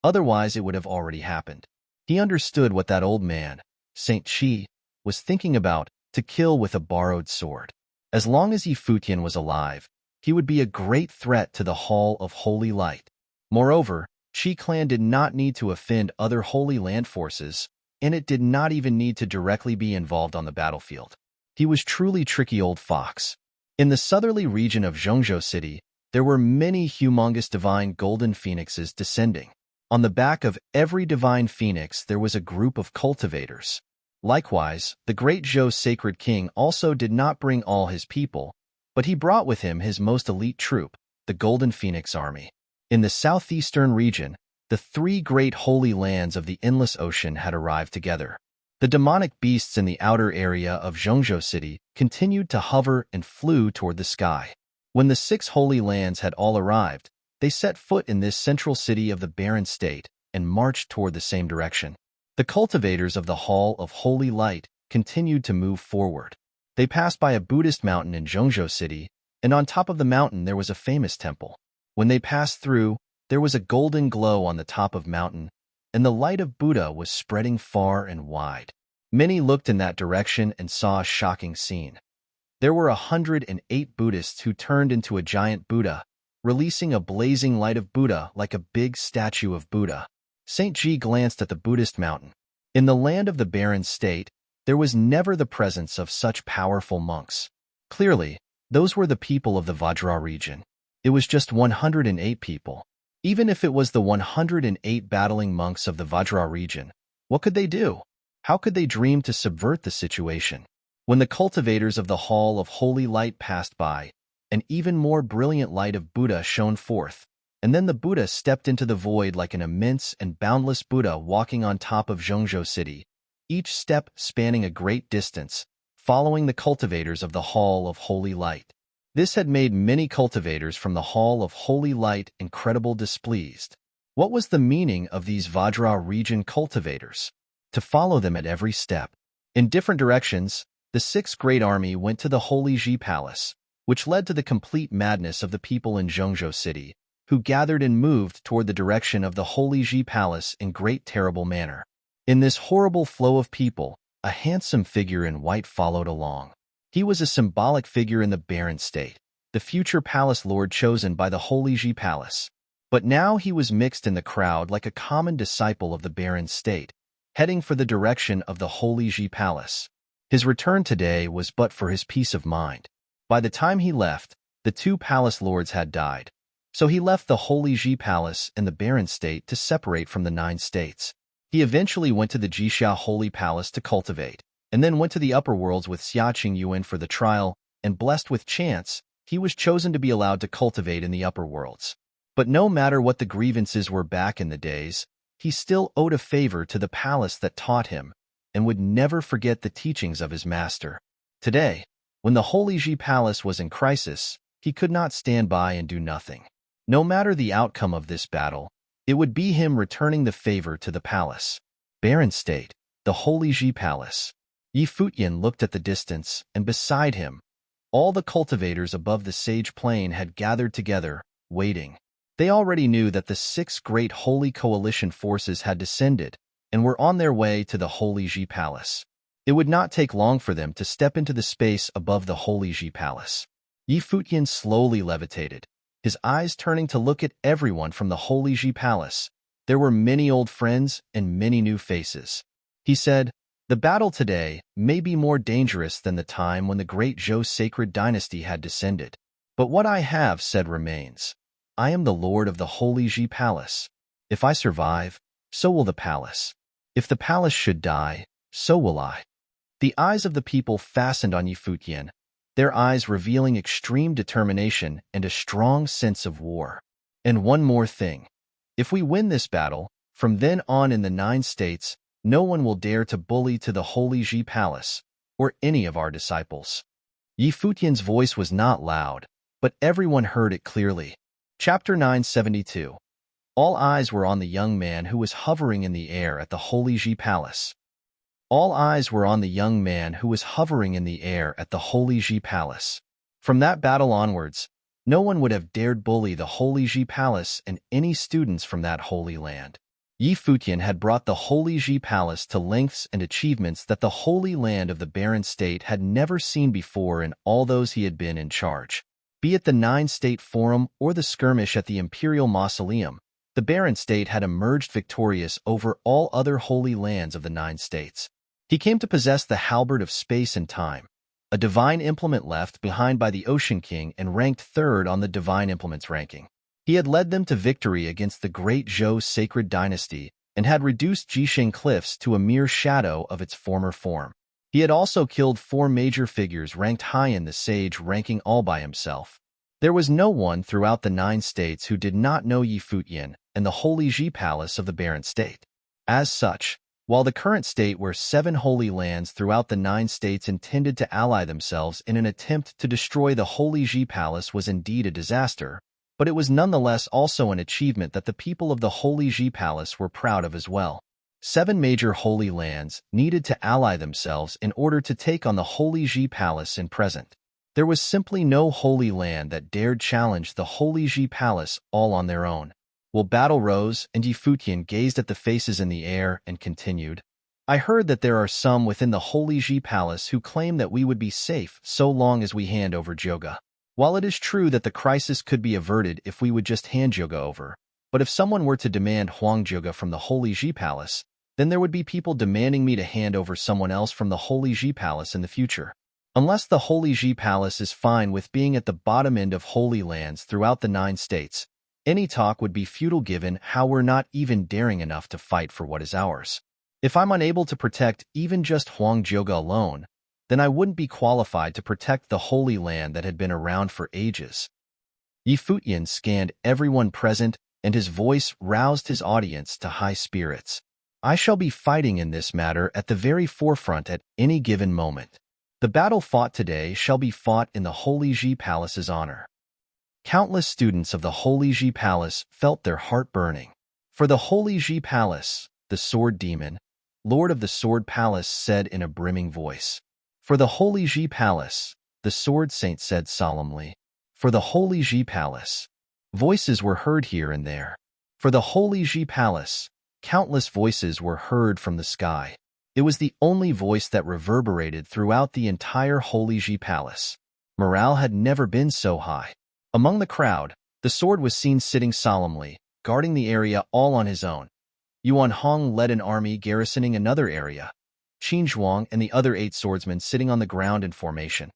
Otherwise, it would have already happened. He understood what that old man, Saint Qi, was thinking about, to kill with a borrowed sword. As long as Futian was alive, he would be a great threat to the Hall of Holy Light. Moreover, Qi clan did not need to offend other Holy Land forces, and it did not even need to directly be involved on the battlefield. He was truly tricky old fox. In the southerly region of Zhengzhou City, there were many humongous divine golden phoenixes descending. On the back of every divine phoenix there was a group of cultivators. Likewise, the great Zhou sacred king also did not bring all his people, but he brought with him his most elite troop, the Golden Phoenix Army. In the southeastern region, the 3 great holy lands of the Endless Ocean had arrived together. The demonic beasts in the outer area of Zhengzhou City continued to hover and flew toward the sky. When the 6 holy lands had all arrived, They set foot in this central city of the barren state and marched toward the same direction. The cultivators of the Hall of Holy Light continued to move forward. They passed by a Buddhist mountain in Zhongzhou City, and on top of the mountain there was a famous temple. When they passed through, there was a golden glow on the top of mountain, and the light of Buddha was spreading far and wide. Many looked in that direction and saw a shocking scene. There were 108 Buddhists who turned into a giant Buddha, releasing a blazing light of Buddha like a big statue of Buddha. St. Ji glanced at the Buddhist mountain. In the land of the barren state, there was never the presence of such powerful monks. Clearly, those were the people of the Vajra region. It was just 108 people. Even if it was the 108 battling monks of the Vajra region, what could they do? How could they dream to subvert the situation? When the cultivators of the Hall of Holy Light passed by, an even more brilliant light of Buddha shone forth, and then the Buddha stepped into the void like an immense and boundless Buddha walking on top of Zhongzhou City, each step spanning a great distance, following the cultivators of the Hall of Holy Light. This had made many cultivators from the Hall of Holy Light incredibly displeased. What was the meaning of these Vajra region cultivators? To follow them at every step. In different directions, the Sixth Great Army went to the Holy Ji Palace, which led to the complete madness of the people in Zhongzhou City, who gathered and moved toward the direction of the Holy Ji Palace in great terrible manner. In this horrible flow of people, a handsome figure in white followed along. He was a symbolic figure in the barren state, the future palace lord chosen by the Holy Ji Palace. But now he was mixed in the crowd like a common disciple of the barren state, heading for the direction of the Holy Ji Palace. His return today was but for his peace of mind. By the time he left, the two palace lords had died, so he left the Holy Ji Palace in the barren state to separate from the 9 states. He eventually went to the Jixia Holy Palace to cultivate, and then went to the upper worlds with Xia Qingyuan for the trial, and blessed with chance, he was chosen to be allowed to cultivate in the upper worlds. But no matter what the grievances were back in the days, he still owed a favor to the palace that taught him, and would never forget the teachings of his master. Today, when the Holy Ji Palace was in crisis, he could not stand by and do nothing. No matter the outcome of this battle, it would be him returning the favor to the palace. Barren state, the Holy Ji Palace. Yi Futian looked at the distance, and beside him, all the cultivators above the sage plain had gathered together, waiting. They already knew that the 6 great holy coalition forces had descended, and were on their way to the Holy Ji Palace. It would not take long for them to step into the space above the Holy Ji Palace. Yi Futian slowly levitated, his eyes turning to look at everyone from the Holy Ji Palace. There were many old friends and many new faces. He said, "The battle today may be more dangerous than the time when the great Zhou sacred dynasty had descended. But what I have said remains. I am the lord of the Holy Ji Palace. If I survive, so will the palace. If the palace should die, so will I." The eyes of the people fastened on Yi Futian, their eyes revealing extreme determination and a strong sense of war. And one more thing. If we win this battle, from then on in the 9 states, no one will dare to bully to the Holy Ji Palace, or any of our disciples. Yi Futian's voice was not loud, but everyone heard it clearly. Chapter 972. All eyes were on the young man who was hovering in the air at the Holy Ji Palace. All eyes were on the young man who was hovering in the air at the Holy Ji Palace. From that battle onwards, no one would have dared bully the Holy Ji Palace and any students from that holy land. Yi Futian had brought the Holy Ji Palace to lengths and achievements that the Holy Land of the barren state had never seen before in all those he had been in charge. Be it the 9-state forum or the skirmish at the Imperial Mausoleum, the barren state had emerged victorious over all other holy lands of the 9 states. He came to possess the halberd of space and time, a divine implement left behind by the Ocean King and ranked 3rd on the divine implements ranking. He had led them to victory against the great Zhou sacred dynasty and had reduced Jisheng Cliffs to a mere shadow of its former form. He had also killed 4 major figures ranked high in the sage ranking all by himself. There was no one throughout the 9 states who did not know Yi Futian and the Holy Ji Palace of the barren state. As such, while the current state where 7 holy lands throughout the 9 states intended to ally themselves in an attempt to destroy the Holy Ji Palace was indeed a disaster, but it was nonetheless also an achievement that the people of the Holy Ji Palace were proud of as well. 7 major holy lands needed to ally themselves in order to take on the Holy Ji Palace in present. There was simply no holy land that dared challenge the Holy Ji Palace all on their own. Well, battle rose, and Futian gazed at the faces in the air and continued, I heard that there are some within the Holy Ji Palace who claim that we would be safe so long as we hand over Joga. While it is true that the crisis could be averted if we would just hand Joga over, but if someone were to demand Huang Joga from the Holy Ji Palace, then there would be people demanding me to hand over someone else from the Holy Ji Palace in the future. Unless the Holy Ji Palace is fine with being at the bottom end of holy lands throughout the 9 states, any talk would be futile given how we're not even daring enough to fight for what is ours. If I'm unable to protect even just Huang Joga alone, then I wouldn't be qualified to protect the holy land that had been around for ages. Futian scanned everyone present, and his voice roused his audience to high spirits. I shall be fighting in this matter at the very forefront at any given moment. The battle fought today shall be fought in the Holy Ji Palace's honor. Countless students of the Holy Ji Palace felt their heart burning. For the Holy Ji Palace, the Sword Demon, Lord of the Sword Palace, said in a brimming voice. For the Holy Ji Palace, the Sword Saint said solemnly. For the Holy Ji Palace. Voices were heard here and there. For the Holy Ji Palace, countless voices were heard from the sky. It was the only voice that reverberated throughout the entire Holy Ji Palace. Morale had never been so high. Among the crowd, the sword was seen sitting solemnly, guarding the area all on his own. Yuan Hong led an army garrisoning another area. Qin Zhuang and the other 8 swordsmen sitting on the ground in formation.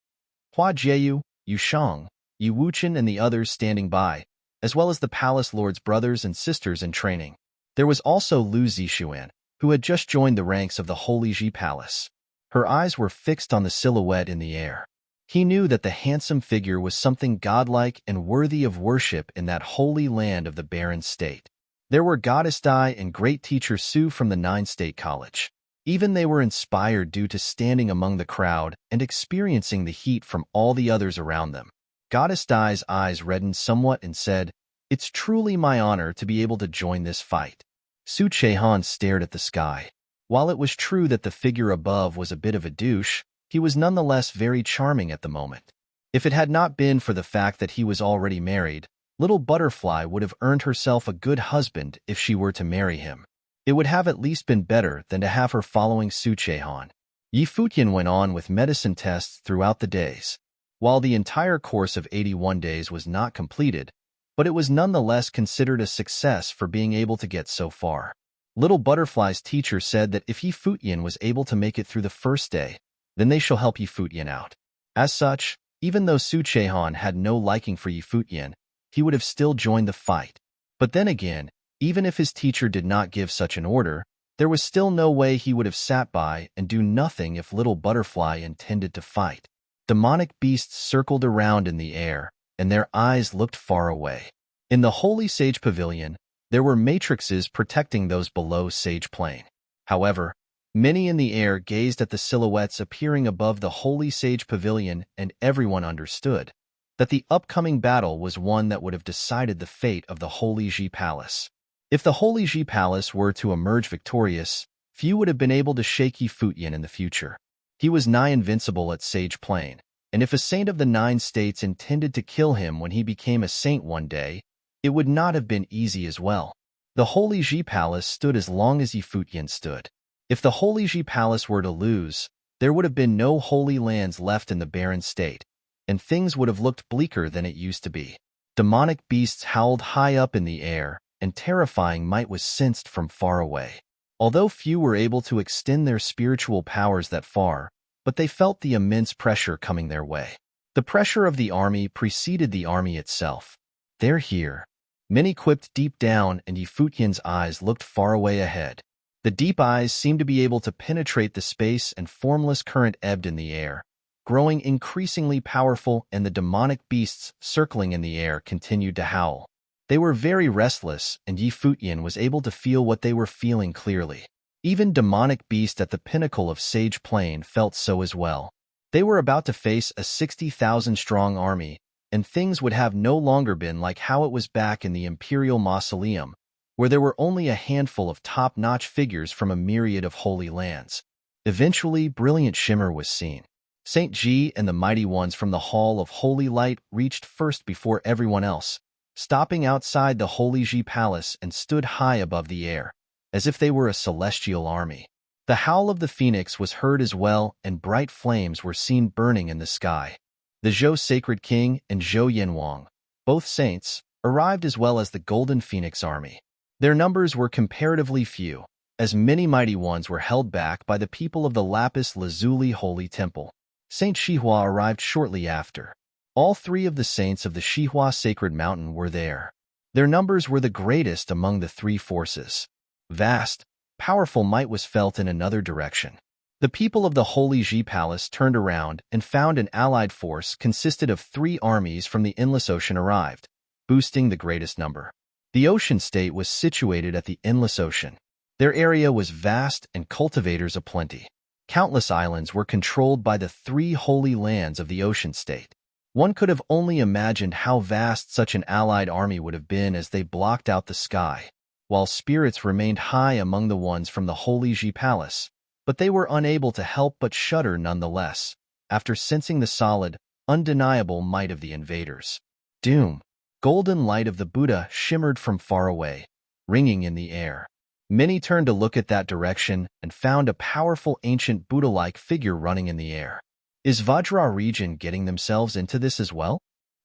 Hua Jieyu, Yu Shang, Yu Wuchen and the others standing by, as well as the palace lord's brothers and sisters in training. There was also Lu Zixuan, who had just joined the ranks of the Holy Ji Palace. Her eyes were fixed on the silhouette in the air. He knew that the handsome figure was something godlike and worthy of worship in that holy land of the barren state. There were Goddess Dai and great teacher Su from the 9-state college. Even they were inspired due to standing among the crowd and experiencing the heat from all the others around them. Goddess Dai's eyes reddened somewhat and said, It's truly my honor to be able to join this fight. Su Chehan stared at the sky. While it was true that the figure above was a bit of a douche, he was nonetheless very charming at the moment. If it had not been for the fact that he was already married, Little Butterfly would have earned herself a good husband if she were to marry him. It would have at least been better than to have her following Su Chehan. Futian went on with medicine tests throughout the days. While the entire course of 81 days was not completed, but it was nonetheless considered a success for being able to get so far. Little Butterfly's teacher said that if Futian was able to make it through the first day, then they shall help Futian out. As such, even though Su Chehan had no liking for Futian, he would have still joined the fight. But then again, even if his teacher did not give such an order, there was still no way he would have sat by and do nothing if Little Butterfly intended to fight. Demonic beasts circled around in the air, and their eyes looked far away. In the Holy Sage Pavilion, there were matrices protecting those below Sage Plain. However, many in the air gazed at the silhouettes appearing above the Holy Sage Pavilion, and everyone understood that the upcoming battle was one that would have decided the fate of the Holy Ji Palace. If the Holy Ji Palace were to emerge victorious, few would have been able to shake Futian in the future. He was nigh invincible at Sage Plain, and if a saint of the 9 states intended to kill him when he became a saint one day, it would not have been easy as well. The Holy Ji Palace stood as long as Futian stood. If the Holy Ji Palace were to lose, there would have been no holy lands left in the barren state, and things would have looked bleaker than it used to be. Demonic beasts howled high up in the air, and terrifying might was sensed from far away. Although few were able to extend their spiritual powers that far, but they felt the immense pressure coming their way. The pressure of the army preceded the army itself. They're here. Many quipped deep down, and Futian's eyes looked far away ahead. The deep eyes seemed to be able to penetrate the space, and formless current ebbed in the air, growing increasingly powerful, and the demonic beasts circling in the air continued to howl. They were very restless, and Futian was able to feel what they were feeling clearly. Even demonic beast at the pinnacle of Sage Plain felt so as well. They were about to face a 60,000-strong army, and things would have no longer been like how it was back in the Imperial Mausoleum, where there were only a handful of top-notch figures from a myriad of holy lands. Eventually, brilliant shimmer was seen. Saint Ji and the mighty ones from the Hall of Holy Light reached first before everyone else, stopping outside the Holy Ji Palace and stood high above the air, as if they were a celestial army. The howl of the phoenix was heard as well, and bright flames were seen burning in the sky. The Zhou Sacred King and Zhou Yanwang, both saints, arrived as well as the Golden Phoenix Army. Their numbers were comparatively few, as many mighty ones were held back by the people of the Lapis Lazuli Holy Temple. Saint Shihua arrived shortly after. All three of the saints of the Shihua Sacred Mountain were there. Their numbers were the greatest among the three forces. Vast, powerful might was felt in another direction. The people of the Holy Ji Palace turned around and found an allied force consisted of 3 armies from the Endless Ocean arrived, boosting the greatest number. The ocean state was situated at the Endless Ocean. Their area was vast and cultivators aplenty. Countless islands were controlled by the 3 holy lands of the ocean state. One could have only imagined how vast such an allied army would have been as they blocked out the sky, while spirits remained high among the ones from the Holy Ji Palace, but they were unable to help but shudder nonetheless, after sensing the solid, undeniable might of the invaders. Doom! Golden light of the Buddha shimmered from far away, ringing in the air. Many turned to look at that direction and found a powerful ancient Buddha-like figure running in the air. Is Vajra region getting themselves into this as well?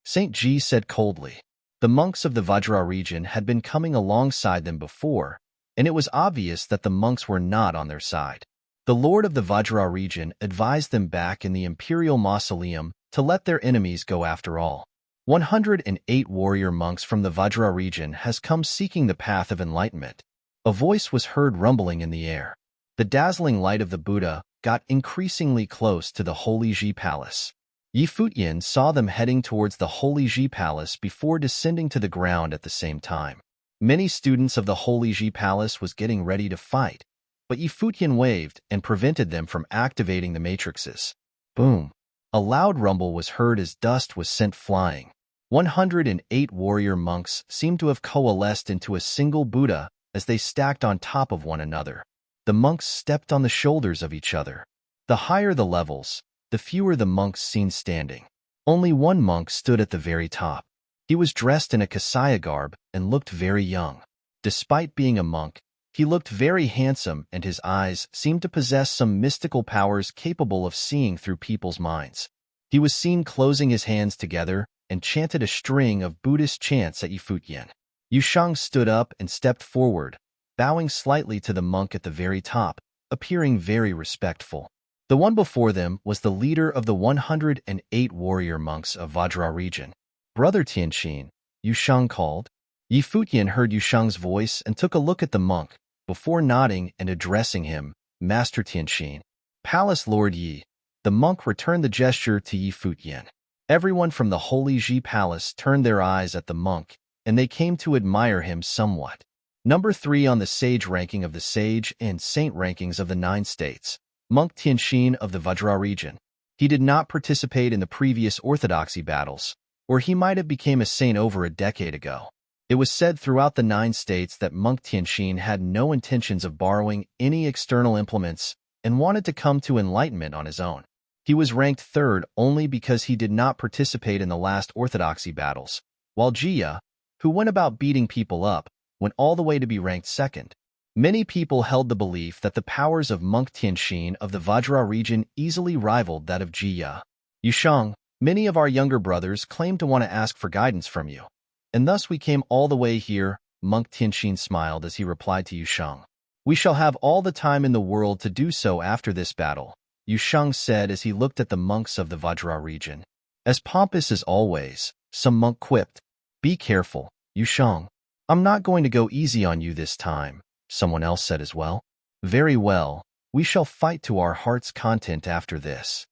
Saint Ji said coldly. The monks of the Vajra region had been coming alongside them before, and it was obvious that the monks were not on their side. The lord of the Vajra region advised them back in the Imperial Mausoleum to let their enemies go after all. 108 warrior monks from the Vajra region has come seeking the path of enlightenment. A voice was heard rumbling in the air. The dazzling light of the Buddha got increasingly close to the Holy Ji Palace. Yi Futian saw them heading towards the Holy Ji Palace before descending to the ground at the same time. Many students of the Holy Ji Palace was getting ready to fight, but Yi Futian waved and prevented them from activating the matrices. Boom! A loud rumble was heard as dust was sent flying. 108 warrior monks seemed to have coalesced into a single Buddha as they stacked on top of one another. The monks stepped on the shoulders of each other. The higher the levels, the fewer the monks seen standing. Only one monk stood at the very top. He was dressed in a Kasaya garb and looked very young. Despite being a monk, he looked very handsome, and his eyes seemed to possess some mystical powers capable of seeing through people's minds. He was seen closing his hands together and chanted a string of Buddhist chants at Yi Futian. Yushang stood up and stepped forward, bowing slightly to the monk at the very top, appearing very respectful. The one before them was the leader of the 108 warrior monks of Vajra region. Brother Tianxin, Yushang called. Yi Futian heard Yushang's voice and took a look at the monk, before nodding and addressing him, Master Tianxin. Palace Lord Yi. The monk returned the gesture to Yi Futian. Everyone from the Holy Ji Palace turned their eyes at the monk, and they came to admire him somewhat. Number 3 on the sage ranking of the sage and saint rankings of the 9 states, Monk Tianxin of the Vajra region. He did not participate in the previous orthodoxy battles, or he might have become a saint over a decade ago. It was said throughout the 9 states that Monk Tianxin had no intentions of borrowing any external implements and wanted to come to enlightenment on his own. He was ranked 3rd only because he did not participate in the last orthodoxy battles, while Jia, who went about beating people up, went all the way to be ranked 2nd. Many people held the belief that the powers of Monk Tianxin of the Vajra region easily rivaled that of Jia. Yushang, many of our younger brothers claim to want to ask for guidance from you, and thus we came all the way here. Monk Tianxin smiled as he replied to Yushang. We shall have all the time in the world to do so after this battle, Yushang said as he looked at the monks of the Vajra region. As pompous as always, some monk quipped. Be careful, Yushang. I'm not going to go easy on you this time, someone else said as well. Very well, we shall fight to our heart's content after this.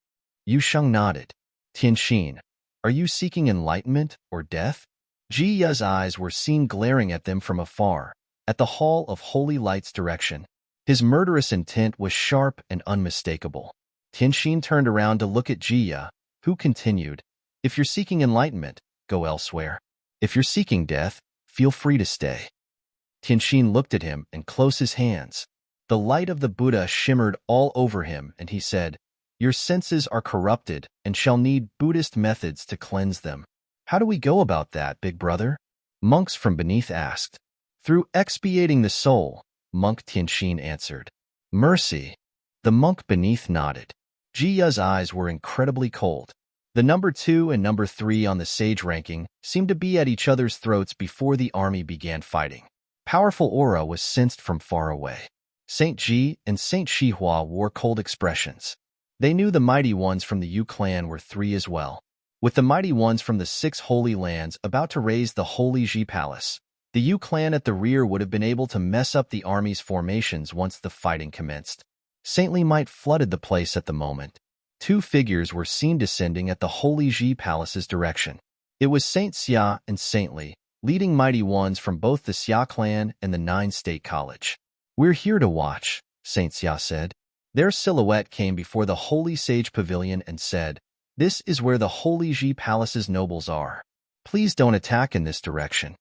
Yushang nodded. Tianxin, are you seeking enlightenment or death? Jiya's eyes were seen glaring at them from afar, at the Hall of Holy Light's direction. His murderous intent was sharp and unmistakable. Tianxin turned around to look at Jiya, who continued, If you're seeking enlightenment, go elsewhere. If you're seeking death, feel free to stay. Tianxin looked at him and closed his hands. The light of the Buddha shimmered all over him, and he said, "Your senses are corrupted and shall need Buddhist methods to cleanse them." "How do we go about that, big brother?" monks from beneath asked. "Through expiating the soul," monk Tianxin answered. "Mercy." The monk beneath nodded. Jiya's eyes were incredibly cold. The number 2 and number 3 on the sage ranking seemed to be at each other's throats before the army began fighting. Powerful aura was sensed from far away. Saint Ji and Saint Shihua wore cold expressions. They knew the mighty ones from the Yu clan were 3 as well. With the mighty ones from the 6 Holy Lands about to raise the Holy Ji Palace, the Yu clan at the rear would have been able to mess up the army's formations once the fighting commenced. Saintly might flooded the place at the moment. 2 figures were seen descending at the Holy Ji Palace's direction. It was Saint Xia and Saintly, leading mighty ones from both the Xia clan and the 9 State College. "We're here to watch," Saint Xia said. Their silhouette came before the Holy Sage Pavilion and said, "This is where the Holy Ji Palace's nobles are. Please don't attack in this direction."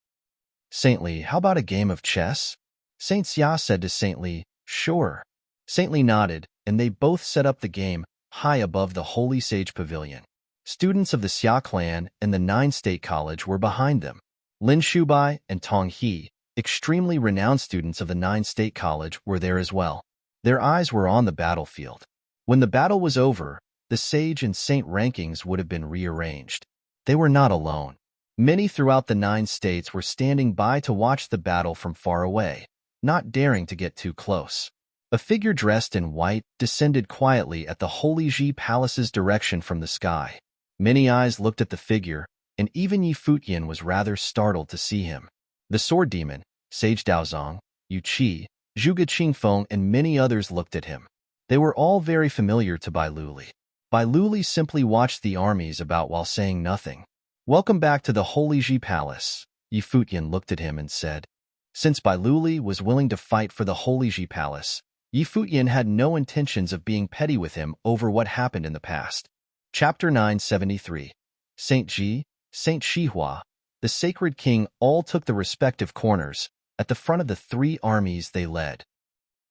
"Saintly, how about a game of chess?" Saint Xia said to Saintly, "Sure." Saintly nodded, and they both set up the game high above the Holy Sage Pavilion. Students of the Xia clan and the 9 State College were behind them. Lin Shubai and Tong He, extremely renowned students of the 9 State College, were there as well. Their eyes were on the battlefield. When the battle was over, the sage and saint rankings would have been rearranged. They were not alone. Many throughout the 9 states were standing by to watch the battle from far away, not daring to get too close. A figure dressed in white descended quietly at the Holy Ji Palace's direction from the sky. Many eyes looked at the figure, and even Yi Futian was rather startled to see him. The sword demon, Sage Daozong, Yu Qi, Zhuge Qingfeng, and many others looked at him. They were all very familiar to Bai Luli. Bai Luli simply watched the armies about while saying nothing. "Welcome back to the Holy Ji Palace," Yi Futian looked at him and said. Since Bai Luli was willing to fight for the Holy Ji Palace, Yi Futian had no intentions of being petty with him over what happened in the past. Chapter 973. Saint Ji, Saint Shihua, the Sacred King all took the respective corners at the front of the 3 armies they led.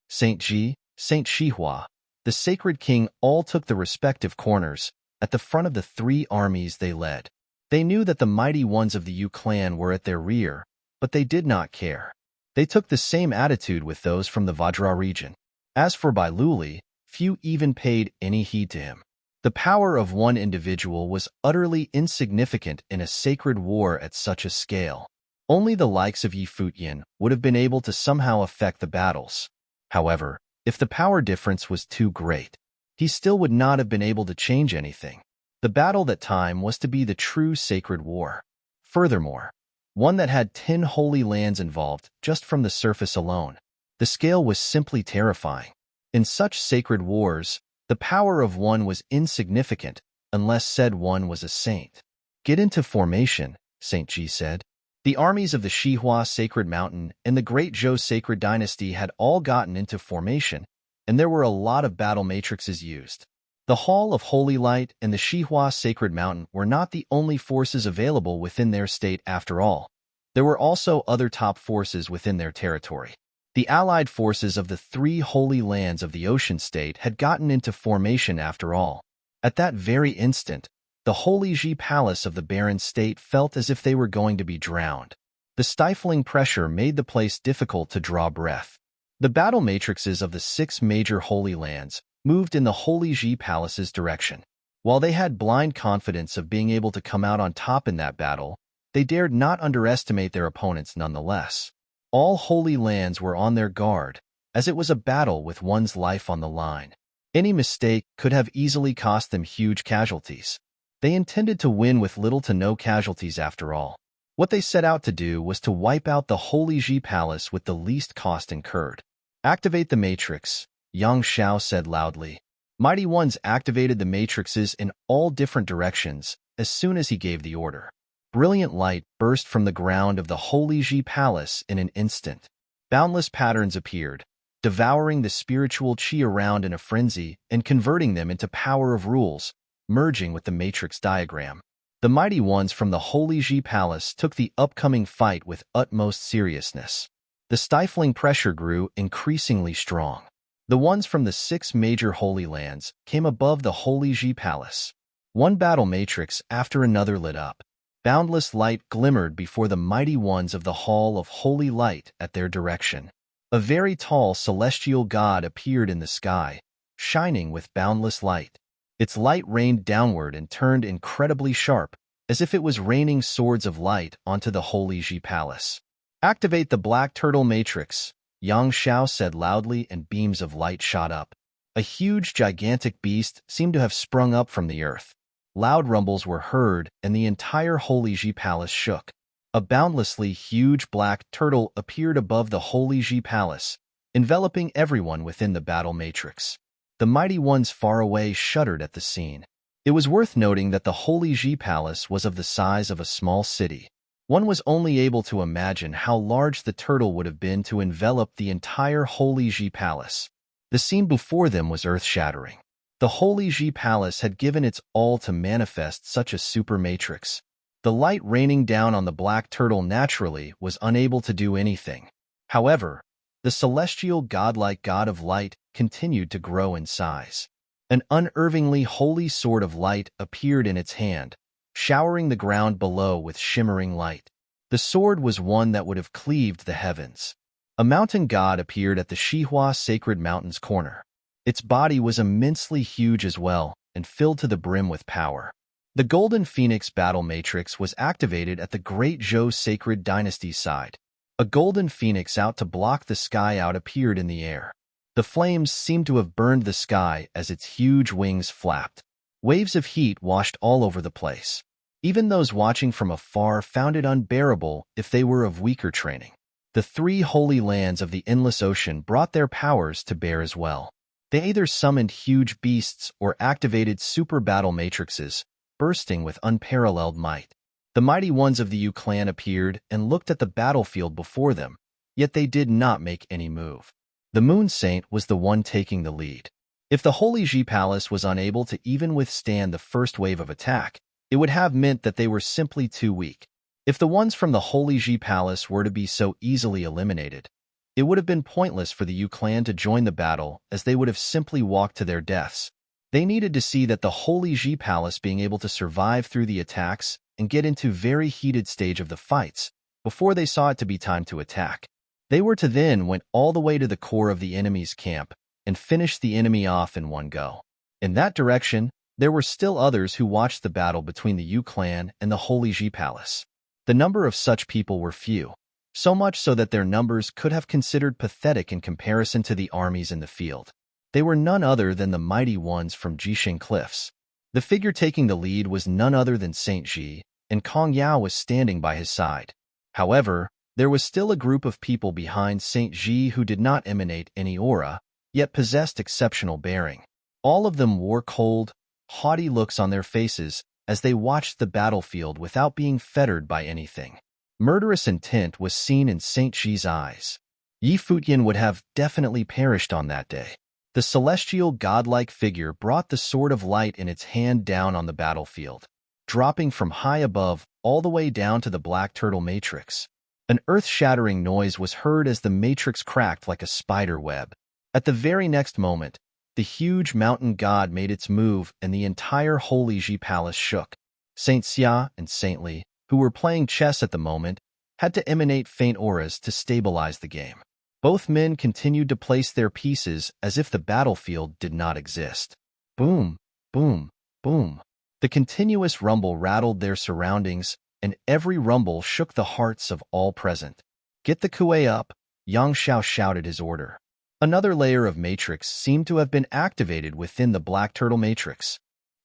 Saint Ji, Saint Shihua, the Sacred King all took the respective corners at the front of the 3 armies they led. They knew that the mighty ones of the Yu clan were at their rear, but they did not care. They took the same attitude with those from the Vajra region. As for Bai Luli, few even paid any heed to him. The power of one individual was utterly insignificant in a sacred war at such a scale. Only the likes of Yi Futian would have been able to somehow affect the battles. However, if the power difference was too great, he still would not have been able to change anything. The battle that time was to be the true sacred war. Furthermore, one that had 10 holy lands involved just from the surface alone. The scale was simply terrifying. In such sacred wars, the power of one was insignificant unless said one was a saint. "Get into formation," Saint Ji said. The armies of the Shihua Sacred Mountain and the Great Zhou Sacred Dynasty had all gotten into formation, and there were a lot of battle matrices used. The Hall of Holy Light and the Shihua Sacred Mountain were not the only forces available within their state after all. There were also other top forces within their territory. The allied forces of the 3 holy lands of the Ocean State had gotten into formation after all. At that very instant, the Holy Ji Palace of the Barren State felt as if they were going to be drowned. The stifling pressure made the place difficult to draw breath. The battle matrices of the 6 major holy lands moved in the Holy Ji Palace's direction. While they had blind confidence of being able to come out on top in that battle, they dared not underestimate their opponents nonetheless. All holy lands were on their guard, as it was a battle with one's life on the line. Any mistake could have easily cost them huge casualties. They intended to win with little to no casualties after all. What they set out to do was to wipe out the Holy Ji Palace with the least cost incurred. "Activate the matrix," Yang Xiao said loudly. Mighty ones activated the matrices in all different directions as soon as he gave the order. Brilliant light burst from the ground of the Holy Ji Palace in an instant. Boundless patterns appeared, devouring the spiritual chi around in a frenzy and converting them into power of rules, merging with the matrix diagram. The mighty ones from the Holy Ji Palace took the upcoming fight with utmost seriousness. The stifling pressure grew increasingly strong. The ones from the 6 major Holy Lands came above the Holy Ji Palace. One battle matrix after another lit up. Boundless light glimmered before the mighty ones of the Hall of Holy Light at their direction. A very tall celestial god appeared in the sky, shining with boundless light. Its light rained downward and turned incredibly sharp, as if it was raining swords of light onto the Holy Ji Palace. "Activate the Black Turtle Matrix," Yang Xiao said loudly, and beams of light shot up. A huge, gigantic beast seemed to have sprung up from the earth. Loud rumbles were heard, and the entire Holy Ji Palace shook. A boundlessly huge black turtle appeared above the Holy Ji Palace, enveloping everyone within the battle matrix. The mighty ones far away shuddered at the scene. It was worth noting that the Holy Ji Palace was of the size of a small city. One was only able to imagine how large the turtle would have been to envelop the entire Holy Ji Palace. The scene before them was earth-shattering. The Holy Ji Palace had given its all to manifest such a super matrix. The light raining down on the black turtle naturally was unable to do anything. However, the celestial godlike god of light continued to grow in size. An unerringly holy sword of light appeared in its hand, showering the ground below with shimmering light. The sword was one that would have cleaved the heavens. A mountain god appeared at the Shihua Sacred Mountain's corner. Its body was immensely huge as well, and filled to the brim with power. The Golden Phoenix Battle Matrix was activated at the Great Zhou Sacred Dynasty's side. A golden phoenix out to block the sky out appeared in the air. The flames seemed to have burned the sky as its huge wings flapped. Waves of heat washed all over the place. Even those watching from afar found it unbearable if they were of weaker training. The 3 holy lands of the Endless Ocean brought their powers to bear as well. They either summoned huge beasts or activated super battle matrices, bursting with unparalleled might. The mighty ones of the Yu clan appeared and looked at the battlefield before them, yet they did not make any move. The Moon Saint was the one taking the lead. If the Holy Ji Palace was unable to even withstand the first wave of attack, it would have meant that they were simply too weak. If the ones from the Holy Ji Palace were to be so easily eliminated, it would have been pointless for the Yu clan to join the battle, as they would have simply walked to their deaths. They needed to see that the Holy Ji Palace being able to survive through the attacks and get into very heated stage of the fights before they saw it to be time to attack. They were to then went all the way to the core of the enemy's camp and finish the enemy off in one go. In that direction, there were still others who watched the battle between the Yu clan and the Holy Ji Palace. The number of such people were few, so much so that their numbers could have considered pathetic in comparison to the armies in the field. They were none other than the mighty ones from Jisheng Cliffs. The figure taking the lead was none other than Saint Ji, and Kong Yao was standing by his side. However, there was still a group of people behind Saint Ji who did not emanate any aura, yet possessed exceptional bearing. All of them wore cold, haughty looks on their faces as they watched the battlefield without being fettered by anything. Murderous intent was seen in Saint Ji's eyes. Yi Futian would have definitely perished on that day. The celestial godlike figure brought the sword of light in its hand down on the battlefield, dropping from high above all the way down to the black turtle matrix. An earth-shattering noise was heard as the matrix cracked like a spider web. At the very next moment, the huge mountain god made its move and the entire Holy Ji Palace shook. Saint Xia and Saint Li, who were playing chess at the moment, had to emanate faint auras to stabilize the game. Both men continued to place their pieces as if the battlefield did not exist. Boom, boom, boom. The continuous rumble rattled their surroundings, and every rumble shook the hearts of all present. "Get the kuei up," Yang Xiao shouted his order. Another layer of matrix seemed to have been activated within the black turtle matrix.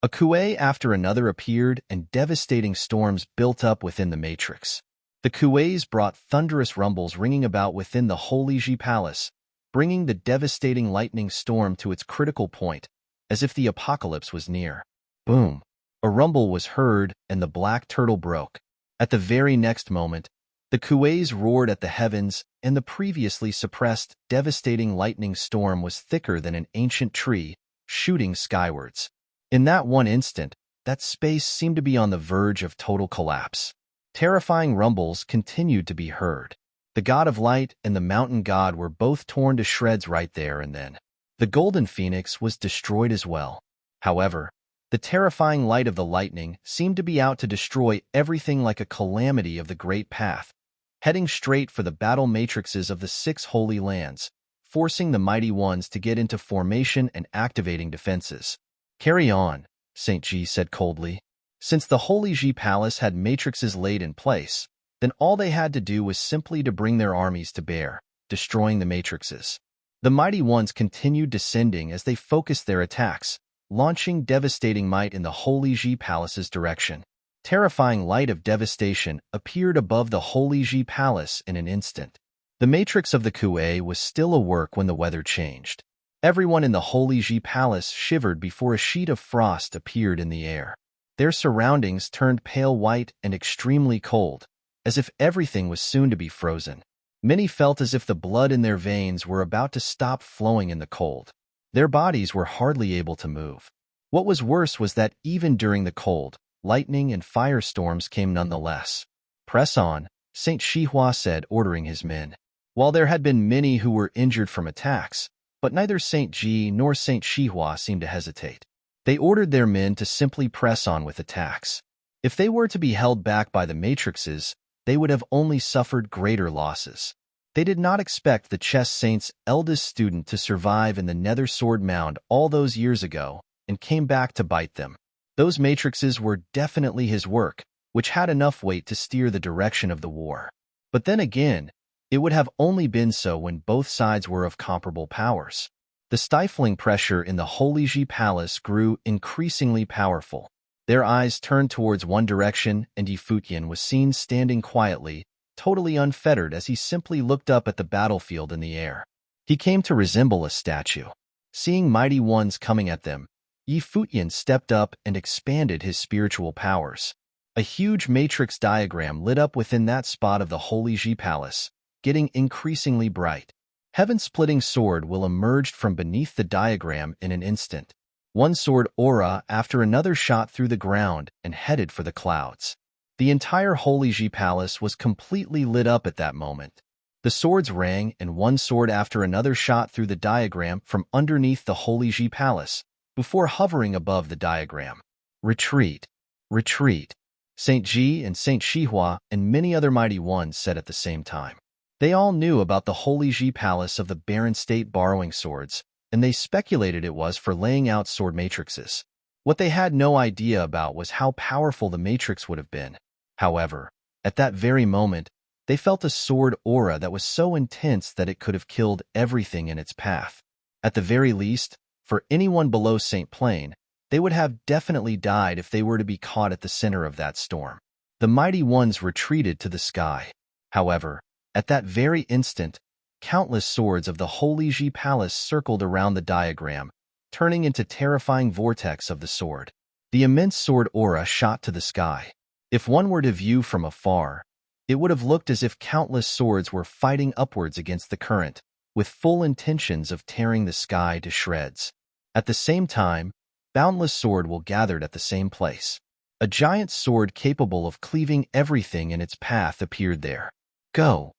A kuei after another appeared, and devastating storms built up within the matrix. The kueis brought thunderous rumbles ringing about within the Holy Ji Palace, bringing the devastating lightning storm to its critical point, as if the apocalypse was near. Boom! A rumble was heard, and the black turtle broke. At the very next moment, the kueis roared at the heavens, and the previously suppressed, devastating lightning storm was thicker than an ancient tree, shooting skywards. In that one instant, that space seemed to be on the verge of total collapse. Terrifying rumbles continued to be heard. The god of light and the mountain god were both torn to shreds right there and then. The golden phoenix was destroyed as well. However, the terrifying light of the lightning seemed to be out to destroy everything like a calamity of the great path, heading straight for the battle matrices of the 6 holy lands, forcing the mighty ones to get into formation and activating defenses. "Carry on," St. G said coldly. Since the Holy Ji Palace had matrices laid in place, then all they had to do was simply to bring their armies to bear, destroying the matrices. The mighty ones continued descending as they focused their attacks, launching devastating might in the Holy Ji Palace's direction. Terrifying light of devastation appeared above the Holy Ji Palace in an instant. The matrix of the Kuei was still at work when the weather changed. Everyone in the Holy Ji Palace shivered before a sheet of frost appeared in the air. Their surroundings turned pale white and extremely cold, as if everything was soon to be frozen. Many felt as if the blood in their veins were about to stop flowing in the cold. Their bodies were hardly able to move. What was worse was that even during the cold, lightning and firestorms came nonetheless. "Press on," St. Shihua said, ordering his men. While there had been many who were injured from attacks, but neither St. Ji nor St. Shihua seemed to hesitate. They ordered their men to simply press on with attacks. If they were to be held back by the matrices, they would have only suffered greater losses. They did not expect the chess saint's eldest student to survive in the Nether Sword Mound all those years ago and came back to bite them. Those matrices were definitely his work, which had enough weight to steer the direction of the war. But then again, it would have only been so when both sides were of comparable powers. The stifling pressure in the Holy Ji Palace grew increasingly powerful. Their eyes turned towards one direction, and Futian was seen standing quietly, totally unfettered as he simply looked up at the battlefield in the air. He came to resemble a statue. Seeing mighty ones coming at them, Futian stepped up and expanded his spiritual powers. A huge matrix diagram lit up within that spot of the Holy Ji Palace, getting increasingly bright. Heaven-splitting sword will emerged from beneath the diagram in an instant. One sword aura after another shot through the ground and headed for the clouds. The entire Holy Ji Palace was completely lit up at that moment. The swords rang and one sword after another shot through the diagram from underneath the Holy Ji Palace, before hovering above the diagram. "Retreat! Retreat!" St. Ji and St. Shihua and many other mighty ones said at the same time. They all knew about the Holy Ji Palace of the Barren State borrowing swords, and they speculated it was for laying out sword matrices. What they had no idea about was how powerful the matrix would have been. However, at that very moment, they felt a sword aura that was so intense that it could have killed everything in its path. At the very least, for anyone below St. Plain, they would have definitely died if they were to be caught at the center of that storm. The mighty ones retreated to the sky. However, at that very instant, countless swords of the Holy Ji Palace circled around the diagram, turning into terrifying vortex of the sword. The immense sword aura shot to the sky. If one were to view from afar, it would have looked as if countless swords were fighting upwards against the current, with full intentions of tearing the sky to shreds. At the same time, boundless sword will gathered at the same place. A giant sword capable of cleaving everything in its path appeared there. "Go!"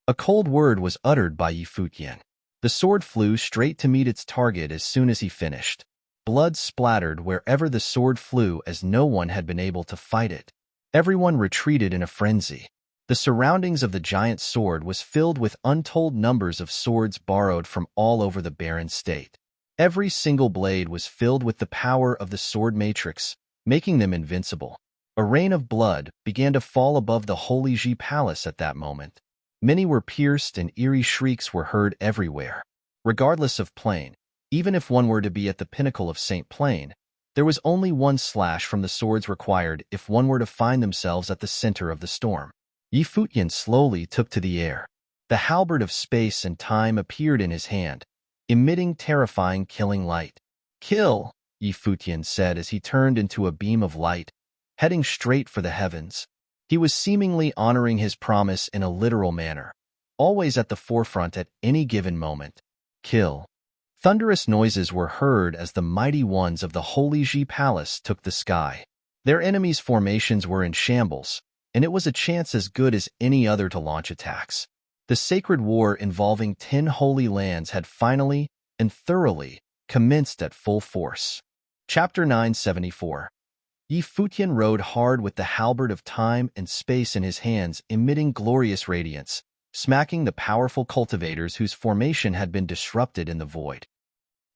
A cold word was uttered by Futian. The sword flew straight to meet its target as soon as he finished. Blood splattered wherever the sword flew as no one had been able to fight it. Everyone retreated in a frenzy. The surroundings of the giant sword was filled with untold numbers of swords borrowed from all over the barren state. Every single blade was filled with the power of the sword matrix, making them invincible. A rain of blood began to fall above the Holy Ji Palace at that moment. Many were pierced and eerie shrieks were heard everywhere. Regardless of plane, even if one were to be at the pinnacle of St. Plain, there was only one slash from the swords required if one were to find themselves at the center of the storm. Futian slowly took to the air. The halberd of space and time appeared in his hand, emitting terrifying killing light. "Kill!" Futian said as he turned into a beam of light, heading straight for the heavens. He was seemingly honoring his promise in a literal manner, always at the forefront at any given moment. "Kill!" Thunderous noises were heard as the mighty ones of the Holy Ji Palace took the sky. Their enemies' formations were in shambles, and it was a chance as good as any other to launch attacks. The sacred war involving 10 holy lands had finally and thoroughly commenced at full force. Chapter 974. Futian rode hard with the halberd of time and space in his hands, emitting glorious radiance, smacking the powerful cultivators whose formation had been disrupted in the void.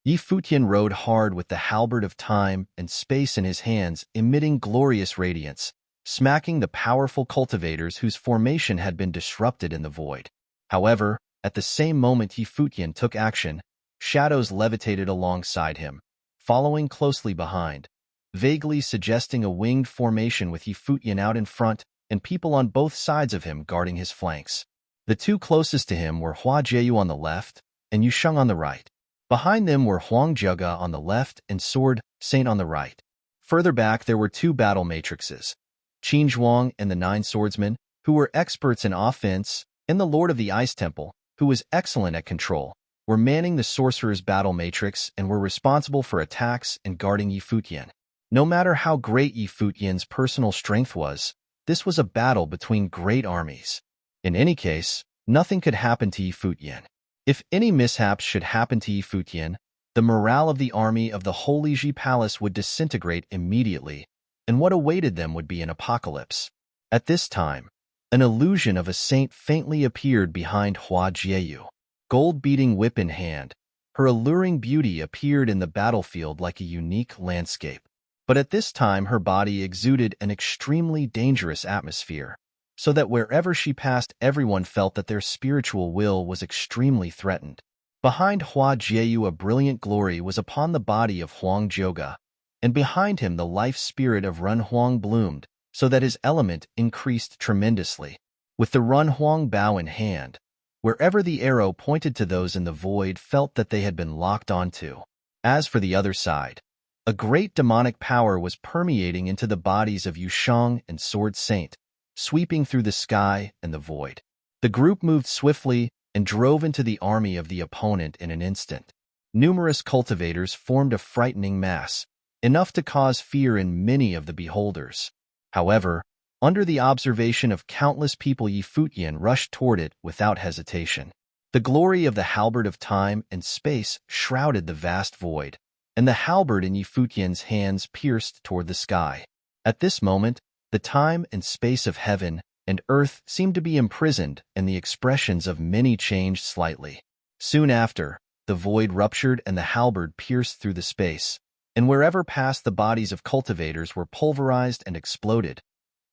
Futian rode hard with the halberd of time and space in his hands, emitting glorious radiance, smacking the powerful cultivators whose formation had been disrupted in the void. However, at the same moment Futian took action, shadows levitated alongside him, following closely behind, vaguely suggesting a winged formation with Futian out in front and people on both sides of him guarding his flanks. The two closest to him were Hua Jieyu on the left and Yusheng on the right. Behind them were Huang Zhega on the left and Sword Saint on the right. Further back there were two battle matrices, Qin Zhuang and the Nine Swordsmen, who were experts in offense, and the Lord of the Ice Temple, who was excellent at control, were manning the Sorcerer's battle matrix and were responsible for attacks and guarding Futian. No matter how great Futian's personal strength was, this was a battle between great armies. In any case, nothing could happen to Futian. If any mishaps should happen to Futian, the morale of the army of the Holy Ji Palace would disintegrate immediately, and what awaited them would be an apocalypse. At this time, an illusion of a saint faintly appeared behind Hua Jieyu. Gold-beating whip in hand, her alluring beauty appeared in the battlefield like a unique landscape. But at this time her body exuded an extremely dangerous atmosphere, so that wherever she passed everyone felt that their spiritual will was extremely threatened. Behind Hua Jieyu a brilliant glory was upon the body of Huang Zhega, and behind him the life spirit of Run Huang bloomed, so that his element increased tremendously. With the Run Huang bow in hand, wherever the arrow pointed to those in the void felt that they had been locked onto. As for the other side, a great demonic power was permeating into the bodies of Yusheng and Sword Saint, sweeping through the sky and the void. The group moved swiftly and drove into the army of the opponent in an instant. Numerous cultivators formed a frightening mass, enough to cause fear in many of the beholders. However, under the observation of countless people Futian rushed toward it without hesitation. The glory of the halberd of time and space shrouded the vast void, and the halberd in Futian's hands pierced toward the sky. At this moment, the time and space of heaven and earth seemed to be imprisoned, and the expressions of many changed slightly. Soon after, the void ruptured and the halberd pierced through the space, and wherever passed the bodies of cultivators were pulverized and exploded,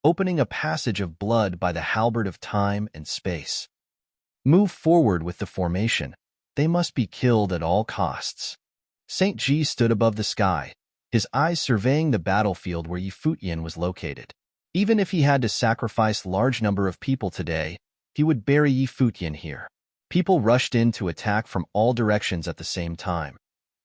opening a passage of blood by the halberd of time and space. Move forward with the formation. They must be killed at all costs. Saint Ji stood above the sky, his eyes surveying the battlefield where Futian was located. Even if he had to sacrifice large number of people today, he would bury Futian here. People rushed in to attack from all directions at the same time,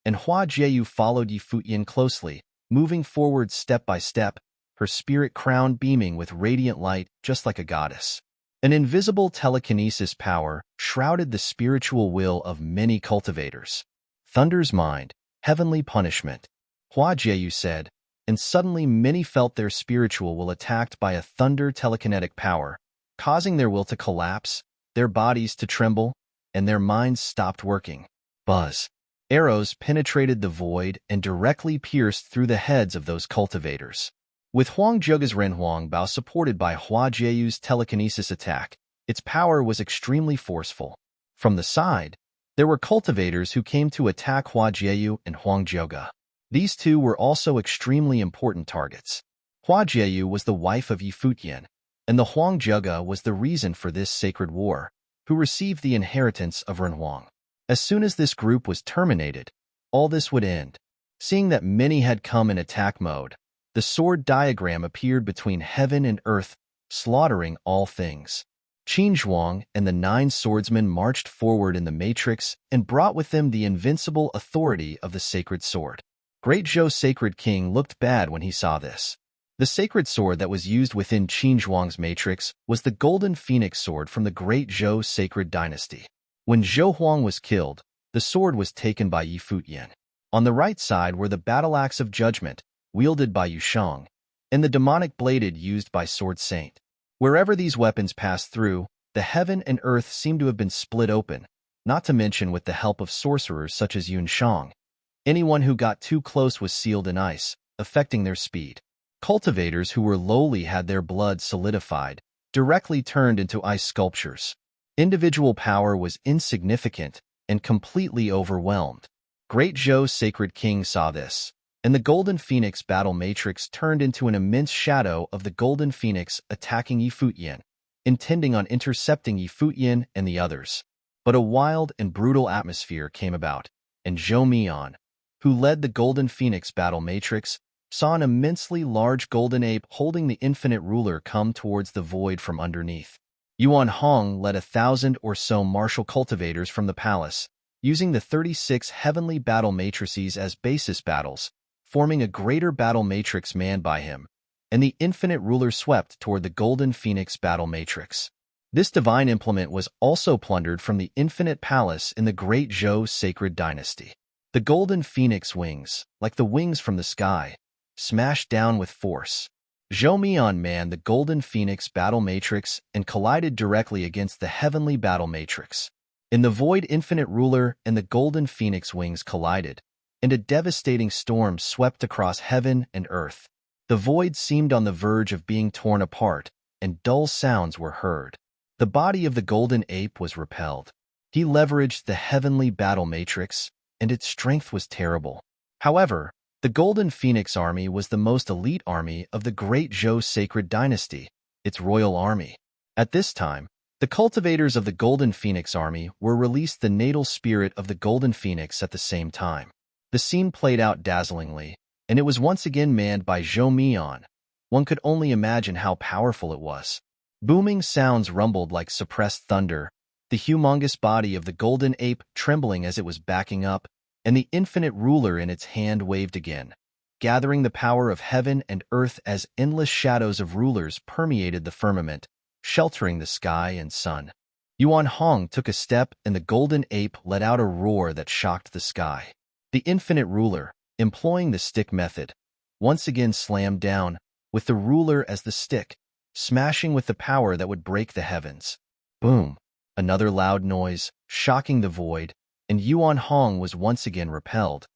and Hua Jieyu followed Futian closely, moving forward step by step, her spirit crown beaming with radiant light just like a goddess. An invisible telekinesis power shrouded the spiritual will of many cultivators. Thunder's mind, heavenly punishment, Hua Jieyu said, and suddenly many felt their spiritual will attacked by a thunder telekinetic power, causing their will to collapse, their bodies to tremble, and their minds stopped working. Buzz. Arrows penetrated the void and directly pierced through the heads of those cultivators. With Huang Zhega's Renhuang Bao supported by Hua Jieyu's telekinesis attack, its power was extremely forceful. From the side, there were cultivators who came to attack Hua Jieyu and Huang Zhega. These two were also extremely important targets. Hua Jieyu was the wife of Futian, and the Huang Zhega was the reason for this sacred war, who received the inheritance of Renhuang. As soon as this group was terminated, all this would end. Seeing that many had come in attack mode, the sword diagram appeared between heaven and earth, slaughtering all things. Qin Zhuang and the 9 swordsmen marched forward in the matrix and brought with them the invincible authority of the sacred sword. Great Zhou Sacred King looked bad when he saw this. The sacred sword that was used within Qin Zhuang's matrix was the Golden Phoenix sword from the Great Zhou Sacred Dynasty. When Zhou Huang was killed, the sword was taken by Futian. On the right side were the battle axe of judgment, wielded by Yusheng, and the demonic bladed used by Sword Saint. Wherever these weapons passed through, the heaven and earth seemed to have been split open, not to mention with the help of sorcerers such as Yun Shang. Anyone who got too close was sealed in ice, affecting their speed. Cultivators who were lowly had their blood solidified, directly turned into ice sculptures. Individual power was insignificant and completely overwhelmed. Great Zhou's sacred king saw this, and the Golden Phoenix battle matrix turned into an immense shadow of the Golden Phoenix attacking Futian, intending on intercepting Futian and the others. But a wild and brutal atmosphere came about, and Zhou Mian, who led the Golden Phoenix battle matrix, saw an immensely large golden ape holding the infinite ruler come towards the void from underneath. Yuan Hong led 1,000 or so martial cultivators from the palace, using the 36 heavenly battle matrices as basis battles, forming a greater battle matrix manned by him, and the infinite ruler swept toward the Golden Phoenix battle matrix. This divine implement was also plundered from the infinite palace in the Great Zhou sacred dynasty. The Golden Phoenix wings, like the wings from the sky, smashed down with force. Zhou Mian manned the Golden Phoenix battle matrix and collided directly against the heavenly battle matrix. In the void, infinite ruler and the Golden Phoenix wings collided, and a devastating storm swept across heaven and earth. The void seemed on the verge of being torn apart, and dull sounds were heard. The body of the golden ape was repelled. He leveraged the heavenly battle matrix, and its strength was terrible. However, the Golden Phoenix army was the most elite army of the Great Zhou sacred dynasty, its royal army. At this time, the cultivators of the Golden Phoenix army were released the natal spirit of the Golden Phoenix at the same time. The scene played out dazzlingly, and it was once again manned by Zhou Mian. One could only imagine how powerful it was. Booming sounds rumbled like suppressed thunder, the humongous body of the golden ape trembling as it was backing up, and the infinite ruler in its hand waved again, gathering the power of heaven and earth as endless shadows of rulers permeated the firmament, sheltering the sky and sun. Yuan Hong took a step, and the golden ape let out a roar that shocked the sky. The infinite ruler, employing the stick method, once again slammed down, with the ruler as the stick, smashing with the power that would break the heavens. Boom! Another loud noise, shocking the void, and Yuan Hong was once again repelled,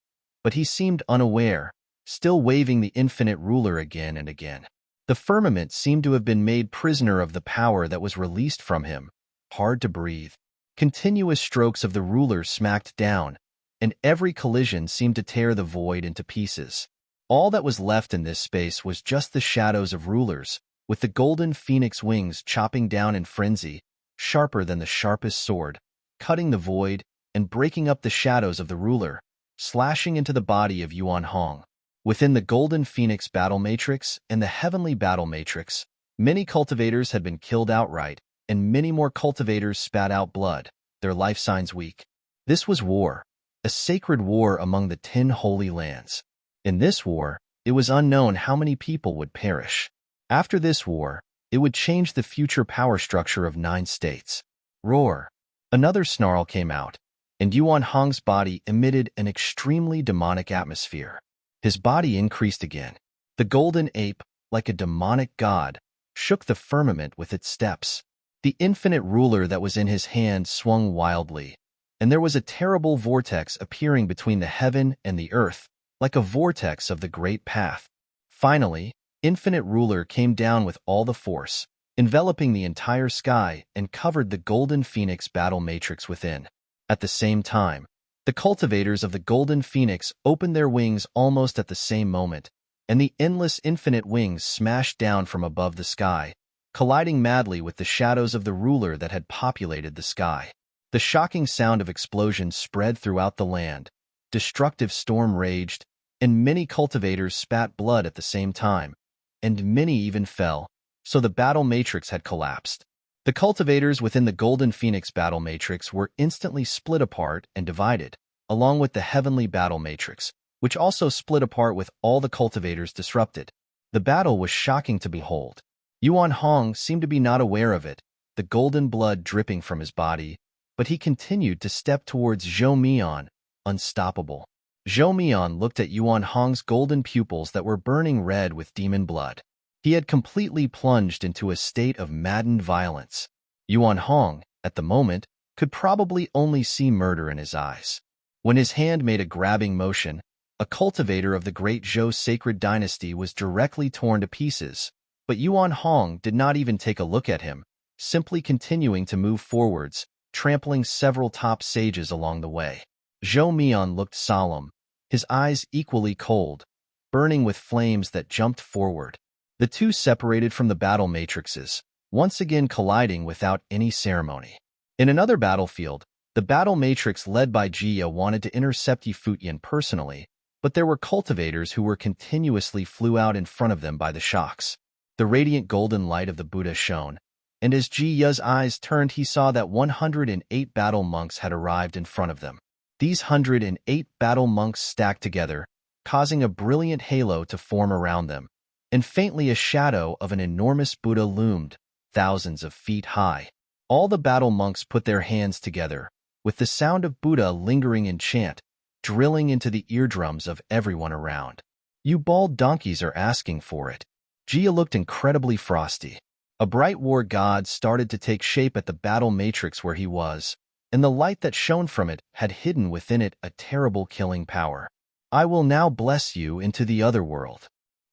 but he seemed unaware, still waving the infinite ruler again and again. The firmament seemed to have been made prisoner of the power that was released from him, hard to breathe. Continuous strokes of the ruler smacked down, and every collision seemed to tear the void into pieces. All that was left in this space was just the shadows of rulers, with the Golden Phoenix wings chopping down in frenzy, sharper than the sharpest sword, cutting the void and breaking up the shadows of the ruler, slashing into the body of Yuan Hong. Within the Golden Phoenix battle matrix and the heavenly battle matrix, many cultivators had been killed outright, and many more cultivators spat out blood, their life signs weak. This was war, a sacred war among the 10 holy lands. In this war, it was unknown how many people would perish. After this war, it would change the future power structure of 9 states. Roar! Another snarl came out, and Yuan Hong's body emitted an extremely demonic atmosphere. His body increased again. The golden ape, like a demonic god, shook the firmament with its steps. The infinite ruler that was in his hand swung wildly, and there was a terrible vortex appearing between the heaven and the earth, like a vortex of the great path. Finally, infinite ruler came down with all the force, enveloping the entire sky and covered the Golden Phoenix battle matrix within. At the same time, the cultivators of the Golden Phoenix opened their wings almost at the same moment, and the endless infinite wings smashed down from above the sky, colliding madly with the shadows of the ruler that had populated the sky. The shocking sound of explosions spread throughout the land, destructive storm raged, and many cultivators spat blood at the same time, and many even fell, so the battle matrix had collapsed. The cultivators within the Golden Phoenix battle matrix were instantly split apart and divided, along with the heavenly battle matrix, which also split apart with all the cultivators disrupted. The battle was shocking to behold. Yuan Hong seemed to be not aware of it, the golden blood dripping from his body, but he continued to step towards Zhou Mian, unstoppable. Zhou Mian looked at Yuan Hong's golden pupils that were burning red with demon blood. He had completely plunged into a state of maddened violence. Yuan Hong, at the moment, could probably only see murder in his eyes. When his hand made a grabbing motion, a cultivator of the great Zhou sacred dynasty was directly torn to pieces, but Yuan Hong did not even take a look at him, simply continuing to move forwards, trampling several top sages along the way. Zhou Mian looked solemn, his eyes equally cold, burning with flames that jumped forward. The two separated from the battle matrices, once again colliding without any ceremony. In another battlefield, the battle matrix led by Jia wanted to intercept Futian personally, but there were cultivators who were continuously flew out in front of them by the shocks. The radiant golden light of the Buddha shone, and as Jiya's eyes turned he saw that 108 battle monks had arrived in front of them. These 108 battle monks stacked together, causing a brilliant halo to form around them, and faintly a shadow of an enormous Buddha loomed, thousands of feet high. All the battle monks put their hands together, with the sound of Buddha lingering in chant, drilling into the eardrums of everyone around. You bald donkeys are asking for it. Jia looked incredibly frosty. A bright war god started to take shape at the battle matrix where he was, and the light that shone from it had hidden within it a terrible killing power. I will now bless you into the other world,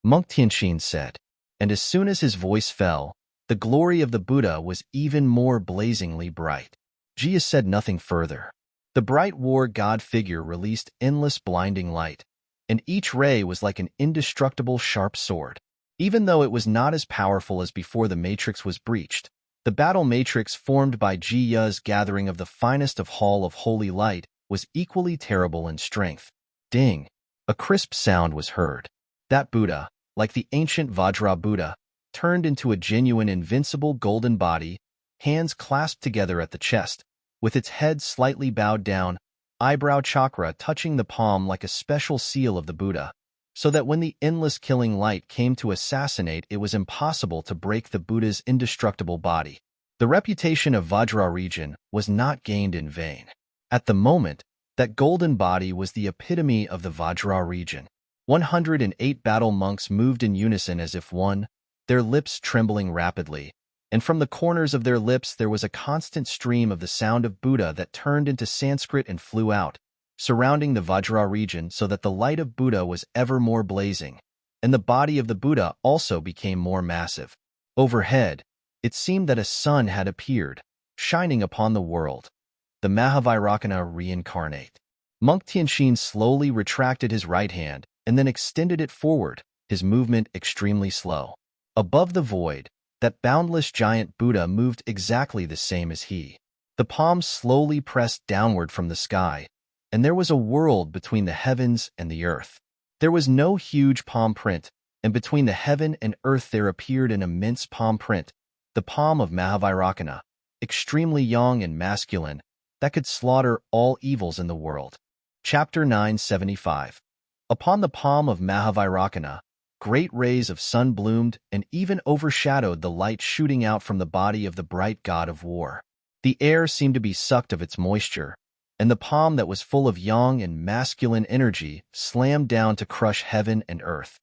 Monk Tianxin said, and as soon as his voice fell, the glory of the Buddha was even more blazingly bright. Jia said nothing further. The bright war god figure released endless blinding light, and each ray was like an indestructible sharp sword. Even though it was not as powerful as before the matrix was breached, the battle matrix formed by Jiya's gathering of the finest of Hall of Holy Light was equally terrible in strength. Ding! A crisp sound was heard. That Buddha, like the ancient Vajra Buddha, turned into a genuine invincible golden body, hands clasped together at the chest, with its head slightly bowed down, eyebrow chakra touching the palm like a special seal of the Buddha, so that when the endless killing light came to assassinate, it was impossible to break the Buddha's indestructible body. The reputation of Vajra region was not gained in vain. At the moment, that golden body was the epitome of the Vajra region. 108 battle monks moved in unison as if one, their lips trembling rapidly, and from the corners of their lips there was a constant stream of the sound of Buddha that turned into Sanskrit and flew out, surrounding the Vajra region so that the light of Buddha was ever more blazing, and the body of the Buddha also became more massive. Overhead, it seemed that a sun had appeared, shining upon the world. The Mahavairakana reincarnate. Monk Tianxin slowly retracted his right hand and then extended it forward, his movement extremely slow. Above the void, that boundless giant Buddha moved exactly the same as he. The palms slowly pressed downward from the sky, and there was a world between the heavens and the earth. There was no huge palm print, and between the heaven and earth there appeared an immense palm print, the palm of Mahavairakana, extremely young and masculine, that could slaughter all evils in the world. Chapter 975. Upon the palm of Mahavairakana, great rays of sun bloomed and even overshadowed the light shooting out from the body of the bright god of war. The air seemed to be sucked of its moisture, and the palm that was full of yang and masculine energy slammed down to crush heaven and earth.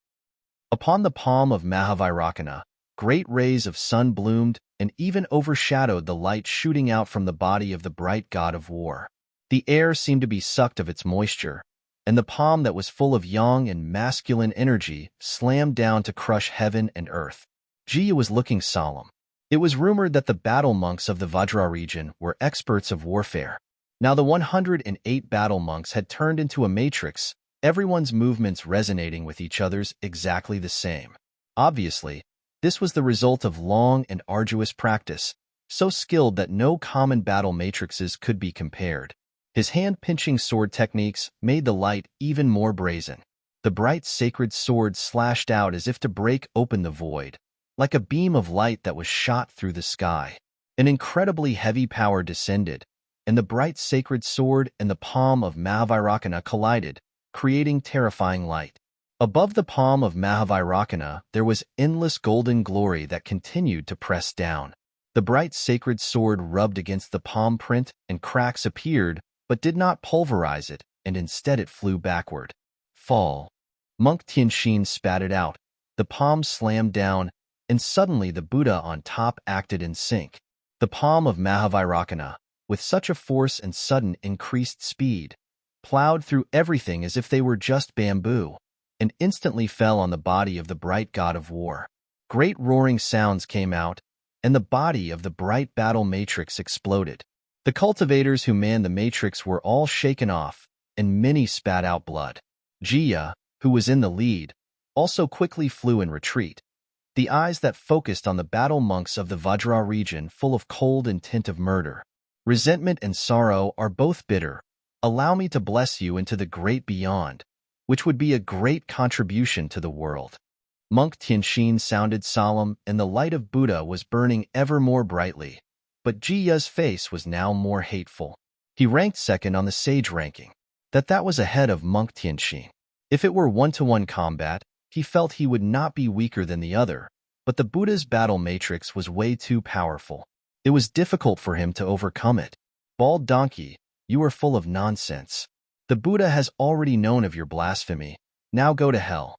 Upon the palm of Mahavairakana, great rays of sun bloomed and even overshadowed the light shooting out from the body of the bright god of war. The air seemed to be sucked of its moisture, and the palm that was full of yang and masculine energy slammed down to crush heaven and earth. Jia was looking solemn. It was rumored that the battle monks of the Vajra region were experts of warfare. Now the 108 battle monks had turned into a matrix, everyone's movements resonating with each other's exactly the same. Obviously, this was the result of long and arduous practice, so skilled that no common battle matrices could be compared. His hand-pinching sword techniques made the light even more brazen. The bright sacred sword slashed out as if to break open the void, like a beam of light that was shot through the sky. An incredibly heavy power descended, and the bright sacred sword and the palm of Mahavairakana collided, creating terrifying light. Above the palm of Mahavairakana, there was endless golden glory that continued to press down. The bright sacred sword rubbed against the palm print, and cracks appeared, but did not pulverize it, and instead it flew backward. Fall. Monk Tianxin spat it out. The palm slammed down, and suddenly the Buddha on top acted in sync. The palm of Mahavairakana, with such a force and sudden increased speed, plowed through everything as if they were just bamboo, and instantly fell on the body of the bright god of war. Great roaring sounds came out, and the body of the bright battle matrix exploded. The cultivators who manned the matrix were all shaken off, and many spat out blood. Jia, who was in the lead, also quickly flew in retreat, the eyes that focused on the battle monks of the Vajra region full of cold intent of murder. Resentment and sorrow are both bitter. Allow me to bless you into the great beyond, which would be a great contribution to the world. Monk Tianxin sounded solemn, and the light of Buddha was burning ever more brightly. But Jiya's face was now more hateful. He ranked second on the sage ranking. That was ahead of Monk Tianxin. If it were one-to-one combat, he felt he would not be weaker than the other, but the Buddha's battle matrix was way too powerful. It was difficult for him to overcome it. Bald donkey, you are full of nonsense. The Buddha has already known of your blasphemy. Now go to hell.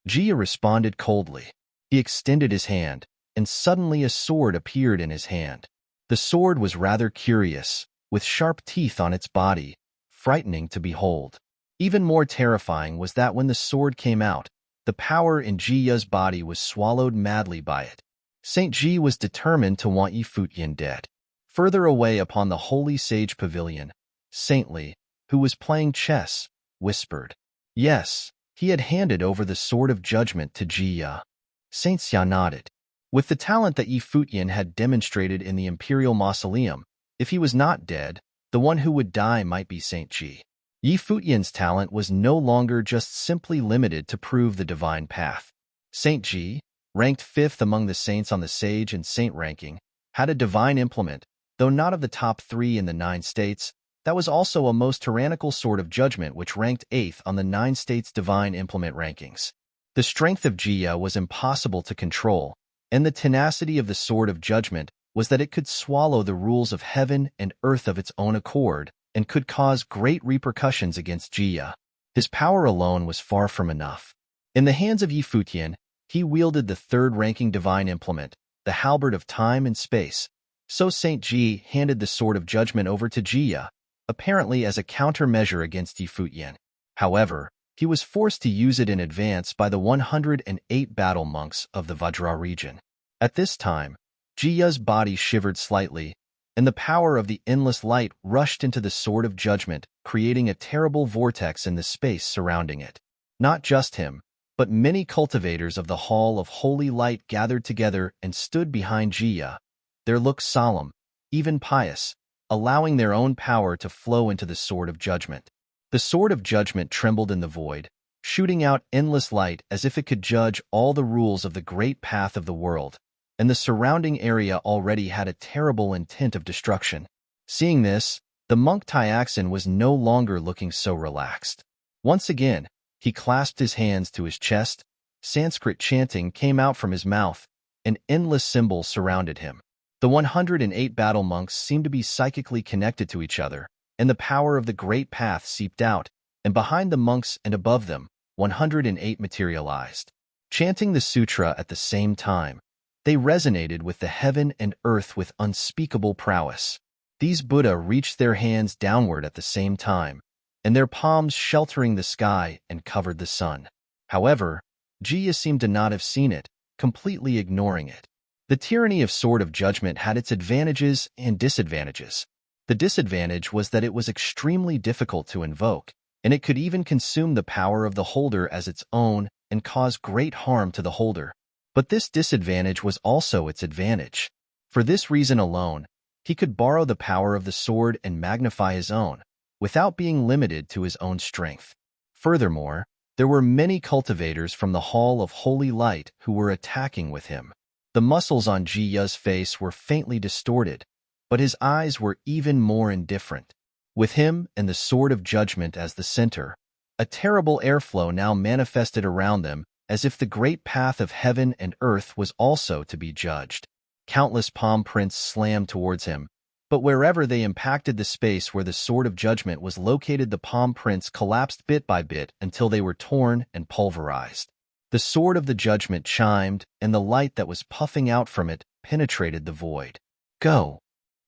Jia responded coldly. He extended his hand, and suddenly a sword appeared in his hand. The sword was rather curious, with sharp teeth on its body, frightening to behold. Even more terrifying was that when the sword came out, the power in Jiya's body was swallowed madly by it. Saint Ji was determined to want Yi Futian dead. Further away upon the holy sage pavilion, Saintly, who was playing chess, whispered. Yes, he had handed over the sword of judgment to Jiya. Saint Xia nodded. With the talent that Yi Futian had demonstrated in the imperial mausoleum, if he was not dead, the one who would die might be Saint Ji. Yi Futian's talent was no longer just simply limited to prove the divine path. Saint Ji, ranked 5th among the saints on the sage and saint ranking, had a divine implement, though not of the top 3 in the 9 states. That was also a most tyrannical sword of judgment which ranked 8th on the 9 states' divine implement rankings. The strength of Jiya was impossible to control, and the tenacity of the sword of judgment was that it could swallow the rules of heaven and earth of its own accord, and could cause great repercussions against Jiya. His power alone was far from enough. In the hands of Yi Futian, he wielded the 3rd-ranking divine implement, the halberd of time and space. So Saint Ji handed the sword of judgment over to Jiya, apparently as a countermeasure against Yi Futian. However, he was forced to use it in advance by the 108 battle monks of the Vajra region. At this time, Jiya's body shivered slightly, and the power of the endless light rushed into the sword of judgment, creating a terrible vortex in the space surrounding it. Not just him, but many cultivators of the Hall of Holy Light gathered together and stood behind Jiya, their look solemn, even pious, allowing their own power to flow into the sword of judgment. The sword of judgment trembled in the void, shooting out endless light as if it could judge all the rules of the great path of the world, and the surrounding area already had a terrible intent of destruction. Seeing this, the monk Tyaxin was no longer looking so relaxed. Once again, he clasped his hands to his chest, Sanskrit chanting came out from his mouth, and endless symbols surrounded him. The 108 battle monks seemed to be psychically connected to each other, and the power of the great path seeped out, and behind the monks and above them, 108 materialized. Chanting the sutra at the same time, they resonated with the heaven and earth with unspeakable prowess. These Buddha reached their hands downward at the same time, and their palms sheltering the sky and covered the sun. However, Jiya seemed to not have seen it, completely ignoring it. The tyranny of Sword of Judgment had its advantages and disadvantages. The disadvantage was that it was extremely difficult to invoke, and it could even consume the power of the holder as its own and cause great harm to the holder. But this disadvantage was also its advantage. For this reason alone, he could borrow the power of the sword and magnify his own, without being limited to his own strength. Furthermore, there were many cultivators from the Hall of Holy Light who were attacking with him. The muscles on Jiya's face were faintly distorted, but his eyes were even more indifferent. With him and the Sword of Judgment as the center, a terrible airflow now manifested around them as if the great path of heaven and earth was also to be judged. Countless palm prints slammed towards him, But wherever they impacted the space where the Sword of Judgment was located, the palm prints collapsed bit by bit until they were torn and pulverized. The Sword of the Judgment chimed, and the light that was puffing out from it penetrated the void. Go!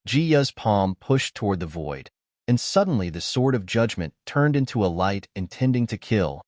Jiya's palm pushed toward the void, and suddenly the Sword of Judgment turned into a light intending to kill,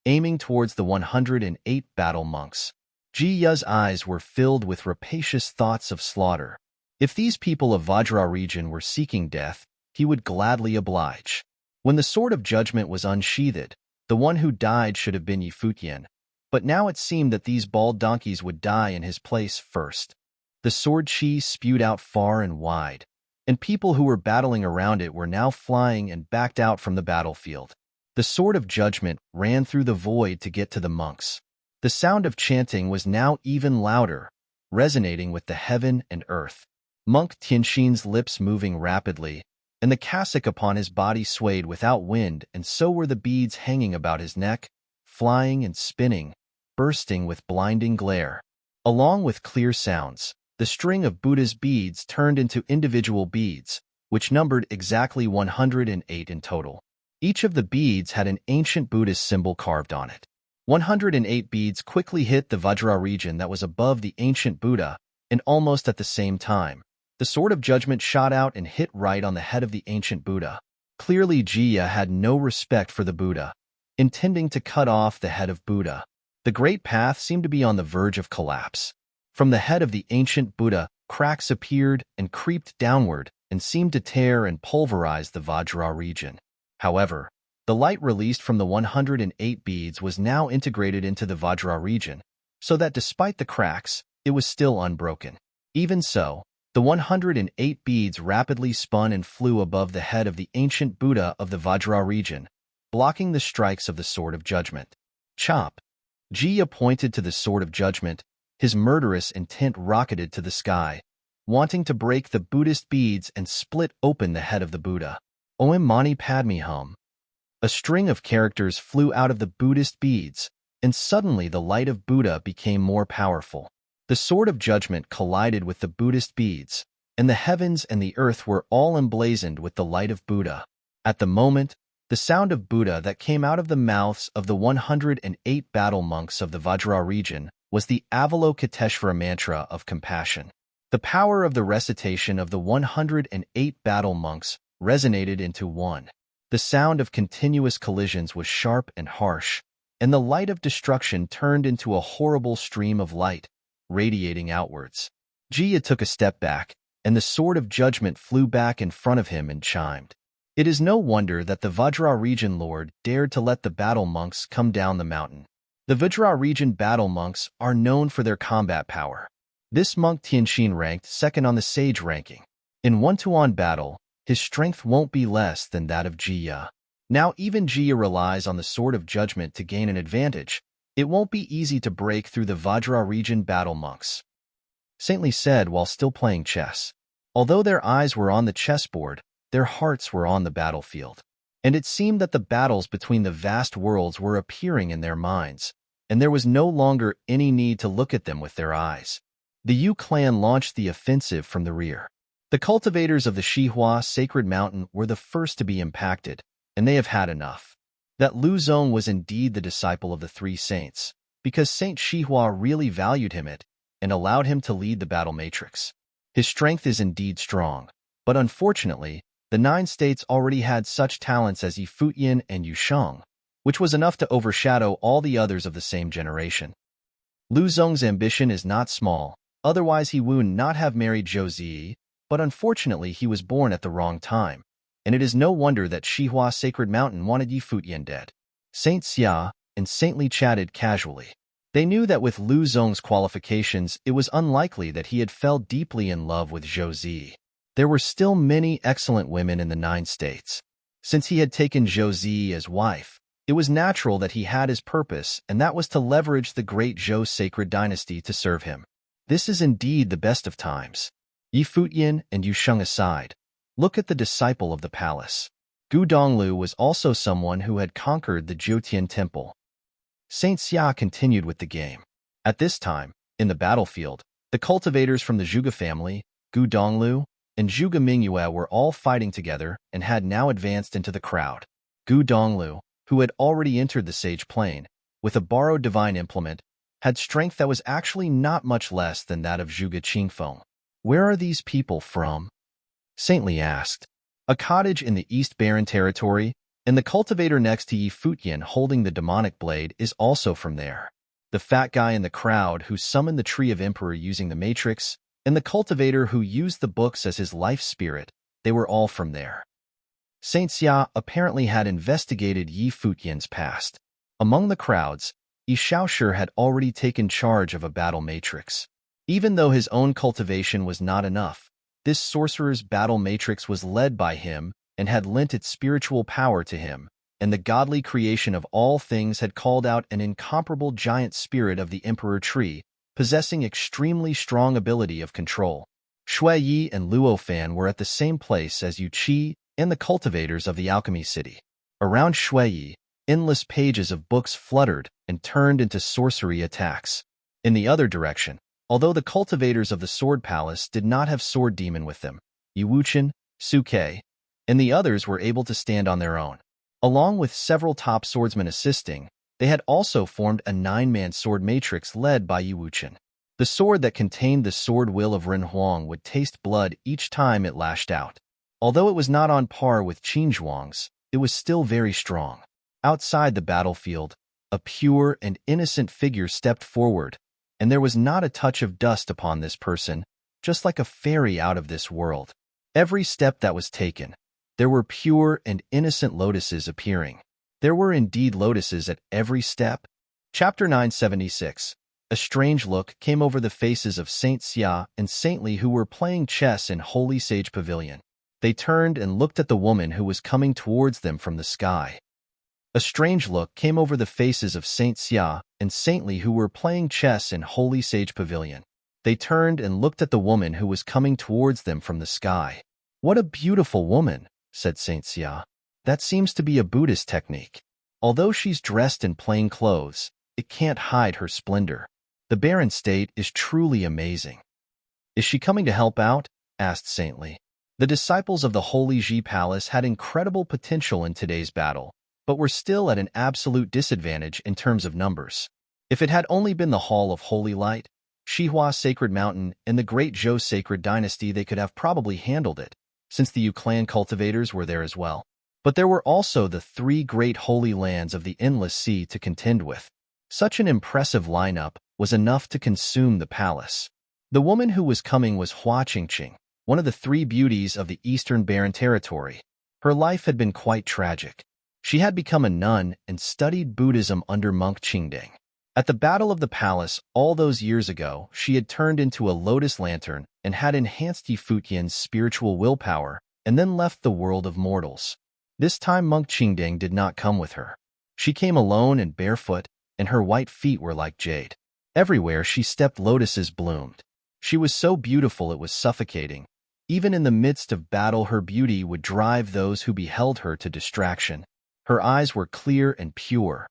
aiming towards the 108 battle monks. Jiya's eyes were filled with rapacious thoughts of slaughter. If these people of Vajra region were seeking death, he would gladly oblige. When the Sword of Judgment was unsheathed, the one who died should have been Futian, but now it seemed that these bald donkeys would die in his place first. The sword chi spewed out far and wide, and people who were battling around it were now flying and backed out from the battlefield. The Sword of Judgment ran through the void to get to the monks. The sound of chanting was now even louder, resonating with the heaven and earth. Monk Tianxin's lips moving rapidly, and the cassock upon his body swayed without wind, and so were the beads hanging about his neck, flying and spinning, bursting with blinding glare. Along with clear sounds, the string of Buddha's beads turned into individual beads, which numbered exactly 108 in total. Each of the beads had an ancient Buddhist symbol carved on it. 108 beads quickly hit the Vajra region that was above the ancient Buddha, and almost at the same time, the Sword of Judgment shot out and hit right on the head of the ancient Buddha. Clearly, Jiya had no respect for the Buddha, intending to cut off the head of Buddha. The great path seemed to be on the verge of collapse. From the head of the ancient Buddha, cracks appeared and creeped downward and seemed to tear and pulverize the Vajra region. However, the light released from the 108 beads was now integrated into the Vajra region, so that despite the cracks, it was still unbroken. Even so, the 108 beads rapidly spun and flew above the head of the ancient Buddha of the Vajra region, blocking the strikes of the Sword of Judgment. Chop! Jiya pointed to the Sword of Judgment. His murderous intent rocketed to the sky, wanting to break the Buddhist beads and split open the head of the Buddha. Om Mani Padme Hum. A string of characters flew out of the Buddhist beads, and suddenly the light of Buddha became more powerful. The Sword of Judgment collided with the Buddhist beads, and the heavens and the earth were all emblazoned with the light of Buddha. At the moment, the sound of Buddha that came out of the mouths of the 108 battle monks of the Vajra region was the Avalokiteshvara mantra of compassion. The power of the recitation of the 108 battle monks resonated into one. The sound of continuous collisions was sharp and harsh, and the light of destruction turned into a horrible stream of light, radiating outwards. Jiya took a step back, and the Sword of Judgment flew back in front of him and chimed. It is no wonder that the Vajra region lord dared to let the battle monks come down the mountain. The Vajra region battle monks are known for their combat power. This monk Tianxin ranked second on the sage ranking. In one-to-one battle, his strength won't be less than that of Jiya. Now even Jiya relies on the Sword of Judgment to gain an advantage. It won't be easy to break through the Vajra region battle monks. Saintly said while still playing chess. Although their eyes were on the chessboard, their hearts were on the battlefield. And it seemed that the battles between the vast worlds were appearing in their minds, and there was no longer any need to look at them with their eyes. The Yu clan launched the offensive from the rear. The cultivators of the Xihua Sacred Mountain were the first to be impacted, and they have had enough. That Lu Zong was indeed the disciple of the three saints, because Saint Xihua really valued him and allowed him to lead the battle matrix. His strength is indeed strong, but unfortunately, the 9 states already had such talents as Futian and Yusheng, which was enough to overshadow all the others of the same generation. Lu Zong's ambition is not small, otherwise he would not have married Zhou Zi, but unfortunately he was born at the wrong time, and it is no wonder that Xihua Sacred Mountain wanted Futian dead. Saint Xia and Saintly chatted casually. They knew that with Lu Zong's qualifications, it was unlikely that he had fell deeply in love with Zhou Zi. There were still many excellent women in the 9 states. Since he had taken Zhou Zi as wife, it was natural that he had his purpose, and that was to leverage the great Zhou sacred dynasty to serve him. This is indeed the best of times. Futian and Yusheng aside, look at the disciple of the palace. Gu Donglu was also someone who had conquered the Jiutian temple. Saint Xia continued with the game. At this time, in the battlefield, the cultivators from the Zhuge family, Gu Donglu, and Zhuge Mingyue were all fighting together and had now advanced into the crowd. Gu Donglu, who had already entered the sage plane, with a borrowed divine implement, had strength that was actually not much less than that of Zhuge Qingfeng. "Where are these people from?" Saintly asked. "A cottage in the East Baron territory, and the cultivator next to Yi Futian holding the demonic blade is also from there. The fat guy in the crowd who summoned the Tree of Emperor using the Matrix, and the cultivator who used the books as his life spirit, they were all from there." Saint Xia apparently had investigated Yi Futian's past. Among the crowds, Yi Shaoshi had already taken charge of a battle matrix. Even though his own cultivation was not enough, this sorcerer's battle matrix was led by him and had lent its spiritual power to him, and the godly creation of all things had called out an incomparable giant spirit of the Emperor Tree, possessing extremely strong ability of control. Shui Yi and Luo Fan were at the same place as Yu Qi and the cultivators of the alchemy city. Around Shui Yi, endless pages of books fluttered and turned into sorcery attacks. In the other direction, although the cultivators of the Sword Palace did not have Sword Demon with them, Yu Wuchen, Su Ke, and the others were able to stand on their own. Along with several top swordsmen assisting, they had also formed a 9-man sword matrix led by Yu Wuchen. The sword that contained the sword will of Ren Huang would taste blood each time it lashed out. Although it was not on par with Qin Zhuang's, it was still very strong. Outside the battlefield, a pure and innocent figure stepped forward, and there was not a touch of dust upon this person, just like a fairy out of this world. Every step that was taken, there were pure and innocent lotuses appearing. There were indeed lotuses at every step. Chapter 976. A strange look came over the faces of Saint Xia and Saintly who were playing chess in Holy Sage Pavilion. They turned and looked at the woman who was coming towards them from the sky. A strange look came over the faces of Saint Xia and Saintly who were playing chess in Holy Sage Pavilion. They turned and looked at the woman who was coming towards them from the sky. "What a beautiful woman," said Saint Xia. "That seems to be a Buddhist technique. Although she's dressed in plain clothes, it can't hide her splendor. The barren state is truly amazing." "Is she coming to help out?" asked Saintly. The disciples of the Holy Ji Palace had incredible potential in today's battle, but were still at an absolute disadvantage in terms of numbers. If it had only been the Hall of Holy Light, Shihua Sacred Mountain, and the Great Zhou Sacred Dynasty, they could have probably handled it, since the Yu clan cultivators were there as well. But there were also the 3 great holy lands of the Endless Sea to contend with. Such an impressive lineup was enough to consume the palace. The woman who was coming was Hua Qingqing, one of the 3 beauties of the Eastern Baron territory. Her life had been quite tragic. She had become a nun and studied Buddhism under monk Qingding. At the Battle of the Palace all those years ago, she had turned into a lotus lantern and had enhanced Yi Futian's spiritual willpower and then left the world of mortals. This time monk Qingding did not come with her. She came alone and barefoot, and her white feet were like jade. Everywhere she stepped lotuses bloomed. She was so beautiful it was suffocating. Even in the midst of battle her beauty would drive those who beheld her to distraction. Her eyes were clear and pure,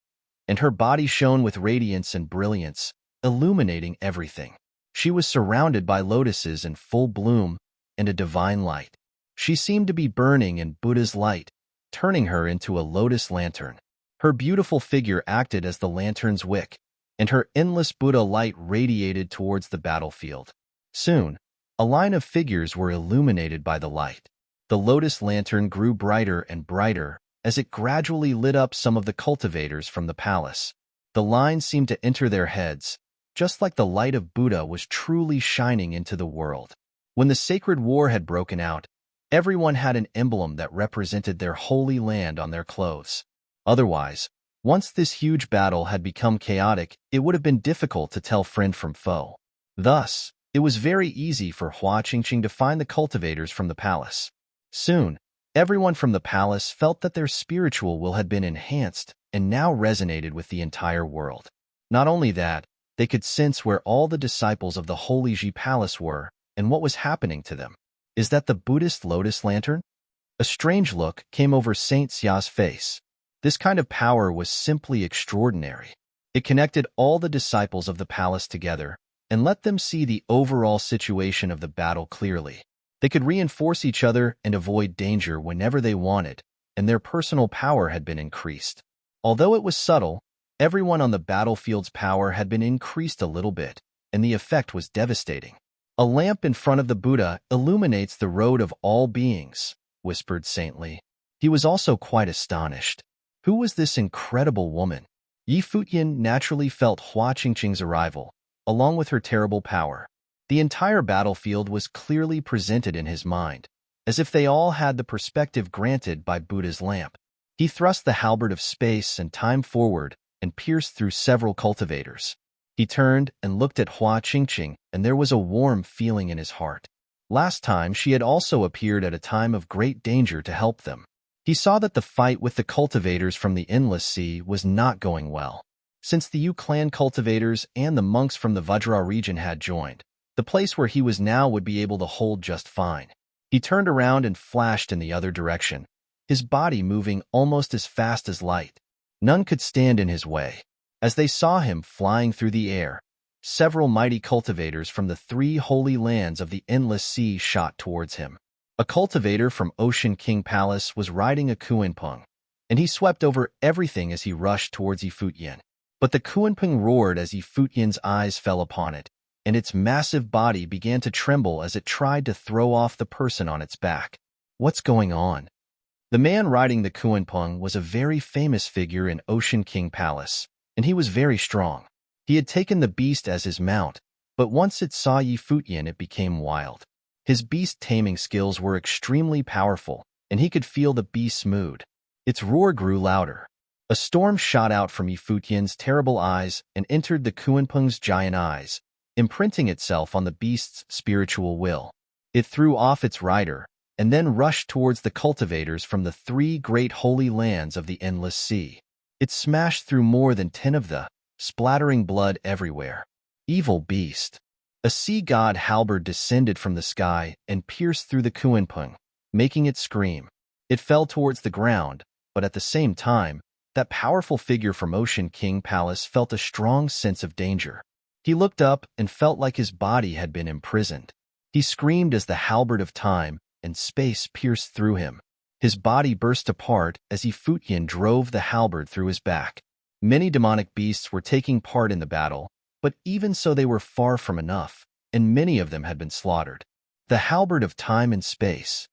and her body shone with radiance and brilliance, illuminating everything. She was surrounded by lotuses in full bloom and a divine light. She seemed to be burning in Buddha's light, turning her into a lotus lantern. Her beautiful figure acted as the lantern's wick, and her endless Buddha light radiated towards the battlefield. Soon, a line of figures were illuminated by the light. The lotus lantern grew brighter and brighter as it gradually lit up some of the cultivators from the palace. The line seemed to enter their heads, just like the light of Buddha was truly shining into the world. When the sacred war had broken out, everyone had an emblem that represented their holy land on their clothes. Otherwise, once this huge battle had become chaotic, it would have been difficult to tell friend from foe. Thus, it was very easy for Hua Qingqing to find the cultivators from the palace. Soon, everyone from the palace felt that their spiritual will had been enhanced and now resonated with the entire world. Not only that, they could sense where all the disciples of the Holy Ji Palace were and what was happening to them. Is that the Buddhist lotus lantern? A strange look came over Saint Xia's face. This kind of power was simply extraordinary. It connected all the disciples of the palace together and let them see the overall situation of the battle clearly. They could reinforce each other and avoid danger whenever they wanted, and their personal power had been increased. Although it was subtle, everyone on the battlefield's power had been increased a little bit, and the effect was devastating. "A lamp in front of the Buddha illuminates the road of all beings," whispered Saintly. He was also quite astonished. Who was this incredible woman? Yi Futian naturally felt Hua Qingqing's arrival, along with her terrible power. The entire battlefield was clearly presented in his mind, as if they all had the perspective granted by Buddha's lamp. He thrust the halberd of space and time forward and pierced through several cultivators. He turned and looked at Hua Qingqing, and there was a warm feeling in his heart. Last time, she had also appeared at a time of great danger to help them. He saw that the fight with the cultivators from the Endless Sea was not going well. Since the Yu clan cultivators and the monks from the Vajra region had joined, the place where he was now would be able to hold just fine. He turned around and flashed in the other direction, his body moving almost as fast as light. None could stand in his way. As they saw him flying through the air, several mighty cultivators from the 3 holy lands of the Endless Sea shot towards him. A cultivator from Ocean King Palace was riding a Kuanpeng, and he swept over everything as he rushed towards Yi Futian. But the Kuanpeng roared as Yi Futian's eyes fell upon it, and its massive body began to tremble as it tried to throw off the person on its back. What's going on? The man riding the Kuanpeng was a very famous figure in Ocean King Palace, and he was very strong. He had taken the beast as his mount, but once it saw Yi Futian, it became wild. His beast-taming skills were extremely powerful, and he could feel the beast's mood. Its roar grew louder. A storm shot out from Yi Futian's terrible eyes and entered the Kuanpeng's giant eyes, imprinting itself on the beast's spiritual will. It threw off its rider, and then rushed towards the cultivators from the 3 great holy lands of the Endless Sea. It smashed through more than 10 of them, splattering blood everywhere. Evil beast. A sea god halberd descended from the sky and pierced through the Kuanpeng, making it scream. It fell towards the ground, but at the same time, that powerful figure from Ocean King Palace felt a strong sense of danger. He looked up and felt like his body had been imprisoned. He screamed as the halberd of time and space pierced through him. His body burst apart as Yi Futian drove the halberd through his back. Many demonic beasts were taking part in the battle, but even so they were far from enough, and many of them had been slaughtered. The halberd of time and space.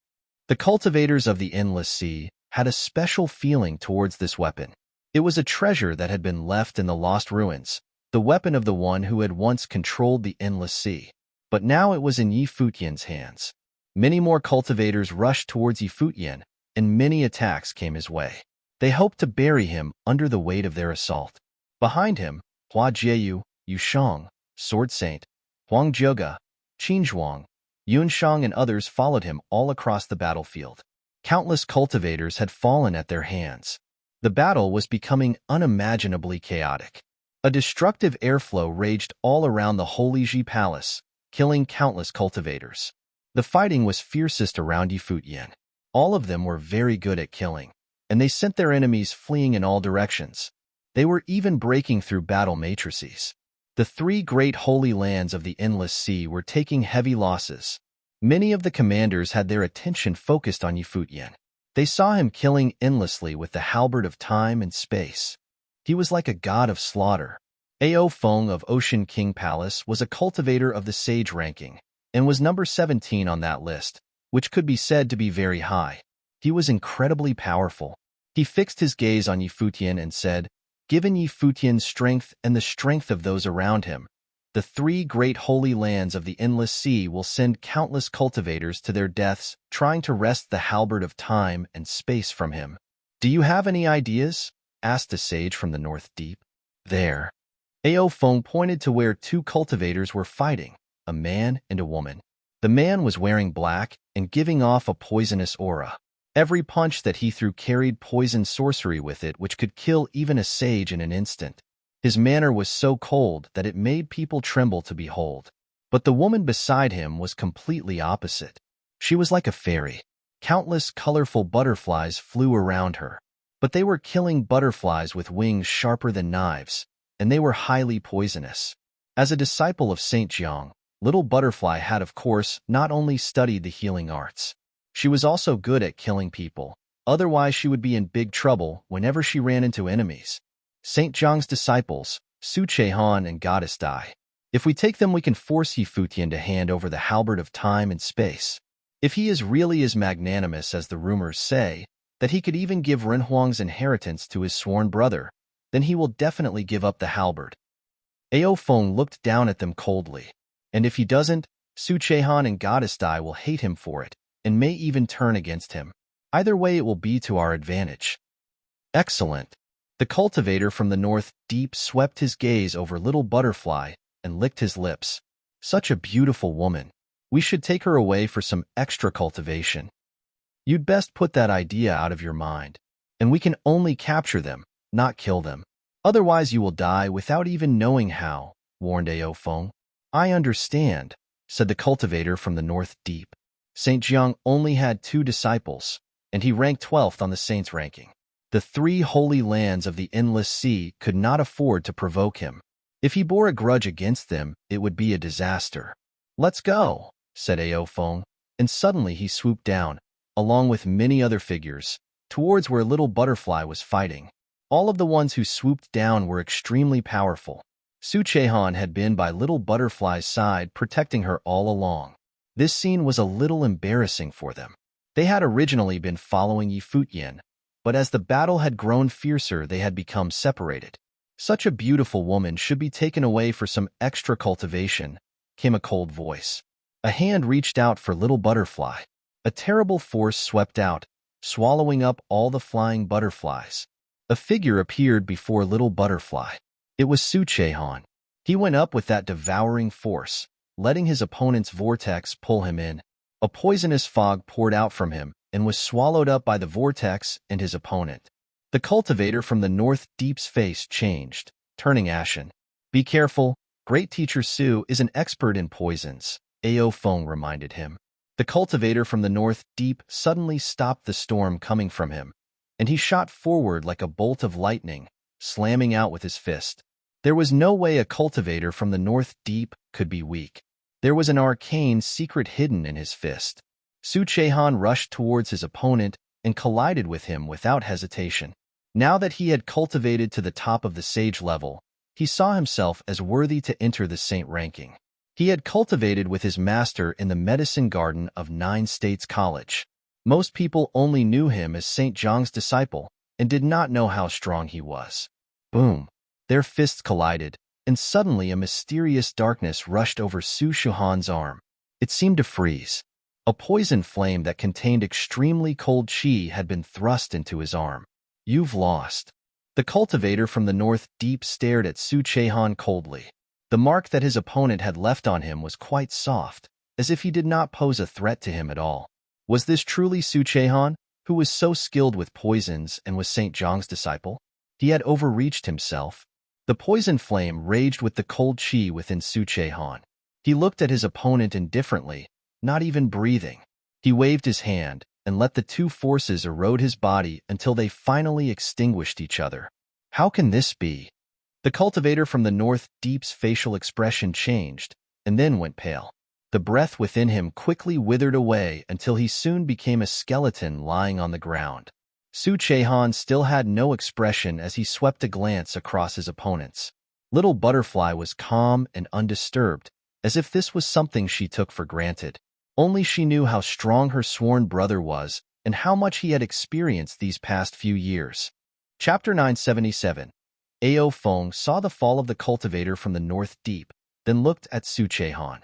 The cultivators of the Endless Sea had a special feeling towards this weapon. It was a treasure that had been left in the lost ruins, the weapon of the one who had once controlled the Endless Sea. But now it was in Yi Futian's hands. Many more cultivators rushed towards Yi Futian, and many attacks came his way. They hoped to bury him under the weight of their assault. Behind him, Hua Jieyu, Yu Shang, Sword Saint, Huang Jioga, Qin Zhuang, Yun Shang, and others followed him all across the battlefield. Countless cultivators had fallen at their hands. The battle was becoming unimaginably chaotic. A destructive airflow raged all around the Holy Ji Palace, killing countless cultivators. The fighting was fiercest around Yi Futian. All of them were very good at killing, and they sent their enemies fleeing in all directions. They were even breaking through battle matrices. The 3 great holy lands of the Endless Sea were taking heavy losses. Many of the commanders had their attention focused on Yi Futian. They saw him killing endlessly with the halberd of time and space. He was like a god of slaughter. Ao Feng of Ocean King Palace was a cultivator of the sage ranking, and was number 17 on that list, which could be said to be very high. He was incredibly powerful. He fixed his gaze on Yi Futian and said, "Given Yi Futian's strength and the strength of those around him, the 3 great holy lands of the Endless Sea will send countless cultivators to their deaths trying to wrest the halberd of time and space from him." "Do you have any ideas?" asked a sage from the North Deep. "There." Ao Feng pointed to where 2 cultivators were fighting, a man and a woman. The man was wearing black and giving off a poisonous aura. Every punch that he threw carried poison sorcery with it, which could kill even a sage in an instant. His manner was so cold that it made people tremble to behold. But the woman beside him was completely opposite. She was like a fairy. Countless colorful butterflies flew around her. But they were killing butterflies with wings sharper than knives, and they were highly poisonous. As a disciple of Saint Jiang, Little Butterfly had, of course, not only studied the healing arts. She was also good at killing people. Otherwise, she would be in big trouble whenever she ran into enemies. Saint Zhang's disciples, Su Chehan and Goddess Dai. If we take them, we can force Futian to hand over the halberd of time and space. If he is really as magnanimous as the rumors say, that he could even give Renhuang's inheritance to his sworn brother, then he will definitely give up the halberd. Ao Feng looked down at them coldly. And if he doesn't, Su Chehan and Goddess Dai will hate him for it, and may even turn against him. Either way, it will be to our advantage. Excellent. The cultivator from the north deep swept his gaze over Little Butterfly and licked his lips. Such a beautiful woman. We should take her away for some extra cultivation. You'd best put that idea out of your mind. And we can only capture them, not kill them. Otherwise you will die without even knowing how, warned Ao Feng. I understand, said the cultivator from the north deep. Saint Jiang only had 2 disciples, and he ranked 12th on the saints' ranking. The 3 holy lands of the Endless Sea could not afford to provoke him. If he bore a grudge against them, it would be a disaster. Let's go, said Ao Feng, and suddenly he swooped down, along with many other figures, towards where Little Butterfly was fighting. All of the ones who swooped down were extremely powerful. Su Chehan had been by Little Butterfly's side, protecting her all along. This scene was a little embarrassing for them. They had originally been following Futian, but as the battle had grown fiercer, they had become separated. Such a beautiful woman should be taken away for some extra cultivation, came a cold voice. A hand reached out for Little Butterfly. A terrible force swept out, swallowing up all the flying butterflies. A figure appeared before Little Butterfly. It was Su Chehan. He went up with that devouring force, letting his opponent's vortex pull him in. A poisonous fog poured out from him and was swallowed up by the vortex and his opponent. The cultivator from the north deep's face changed, turning ashen. Be careful, Great Teacher Su is an expert in poisons, Ao Feng reminded him. The cultivator from the north deep suddenly stopped the storm coming from him, and he shot forward like a bolt of lightning, slamming out with his fist. There was no way a cultivator from the north deep could be weak. There was an arcane secret hidden in his fist. Su Chehan rushed towards his opponent and collided with him without hesitation. Now that he had cultivated to the top of the sage level, he saw himself as worthy to enter the saint ranking. He had cultivated with his master in the medicine garden of 9 States College. Most people only knew him as Saint Zhang's disciple and did not know how strong he was. Boom! Their fists collided, and suddenly a mysterious darkness rushed over Su Chehan's arm. It seemed to freeze. A poison flame that contained extremely cold qi had been thrust into his arm. You've lost. The cultivator from the north deep stared at Su Chehan coldly. The mark that his opponent had left on him was quite soft, as if he did not pose a threat to him at all. Was this truly Su Chehan, who was so skilled with poisons and was Saint Zhang's disciple? He had overreached himself. The poison flame raged with the cold qi within Su Chehan. He looked at his opponent indifferently, not even breathing. He waved his hand and let the 2 forces erode his body until they finally extinguished each other. How can this be? The cultivator from the north deep's facial expression changed and then went pale. The breath within him quickly withered away until he soon became a skeleton lying on the ground. Su Chehan still had no expression as he swept a glance across his opponents. Little Butterfly was calm and undisturbed, as if this was something she took for granted. Only she knew how strong her sworn brother was and how much he had experienced these past few years. Chapter 977. Ao Feng saw the fall of the cultivator from the north deep, then looked at Su Chehan.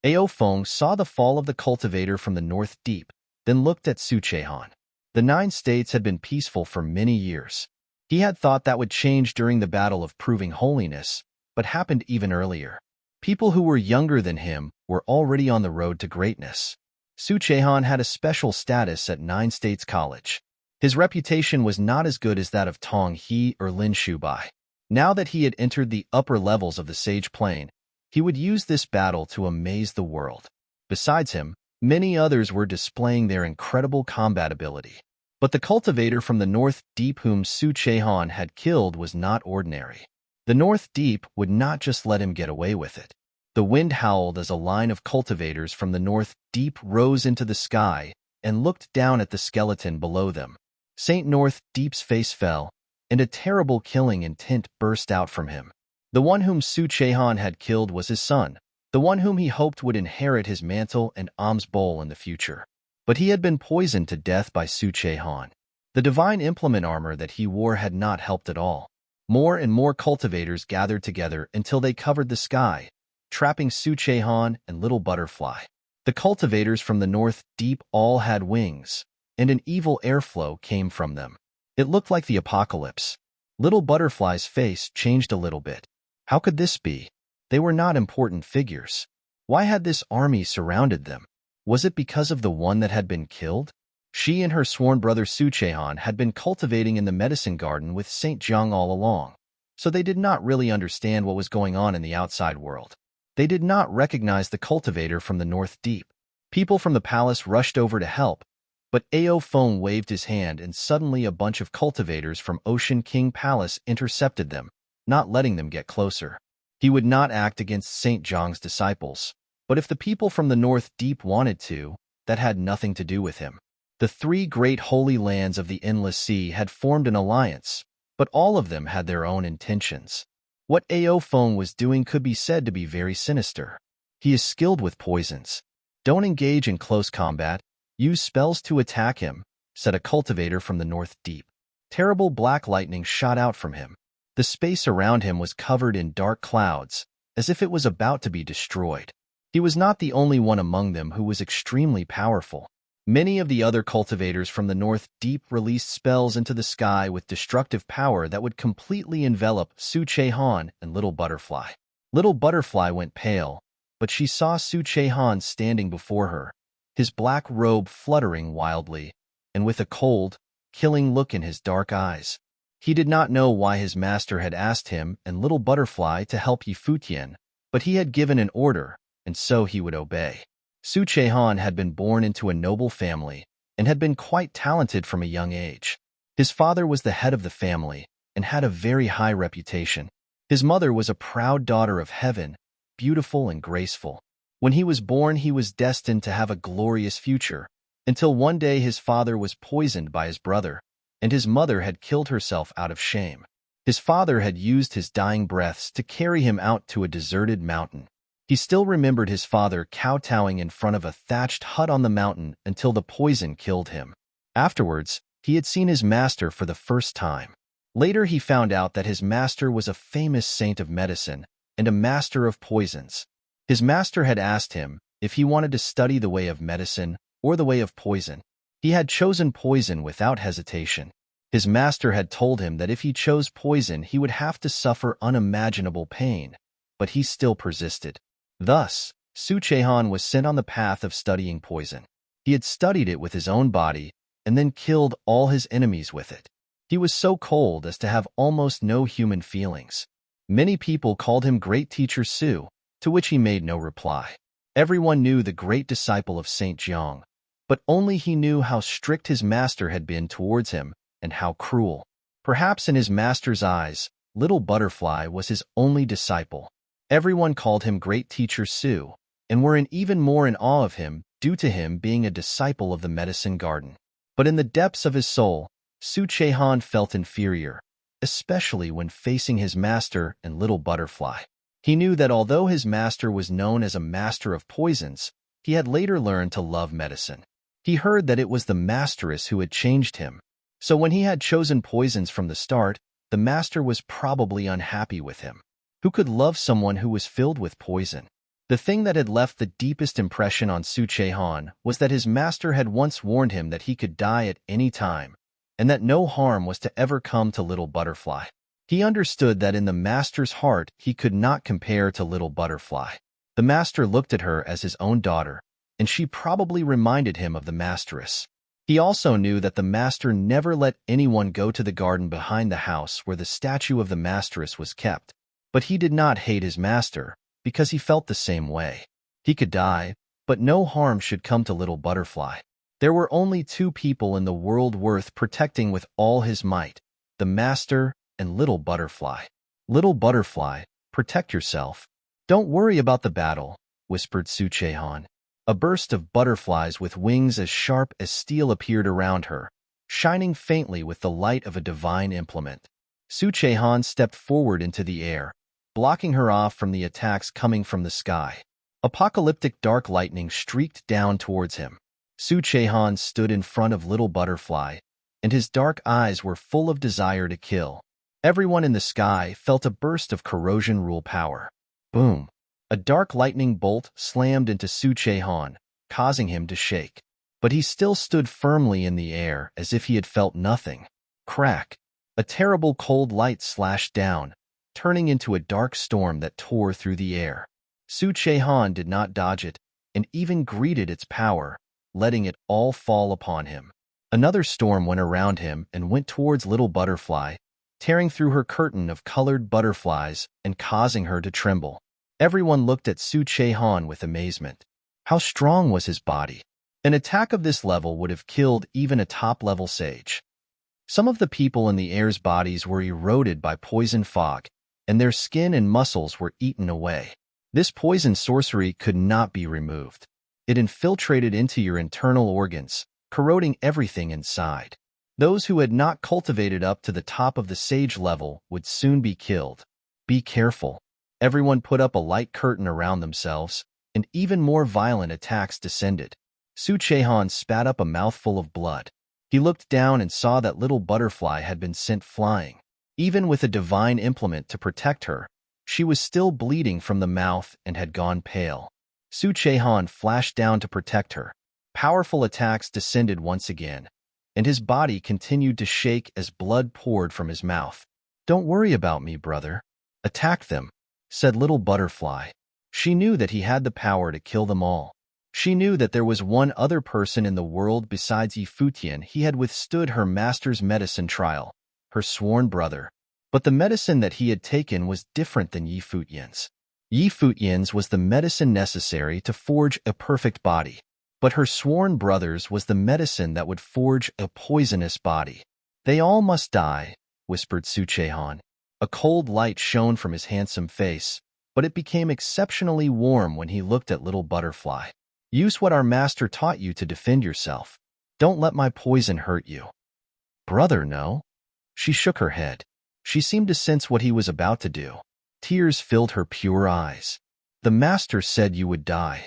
Ao Feng saw the fall of the cultivator from the north deep, then looked at Su Chehan. The 9 states had been peaceful for many years. He had thought that would change during the battle of proving holiness, but happened even earlier. People who were younger than him were already on the road to greatness. Su Chehan had a special status at 9 States College. His reputation was not as good as that of Tong He or Lin Shubai. Now that he had entered the upper levels of the Sage Plane, he would use this battle to amaze the world. Besides him, many others were displaying their incredible combat ability. But the cultivator from the North Deep whom Su Chehan had killed was not ordinary. The North Deep would not just let him get away with it. The wind howled as a line of cultivators from the north deep rose into the sky and looked down at the skeleton below them. Saint North Deep's face fell, and a terrible killing intent burst out from him. The one whom Su Chehan had killed was his son, the one whom he hoped would inherit his mantle and alms bowl in the future. But he had been poisoned to death by Su Chehan. The divine implement armor that he wore had not helped at all. More and more cultivators gathered together until they covered the sky, trapping Su Chehan and Little Butterfly. The cultivators from the north deep all had wings, and an evil airflow came from them. It looked like the apocalypse. Little Butterfly's face changed a little bit. How could this be? They were not important figures. Why had this army surrounded them? Was it because of the one that had been killed? She and her sworn brother Su Chehan had been cultivating in the medicine garden with Saint Jiang all along, so they did not really understand what was going on in the outside world. They did not recognize the cultivator from the north deep. People from the palace rushed over to help, but Ao Feng waved his hand and suddenly a bunch of cultivators from Ocean King Palace intercepted them, not letting them get closer. He would not act against Saint Jiang's disciples, but if the people from the north deep wanted to, that had nothing to do with him. The three great holy lands of the Endless Sea had formed an alliance, but all of them had their own intentions. What Ao Feng was doing could be said to be very sinister. He is skilled with poisons. Don't engage in close combat. Use spells to attack him, said a cultivator from the north deep. Terrible black lightning shot out from him. The space around him was covered in dark clouds, as if it was about to be destroyed. He was not the only one among them who was extremely powerful. Many of the other cultivators from the north deep released spells into the sky with destructive power that would completely envelop Su Chehan and Little Butterfly. Little Butterfly went pale, but she saw Su Chehan standing before her, his black robe fluttering wildly, and with a cold, killing look in his dark eyes. He did not know why his master had asked him and Little Butterfly to help Futian, but he had given an order, and so he would obey. Su Chehan had been born into a noble family and had been quite talented from a young age. His father was the head of the family and had a very high reputation. His mother was a proud daughter of heaven, beautiful and graceful. When he was born, he was destined to have a glorious future, until one day his father was poisoned by his brother, and his mother had killed herself out of shame. His father had used his dying breaths to carry him out to a deserted mountain. He still remembered his father kowtowing in front of a thatched hut on the mountain until the poison killed him. Afterwards, he had seen his master for the first time. Later, he found out that his master was a famous saint of medicine and a master of poisons. His master had asked him if he wanted to study the way of medicine or the way of poison. He had chosen poison without hesitation. His master had told him that if he chose poison, he would have to suffer unimaginable pain, but he still persisted. Thus, Su Chehan was sent on the path of studying poison. He had studied it with his own body and then killed all his enemies with it. He was so cold as to have almost no human feelings. Many people called him Great Teacher Su, to which he made no reply. Everyone knew the great disciple of Saint Jiang, but only he knew how strict his master had been towards him and how cruel. Perhaps in his master's eyes, Little Butterfly was his only disciple. Everyone called him Great Teacher Su, and were even more in awe of him due to him being a disciple of the medicine garden. But in the depths of his soul, Su Chehan felt inferior, especially when facing his master and Little Butterfly. He knew that although his master was known as a master of poisons, he had later learned to love medicine. He heard that it was the masteress who had changed him. So when he had chosen poisons from the start, the master was probably unhappy with him. Who could love someone who was filled with poison? The thing that had left the deepest impression on Su Chehan was that his master had once warned him that he could die at any time, and that no harm was to ever come to Little Butterfly. He understood that in the master's heart he could not compare to Little Butterfly. The master looked at her as his own daughter, and she probably reminded him of the masteress. He also knew that the master never let anyone go to the garden behind the house where the statue of the masteress was kept. But he did not hate his master, because he felt the same way. He could die, but no harm should come to Little Butterfly. There were only two people in the world worth protecting with all his might, the master and Little Butterfly. Little Butterfly, protect yourself. Don't worry about the battle, whispered Su Chehan. A burst of butterflies with wings as sharp as steel appeared around her, shining faintly with the light of a divine implement. Su Chehan stepped forward into the air, blocking her off from the attacks coming from the sky. Apocalyptic dark lightning streaked down towards him. Su Chehan stood in front of Little Butterfly, and his dark eyes were full of desire to kill. Everyone in the sky felt a burst of corrosion rule power. Boom! A dark lightning bolt slammed into Su Chehan, causing him to shake. But he still stood firmly in the air as if he had felt nothing. Crack! A terrible cold light slashed down, turning into a dark storm that tore through the air. Su Chehan did not dodge it, and even greeted its power, letting it all fall upon him. Another storm went around him and went towards Little Butterfly, tearing through her curtain of colored butterflies and causing her to tremble. Everyone looked at Su Chehan with amazement. How strong was his body? An attack of this level would have killed even a top-level sage. Some of the people in the air's bodies were eroded by poison fog, and their skin and muscles were eaten away. This poison sorcery could not be removed. It infiltrated into your internal organs, corroding everything inside. Those who had not cultivated up to the top of the sage level would soon be killed. Be careful. Everyone put up a light curtain around themselves, and even more violent attacks descended. Su Chehan spat up a mouthful of blood. He looked down and saw that Little Butterfly had been sent flying. Even with a divine implement to protect her, she was still bleeding from the mouth and had gone pale. Su Chehan flashed down to protect her. Powerful attacks descended once again, and his body continued to shake as blood poured from his mouth. Don't worry about me, brother. Attack them, said Little Butterfly. She knew that he had the power to kill them all. She knew that there was one other person in the world besides Futian he had withstood her master's medicine trial, her sworn brother. But the medicine that he had taken was different than Futian's. Futian's was the medicine necessary to forge a perfect body, but her sworn brother's was the medicine that would forge a poisonous body. They all must die, whispered Su Chehan. A cold light shone from his handsome face, but it became exceptionally warm when he looked at Little Butterfly. Use what our master taught you to defend yourself. Don't let my poison hurt you. Brother, no. She shook her head. She seemed to sense what he was about to do. Tears filled her pure eyes. The master said you would die.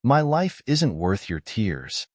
My life isn't worth your tears.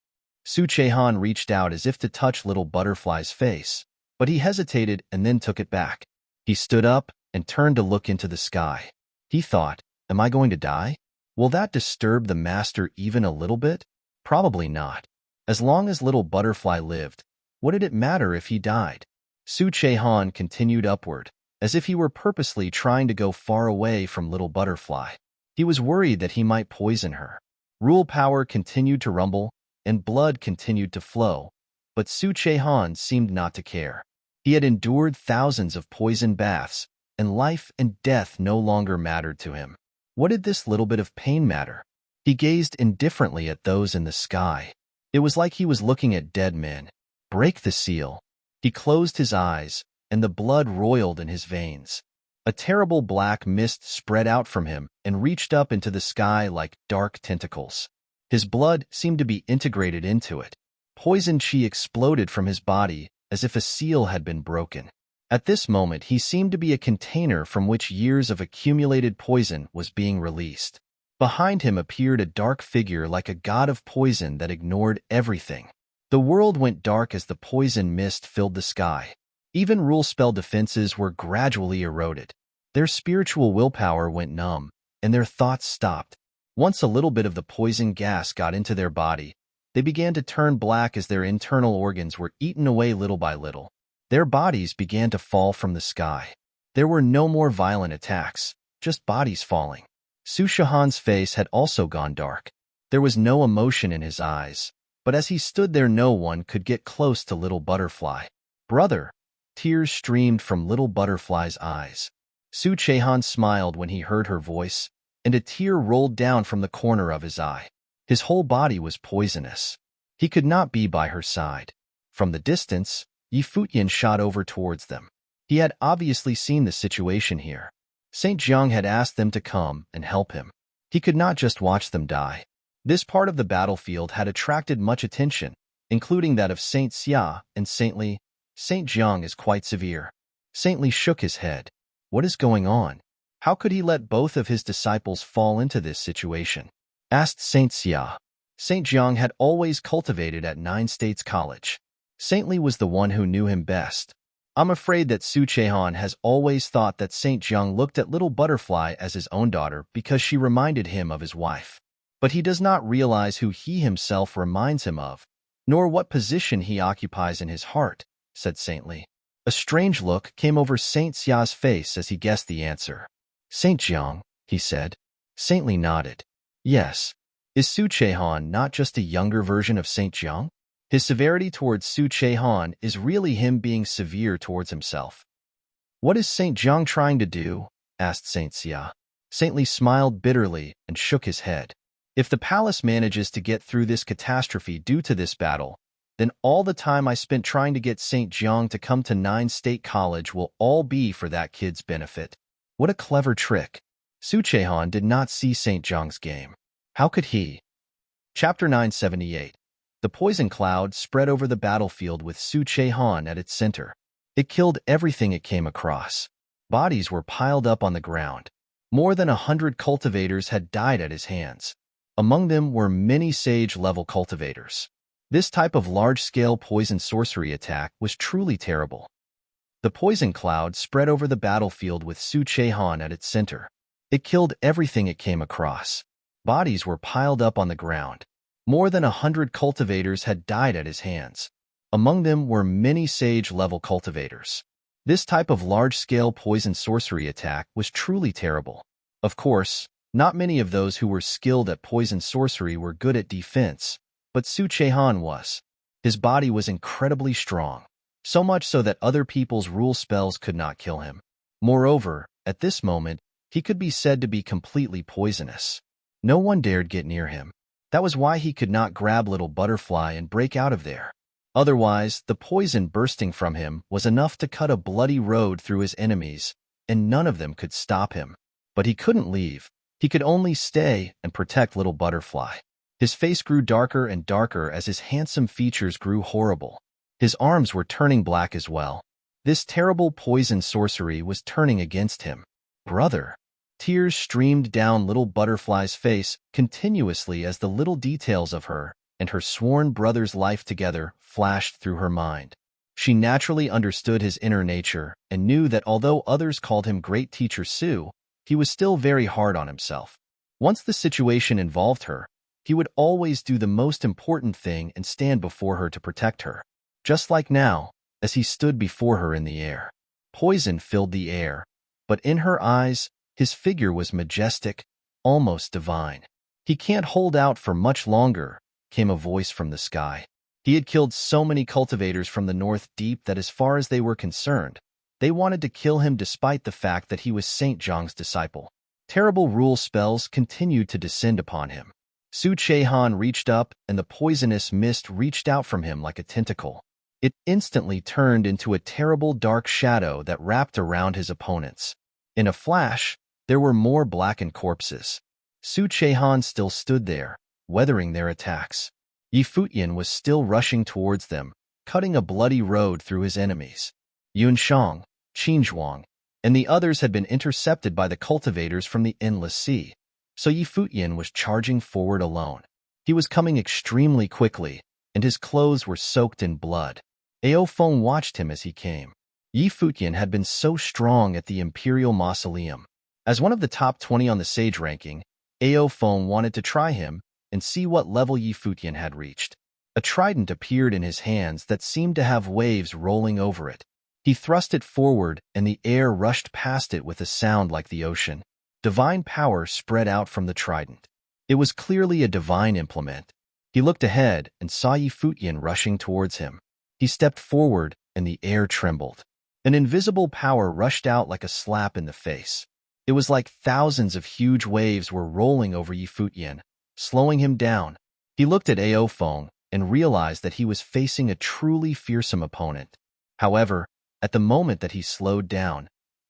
Su Chehan reached out as if to touch Little Butterfly's face, but he hesitated and then took it back. He stood up and turned to look into the sky. He thought, am I going to die? Will that disturb the master even a little bit? Probably not. As long as Little Butterfly lived, what did it matter if he died? Su Chehan continued upward, as if he were purposely trying to go far away from Little Butterfly. He was worried that he might poison her. Rule power continued to rumble, and blood continued to flow, but Su Chehan seemed not to care. He had endured thousands of poison baths, and life and death no longer mattered to him. What did this little bit of pain matter? He gazed indifferently at those in the sky. It was like he was looking at dead men. Break the seal. He closed his eyes, and the blood roiled in his veins. A terrible black mist spread out from him and reached up into the sky like dark tentacles. His blood seemed to be integrated into it. Poison chi exploded from his body as if a seal had been broken. At this moment, he seemed to be a container from which years of accumulated poison was being released. Behind him appeared a dark figure like a god of poison that ignored everything. The world went dark as the poison mist filled the sky. Even rule spell defenses were gradually eroded. Their spiritual willpower went numb, and their thoughts stopped. Once a little bit of the poison gas got into their body, they began to turn black as their internal organs were eaten away little by little. Their bodies began to fall from the sky. There were no more violent attacks, just bodies falling. Su Chehan's face had also gone dark. There was no emotion in his eyes, but as he stood there no one could get close to Little Butterfly. Brother! Tears streamed from Little Butterfly's eyes. Su Chehan smiled when he heard her voice, and a tear rolled down from the corner of his eye. His whole body was poisonous. He could not be by her side. From the distance, Futian shot over towards them. He had obviously seen the situation here. Saint Jiang had asked them to come and help him. He could not just watch them die. This part of the battlefield had attracted much attention, including that of Saint Xia and Saint Li. Saint Jiang is quite severe. Saint Li shook his head. What is going on? How could he let both of his disciples fall into this situation? Asked Saint Xia. Saint Jiang had always cultivated at 9 States College. Saint Li was the one who knew him best. I'm afraid that Su Chehan has always thought that Saint Jiang looked at Little Butterfly as his own daughter because she reminded him of his wife. But he does not realize who he himself reminds him of, nor what position he occupies in his heart, said Saint Li. A strange look came over Saint Xia's face as he guessed the answer. Saint Jiang, he said. Saint Li nodded. Yes. Is Su Chehan not just a younger version of Saint Jiang? His severity towards Su Chehan is really him being severe towards himself. What is Saint Jiang trying to do? Asked Saint Xia. Saint Li smiled bitterly and shook his head. If the palace manages to get through this catastrophe due to this battle, then all the time I spent trying to get Saint Jiang to come to 9 State College will all be for that kid's benefit. What a clever trick. Su Chehan did not see Saint Jiang's game. How could he? Chapter 978. The poison cloud spread over the battlefield with Su Chehan at its center. It killed everything it came across. Bodies were piled up on the ground. More than 100 cultivators had died at his hands. Among them were many sage-level cultivators. This type of large-scale poison sorcery attack was truly terrible. The poison cloud spread over the battlefield with Su Chehan at its center. It killed everything it came across. Bodies were piled up on the ground. More than 100 cultivators had died at his hands. Among them were many sage-level cultivators. This type of large-scale poison sorcery attack was truly terrible. Of course, not many of those who were skilled at poison sorcery were good at defense, but Su Chehan was. His body was incredibly strong, so much so that other people's rule spells could not kill him. Moreover, at this moment, he could be said to be completely poisonous. No one dared get near him. That was why he could not grab Little Butterfly and break out of there. Otherwise, the poison bursting from him was enough to cut a bloody road through his enemies, and none of them could stop him. But he couldn't leave. He could only stay and protect Little Butterfly. His face grew darker and darker as his handsome features grew horrible. His arms were turning black as well. This terrible poison sorcery was turning against him. Brother! Tears streamed down Little Butterfly's face continuously as the little details of her and her sworn brother's life together flashed through her mind. She naturally understood his inner nature and knew that although others called him Great Teacher Su, he was still very hard on himself. Once the situation involved her, he would always do the most important thing and stand before her to protect her. Just like now, as he stood before her in the air. Poison filled the air, but in her eyes, his figure was majestic, almost divine. He can't hold out for much longer, came a voice from the sky. He had killed so many cultivators from the North Deep that as far as they were concerned, they wanted to kill him despite the fact that he was Saint Jiang's disciple. Terrible rule spells continued to descend upon him. Su Chehan reached up, and the poisonous mist reached out from him like a tentacle. It instantly turned into a terrible dark shadow that wrapped around his opponents. In a flash, there were more blackened corpses. Su Chehan still stood there, weathering their attacks. Futian was still rushing towards them, cutting a bloody road through his enemies. Yunshang, Qinzhuang, and the others had been intercepted by the cultivators from the Endless Sea, so Futian was charging forward alone. He was coming extremely quickly, and his clothes were soaked in blood. Ao Feng watched him as he came. Futian had been so strong at the Imperial Mausoleum. As one of the top 20 on the Sage ranking, Ao Feng wanted to try him and see what level Futian had reached. A trident appeared in his hands that seemed to have waves rolling over it. He thrust it forward, and the air rushed past it with a sound like the ocean. Divine power spread out from the trident. It was clearly a divine implement. He looked ahead and saw Futian rushing towards him. He stepped forward, and the air trembled. An invisible power rushed out like a slap in the face. It was like thousands of huge waves were rolling over Futian, slowing him down. He looked at Ao Feng and realized that he was facing a truly fearsome opponent. However, at the moment that he slowed down,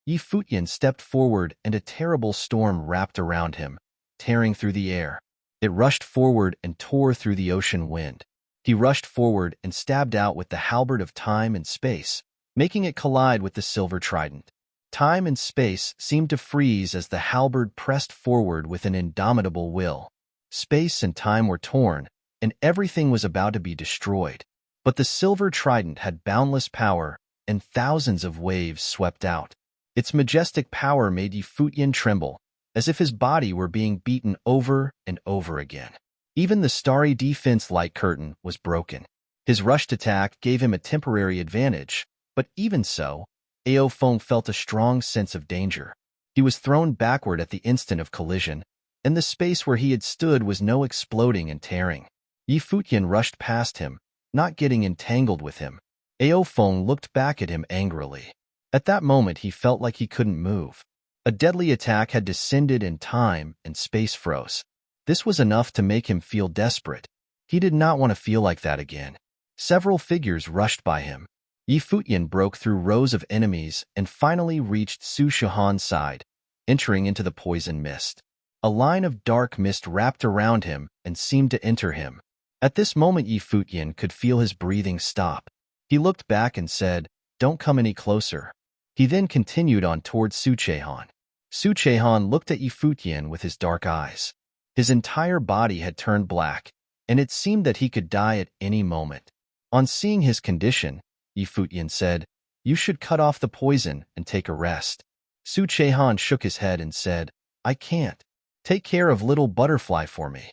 Futian stepped forward and a terrible storm wrapped around him, tearing through the air. It rushed forward and tore through the ocean wind. He rushed forward and stabbed out with the halberd of time and space, making it collide with the silver trident. Time and space seemed to freeze as the halberd pressed forward with an indomitable will. Space and time were torn, and everything was about to be destroyed. But the silver trident had boundless power, and thousands of waves swept out. Its majestic power made Futian tremble, as if his body were being beaten over and over again. Even the starry defense light curtain was broken. His rushed attack gave him a temporary advantage, but even so, Ao Feng felt a strong sense of danger. He was thrown backward at the instant of collision, and the space where he had stood was no exploding and tearing. Futian rushed past him, not getting entangled with him. Ao Feng looked back at him angrily. At that moment he felt like he couldn't move. A deadly attack had descended and time and space froze. This was enough to make him feel desperate. He did not want to feel like that again. Several figures rushed by him. Futian broke through rows of enemies and finally reached Su Shihan's side, entering into the poison mist. A line of dark mist wrapped around him and seemed to enter him. At this moment Futian could feel his breathing stop. He looked back and said, "Don't come any closer." He then continued on towards Su Chehan. Su Chehan looked at Futian with his dark eyes. His entire body had turned black, and it seemed that he could die at any moment. On seeing his condition, Futian said, "You should cut off the poison and take a rest." Su Chehan shook his head and said, "I can't. Take care of little butterfly for me."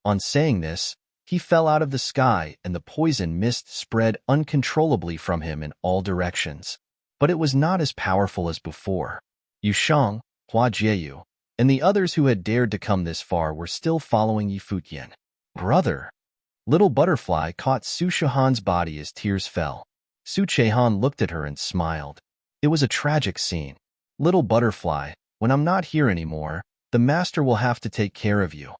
On saying this, he fell out of the sky and the poison mist spread uncontrollably from him in all directions. But it was not as powerful as before. Yushang, Hua Jieyu, and the others who had dared to come this far were still following Futian. "Brother!" Little Butterfly caught Su Shihan's body as tears fell. Su Chehan looked at her and smiled. It was a tragic scene. "Little Butterfly, when I'm not here anymore, the master will have to take care of you."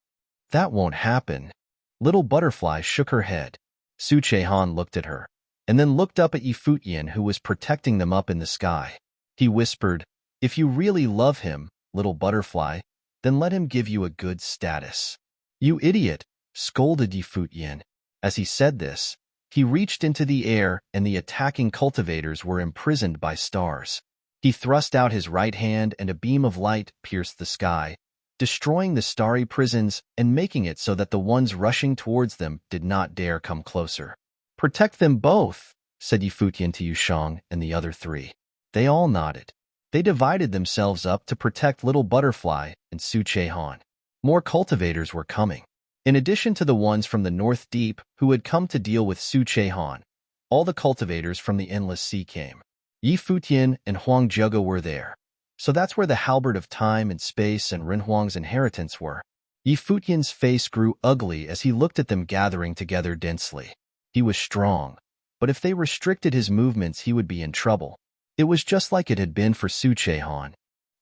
"That won't happen." Little Butterfly shook her head. Su Chehan looked at her, and then looked up at Futian who was protecting them up in the sky. He whispered, "If you really love him, Little Butterfly, then let him give you a good status." "You idiot," scolded Futian. As he said this, he reached into the air and the attacking cultivators were imprisoned by stars. He thrust out his right hand and a beam of light pierced the sky, destroying the starry prisons and making it so that the ones rushing towards them did not dare come closer. "Protect them both," said Futian to Yushang and the other three. They all nodded. They divided themselves up to protect Little Butterfly and Su Chehan. More cultivators were coming. In addition to the ones from the North Deep who had come to deal with Su Chehan, all the cultivators from the Endless Sea came. Futian and Huang Zhuge were there. So that's where the halberd of time and space and Renhuang's inheritance were. Futian's face grew ugly as he looked at them gathering together densely. He was strong, but if they restricted his movements he would be in trouble. It was just like it had been for Su Chehan.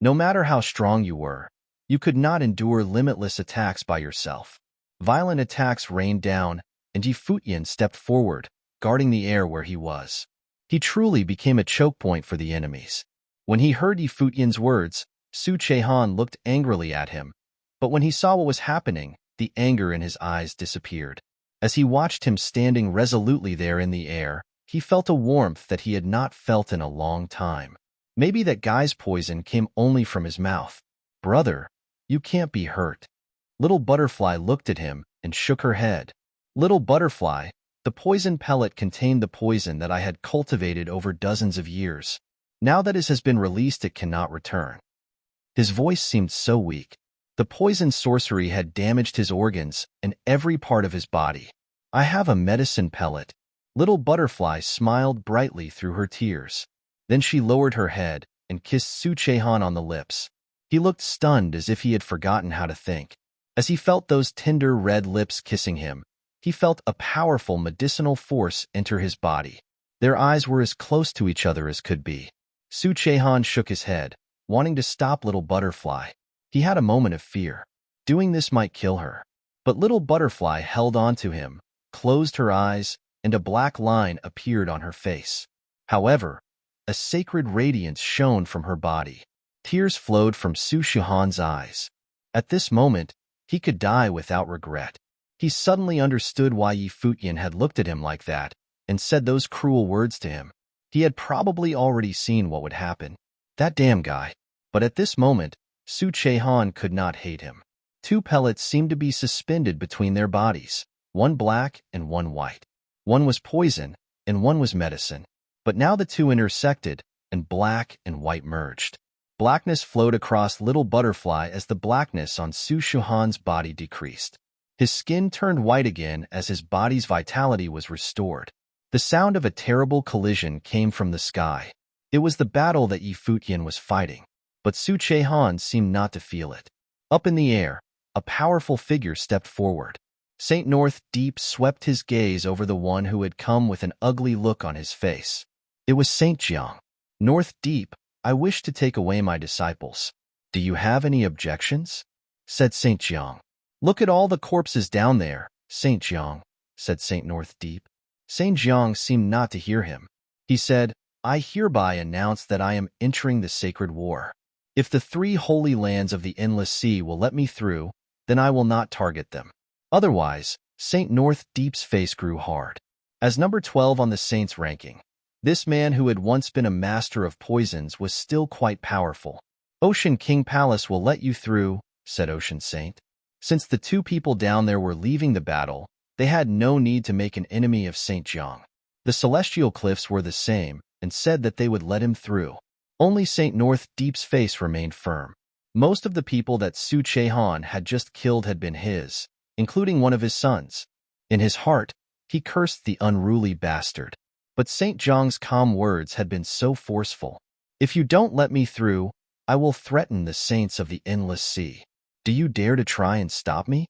No matter how strong you were, you could not endure limitless attacks by yourself. Violent attacks rained down, and Futian stepped forward, guarding the air where he was. He truly became a choke point for the enemies. When he heard Futian's words, Su Chehan looked angrily at him, but when he saw what was happening, the anger in his eyes disappeared. As he watched him standing resolutely there in the air, he felt a warmth that he had not felt in a long time. Maybe that guy's poison came only from his mouth. "Brother, you can't be hurt." Little Butterfly looked at him and shook her head. "Little Butterfly, the poison pellet contained the poison that I had cultivated over dozens of years. Now that it has been released, it cannot return." His voice seemed so weak. The poison sorcery had damaged his organs and every part of his body. "I have a medicine pellet." Little Butterfly smiled brightly through her tears. Then she lowered her head and kissed Su Chehan on the lips. He looked stunned as if he had forgotten how to think. As he felt those tender red lips kissing him, he felt a powerful medicinal force enter his body. Their eyes were as close to each other as could be. Su Chehan shook his head, wanting to stop Little Butterfly. He had a moment of fear. Doing this might kill her. But Little Butterfly held on to him, closed her eyes, and a black line appeared on her face. However, A sacred radiance shone from her body. Tears flowed from Su Shihan's eyes. At this moment, he could die without regret. He suddenly understood why Yi Futian had looked at him like that and said those cruel words to him. He had probably already seen what would happen. That damn guy. But at this moment, Su Chehan could not hate him. Two pellets seemed to be suspended between their bodies, one black and one white. One was poison, and one was medicine. But now the two intersected, and black and white merged. Blackness flowed across Little Butterfly as the blackness on Su Shihan's body decreased. His skin turned white again as his body's vitality was restored. The sound of a terrible collision came from the sky. It was the battle that Yi Futian was fighting. But Su Chehan seemed not to feel it. Up in the air, a powerful figure stepped forward. Saint North Deep swept his gaze over the one who had come with an ugly look on his face. It was Saint Jiang. North Deep, I wish to take away my disciples. Do you have any objections? Said Saint Jiang. Look at all the corpses down there, Saint Jiang, said Saint North Deep. Saint Jiang seemed not to hear him. He said, I hereby announce that I am entering the sacred war. If the three holy lands of the endless sea will let me through, then I will not target them. Otherwise, Saint North Deep's face grew hard. As number 12 on the saints' ranking, this man who had once been a master of poisons was still quite powerful. Ocean King Palace will let you through, said Ocean Saint. Since the two people down there were leaving the battle, they had no need to make an enemy of Saint Jiang. The celestial cliffs were the same, and said that they would let him through. Only Saint North Deep's face remained firm. Most of the people that Su Chehan had just killed had been his, including one of his sons. In his heart, he cursed the unruly bastard. But Saint Jiang's calm words had been so forceful. If you don't let me through, I will threaten the saints of the endless sea. Do you dare to try and stop me?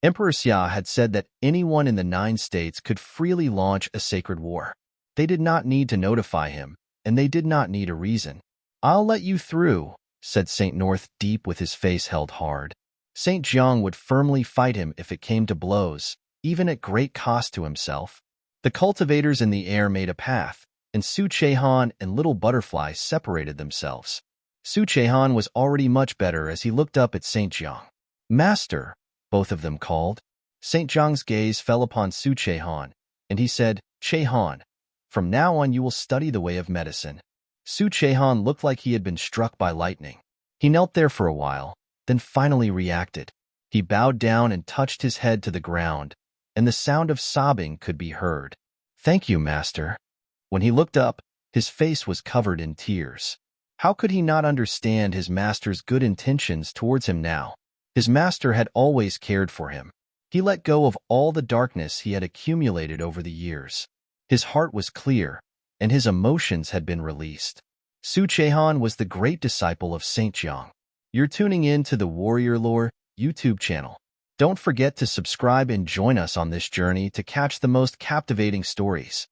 Emperor Xia had said that anyone in the 9 states could freely launch a sacred war. They did not need to notify him, and they did not need a reason. I'll let you through, said Saint North Deep with his face held hard. Saint Jiang would firmly fight him if it came to blows, even at great cost to himself. The cultivators in the air made a path, and Su Chehan and Little Butterfly separated themselves. Su Chehan was already much better as he looked up at Saint Jiang. Master, both of them called. Saint Jiang's gaze fell upon Su Chehan, and he said, Chehan, from now on you will study the way of medicine. Su Chehan looked like he had been struck by lightning. He knelt there for a while, then finally reacted. He bowed down and touched his head to the ground, and the sound of sobbing could be heard. Thank you, Master. When he looked up, his face was covered in tears. How could he not understand his master's good intentions towards him now? His master had always cared for him. He let go of all the darkness he had accumulated over the years. His heart was clear, and his emotions had been released. Su Chehan was the great disciple of Saint Jiang. You're tuning in to the Warrior Lore YouTube channel. Don't forget to subscribe and join us on this journey to catch the most captivating stories.